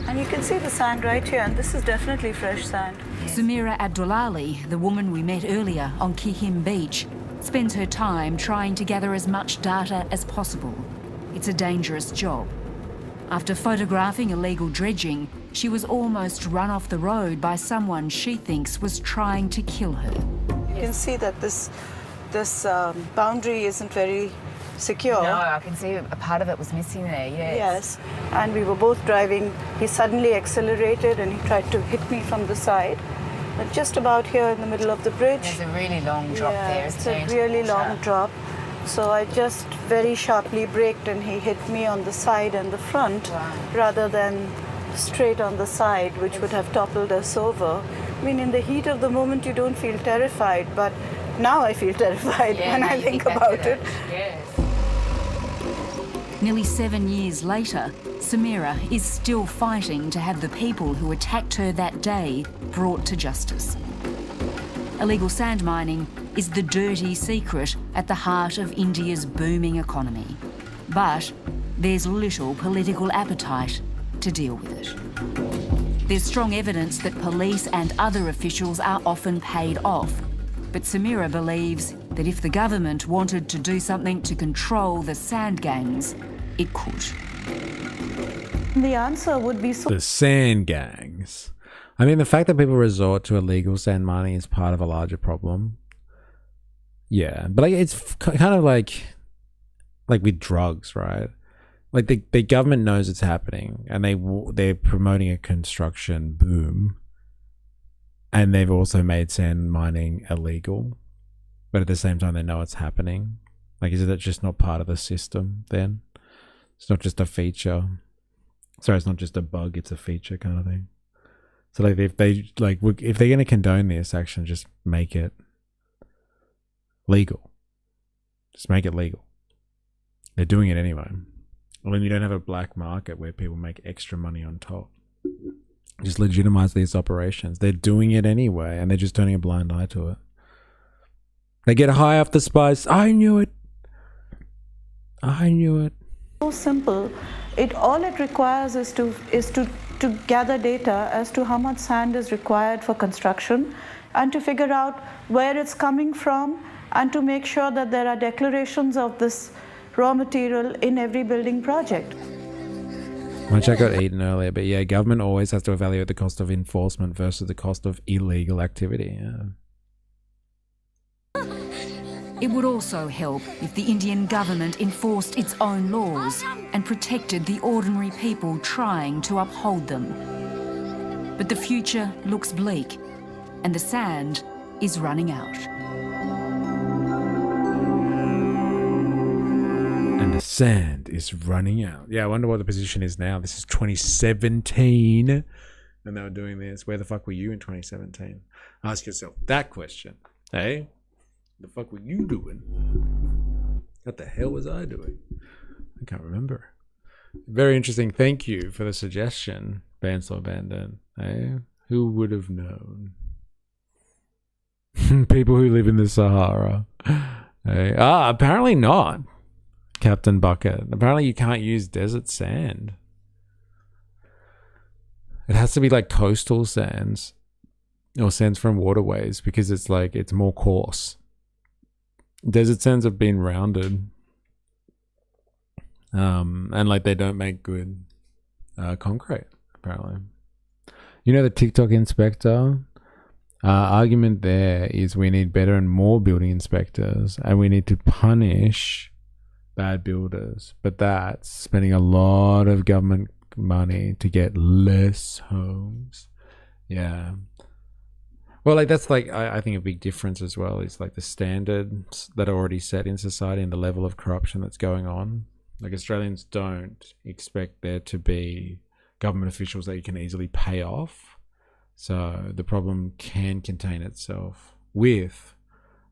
And you can see the sand right here, and this is definitely fresh sand. Samira Abdullali, the woman we met earlier on Kihim Beach, spends her time trying to gather as much data as possible. It's a dangerous job. After photographing illegal dredging, she was almost run off the road by someone she thinks was trying to kill her. You can see that this boundary isn't very secure. No, I can see a part of it was missing there, yes. Yes, and we were both driving. He suddenly accelerated and he tried to hit me from the side. But just about here in the middle of the bridge. There's a really long drop there. It's a really long drop. So I just very sharply braked and he hit me on the side and the front rather than straight on the side, which would have toppled us over. I mean, in the heat of the moment, you don't feel terrified, but now I feel terrified when I think about it. Yes. Nearly 7 years later, Samira is still fighting to have the people who attacked her that day brought to justice. Illegal sand mining is the dirty secret at the heart of India's booming economy. But there's little political appetite to deal with it. There's strong evidence that police and other officials are often paid off. But Samira believes that if the government wanted to do something to control the sand gangs, it could. The answer would be the sand gangs. I mean, the fact that people resort to illegal sand mining is part of a larger problem. Yeah, but like, it's kind of like with drugs, right? Like the government knows it's happening, and they're promoting a construction boom, and they've also made sand mining illegal, but at the same time they know it's happening. Like, is it just not part of the system then? It's not just a feature. Sorry, it's not just a bug, it's a feature kind of thing. So like if they're going to condone this action, just make it legal. Just make it legal. They're doing it anyway. Well, then you don't have a black market where people make extra money on top. Just legitimize these operations. They're doing it anyway, and they're just turning a blind eye to it. They get high off the spice. I knew it. I knew it. So simple. All it requires is to gather data as to how much sand is required for construction, and to figure out where it's coming from, and to make sure that there are declarations of this raw material in every building project. Which I got eaten earlier, but yeah, government always has to evaluate the cost of enforcement versus the cost of illegal activity. Yeah. It would also help if the Indian government enforced its own laws and protected the ordinary people trying to uphold them. But the future looks bleak, and the sand is running out. And the sand is running out. Yeah, I wonder what the position is now. This is 2017, and they were doing this. Where the fuck were you in 2017? Ask yourself that question. Hey? The fuck were you doing? What the hell was I doing? I can't remember. Very interesting. Thank you for the suggestion, Bandsaw Bandit. Hey? Who would have known? People who live in the Sahara. Hey? Apparently not. Captain Bucket. Apparently you can't use desert sand. It has to be like coastal sands or sands from waterways, because it's like it's more coarse. Desert sands have been rounded, and like they don't make good concrete. Apparently, you know, the TikTok inspector argument there is we need better and more building inspectors, and we need to punish bad builders, but that's spending a lot of government money to get less homes. Yeah. Well, like that's like I think a big difference as well is like the standards that are already set in society and the level of corruption that's going on. Like Australians don't expect there to be government officials that you can easily pay off. So the problem can contain itself with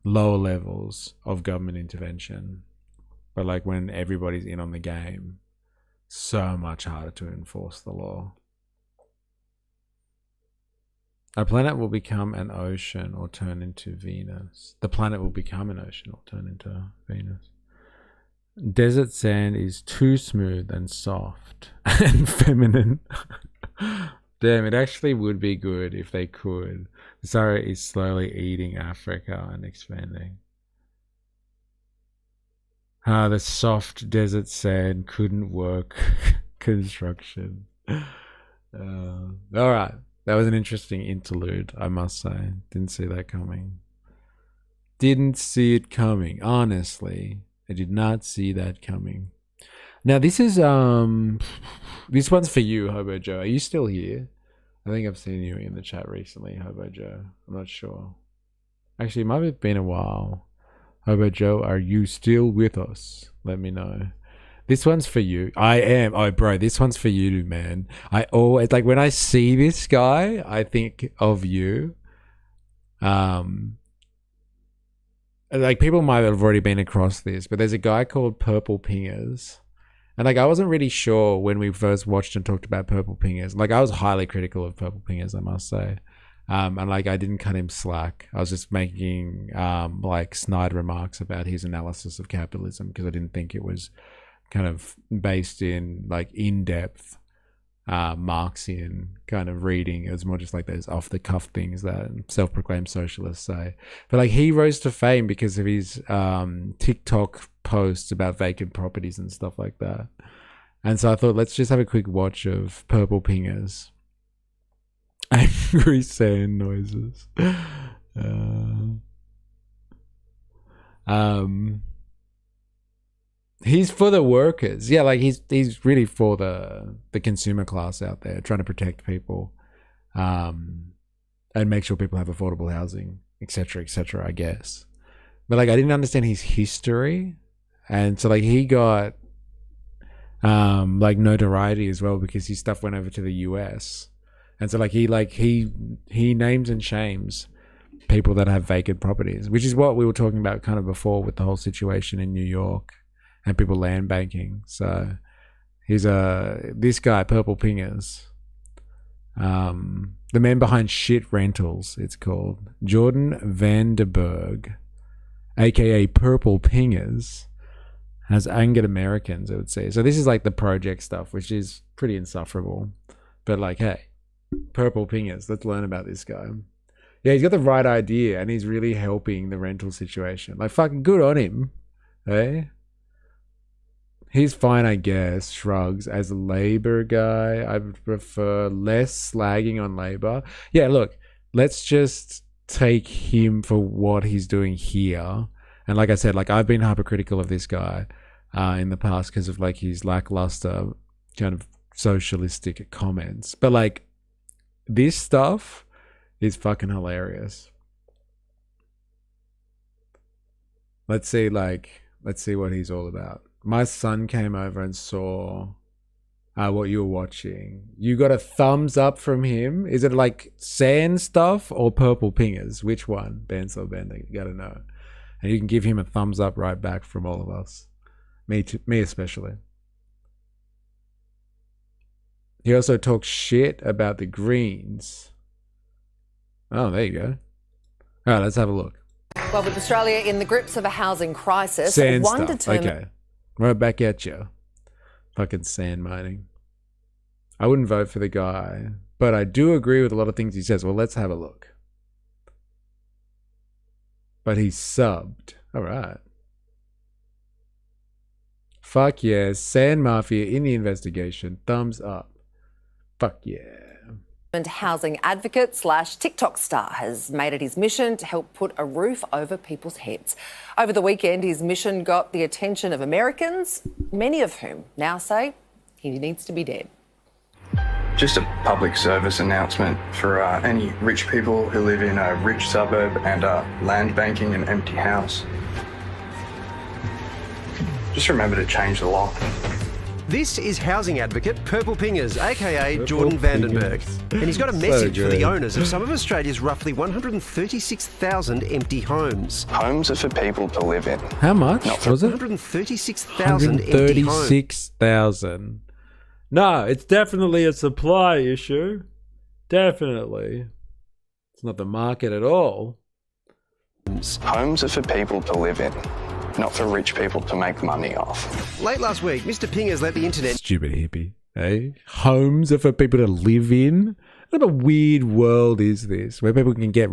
lower levels of government intervention. But like when everybody's in on the game, so much harder to enforce the law. Our planet will become an ocean or turn into Venus. The planet will become an ocean or turn into Venus. Desert sand is too smooth and soft and feminine. Damn, it actually would be good if they could. The Sahara is slowly eating Africa and expanding. The soft desert sand couldn't work construction. All right. That was an interesting interlude, I must say. Didn't see that coming. Didn't see it coming. Honestly, I did not see that coming. Now, this is, this one's for you, Hobo Joe. Are you still here? I think I've seen you in the chat recently, Hobo Joe. I'm not sure. Actually, it might have been a while. Hobo Joe, are you still with us? Let me know. This one's for you. I am. Oh, bro, this one's for you, man. I always, like, when I see this guy, I think of you. Like, people might have already been across this, but there's a guy called Purple Pingers. And, like, I wasn't really sure when we first watched and talked about Purple Pingers. Like, I was highly critical of Purple Pingers, I must say. And, like, I didn't cut him slack. I was just making, like, snide remarks about his analysis of capitalism because I didn't think it was kind of based in like in-depth Marxian kind of reading. It was more just like those off-the-cuff things that self-proclaimed socialists say. But like he rose to fame because of his TikTok posts about vacant properties and stuff like that. And so I thought, let's just have a quick watch of Purple Pingers. Angry sand noises. He's for the workers. Yeah, like he's really for the consumer class out there, trying to protect people and make sure people have affordable housing, etc., I guess. But like I didn't understand his history. And so like he got like notoriety as well, because his stuff went over to the US. And so he names and shames people that have vacant properties, which is what we were talking about kind of before with the whole situation in New York and people land banking. So he's this guy, Purple Pingers, the man behind Shit Rentals, it's called, Jordan Vanderberg, aka Purple Pingers, has angered Americans, I would say. So this is like the project stuff, which is pretty insufferable. But like, hey, Purple Pingers, let's learn about this guy. Yeah, he's got the right idea, and he's really helping the rental situation. Like, fucking good on him, eh? He's fine, I guess. Shrugs. As a labor guy, I would prefer less slagging on labor. Yeah, look, let's just take him for what he's doing here. And like I said, like, I've been hypercritical of this guy in the past because of like his lackluster kind of socialistic comments. But like, this stuff is fucking hilarious. Let's see what he's all about. My son came over and saw what you were watching. You got a thumbs up from him. Is it like sand stuff or Purple Pingers? Which one? Benzo Bender, you gotta know. And you can give him a thumbs up right back from all of us. Me especially. He also talks shit about the Greens. Oh, there you go. All right, let's have a look. Well, with Australia in the grips of a housing crisis, Sand one stuff. determined... Okay. Right back at you. Fucking sand mining. I wouldn't vote for the guy, but I do agree with a lot of things he says. Well, let's have a look. But he's subbed. All right. Fuck yeah. Sand Mafia in the investigation. Thumbs up. Fuck yeah. Housing advocate / TikTok star has made it his mission to help put a roof over people's heads. Over the weekend, his mission got the attention of Americans, many of whom now say he needs to be dead. Just a public service announcement for any rich people who live in a rich suburb and land banking an empty house. Just remember to change the lock. This is housing advocate Purple Pingers, aka Jordan Vandenberg. And he's got a message for the owners of some of Australia's roughly 136,000 empty homes. Homes are for people to live in. How much was it? 136,000 empty homes. 136,000. No, it's definitely a supply issue. Definitely. It's not the market at all. Homes are for people to live in, not for rich people to make money off. Late last week, Mr. Pingers let the internet... Stupid hippie, eh? Homes are for people to live in? What a weird world is this, where people can get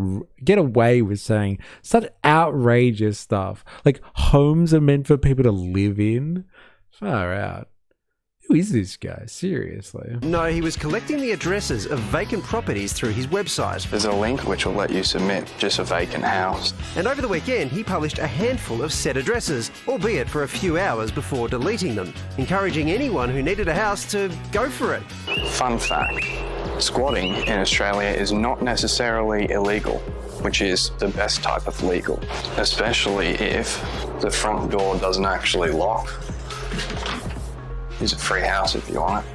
away with saying such outrageous stuff? Like, homes are meant for people to live in? Far out. Who is this guy? Seriously. No, he was collecting the addresses of vacant properties through his website. There's a link which will let you submit just a vacant house. And over the weekend, he published a handful of said addresses, albeit for a few hours before deleting them, encouraging anyone who needed a house to go for it. Fun fact, squatting in Australia is not necessarily illegal, which is the best type of legal, especially if the front door doesn't actually lock. It's a free house if you want it.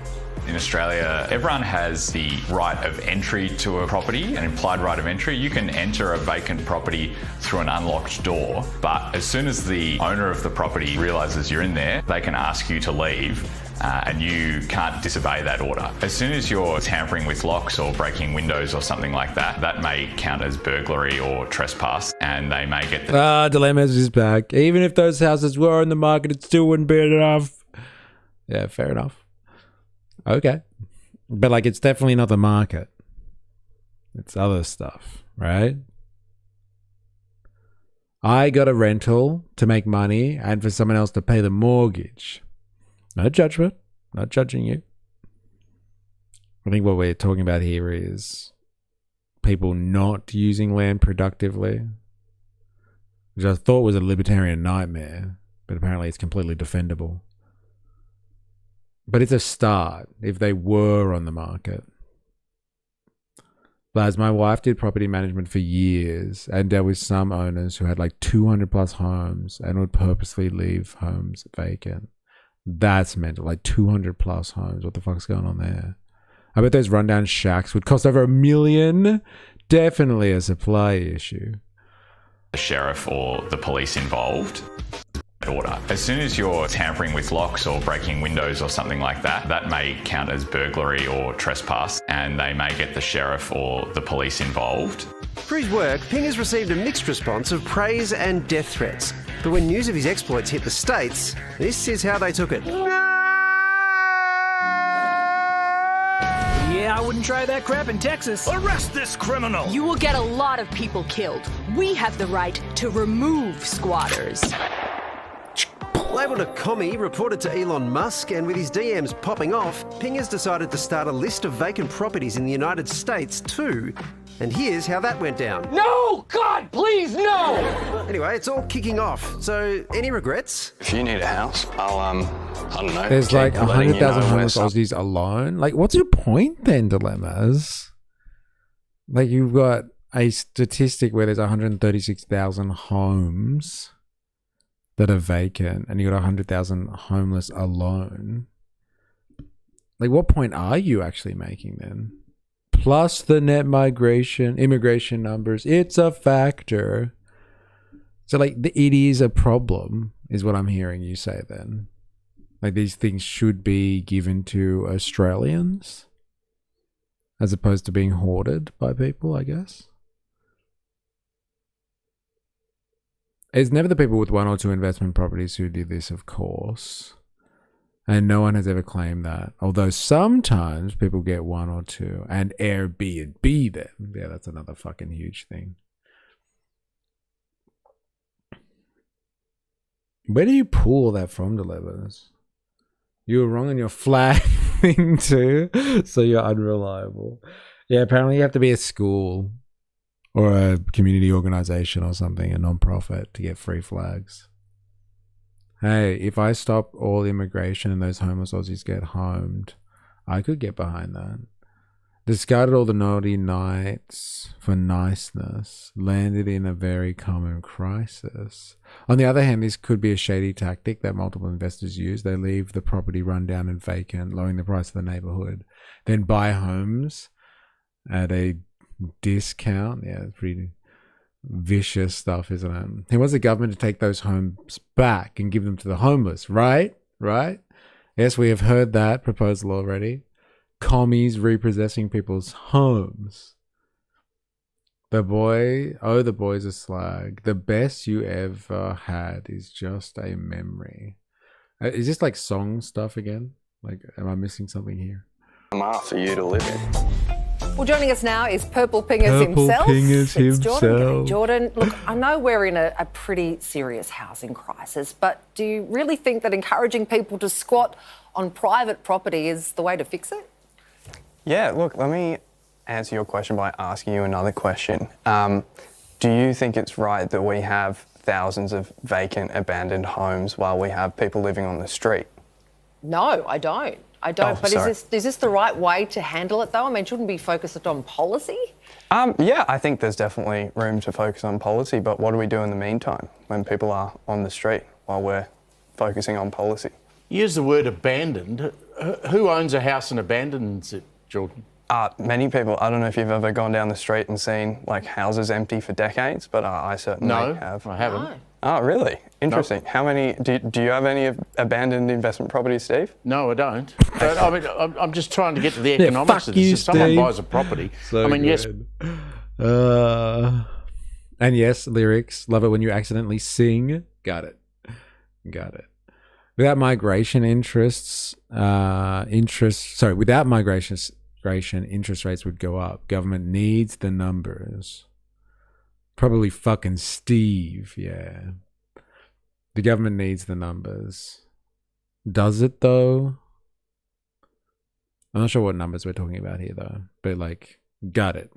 In Australia, everyone has the right of entry to a property, an implied right of entry. You can enter a vacant property through an unlocked door, but as soon as the owner of the property realises you're in there, they can ask you to leave. And you can't disobey that order. As soon as you're tampering with locks or breaking windows or something like that, that may count as burglary or trespass, and they may get the... Dilemmas is back. Even if those houses were in the market, it still wouldn't be enough. Yeah, fair enough. Okay. But like, it's definitely not the market. It's other stuff, right? I got a rental to make money and for someone else to pay the mortgage. No judgment. Not judging you. I think what we're talking about here is people not using land productively, which I thought was a libertarian nightmare, but apparently it's completely defendable. But it's a start if they were on the market. Lads, my wife did property management for years and dealt with some owners who had like 200 plus homes and would purposely leave homes vacant. That's mental. Like 200 plus homes. What the fuck's going on there? I bet those rundown shacks would cost over $1 million. Definitely a supply issue. The sheriff or the police involved. Order. As soon as you're tampering with locks or breaking windows or something like that, that may count as burglary or trespass, and they may get the sheriff or the police involved. For his work, Ping has received a mixed response of praise and death threats. But when news of his exploits hit the States, this is how they took it. Yeah, I wouldn't try that crap in Texas. Arrest this criminal! You will get a lot of people killed. We have the right to remove squatters. Labelled a commie, reported to Elon Musk, and with his DMs popping off, Ping has decided to start a list of vacant properties in the United States too. And here's how that went down. No! God, please, no! Anyway, it's all kicking off. So, any regrets? If you need a house, I'll, I don't know. There's like keep letting 100,000 you know homeless where Aussies alone. Like, what's your point then, Dilemmas? Like, you've got a statistic where there's 136,000 homes that are vacant, and you got 100,000 homeless alone. Like, what point are you actually making then? Plus the net immigration numbers, it's a factor. So, like, it is a problem, is what I'm hearing you say then. Like, these things should be given to Australians as opposed to being hoarded by people, I guess. It's never the people with 1 or 2 investment properties who do this, of course. And no one has ever claimed that. Although sometimes people get 1 or 2 and Airbnb them. Yeah, that's another fucking huge thing. Where do you pull all that from, Delivers? You were wrong on your flag thing too, so you're unreliable. Yeah, apparently you have to be a school or a community organization or something, a non-profit, to get free flags. Hey, if I stop all immigration and those homeless Aussies get homed, I could get behind that. Discarded all the naughty nights for niceness, landed in a very common crisis. On the other hand, this could be a shady tactic that multiple investors use. They leave the property run down and vacant, lowering the price of the neighborhood, then buy homes at a discount. Yeah, it's pretty vicious stuff, isn't it? He wants the government to take those homes back and give them to the homeless, right? Right? Yes, we have heard that proposal already. Commies repossessing people's homes. The boy's a slag. The best you ever had is just a memory. Is this like song stuff again? Like, am I missing something here? For you to live in. Well, joining us now is Purple Pingers himself. It's Jordan. Jordan, look, I know we're in a pretty serious housing crisis, but do you really think that encouraging people to squat on private property is the way to fix it? Yeah, look, let me answer your question by asking you another question. Do you think it's right that we have thousands of vacant, abandoned homes while we have people living on the street? No, I don't. But is this the right way to handle it, though? I mean, shouldn't we focus it on policy? Yeah, I think there's definitely room to focus on policy, but what do we do in the meantime when people are on the street while we're focusing on policy? Use the word abandoned. Who owns a house and abandons it, Jordan? Many people. I don't know if you've ever gone down the street and seen like houses empty for decades, but I certainly have. No, I haven't. No. Oh, really? Interesting. No. How many? Do you have any abandoned investment properties, Steve? No, I don't. But I mean, I'm just trying to get to the economics of this. If someone buys a property, So I mean, yes. And yes, lyrics. Love it when you accidentally sing. Got it. Without migration interest rates would go up. Government needs the numbers. Probably fucking Steve, yeah. The government needs the numbers. Does it though? I'm not sure what numbers we're talking about here though, but like, got it.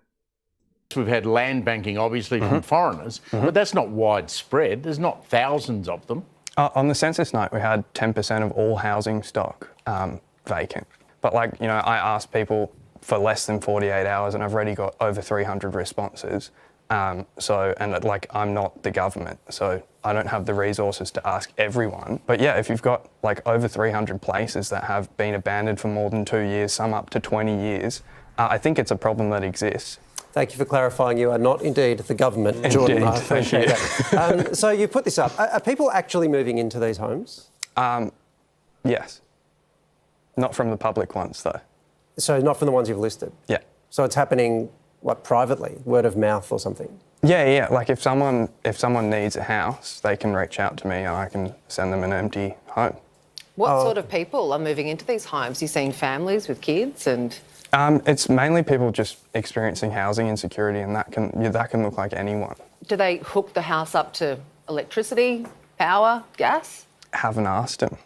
We've had land banking, obviously, from foreigners, but that's not widespread. There's not thousands of them. On the census night, we had 10% of all housing stock vacant. But like, I asked people for less than 48 hours and I've already got over 300 responses. And like, I'm not the government, so I don't have the resources to ask everyone. But yeah, if you've got like over 300 places that have been abandoned for more than 2 years, some up to 20 years, I think it's a problem that exists. Thank you for clarifying. You are not indeed the government, Jordan. Indeed, I appreciate that. So you put this up. Are people actually moving into these homes? Yes. Not from the public ones, though. So not from the ones you've listed? Yeah. So it's happening, what, privately, word of mouth or something? Yeah. Like if someone needs a house, they can reach out to me and I can send them an empty home. What sort of people are moving into these homes? You're seeing families with kids and... It's mainly people just experiencing housing insecurity, and that can look like anyone. Do they hook the house up to electricity, power, gas? Haven't asked them.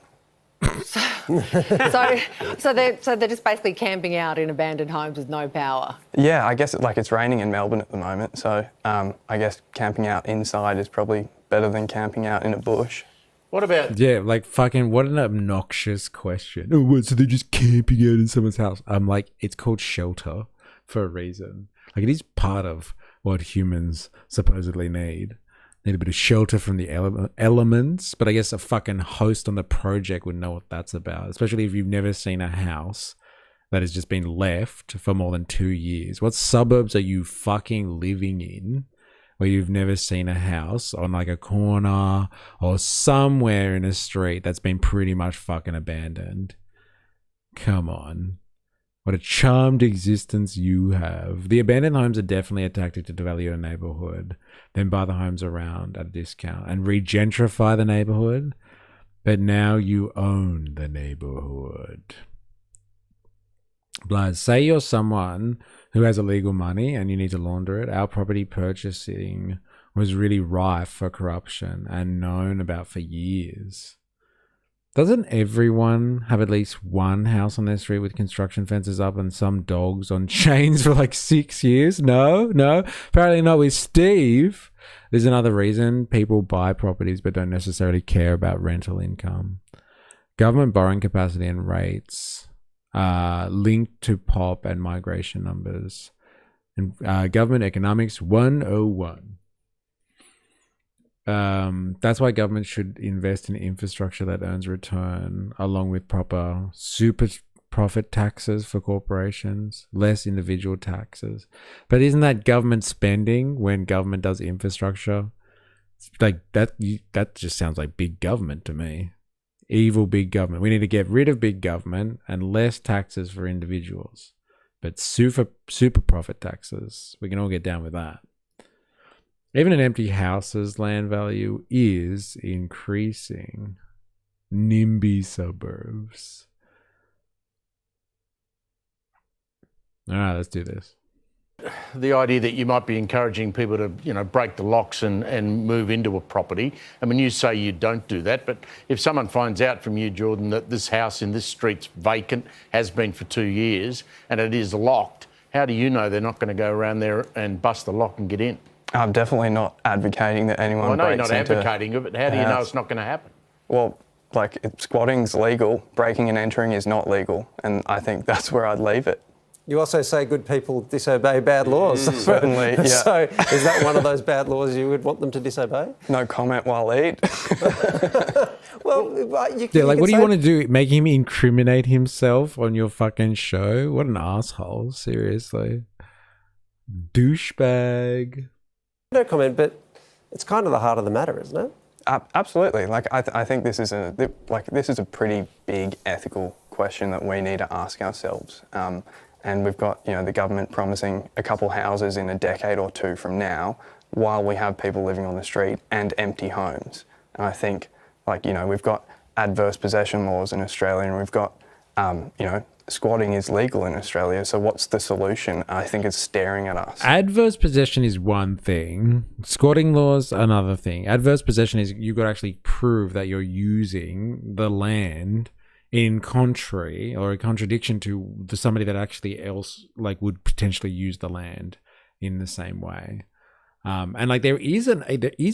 So they're just basically camping out in abandoned homes with no power. Yeah, I guess it's raining in Melbourne at the moment, so I guess camping out inside is probably better than camping out in a bush. What about... Yeah, like fucking what an obnoxious question. Oh, what, so they're just camping out in someone's house? I'm like, it's called shelter for a reason. Like, it is part of what humans supposedly need. Need a bit of shelter from the elements, but I guess a fucking host on the project would know what that's about, especially if you've never seen a house that has just been left for more than 2 years. What suburbs are you fucking living in where you've never seen a house on like a corner or somewhere in a street that's been pretty much fucking abandoned? Come on. What a charmed existence you have. The abandoned homes are definitely a tactic to devalue your neighborhood, then buy the homes around at a discount and re-gentrify the neighborhood. But now you own the neighborhood. Blood, say you're someone who has illegal money and you need to launder it. Our property purchasing was really rife for corruption and known about for years. Doesn't everyone have at least one house on their street with construction fences up and some dogs on chains for like 6 years? No. Apparently not with Steve. There's another reason people buy properties but don't necessarily care about rental income. Government borrowing capacity and rates linked to pop and migration numbers. And government economics 101. That's why government should invest in infrastructure that earns return, along with proper super profit taxes for corporations, less individual taxes. But isn't that government spending when government does infrastructure? It's like that just sounds like big government to me. Evil big government. We need to get rid of big government and less taxes for individuals, but super profit taxes. We can all get down with that. Even an empty house's land value is increasing. NIMBY suburbs. All right, let's do this. The idea that you might be encouraging people to, break the locks and move into a property. I mean, you say you don't do that, but if someone finds out from you, Jordan, that this house in this street's vacant, has been for 2 years, and it is locked, how do you know they're not going to go around there and bust the lock and get in? I'm definitely not advocating that anyone I know you're breaks not into advocating it, but how do you know it's not going to happen? Well, like, squatting's legal, breaking and entering is not legal, and I think that's where I'd leave it. You also say good people disobey bad laws. Certainly, yeah. So is that one of those bad laws you would want them to disobey? No comment while eat. Well, what do you want to do? Make him incriminate himself on your fucking show? What an asshole, seriously. Douchebag. No comment, but it's kind of the heart of the matter, isn't it? Absolutely. Like, I think this is a pretty big ethical question that we need to ask ourselves. And we've got, the government promising a couple houses in a decade or two from now, while we have people living on the street and empty homes. And I think, we've got adverse possession laws in Australia, and we've got, squatting is legal in Australia. So what's the solution? I think it's staring at us. Adverse possession is one thing. Squatting laws, another thing. Adverse possession is you've got to actually prove that you're using the land in contrary or a contradiction to somebody that actually else would potentially use the land in the same way. And like there is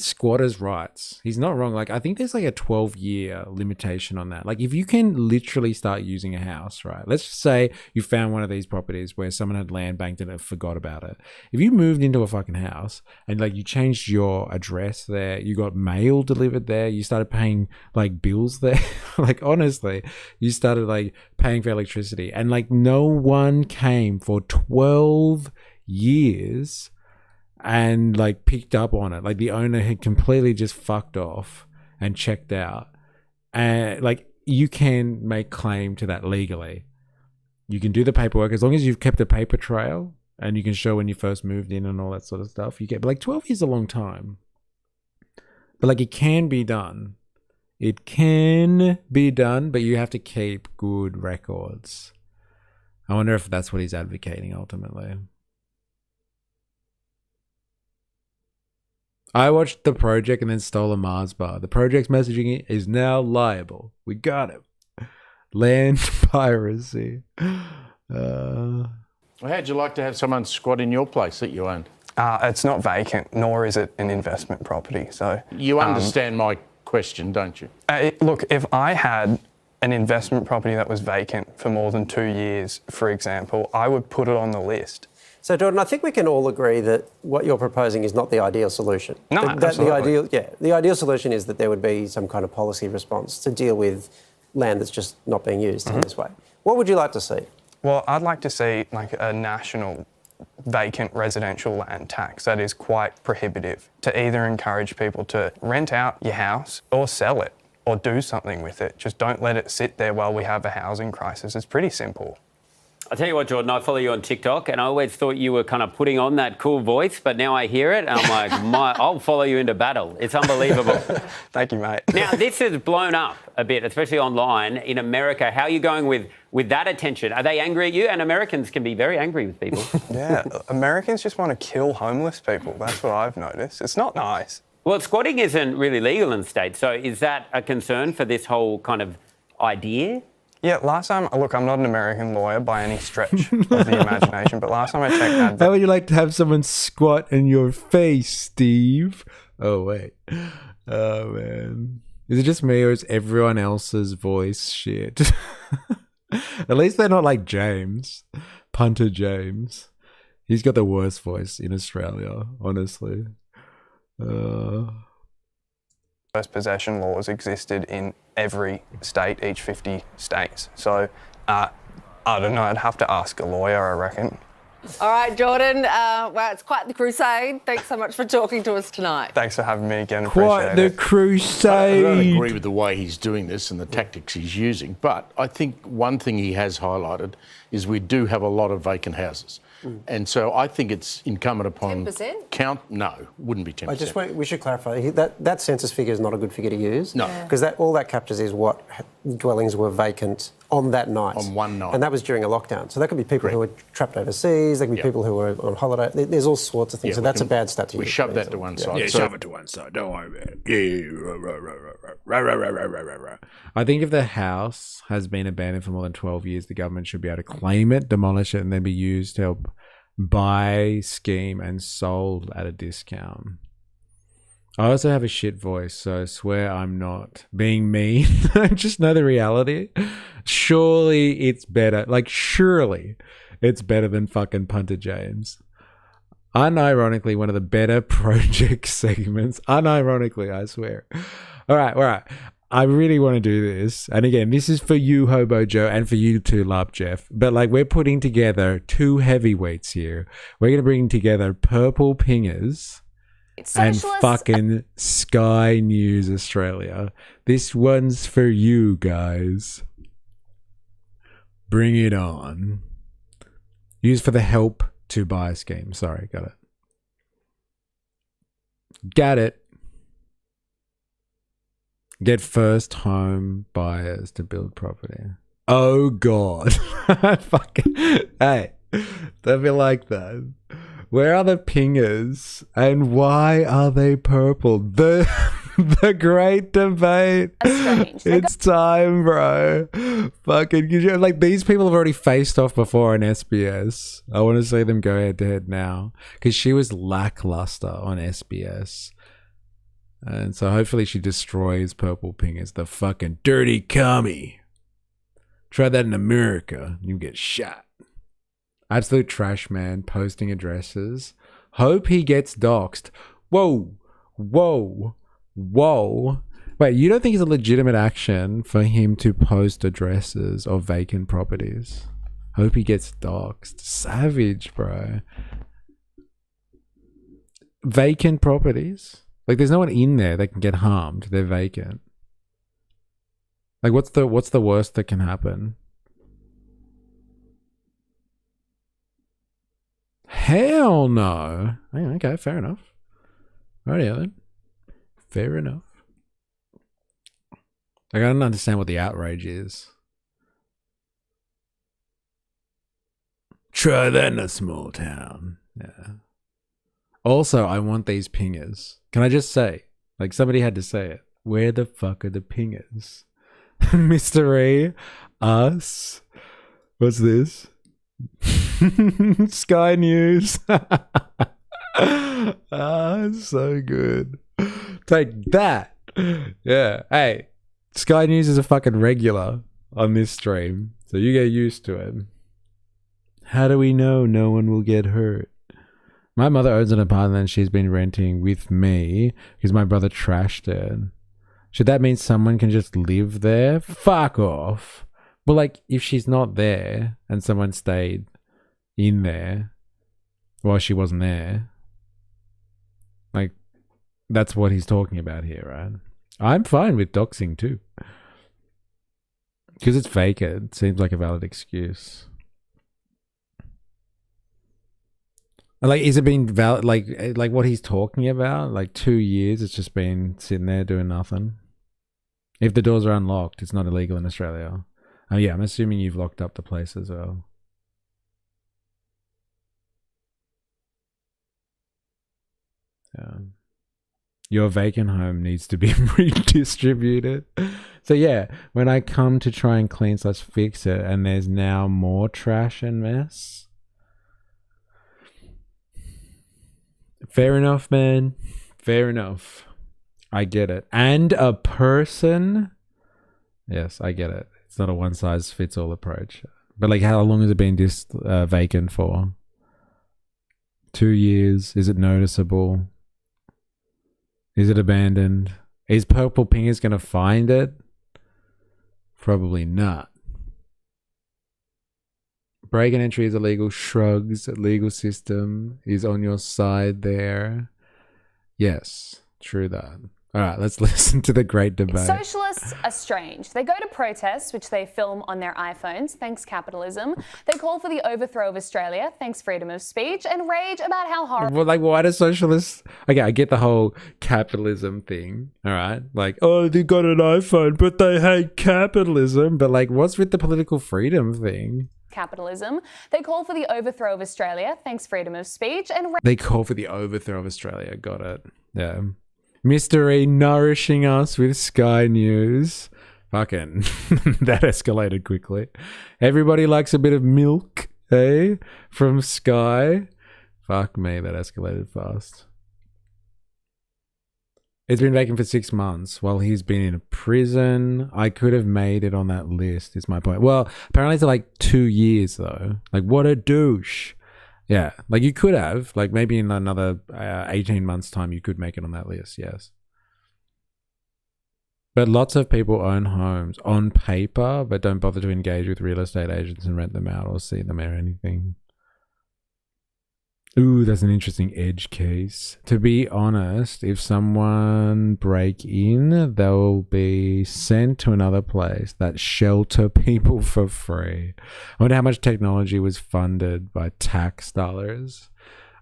squatters' rights. He's not wrong. Like I think there's like a 12-year limitation on that. Like if you can literally start using a house, right? Let's just say you found one of these properties where someone had land banked and forgot about it. If you moved into a fucking house and like you changed your address there, you got mail delivered there, you started paying like bills there, like honestly, you started like paying for electricity, and like no one came for 12 years and like picked up on it. Like the owner had completely just fucked off and checked out, and like you can make claim to that legally. You can do the paperwork as long as you've kept a paper trail and you can show when you first moved in and all that sort of stuff. You get, but like 12 years is a long time, but like it can be done. It can be done, but you have to keep good records. I wonder if that's what he's advocating ultimately. I watched The Project and then stole a Mars bar. The Project's messaging is now liable. We got him. Land piracy. How'd you like to have someone squat in your place that you owned? It's not vacant, nor is it an investment property. So you understand my question, don't you? Look, if I had an investment property that was vacant for more than 2 years, for example, I would put it on the list. So, Jordan, I think we can all agree that what you're proposing is not the ideal solution. No, absolutely. The ideal solution is that there would be some kind of policy response to deal with land that's just not being used in this way. What would you like to see? Well, I'd like to see like a national vacant residential land tax that is quite prohibitive to either encourage people to rent out your house or sell it or do something with it. Just don't let it sit there while we have a housing crisis. It's pretty simple. I'll tell you what, Jordan, I follow you on TikTok and I always thought you were kind of putting on that cool voice, but now I hear it and I'm like, I'll follow you into battle. It's unbelievable. Thank you, mate. Now, this has blown up a bit, especially online in America. How are you going with that attention? Are they angry at you? And Americans can be very angry with people. Yeah, Americans just want to kill homeless people. That's what I've noticed. It's not nice. Well, squatting isn't really legal in states, so is that a concern for this whole kind of idea? Yeah, last time, look, I'm not an American lawyer by any stretch of the imagination, but last time I checked... How would you like to have someone squat in your face, Steve? Oh, wait. Oh, man. Is it just me or is everyone else's voice shit? At least they're not like James. Punter James. He's got the worst voice in Australia, honestly. First possession laws existed in every state, each 50 states. So, I don't know, I'd have to ask a lawyer, I reckon. All right, Jordan. Well, it's quite the crusade. Thanks so much for talking to us tonight. Thanks for having me again. Quite the crusade. I don't agree with the way he's doing this and the tactics he's using, but I think one thing he has highlighted is we do have a lot of vacant houses. And so I think it's incumbent upon 10%? No, wouldn't be 10%. We should clarify that census figure is not a good figure to use. No, because all that captures is what dwellings were vacant on that night. On one night. And that was during a lockdown. So that could be people who were trapped overseas. There could be people who were on holiday. There's all sorts of things. So that's a bad stat to use. We shove that to one side. Yeah, shove it to one side. Don't worry about it. I think if the house has been abandoned for more than 12 years, the government should be able to claim it, demolish it, and then be used to help buy, scheme, and sold at a discount. I also have a shit voice, so I swear I'm not being mean. I just know the reality. Surely it's better. Like, surely it's better than fucking Punter James. Unironically, one of the better project segments. Unironically, I swear. All right. I really want to do this. And again, this is for you, Hobo Joe, and for you too, Lop Jeff. But like, we're putting together two heavyweights here. We're going to bring together Purple Pingers and fucking Sky News Australia. This one's for you guys. Bring it on. Use for the Help to Buy scheme. Sorry, got it. Got it. Get first home buyers to build property. Oh God. Fucking hey, don't be like that. Where are the pingers and why are they purple? The The great debate. Strange. It's time, bro. Fucking, like, these people have already faced off before on SBS. I want to see them go head to head now because she was lackluster on SBS. And so hopefully she destroys Purple Ping as the fucking dirty commie. Try that in America, you get shot. Absolute trash man posting addresses. Hope he gets doxxed. Whoa. Wait, you don't think it's a legitimate action for him to post addresses of vacant properties? Hope he gets doxxed. Savage, bro. Vacant properties? Like, there's no one in there that can get harmed. They're vacant. Like, what's the worst that can happen? Hell no. Okay, fair enough. Alrighty then. Fair enough. Like, I don't understand what the outrage is. Try that in a small town. Yeah. Also, I want these pingers. Can I just say? Like, somebody had to say it. Where the fuck are the pingers? Mystery. Us. What's this? Sky News. So good. Take that. Yeah. Hey, Sky News is a fucking regular on this stream, so you get used to it. How do we know no one will get hurt? My mother owns an apartment and she's been renting with me because my brother trashed it. Should that mean someone can just live there? Fuck off. Well, like, if she's not there and someone stayed in there while she wasn't there, like, that's what he's talking about here, right? I'm fine with doxing too. Because it's vacant. Seems like a valid excuse. Like, is it been valid? Like what he's talking about? Like 2 years, it's just been sitting there doing nothing. If the doors are unlocked, it's not illegal in Australia. Oh yeah, I'm assuming you've locked up the place as well. Your vacant home needs to be redistributed. So yeah, when I come to try and clean/fix it and there's now more trash and mess. Fair enough, man. Fair enough. I get it. And a person. Yes, I get it. It's not a one-size-fits-all approach. But like, how long has it been vacant for? 2 years? Is it noticeable? Is it abandoned? Is Purple Pingers going to find it? Probably not. Break and entry is illegal. Shrugs. Legal system is on your side there. Yes, true that. All right, let's listen to the great debate. Socialists are strange. They go to protests, which they film on their iPhones, thanks capitalism. They call for the overthrow of Australia, thanks freedom of speech, and rage about how horrible... Well, like, why do socialists... Okay, I get the whole capitalism thing, all right? Like, oh, they got an iPhone, but they hate capitalism. But, like, what's with the political freedom thing? Capitalism. They call for the overthrow of Australia, thanks freedom of speech, and... They call for the overthrow of Australia. Got it. Yeah. Mystery nourishing us with Sky News. Fucking, that escalated quickly. Everybody likes a bit of milk, eh? From Sky. Fuck me, that escalated fast. It's been vacant for 6 months while he's been in a prison. I could have made it on that list, is my point. Well, apparently it's like 2 years though. Like, what a douche. Yeah, like you could have, like maybe in another 18 months time, you could make it on that list, yes. But lots of people own homes on paper, but don't bother to engage with real estate agents and rent them out or see them or anything. Ooh, that's an interesting edge case. To be honest, if someone break in, they'll be sent to another place that shelter people for free. I wonder how much technology was funded by tax dollars.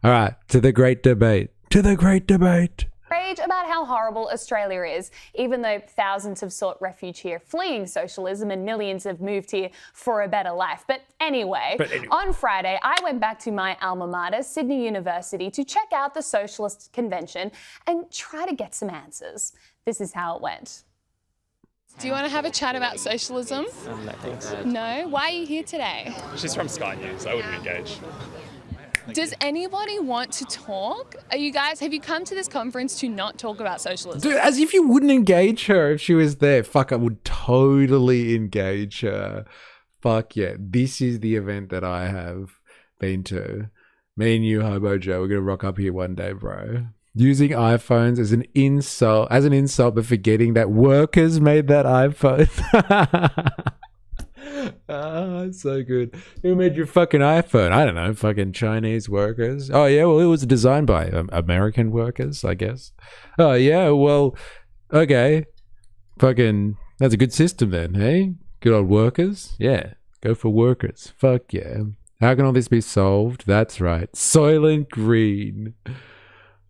All right, to the great debate. To the great debate. Rage about how horrible Australia is, even though thousands have sought refuge here fleeing socialism and millions have moved here for a better life. But anyway, on Friday, I went back to my alma mater, Sydney University, to check out the Socialist Convention and try to get some answers. this is how it went. Do you want to have a chat about socialism? No, thanks. No? Why are you here today? She's from Sky News. I wouldn't engage. Does anybody want to talk? Have you come to this conference to not talk about socialism? Dude, as if you wouldn't engage her if she was there. Fuck, I would totally engage her. Fuck yeah. This is the event that I have been to. Me and you, Hobo Joe, we're going to rock up here one day, bro. Using iPhones as an insult, but forgetting that workers made that iPhone. So good. Who made your fucking iPhone? I don't know. Fucking Chinese workers. Oh, yeah. Well, it was designed by American workers, I guess. Oh, yeah. Well, okay. Fucking, that's a good system then, hey? Good old workers. Yeah. Go for workers. Fuck yeah. How can all this be solved? That's right. Soylent Green.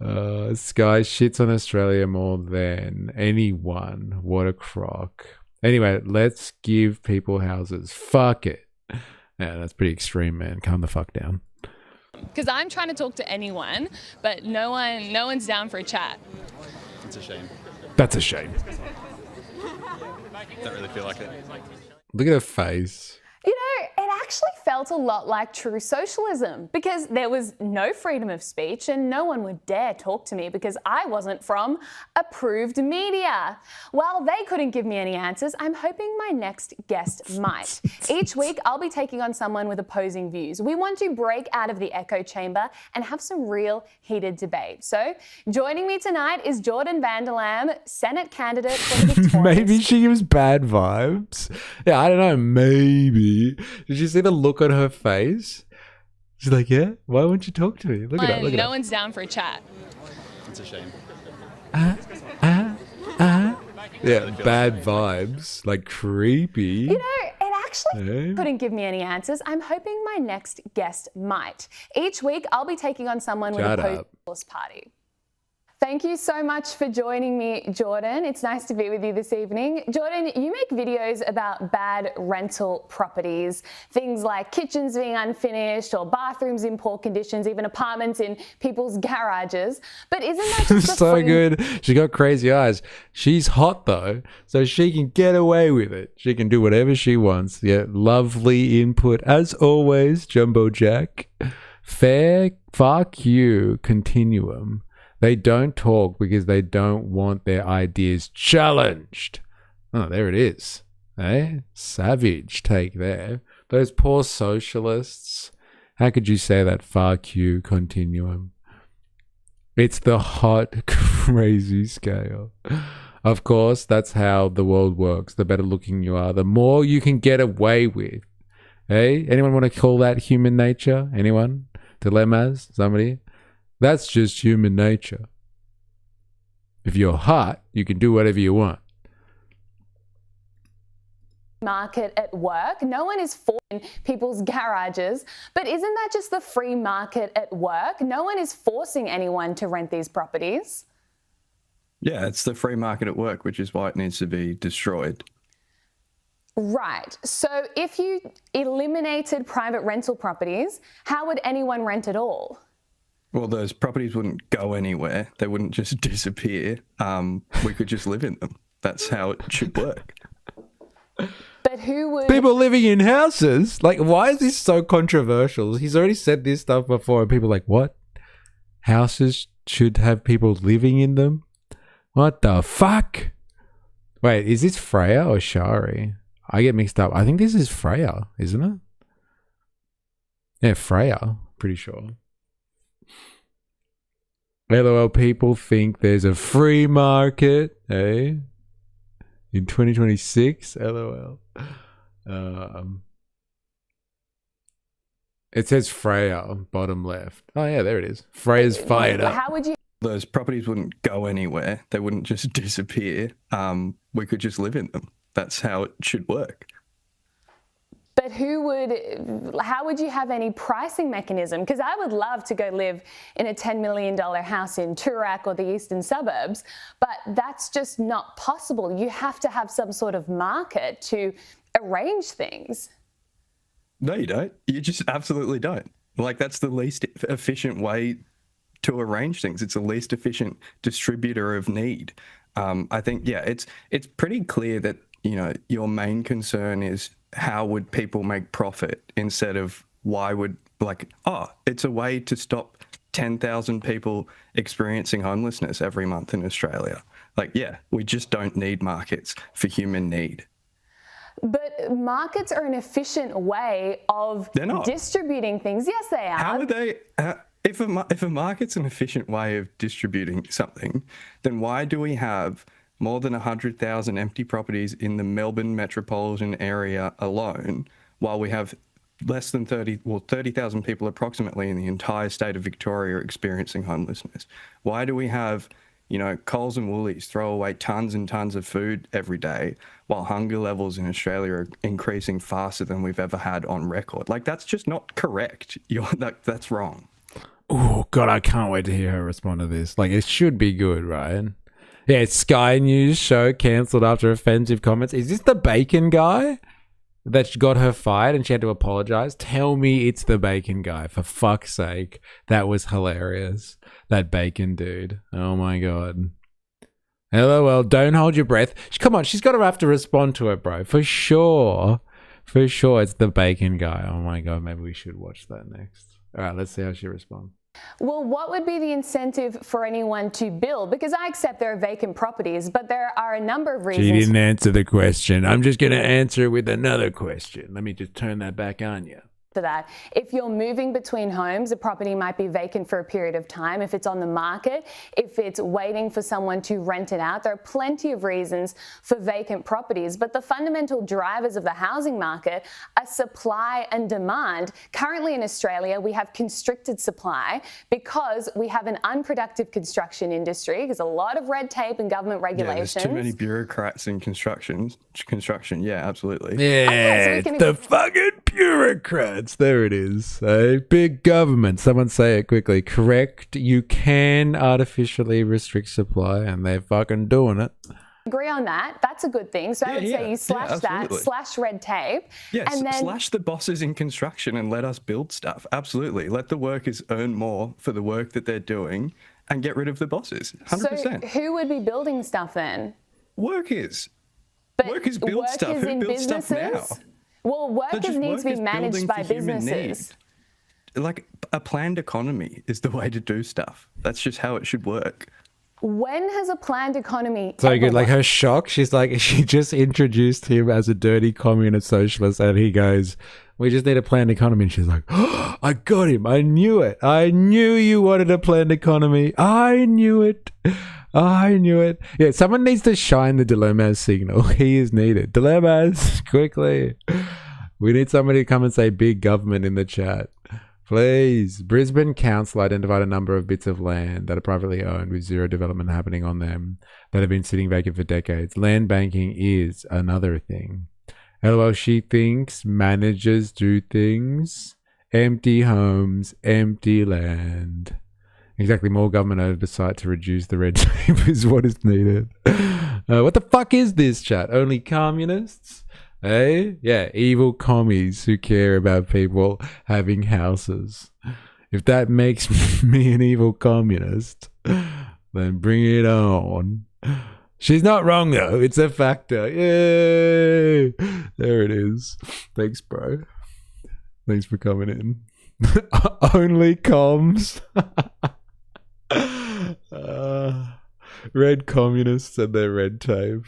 Sky shits on Australia more than anyone. What a crock. Anyway, let's give people houses. Fuck it. Yeah, that's pretty extreme, man. Calm the fuck down. Because I'm trying to talk to anyone, but no one's down for a chat. It's a shame. That's a shame. Don't really feel like it. Look at her face. You know, it actually felt a lot like true socialism because there was no freedom of speech and no one would dare talk to me because I wasn't from approved media. While they couldn't give me any answers, I'm hoping my next guest might. Each week, I'll be taking on someone with opposing views. We want to break out of the echo chamber and have some real heated debate. So, joining me tonight is Jordan Vanderlam, Senate candidate for the Victorian. Maybe she gives bad vibes. Yeah, I don't know. Maybe. Did you see the look on her face? She's like, yeah, why won't you talk to me? Look at that. No one's down for a chat. It's a shame. Yeah, bad vibes. Like creepy. You know, it actually couldn't give me any answers. I'm hoping my next guest might. Each week, I'll be taking on someone with a post party. Thank you so much for joining me, Jordan. It's nice to be with you this evening. Jordan, you make videos about bad rental properties, things like kitchens being unfinished or bathrooms in poor conditions, even apartments in people's garages. But isn't that just so good? She got crazy eyes. She's hot though, so she can get away with it. She can do whatever she wants. Yeah, lovely input as always, Jumbo Jack. Fair fuck you continuum. They don't talk because they don't want their ideas challenged. Oh, there it is. Eh? Savage take there. Those poor socialists. How could you say that? Fuck you continuum. It's the hot, crazy scale. Of course, that's how the world works. The better looking you are, the more you can get away with. Hey, anyone want to call that human nature? Anyone? Dilemmas? Somebody? That's just human nature. If you're hot, you can do whatever you want. Market at work. No one is forcing people's garages, but isn't that just the free market at work? No one is forcing anyone to rent these properties. Yeah, it's the free market at work, which is why it needs to be destroyed. Right. So if you eliminated private rental properties, how would anyone rent at all? Well, those properties wouldn't go anywhere. They wouldn't just disappear. We could just live in them. That's how it should work. But who would... People living in houses? Like, why is this so controversial? He's already said this stuff before and people are like, what? Houses should have people living in them? What the fuck? Wait, is this Freya or Shari? I get mixed up. I think this is Freya, isn't it? Yeah, Freya. Pretty sure. LOL, people think there's a free market, eh? In 2026, LOL. It says Freya, bottom left. Oh yeah, there it is. Freya's fired up. How would you... Those properties wouldn't go anywhere. They wouldn't just disappear. We could just live in them. That's how it should work. But how would you have any pricing mechanism? Because I would love to go live in a $10 million house in Toorak or the eastern suburbs, but that's just not possible. You have to have some sort of market to arrange things. No, you don't. You just absolutely don't. Like, that's the least efficient way to arrange things. It's the least efficient distributor of need. I think, yeah, it's pretty clear that, you know, your main concern is how would people make profit instead of why would, like, oh, it's a way to stop 10,000 people experiencing homelessness every month in Australia. Like, yeah, we just don't need markets for human need. But markets are an efficient way of distributing things. Yes, they are. How are they? If a market's an efficient way of distributing something, then why do we have more than 100,000 empty properties in the Melbourne metropolitan area alone, while we have less than 30,000 people approximately in the entire state of Victoria experiencing homelessness? Why do we have, you know, Coles and Woolies throw away tons and tons of food every day, while hunger levels in Australia are increasing faster than we've ever had on record? Like, that's just not correct. That's wrong. Oh, God, I can't wait to hear her respond to this. Like, it should be good, right? Yeah, Sky News show cancelled after offensive comments. Is this the bacon guy that got her fired and she had to apologize? Tell me it's the bacon guy, for fuck's sake. That was hilarious. That bacon dude. Oh my God. LOL, don't hold your breath. Come on, she's got to have to respond to it, bro. For sure. For sure, it's the bacon guy. Oh my God, maybe we should watch that next. All right, let's see how she responds. Well, what would be the incentive for anyone to build? Because I accept there are vacant properties, but there are a number of reasons. She didn't answer the question. I'm just going to answer with another question. Let me just turn that back on you. For that. If you're moving between homes, a property might be vacant for a period of time. If it's on the market, if it's waiting for someone to rent it out, there are plenty of reasons for vacant properties. But the fundamental drivers of the housing market are supply and demand. Currently in Australia, we have constricted supply because we have an unproductive construction industry. There's a lot of red tape and government regulations. Yeah, there's too many bureaucrats in construction. Yeah, absolutely. Yeah, okay, so the fucking bureaucrats. There it is. Big government. Someone say it quickly. Correct. You can artificially restrict supply, and they're fucking doing it. Agree on that. That's a good thing. So I would say you slash that, slash red tape. Yes, and then slash the bosses in construction and let us build stuff. Absolutely. Let the workers earn more for the work that they're doing and get rid of the bosses. 100%. So who would be building stuff then? Workers. But workers build stuff. Who builds stuff now? Well, workers need to be managed by businesses. Like, a planned economy is the way to do stuff. That's just how it should work. When has a planned economy so good? Like, her shock, she's like, she just introduced him as a dirty communist socialist, and he goes, we just need a planned economy. And she's like, oh, I got him. I knew it. I knew you wanted a planned economy. I knew it. I knew it. Yeah, someone needs to shine the Dilemmas signal. He is needed. Dilemmas, quickly. We need somebody to come and say big government in the chat. Please. Brisbane Council identified a number of bits of land that are privately owned with zero development happening on them that have been sitting vacant for decades. Land banking is another thing. LOL, she thinks managers do things. Empty homes, empty land. Exactly, more government oversight to reduce the red tape is what is needed. What the fuck is this, chat? Only communists? Eh? Yeah, evil commies who care about people having houses. If that makes me an evil communist, then bring it on. She's not wrong, though. It's a factor. Yay! There it is. Thanks, bro. Thanks for coming in. Only comms. Red communists and their red tape.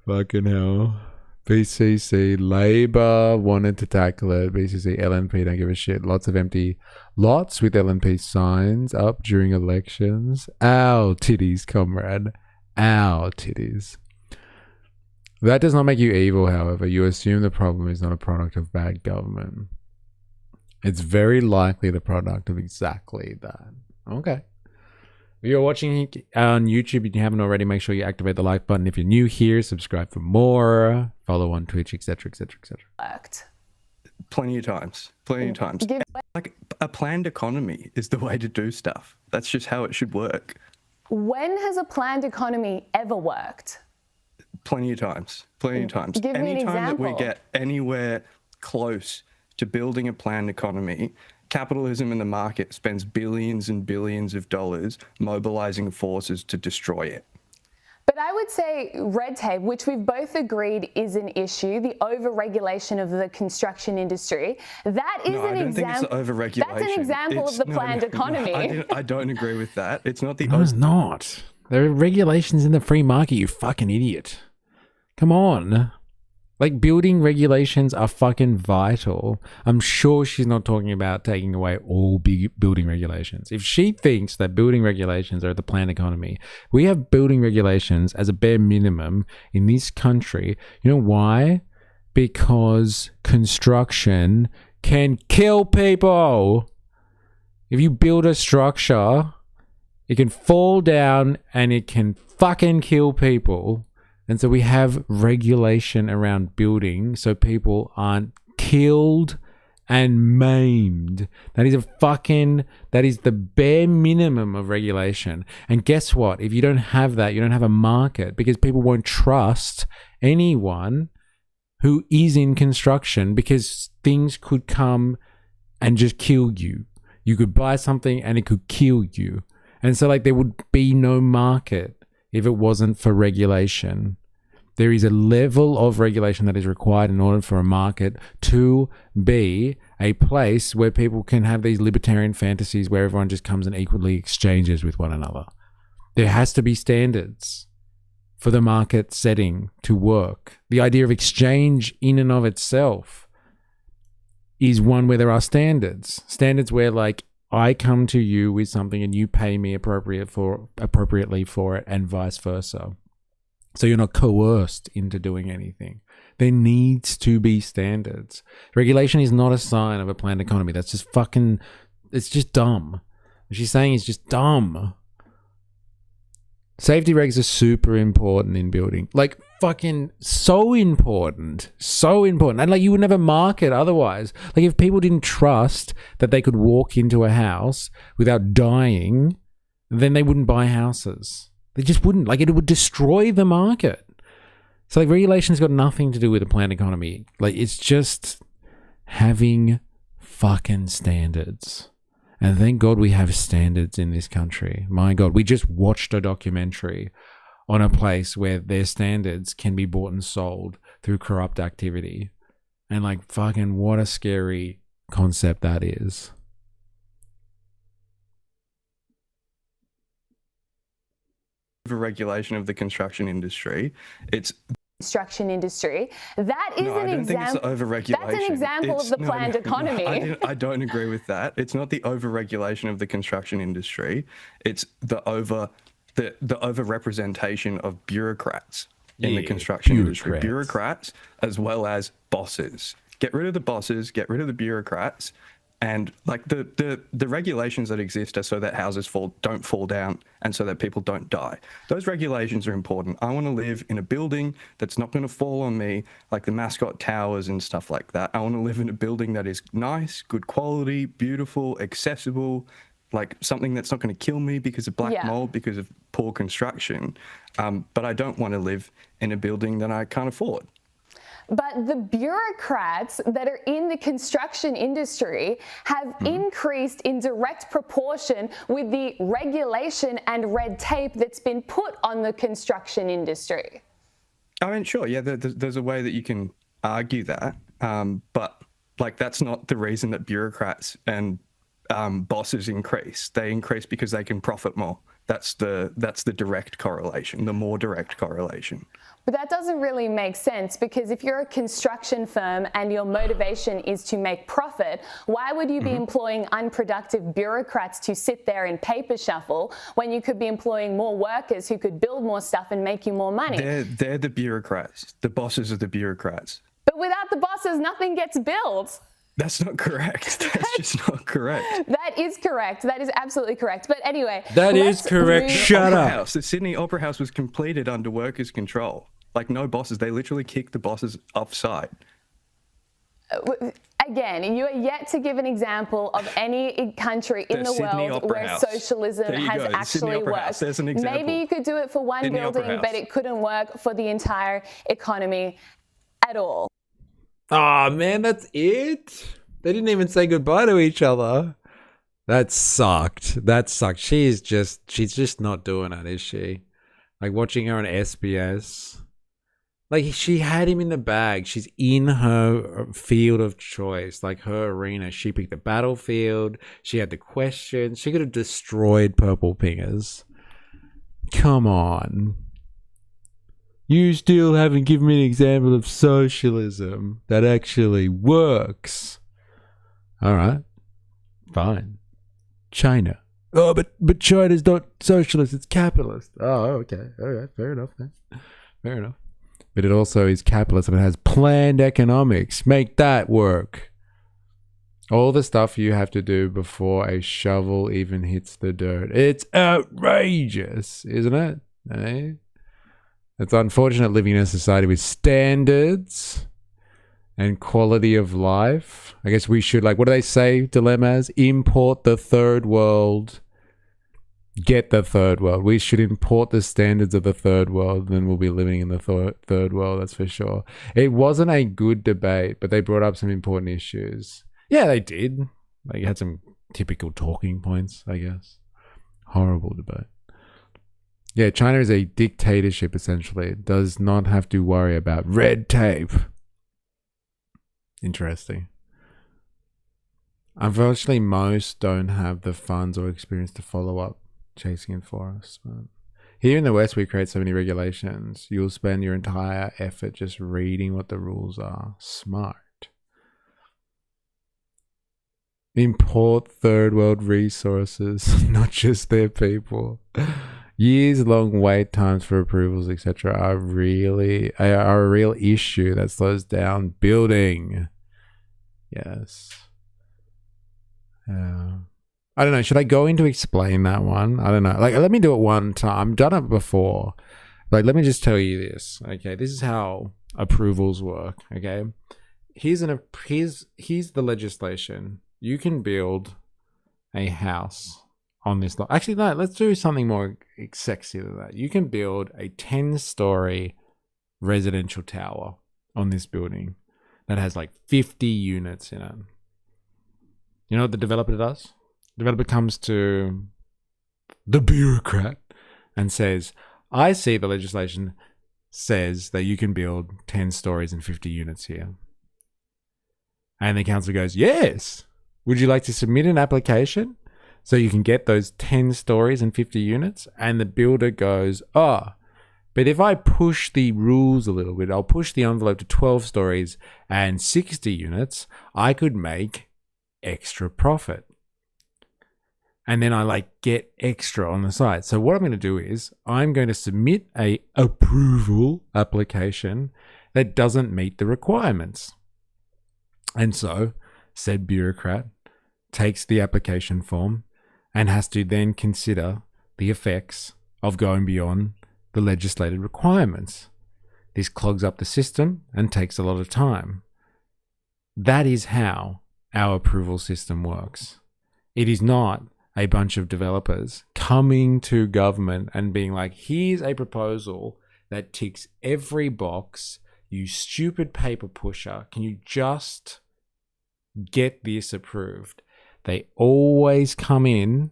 Fucking hell. BCC, Labor wanted to tackle it. BCC, LNP don't give a shit. Lots of empty lots with LNP signs up during elections. Ow, titties, comrade. Ow, titties. That does not make you evil, however. You assume the problem is not a product of bad government. It's very likely the product of exactly that. Okay. If you're watching on YouTube and you haven't already, make sure you activate the like button. If you're new here, subscribe for more. Follow on Twitch, etc., etc., etc. Plenty of times. Plenty of times. Like, a planned economy is the way to do stuff. That's just how it should work. When has a planned economy ever worked? Plenty of times. Plenty of times. Give me an example. Anytime that we get anywhere close to building a planned economy, capitalism in the market spends billions and billions of dollars mobilizing forces to destroy it. But But I would say red tape, which we've both agreed is an issue, the over-regulation of the construction industry, that is an example. Think it's over-regulation. That's an example of the planned economy. I don't agree with that. It's not the. No, it's not. There are regulations in the free market, you fucking idiot. Come on. Like, building regulations are fucking vital. I'm sure she's not talking about taking away all big building regulations. If she thinks that building regulations are the planned economy, we have building regulations as a bare minimum in this country. You know why? Because construction can kill people. If you build a structure, it can fall down and it can fucking kill people. And so we have regulation around building so people aren't killed and maimed. That is the bare minimum of regulation. And guess what? If you don't have that, you don't have a market, because people won't trust anyone who is in construction, because things could come and just kill you. You could buy something and it could kill you. And so like there would be no market if it wasn't for regulation. There is a level of regulation that is required in order for a market to be a place where people can have these libertarian fantasies where everyone just comes and equally exchanges with one another. There has to be standards for the market setting to work. The idea of exchange in and of itself is one where there are standards. Standards where like I come to you with something and you pay me appropriately for it, and vice versa. So you're not coerced into doing anything. There needs to be standards. Regulation is not a sign of a planned economy. That's just fucking, it's just dumb. What she's saying is just dumb. Safety regs are super important in building. Like fucking so important. So important. And like you would never market otherwise. Like if people didn't trust that they could walk into a house without dying, then they wouldn't buy houses. They just wouldn't. Like it would destroy the market. So like regulation's got nothing to do with a planned economy. Like it's just having fucking standards. And thank God we have standards in this country. My God, we just watched a documentary on a place where their standards can be bought and sold through corrupt activity. And like fucking what a scary concept that is. Regulation of the construction industry. It's construction industry. That is an example. That's an example of the planned economy. I don't agree with that. It's not the over-regulation of the construction industry. It's the over-representation of bureaucrats in the construction industry. Bureaucrats as well as bosses. Get rid of the bosses. Get rid of the bureaucrats. And like the regulations that exist are so that houses don't fall down and so that people don't die. Those regulations are important. I want to live in a building that's not going to fall on me, like the mascot towers and stuff like that. I want to live in a building that is nice, good quality, beautiful, accessible, like something that's not going to kill me because of black mold, because of poor construction. But I don't want to live in a building that I can't afford. But the bureaucrats that are in the construction industry have increased in direct proportion with the regulation and red tape that's been put on the construction industry. I mean, sure, yeah, there's a way that you can argue that, but like that's not the reason that bureaucrats and bosses increase. They increase because they can profit more. That's the direct correlation, the more direct correlation. But that doesn't really make sense, because if you're a construction firm and your motivation is to make profit, why would you be employing unproductive bureaucrats to sit there and paper shuffle when you could be employing more workers who could build more stuff and make you more money? They're the bureaucrats. The bosses are the bureaucrats. But without the bosses, nothing gets built. That's not correct. That's just not correct. That is correct. That is absolutely correct. But anyway, that is correct. Shut up. The Sydney Opera House was completed under workers' control. Like no bosses. They literally kicked the bosses offside. Again, you are yet to give an example of any country in the world where socialism has actually worked. There's an example. Maybe you could do it for one building, but it couldn't work for the entire economy at all. Oh man, that's it? They didn't even say goodbye to each other. That sucked. That sucked. She's just not doing it, is she? Like watching her on SBS. Like she had him in the bag. She's in her field of choice, like her arena. She picked the battlefield. She had the questions. She could have destroyed Purple Pingers. Come on. You still haven't given me an example of socialism that actually works. All right. Fine. China. Oh, but China's not socialist. It's capitalist. Oh, okay. All right. Fair enough then. Fair enough. But it also is capitalist and it has planned economics. Make that work. All the stuff you have to do before a shovel even hits the dirt. It's outrageous, isn't it? Eh? It's unfortunate living in a society with standards and quality of life. I guess we should, like, what do they say, dilemmas? Import the third world. Get the third world. We should import the standards of the third world, then we'll be living in the third world, that's for sure. It wasn't a good debate, but they brought up some important issues. Yeah, they did. They had some typical talking points, I guess. Horrible debate. Yeah, China is a dictatorship, essentially. It does not have to worry about red tape. Interesting. Unfortunately, most don't have the funds or experience to follow up chasing in for us. But here in the West, we create so many regulations. You'll spend your entire effort just reading what the rules are. Smart. Import third world resources, not just their people. Years-long wait times for approvals, etc., are a real issue that slows down building. Yes. I don't know. Should I go in to explain that one? I don't know. Like, let me do it one time. I've done it before. Like, let me just tell you this. Okay, this is how approvals work. Okay, here's the legislation. You can build a house on this lot. Actually, no. Let's do something more sexy than that. You can build a 10-story residential tower on this building that has like 50 units in it. You know what the developer does? The developer comes to the bureaucrat and says, I see the legislation says that you can build 10 stories and 50 units here. And the council goes, yes. Would you like to submit an application so you can get those 10 stories and 50 units? And the builder goes, oh, but if I push the rules a little bit, I'll push the envelope to 12 stories and 60 units, I could make extra profit. And then I like get extra on the side. So what I'm going to do is I'm going to submit a approval application that doesn't meet the requirements. And so said bureaucrat takes the application form and has to then consider the effects of going beyond the legislated requirements. This clogs up the system and takes a lot of time. That is how our approval system works. It is not a bunch of developers coming to government and being like, here's a proposal that ticks every box, you stupid paper pusher, can you just get this approved? They always come in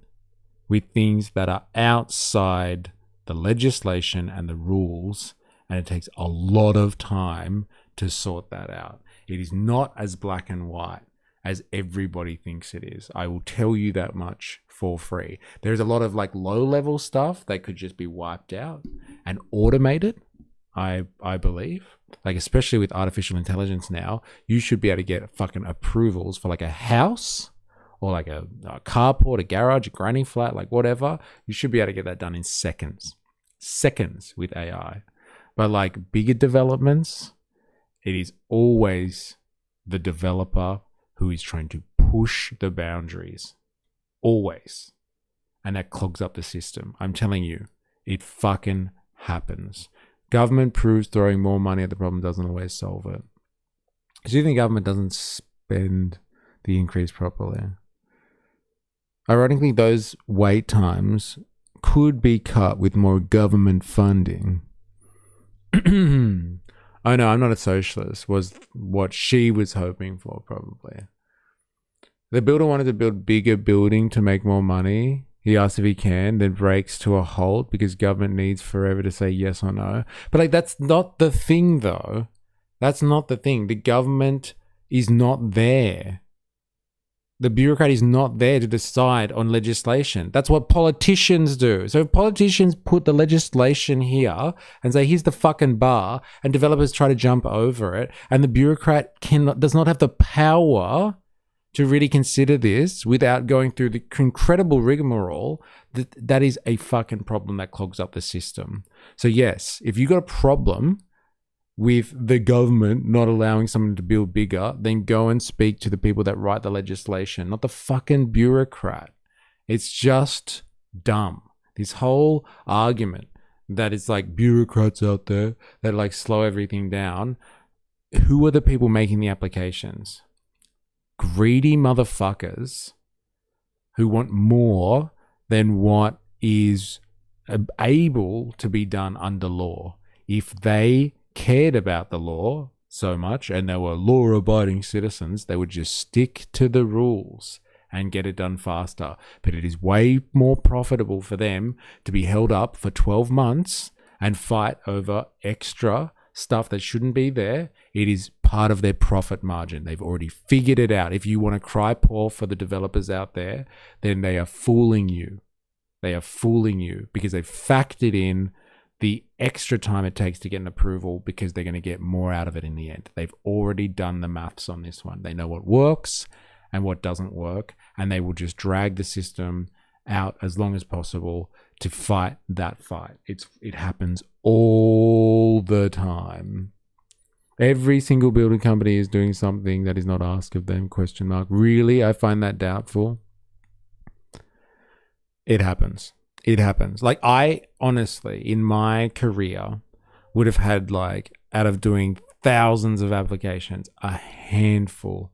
with things that are outside the legislation and the rules, and it takes a lot of time to sort that out. It is not as black and white as everybody thinks it is. I will tell you that much for free. There's a lot of like low-level stuff that could just be wiped out and automated, I believe. Like, especially with artificial intelligence now, you should be able to get fucking approvals for like a house or like a carport, a garage, a granny flat, like whatever. You should be able to get that done in seconds. Seconds with AI. But like bigger developments, it is always the developer who is trying to push the boundaries. Always. And that clogs up the system. I'm telling you, it fucking happens. Government proves throwing more money at the problem doesn't always solve it. Do you think government doesn't spend the increase properly? Ironically, those wait times could be cut with more government funding. Oh no, I'm not a socialist, was what she was hoping for, probably. The builder wanted to build bigger building to make more money. He asks if he can, then breaks to a halt because government needs forever to say yes or no. But like, that's not the thing though. That's not the thing. The government is not there. The bureaucrat is not there to decide on legislation. That's what politicians do. So if politicians put the legislation here and say, here's the fucking bar, and developers try to jump over it, and the bureaucrat does not have the power to really consider this without going through the incredible rigmarole, that is a fucking problem that clogs up the system. So yes, if you got a problem with the government not allowing someone to build bigger, then go and speak to the people that write the legislation, not the fucking bureaucrat. It's just dumb. This whole argument that it's like bureaucrats out there that like slow everything down. Who are the people making the applications? Greedy motherfuckers who want more than what is able to be done under law. If they cared about the law so much and they were law-abiding citizens, they would just stick to the rules and get it done faster. But it is way more profitable for them to be held up for 12 months and fight over extra stuff that shouldn't be there. It is part of their profit margin. They've already figured it out. If you want to cry poor for the developers out there, then they are fooling you. They are fooling you because they've factored in the extra time it takes to get an approval because they're going to get more out of it in the end. They've already done the maths on this one. They know what works and what doesn't work, and they will just drag the system out as long as possible to fight that fight. It happens all the time. Every single building company is doing something that is not asked of them, ? Really? I find that doubtful. It happens. It happens. Like, I honestly, in my career, would have had, like, out of doing thousands of applications, a handful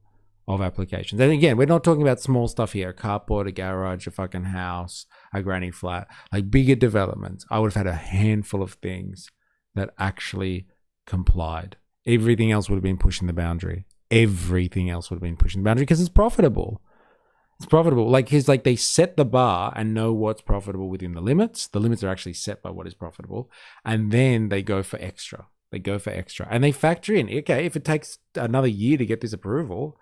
of applications. And again, we're not talking about small stuff here. A carport, a garage, a fucking house, a granny flat. Like, bigger developments. I would have had a handful of things that actually complied. Everything else would have been pushing the boundary. Everything else would have been pushing the boundary because it's profitable. It's profitable. Like, it's like they set the bar and know what's profitable within the limits. The limits are actually set by what is profitable. And then they go for extra. They go for extra. And they factor in, okay, if it takes another year to get this approval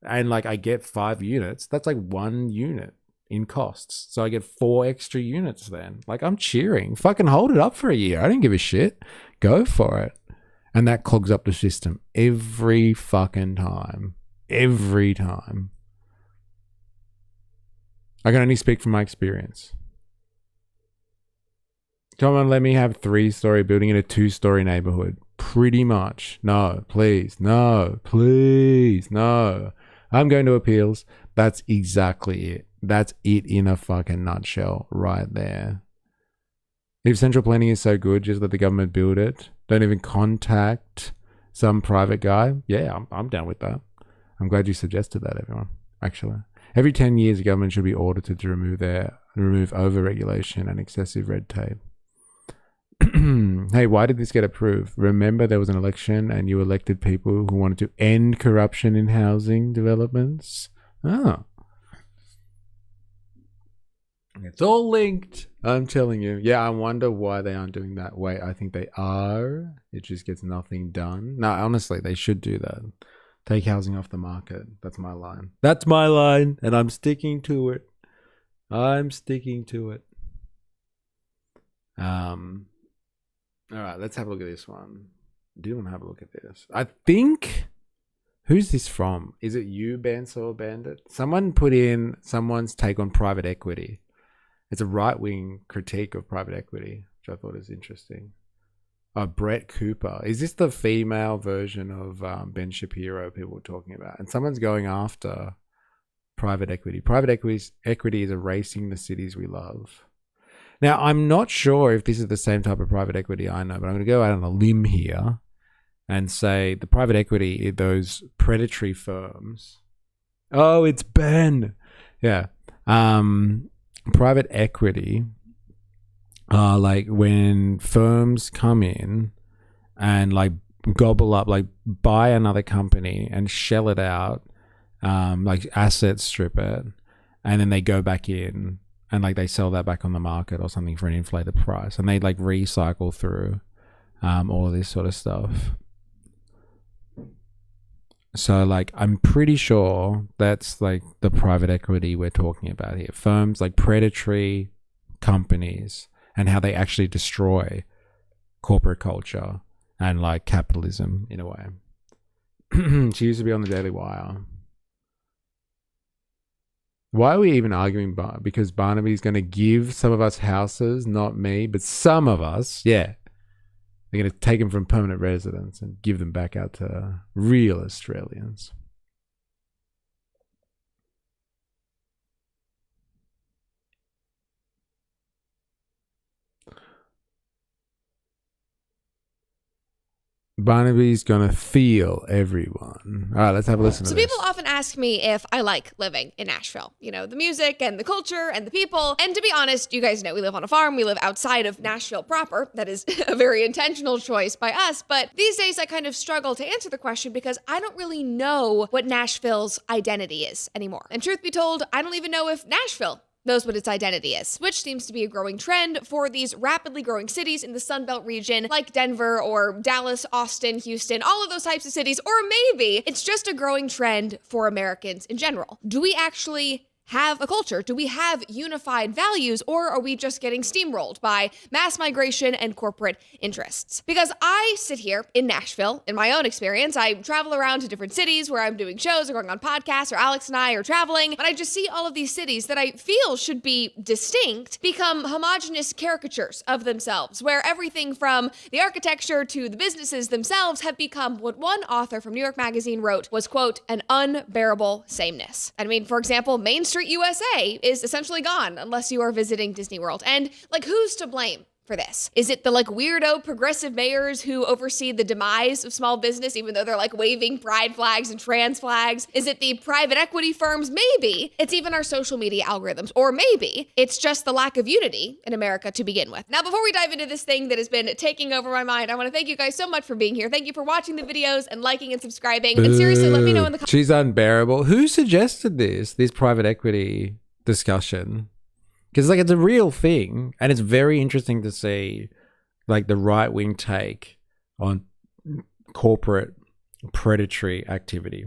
and like I get 5 units, that's like 1 unit in costs. So I get 4 extra units then. Like, I'm cheering. Fucking hold it up for a year. I don't give a shit. Go for it. And that clogs up the system every fucking time. Every time. I can only speak from my experience. Come on, let me have 3-story building in a 2-story neighborhood. Pretty much. No, please. No, please. No. I'm going to appeals. That's exactly it. That's it in a fucking nutshell right there. If central planning is so good, just let the government build it. Don't even contact some private guy. Yeah, I'm down with that. I'm glad you suggested that, everyone. Actually, every 10 years, the government should be audited to remove over-regulation and excessive red tape. Hey, why did this get approved? Remember, there was an election and you elected people who wanted to end corruption in housing developments? Oh. It's all linked. I'm telling you. Yeah, I wonder why they aren't doing that way. I think they are. It just gets nothing done. No, honestly, they should do that. Take housing off the market. That's my line. That's my line, and I'm sticking to it. I'm sticking to it. All right, let's have a look at this one. I do want to have a look at this. I think... Who's this from? Is it you, Bandsaw Bandit? Someone put in someone's take on private equity. It's a right-wing critique of private equity, which I thought is interesting. Brett Cooper. Is this the female version of Ben Shapiro people were talking about? And someone's going after private equity. Private equity is erasing the cities we love. Now, I'm not sure if this is the same type of private equity I know, but I'm going to go out on a limb here and say the private equity, those predatory firms. Oh, it's Ben. Yeah. Private equity are like when firms come in and like gobble up, like buy another company and shell it out, like asset strip it, and then they go back in and like they sell that back on the market or something for an inflated price, and they like recycle through all of this sort of stuff. So like I'm pretty sure that's like the private equity we're talking about here. Firms like predatory companies, and how they actually destroy corporate culture and like capitalism in a way. She used to be on the Daily Wire. Why are we even arguing? Because Barnaby's going to give some of us houses, not me, but some of us, yeah. They're going to take them from permanent residents and give them back out to real Australians. Barnaby's gonna feel everyone. All right, let's have a listen to So this. people often ask me if I like living in Nashville. You know, the music and the culture and the people. And to be honest, you guys know we live on a farm. We live outside of Nashville proper. That is a very intentional choice by us. But these days I kind of struggle to answer the question because I don't really know what Nashville's identity is anymore. And truth be told, I don't even know if Nashville knows what its identity is, which seems to be a growing trend for these rapidly growing cities in the Sunbelt region, like Denver or Dallas, Austin, Houston, all of those types of cities. Or maybe it's just a growing trend for Americans in general. Do we actually have a culture? Do we have unified values, or are we just getting steamrolled by mass migration and corporate interests? Because I sit here in Nashville, in my own experience, I travel around to different cities where I'm doing shows or going on podcasts, or Alex and I are traveling, but I just see all of these cities that I feel should be distinct become homogenous caricatures of themselves, where everything from the architecture to the businesses themselves have become what one author from New York Magazine wrote was, quote, an unbearable sameness. I mean, for example, Main Street USA is essentially gone unless you are visiting Disney World. And like, who's to blame for this? Is it the like weirdo progressive mayors who oversee the demise of small business, even though they're like waving pride flags and trans flags? Is it the private equity firms? Maybe it's even our social media algorithms, or maybe it's just the lack of unity in America to begin with. Now, before we dive into this thing that has been taking over my mind, I want to thank you guys so much for being here. Thank you for watching the videos and liking and subscribing. And seriously, let me know in the comments. She's unbearable. Who suggested this private equity discussion? Because like it's a real thing, and it's very interesting to see like the right-wing take on corporate predatory activity.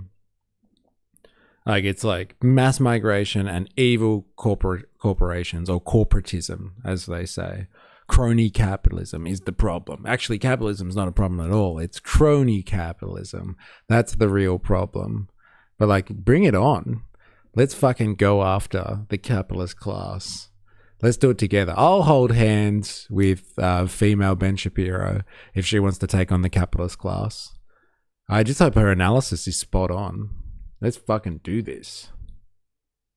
Like it's like mass migration and evil corporations, or corporatism, as they say. Crony capitalism is the problem. Actually, capitalism is not a problem at all. It's crony capitalism. That's the real problem. But like, bring it on. Let's fucking go after the capitalist class. Let's do it together. I'll hold hands with female Ben Shapiro if she wants to take on the capitalist class. I just hope her analysis is spot on. Let's fucking do this.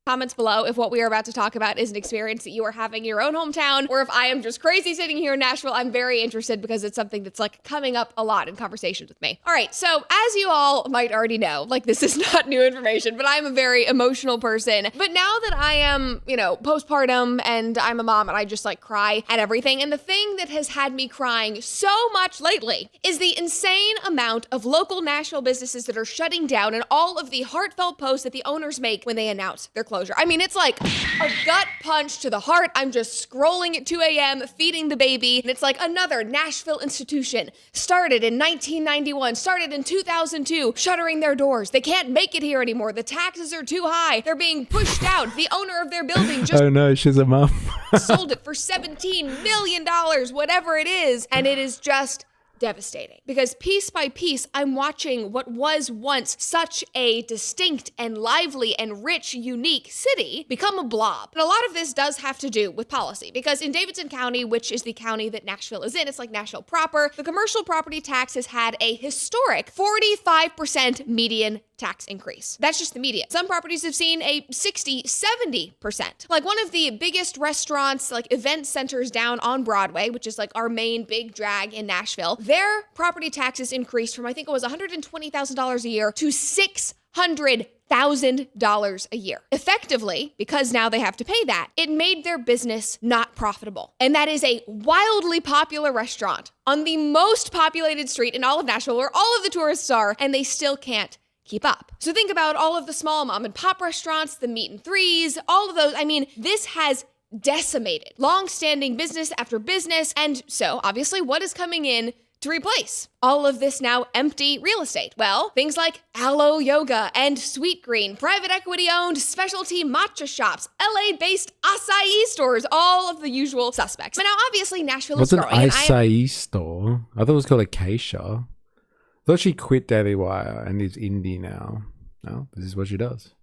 Comments below if what we are about to talk about is an experience that you are having in your own hometown, or if I am just crazy sitting here in Nashville. I'm very interested because it's something that's like coming up a lot in conversations with me. All right, so as you all might already know, like this is not new information, but I'm a very emotional person. But now that I am, you know, postpartum and I'm a mom and I just like cry at everything. And the thing that has had me crying so much lately is the insane amount of local Nashville businesses that are shutting down, and all of the heartfelt posts that the owners make when they announce their closure. I mean, it's like a gut punch to the heart. I'm just scrolling at 2 a.m., feeding the baby, and it's like another Nashville institution started in 1991, started in 2002, shuttering their doors. They can't make it here anymore. The taxes are too high. They're being pushed out. The owner of their building just Oh no, she's a mom. sold it for $17 million, whatever it is, and it is just devastating. Because piece by piece, I'm watching what was once such a distinct and lively and rich, unique city become a blob. And a lot of this does have to do with policy, because in Davidson County, which is the county that Nashville is in, it's like Nashville proper, the commercial property tax has had a historic 45% median tax increase. That's just the median. Some properties have seen a 60, 70%. Like one of the biggest restaurants, like event centers down on Broadway, which is like our main big drag in Nashville, their property taxes increased from, I think it was $120,000 a year to $600,000 a year. Effectively, because now they have to pay that, it made their business not profitable. And that is a wildly popular restaurant on the most populated street in all of Nashville, where all of the tourists are, and they still can't keep up. So think about all of the small mom and pop restaurants, the meat and threes, all of those. I mean, this has decimated. Long-standing business after business. And so, obviously, what is coming in to replace all of this now empty real estate? Well, things like Aloe Yoga and Sweet Green, private equity-owned specialty matcha shops, LA-based acai stores, all of the usual suspects. But now, obviously, Nashville What's is an growing. acai store? I thought it was called Acacia. I thought she quit Daily Wire and is indie now. No, this is what she does.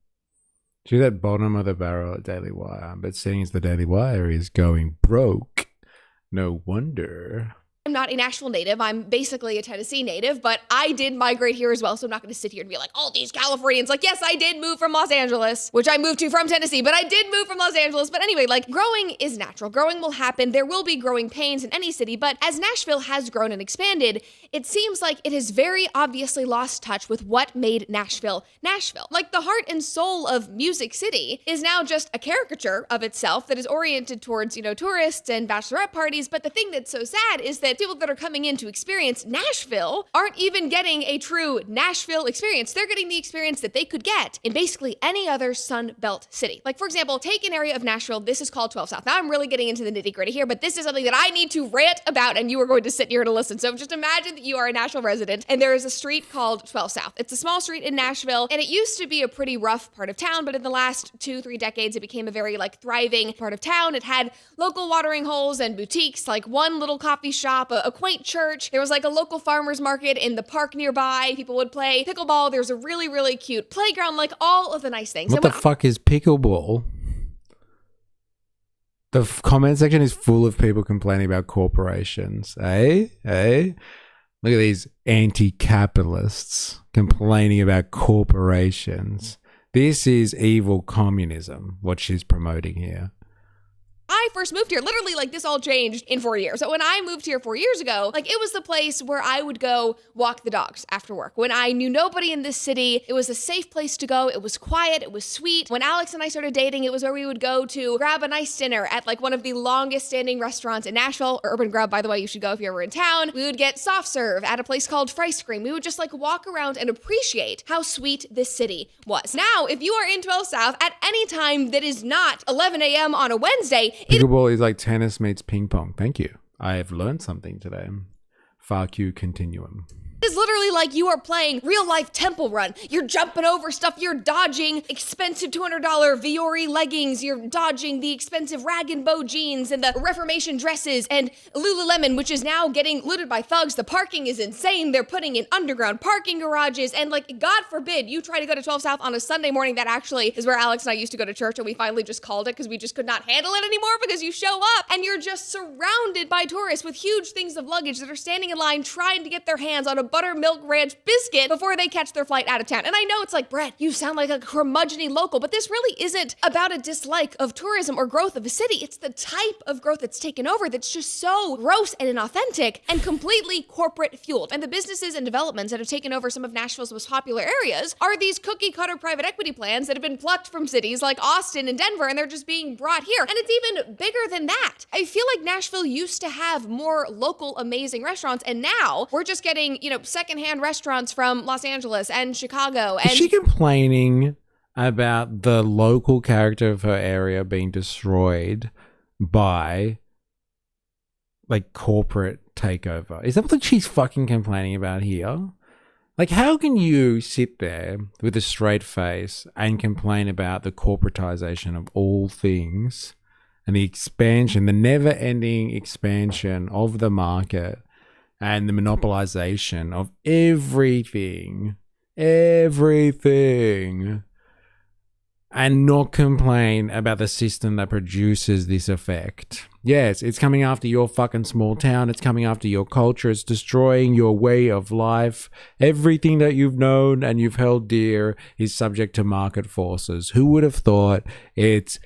She's at bottom of the barrel at Daily Wire, but seeing as the Daily Wire is going broke, no wonder. I'm not a Nashville native. I'm basically a Tennessee native, but I did migrate here as well, so I'm not going to sit here and be like, all these Californians. Like, yes, I did move from Los Angeles, which I moved to from Tennessee, but I did move from Los Angeles. But anyway, like, growing is natural. Growing will happen. There will be growing pains in any city, but as Nashville has grown and expanded, it seems like it has very obviously lost touch with what made Nashville Nashville. Like, the heart and soul of Music City is now just a caricature of itself that is oriented towards, you know, tourists and bachelorette parties. But the thing that's so sad is that people that are coming in to experience Nashville aren't even getting a true Nashville experience. They're getting the experience that they could get in basically any other Sun Belt city. Like, for example, take an area of Nashville. This is called 12 South. Now, I'm really getting into the nitty gritty here, but this is something that I need to rant about, and you are going to sit here to listen. So just imagine that you are a Nashville resident, and there is a street called 12 South. It's a small street in Nashville, and it used to be a pretty rough part of town, but in the last 2-3 decades, it became a very, like, thriving part of town. It had local watering holes and boutiques, like one little coffee shop, a quaint church. There was like a local farmer's market in the park nearby. People would play pickleball. There's a really, really cute playground, like all of the nice things. What the fuck is pickleball? The comment section is full of people complaining about corporations. Eh? Look at these anti-capitalists complaining about corporations. This is evil communism, what she's promoting here. I first moved here, literally, like, this all changed in 4 years. So when I moved here 4 years ago, like, it was the place where I would go walk the dogs after work. When I knew nobody in this city, it was a safe place to go. It was quiet. It was sweet. When Alex and I started dating, it was where we would go to grab a nice dinner at, like, one of the longest standing restaurants in Nashville. Urban Grub, by the way, you should go if you're ever in town. We would get soft serve at a place called Frice Cream. We would just, like, walk around and appreciate how sweet this city was. Now, if you are in 12 South at any time that is not 11 a.m. on a Wednesday, Pickleball is like tennis meets ping pong. Thank you. I have learned something today. Fuck you, continuum. It's literally like you are playing real life Temple Run. You're jumping over stuff. You're dodging expensive $200 Viore leggings. You're dodging the expensive rag and bow jeans and the Reformation dresses and Lululemon, which is now getting looted by thugs. The parking is insane. They're putting in underground parking garages. And, like, God forbid you try to go to 12 South on a Sunday morning. That actually is where Alex and I used to go to church, and we finally just called it because we just could not handle it anymore, because you show up and you're just surrounded by tourists with huge things of luggage that are standing in line trying to get their hands on a buttermilk ranch biscuit before they catch their flight out of town. And I know it's like, Brett, you sound like a curmudgeon-y local, but this really isn't about a dislike of tourism or growth of a city. It's the type of growth that's taken over that's just so gross and inauthentic and completely corporate fueled. And the businesses and developments that have taken over some of Nashville's most popular areas are these cookie-cutter private equity plans that have been plucked from cities like Austin and Denver, and they're just being brought here. And it's even bigger than that. I feel like Nashville used to have more local amazing restaurants, and now we're just getting, you know, secondhand restaurants from Los Angeles and Chicago. And is she complaining about the local character of her area being destroyed by, like, corporate takeover? Is that what she's fucking complaining about here? Like, how can you sit there with a straight face and complain about the corporatization of all things and the expansion, the never-ending expansion of the market and the monopolization of everything, and not complain about the system that produces this effect? Yes, it's coming after your fucking small town. It's coming after your culture. It's destroying your way of life. Everything that you've known and you've held dear is subject to market forces. Who would have thought? It's,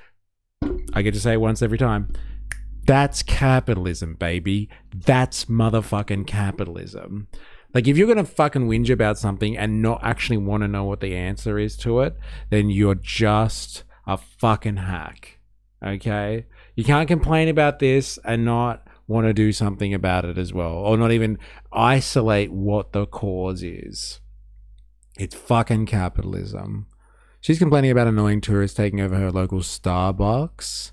I get to say it once every time, that's capitalism, baby. That's motherfucking capitalism. Like, if you're going to fucking whinge about something and not actually want to know what the answer is to it, then you're just a fucking hack. Okay? You can't complain about this and not want to do something about it as well, or not even isolate what the cause is. It's fucking capitalism. She's complaining about annoying tourists taking over her local Starbucks.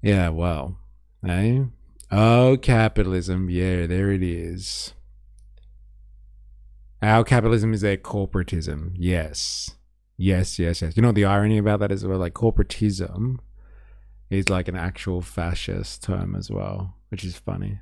Yeah, well, eh? Oh, capitalism. Yeah, there it is. Our capitalism is their corporatism. Yes. Yes. You know the irony about that as well? Like, corporatism is like an actual fascist term as well, which is funny.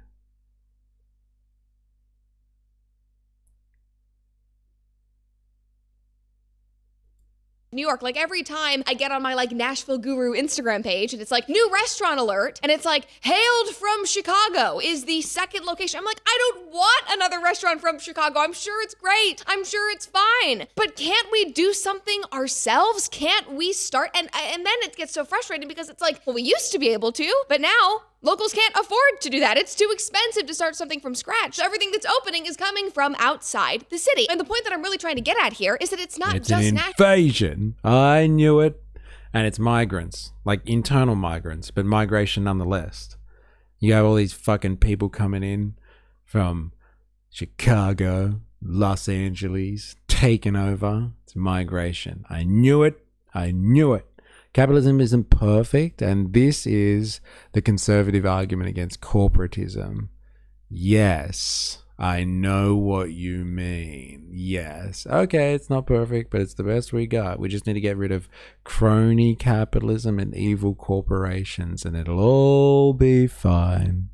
New York, like every time I get on my like Nashville Guru Instagram page and it's like new restaurant alert and it's like hailed from Chicago is the second location. I'm like, I don't want another restaurant from Chicago. I'm sure it's great. I'm sure it's fine. But can't we do something ourselves? Can't we start? And then it gets so frustrating because it's like, well, we used to be able to, but now locals can't afford to do that. It's too expensive to start something from scratch. So everything that's opening is coming from outside the city. And the point that I'm really trying to get at here is that it's not It's just an invasion. I knew it. And it's migrants, like internal migrants, but migration nonetheless. You have all these fucking people coming in from Chicago, Los Angeles, taking over. It's migration. I knew it. I knew it. Capitalism isn't perfect, and this is the conservative argument against corporatism. Yes, I know what you mean. Yes. Okay, it's not perfect, but it's the best we got. We just need to get rid of crony capitalism and evil corporations, and it'll all be fine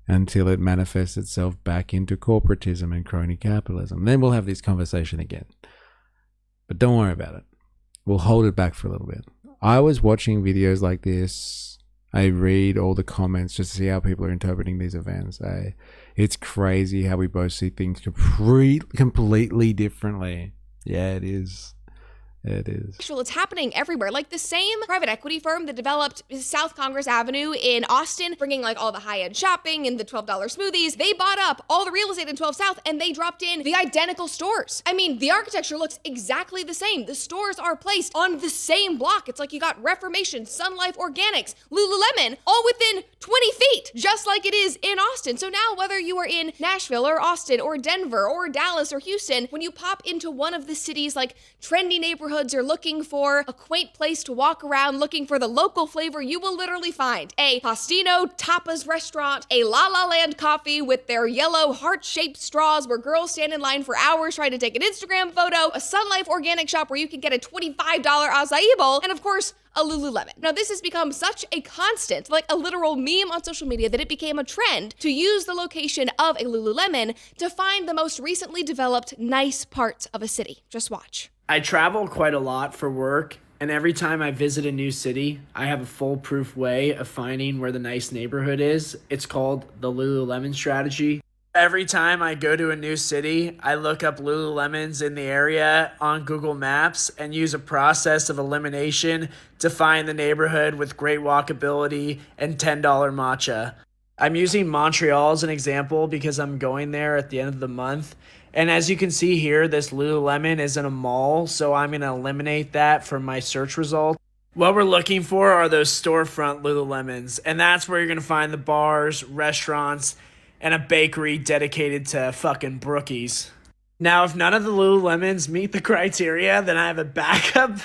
until it manifests itself back into corporatism and crony capitalism. Then we'll have this conversation again. But don't worry about it. We'll hold it back for a little bit. I was watching videos like this. I read all the comments just to see how people are interpreting these events. It's crazy how we both see things completely differently. Yeah, it is. It is. It's happening everywhere. Like the same private equity firm that developed South Congress Avenue in Austin, bringing like all the high-end shopping and the $12 smoothies, they bought up all the real estate in 12 South and they dropped in the identical stores. I mean, the architecture looks exactly the same. The stores are placed on the same block. It's like you got Reformation, Sun Life Organics, Lululemon, all within 20 feet, just like it is in Austin. So now whether you are in Nashville or Austin or Denver or Dallas or Houston, when you pop into one of the city's like trendy neighborhoods, you're looking for a quaint place to walk around, looking for the local flavor, you will literally find a Pastino tapas restaurant, a La La Land coffee with their yellow heart-shaped straws where girls stand in line for hours trying to take an Instagram photo, a Sun Life organic shop where you can get a $25 acai bowl, and of course, a Lululemon. Now, this has become such a constant, like a literal meme on social media, that it became a trend to use the location of a Lululemon to find the most recently developed nice parts of a city. Just watch. I travel quite a lot for work, and every time I visit a new city, I have a foolproof way of finding where the nice neighborhood is. It's called the Lululemon strategy. Every time I go to a new city, I look up Lululemons in the area on Google Maps and use a process of elimination to find the neighborhood with great walkability and $10 matcha. I'm using Montreal as an example because I'm going there at the end of the month. And as you can see here, this Lululemon is in a mall, so I'm going to eliminate that from my search result. What we're looking for are those storefront Lululemons, and that's where you're going to find the bars, restaurants, and a bakery dedicated to fucking brookies. Now, if none of the Lululemons meet the criteria, then I have a backup,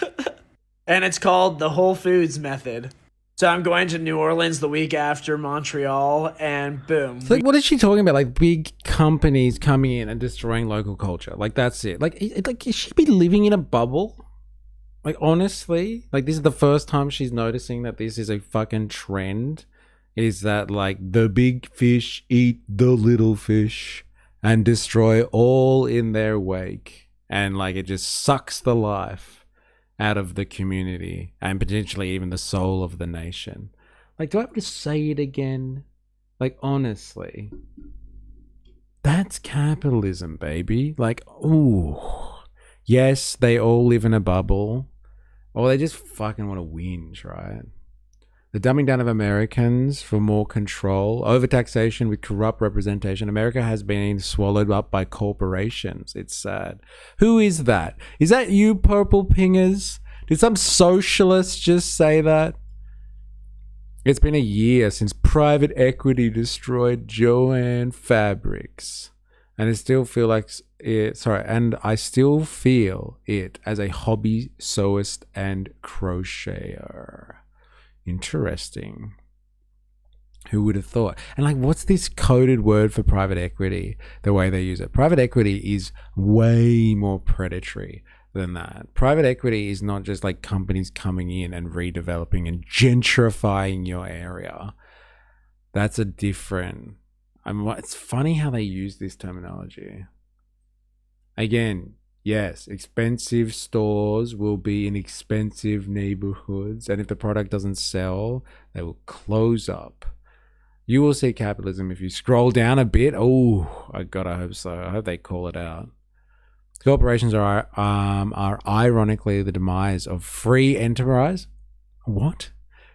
and it's called the Whole Foods method. So I'm going to New Orleans the week after Montreal, and boom. It's like, what is she talking about? Like big companies coming in and destroying local culture. Like, that's it. Like, is she be living in a bubble? Like, honestly, like this is the first time she's noticing that this is a fucking trend. Is that like the big fish eat the little fish and destroy all in their wake, and like it just sucks the life out of the community and potentially even the soul of the nation. Like, do I have to say it again? Like, honestly, that's capitalism, baby. Like, ooh, yes, they all live in a bubble, or they just fucking want to whinge, right? The dumbing down of Americans for more control, overtaxation with corrupt representation. America has been swallowed up by corporations. It's sad. Who is that? Is that you, purple pingers? Did some socialist just say that? It's been a year since private equity destroyed Zohran fabrics, and I still feel like I still feel it as a hobby sewist and crocheter. Interesting. Who would have thought? And like, what's this coded word for private equity? The way they use it. Private equity is way more predatory than that. Private equity is not just like companies coming in and redeveloping and gentrifying your area. That's a different. It's funny how they use this terminology. Again, yes, expensive stores will be in expensive neighborhoods, and if the product doesn't sell, they will close up. You will see capitalism if you scroll down a bit. Oh, I hope so. I hope they call it out. Corporations are ironically the demise of free enterprise. What?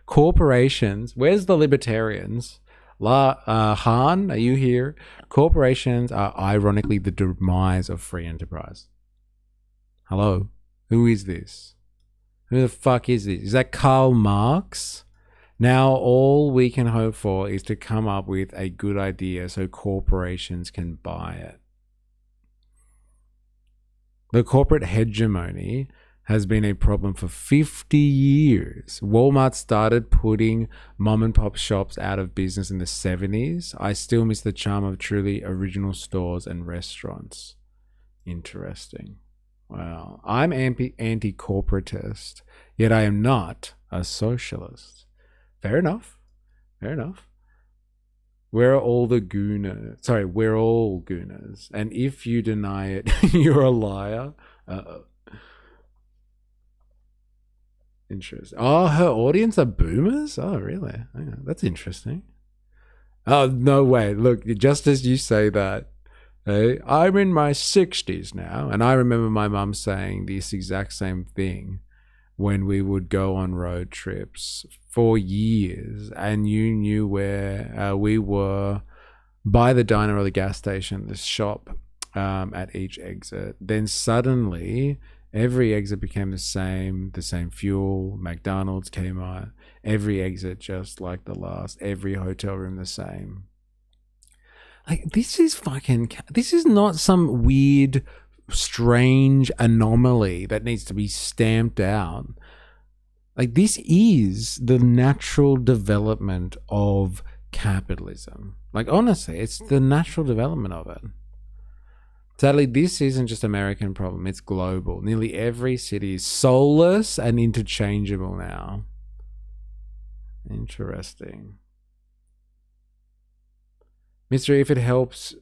Corporations? Where's the libertarians? Han, are you here? Corporations are ironically the demise of free enterprise. Hello? Who is this? Who the fuck is this? Is that Karl Marx? Now all we can hope for is to come up with a good idea so corporations can buy it. The corporate hegemony has been a problem for 50 years. Walmart started putting mom and pop shops out of business in the 70s. I still miss the charm of truly original stores and restaurants. Interesting. Wow. I'm anti-corporatist, yet I am not a socialist. Fair enough. Fair enough. We're all the gooners. Sorry, we're all gooners. And if you deny it, you're a liar. Uh-oh. Interesting. Oh, her audience are boomers? Oh, really? Okay, that's interesting. Oh, no way. Look, just as you say that, hey, I'm in my 60s now, and I remember my mum saying this exact same thing when we would go on road trips for years, and you knew where we were by the diner or the gas station, the shop at each exit. Then suddenly every exit became the same fuel, McDonald's, Kmart, every exit just like the last, every hotel room the same. Like, this is not some weird, strange anomaly that needs to be stamped out. Like, this is the natural development of capitalism. Like, honestly, it's the natural development of it. Sadly, this isn't just an American problem, it's global. Nearly every city is soulless and interchangeable now. Interesting. Mystery, if it helps,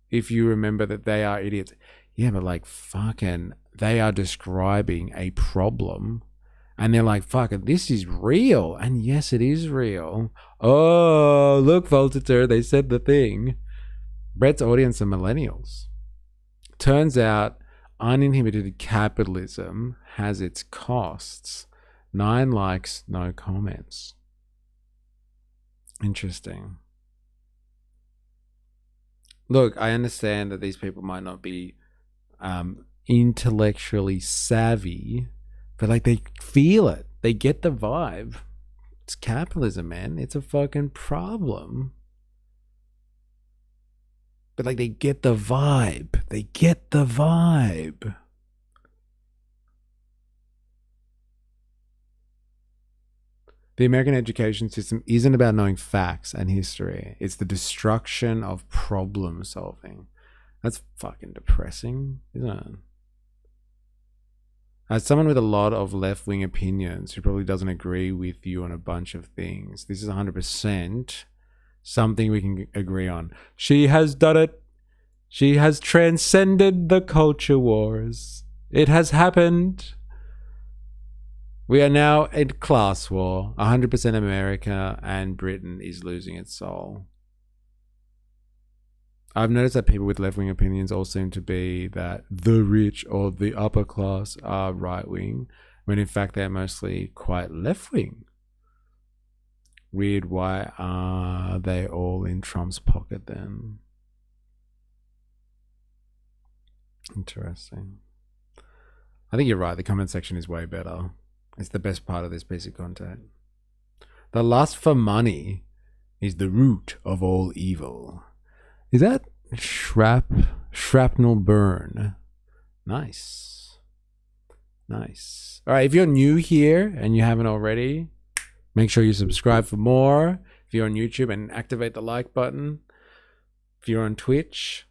if you remember that they are idiots. Yeah, but like, fucking, they are describing a problem. And they're like, fuck it, this is real. And yes, it is real. Oh, look, Voltaire, they said the thing. Brett's audience are millennials. Turns out, uninhibited capitalism has its costs. 9 likes, no comments. Interesting. Look, I understand that these people might not be intellectually savvy, but like, they feel it. They get the vibe. It's capitalism, man. It's a fucking problem. But like, they get the vibe. They get the vibe. The American education system isn't about knowing facts and history. It's the destruction of problem solving. That's fucking depressing, isn't it? As someone with a lot of left-wing opinions who probably doesn't agree with you on a bunch of things, this is 100% something we can agree on. She has done it. She has transcended the culture wars. It has happened. We are now in class war. 100% America, and Britain is losing its soul. I've noticed that people with left-wing opinions all seem to be that the rich or the upper class are right-wing, when in fact they're mostly quite left-wing. Weird, why are they all in Trump's pocket then? Interesting. I think you're right, the comment section is way better. It's the best part of this piece of content. The lust for money is the root of all evil. Is that shrapnel burn? Nice. Nice. All right, if you're new here and you haven't already, make sure you subscribe for more. If If you're on YouTube, and activate the like button. If you're on Twitch,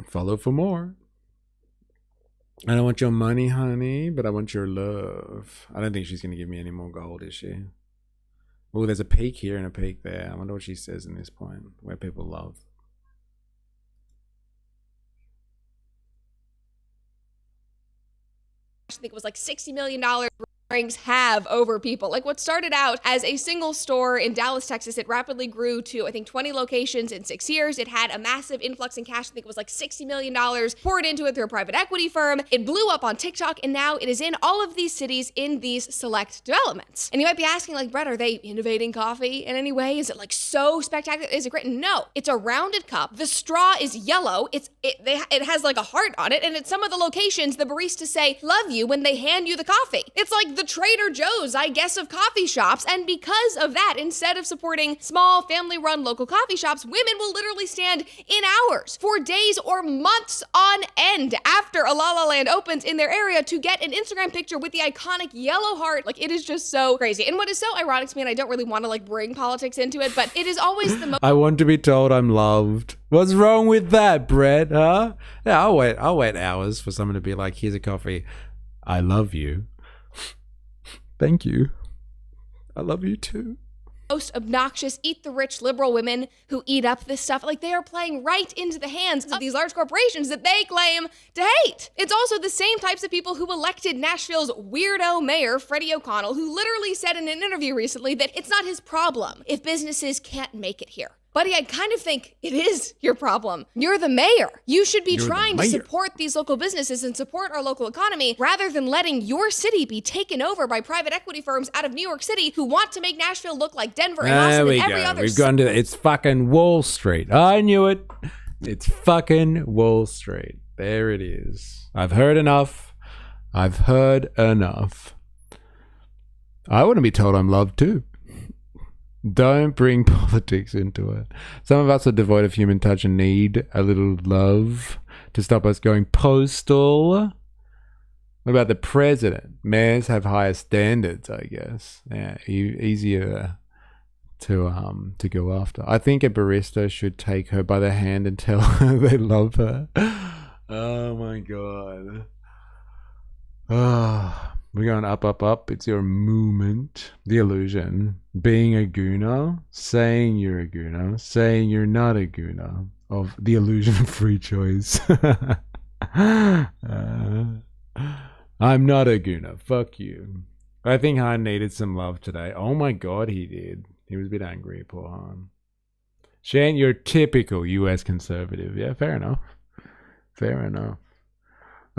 follow for more. I don't want your money, honey, but I want your love. I don't think she's going to give me any more gold, is she? Oh, there's a peak here and a peak there. I wonder what she says in this point, where people love. I think it was like $60 million rings have over people. Like what started out as a single store in Dallas, Texas, it rapidly grew to, I think, 20 locations in 6 years. It had a massive influx in cash. I think it was like $60 million poured into it through a private equity firm. It blew up on TikTok, and now it is in all of these cities in these select developments. And you might be asking, like, Brett, are they innovating coffee in any way? Is it like so spectacular? Is it great? No, it's a rounded cup. The straw is yellow. It has like a heart on it, and at some of the locations, the baristas say, love you, when they hand you the coffee. It's like the Trader Joe's, I guess, of coffee shops. And because of that, instead of supporting small family-run local coffee shops, women will literally stand in hours for days or months on end after a La La Land opens in their area to get an Instagram picture with the iconic yellow heart. Like, it is just so crazy. And what is so ironic to me, and I don't really want to like bring politics into it, but it is always the most I want to be told I'm loved. What's wrong with that, Brett? Huh? Yeah, I'll wait hours for someone to be like, here's a coffee. I love you. Thank you. I love you too. Most obnoxious, eat the rich liberal women who eat up this stuff. Like, they are playing right into the hands of these large corporations that they claim to hate. It's also the same types of people who elected Nashville's weirdo mayor, Freddie O'Connell, who literally said in an interview recently that it's not his problem if businesses can't make it here. Buddy, I kind of think it is your problem. You're the mayor. You should be trying to support these local businesses and support our local economy rather than letting your city be taken over by private equity firms out of New York City who want to make Nashville look like Denver and Austin and every other. We've gone to that. It's fucking Wall Street. I knew it. It's fucking Wall Street. There it is. I've heard enough. I want to be told I'm loved too. Don't bring politics into it. Some of us are devoid of human touch and need a little love to stop us going postal. What about the president? Mayors have higher standards, I guess. Yeah, easier to go after. I think a barista should take her by the hand and tell her they love her. Oh my god. We're going up, up, up. It's your movement. The illusion. Being a gooner. Saying you're a gooner. Saying you're not a gooner. Of the illusion of free choice. I'm not a gooner. Fuck you. I think Han needed some love today. Oh my god, he did. He was a bit angry, poor Han. Shane, you're typical US conservative. Yeah, fair enough. Fair enough.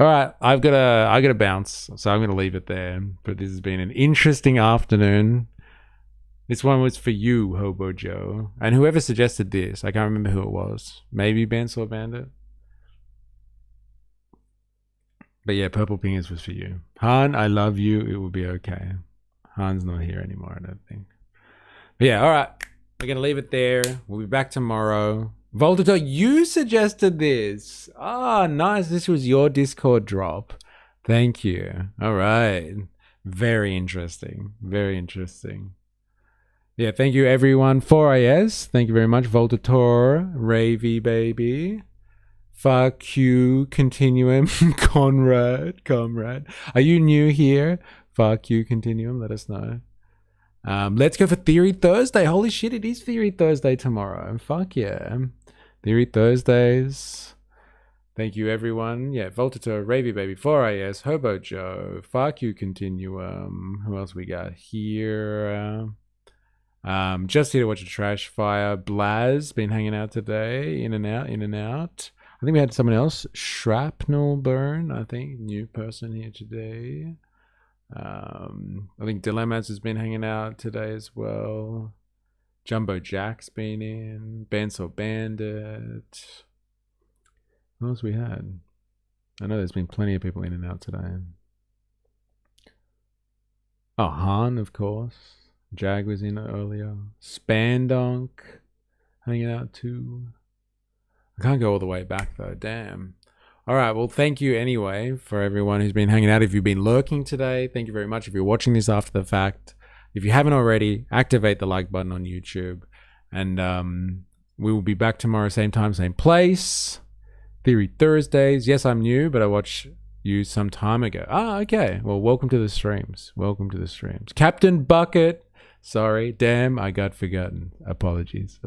All right, I gotta bounce, so I'm gonna leave it there. But this has been an interesting afternoon. This one was for you, Hobo Joe, and whoever suggested this. I can't remember who it was. Maybe Bansaw Bandit. But yeah, Purple Pingers was for you. Han, I love you. It will be okay. Han's not here anymore, I don't think. But yeah, all right. We're gonna leave it there. We'll be back tomorrow. Voltator, you suggested this. Ah, nice. This was your Discord drop. Thank you. All right. Very interesting. Very interesting. Yeah, thank you everyone. 4AS. Thank you very much. Voltator, Ravy baby. Fuck you, Continuum, Comrade. Are you new here? Fuck you, Continuum. Let us know. Let's go for Theory Thursday. Holy shit, it is Theory Thursday tomorrow. Fuck yeah. Theory Thursdays. Thank you, everyone. Yeah, Voltator, Ravy Baby, 4AS, Hobo Joe, Fuck You Continuum. Who else we got here? Just here to watch a trash fire. Blaz, been hanging out today. In and out. I think we had someone else. Shrapnel Burn, I think. New person here today. I think Dilemmas has been hanging out today as well. Jumbo Jack's been in. Bansaw Bandit. What else we had? I know there's been plenty of people in and out today. Oh, Han, of course. Jag was in earlier. Spandonk hanging out too. I can't go all the way back though. Damn. All right, well, thank you anyway for everyone who's been hanging out. If you've been lurking today, thank you very much. If you're watching this after the fact, If you haven't already, activate the like button on YouTube. And we will be back tomorrow, same time, same place. Theory Thursdays. Yes, I'm new, but I watched you some time ago. Ah, okay. Well, welcome to the streams. Welcome to the streams. Captain Bucket. Sorry. Damn, I got forgotten. Apologies.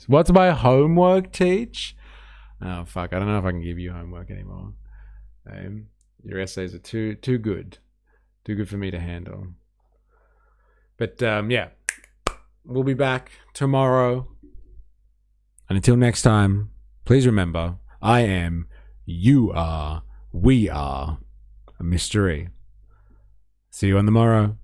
What's my homework, Teach? Oh, fuck. I don't know if I can give you homework anymore. Your essays are too good. Too good for me to handle. But, yeah. We'll be back tomorrow. And until next time, please remember, I am, you are, we are a mystery. See you on the morrow.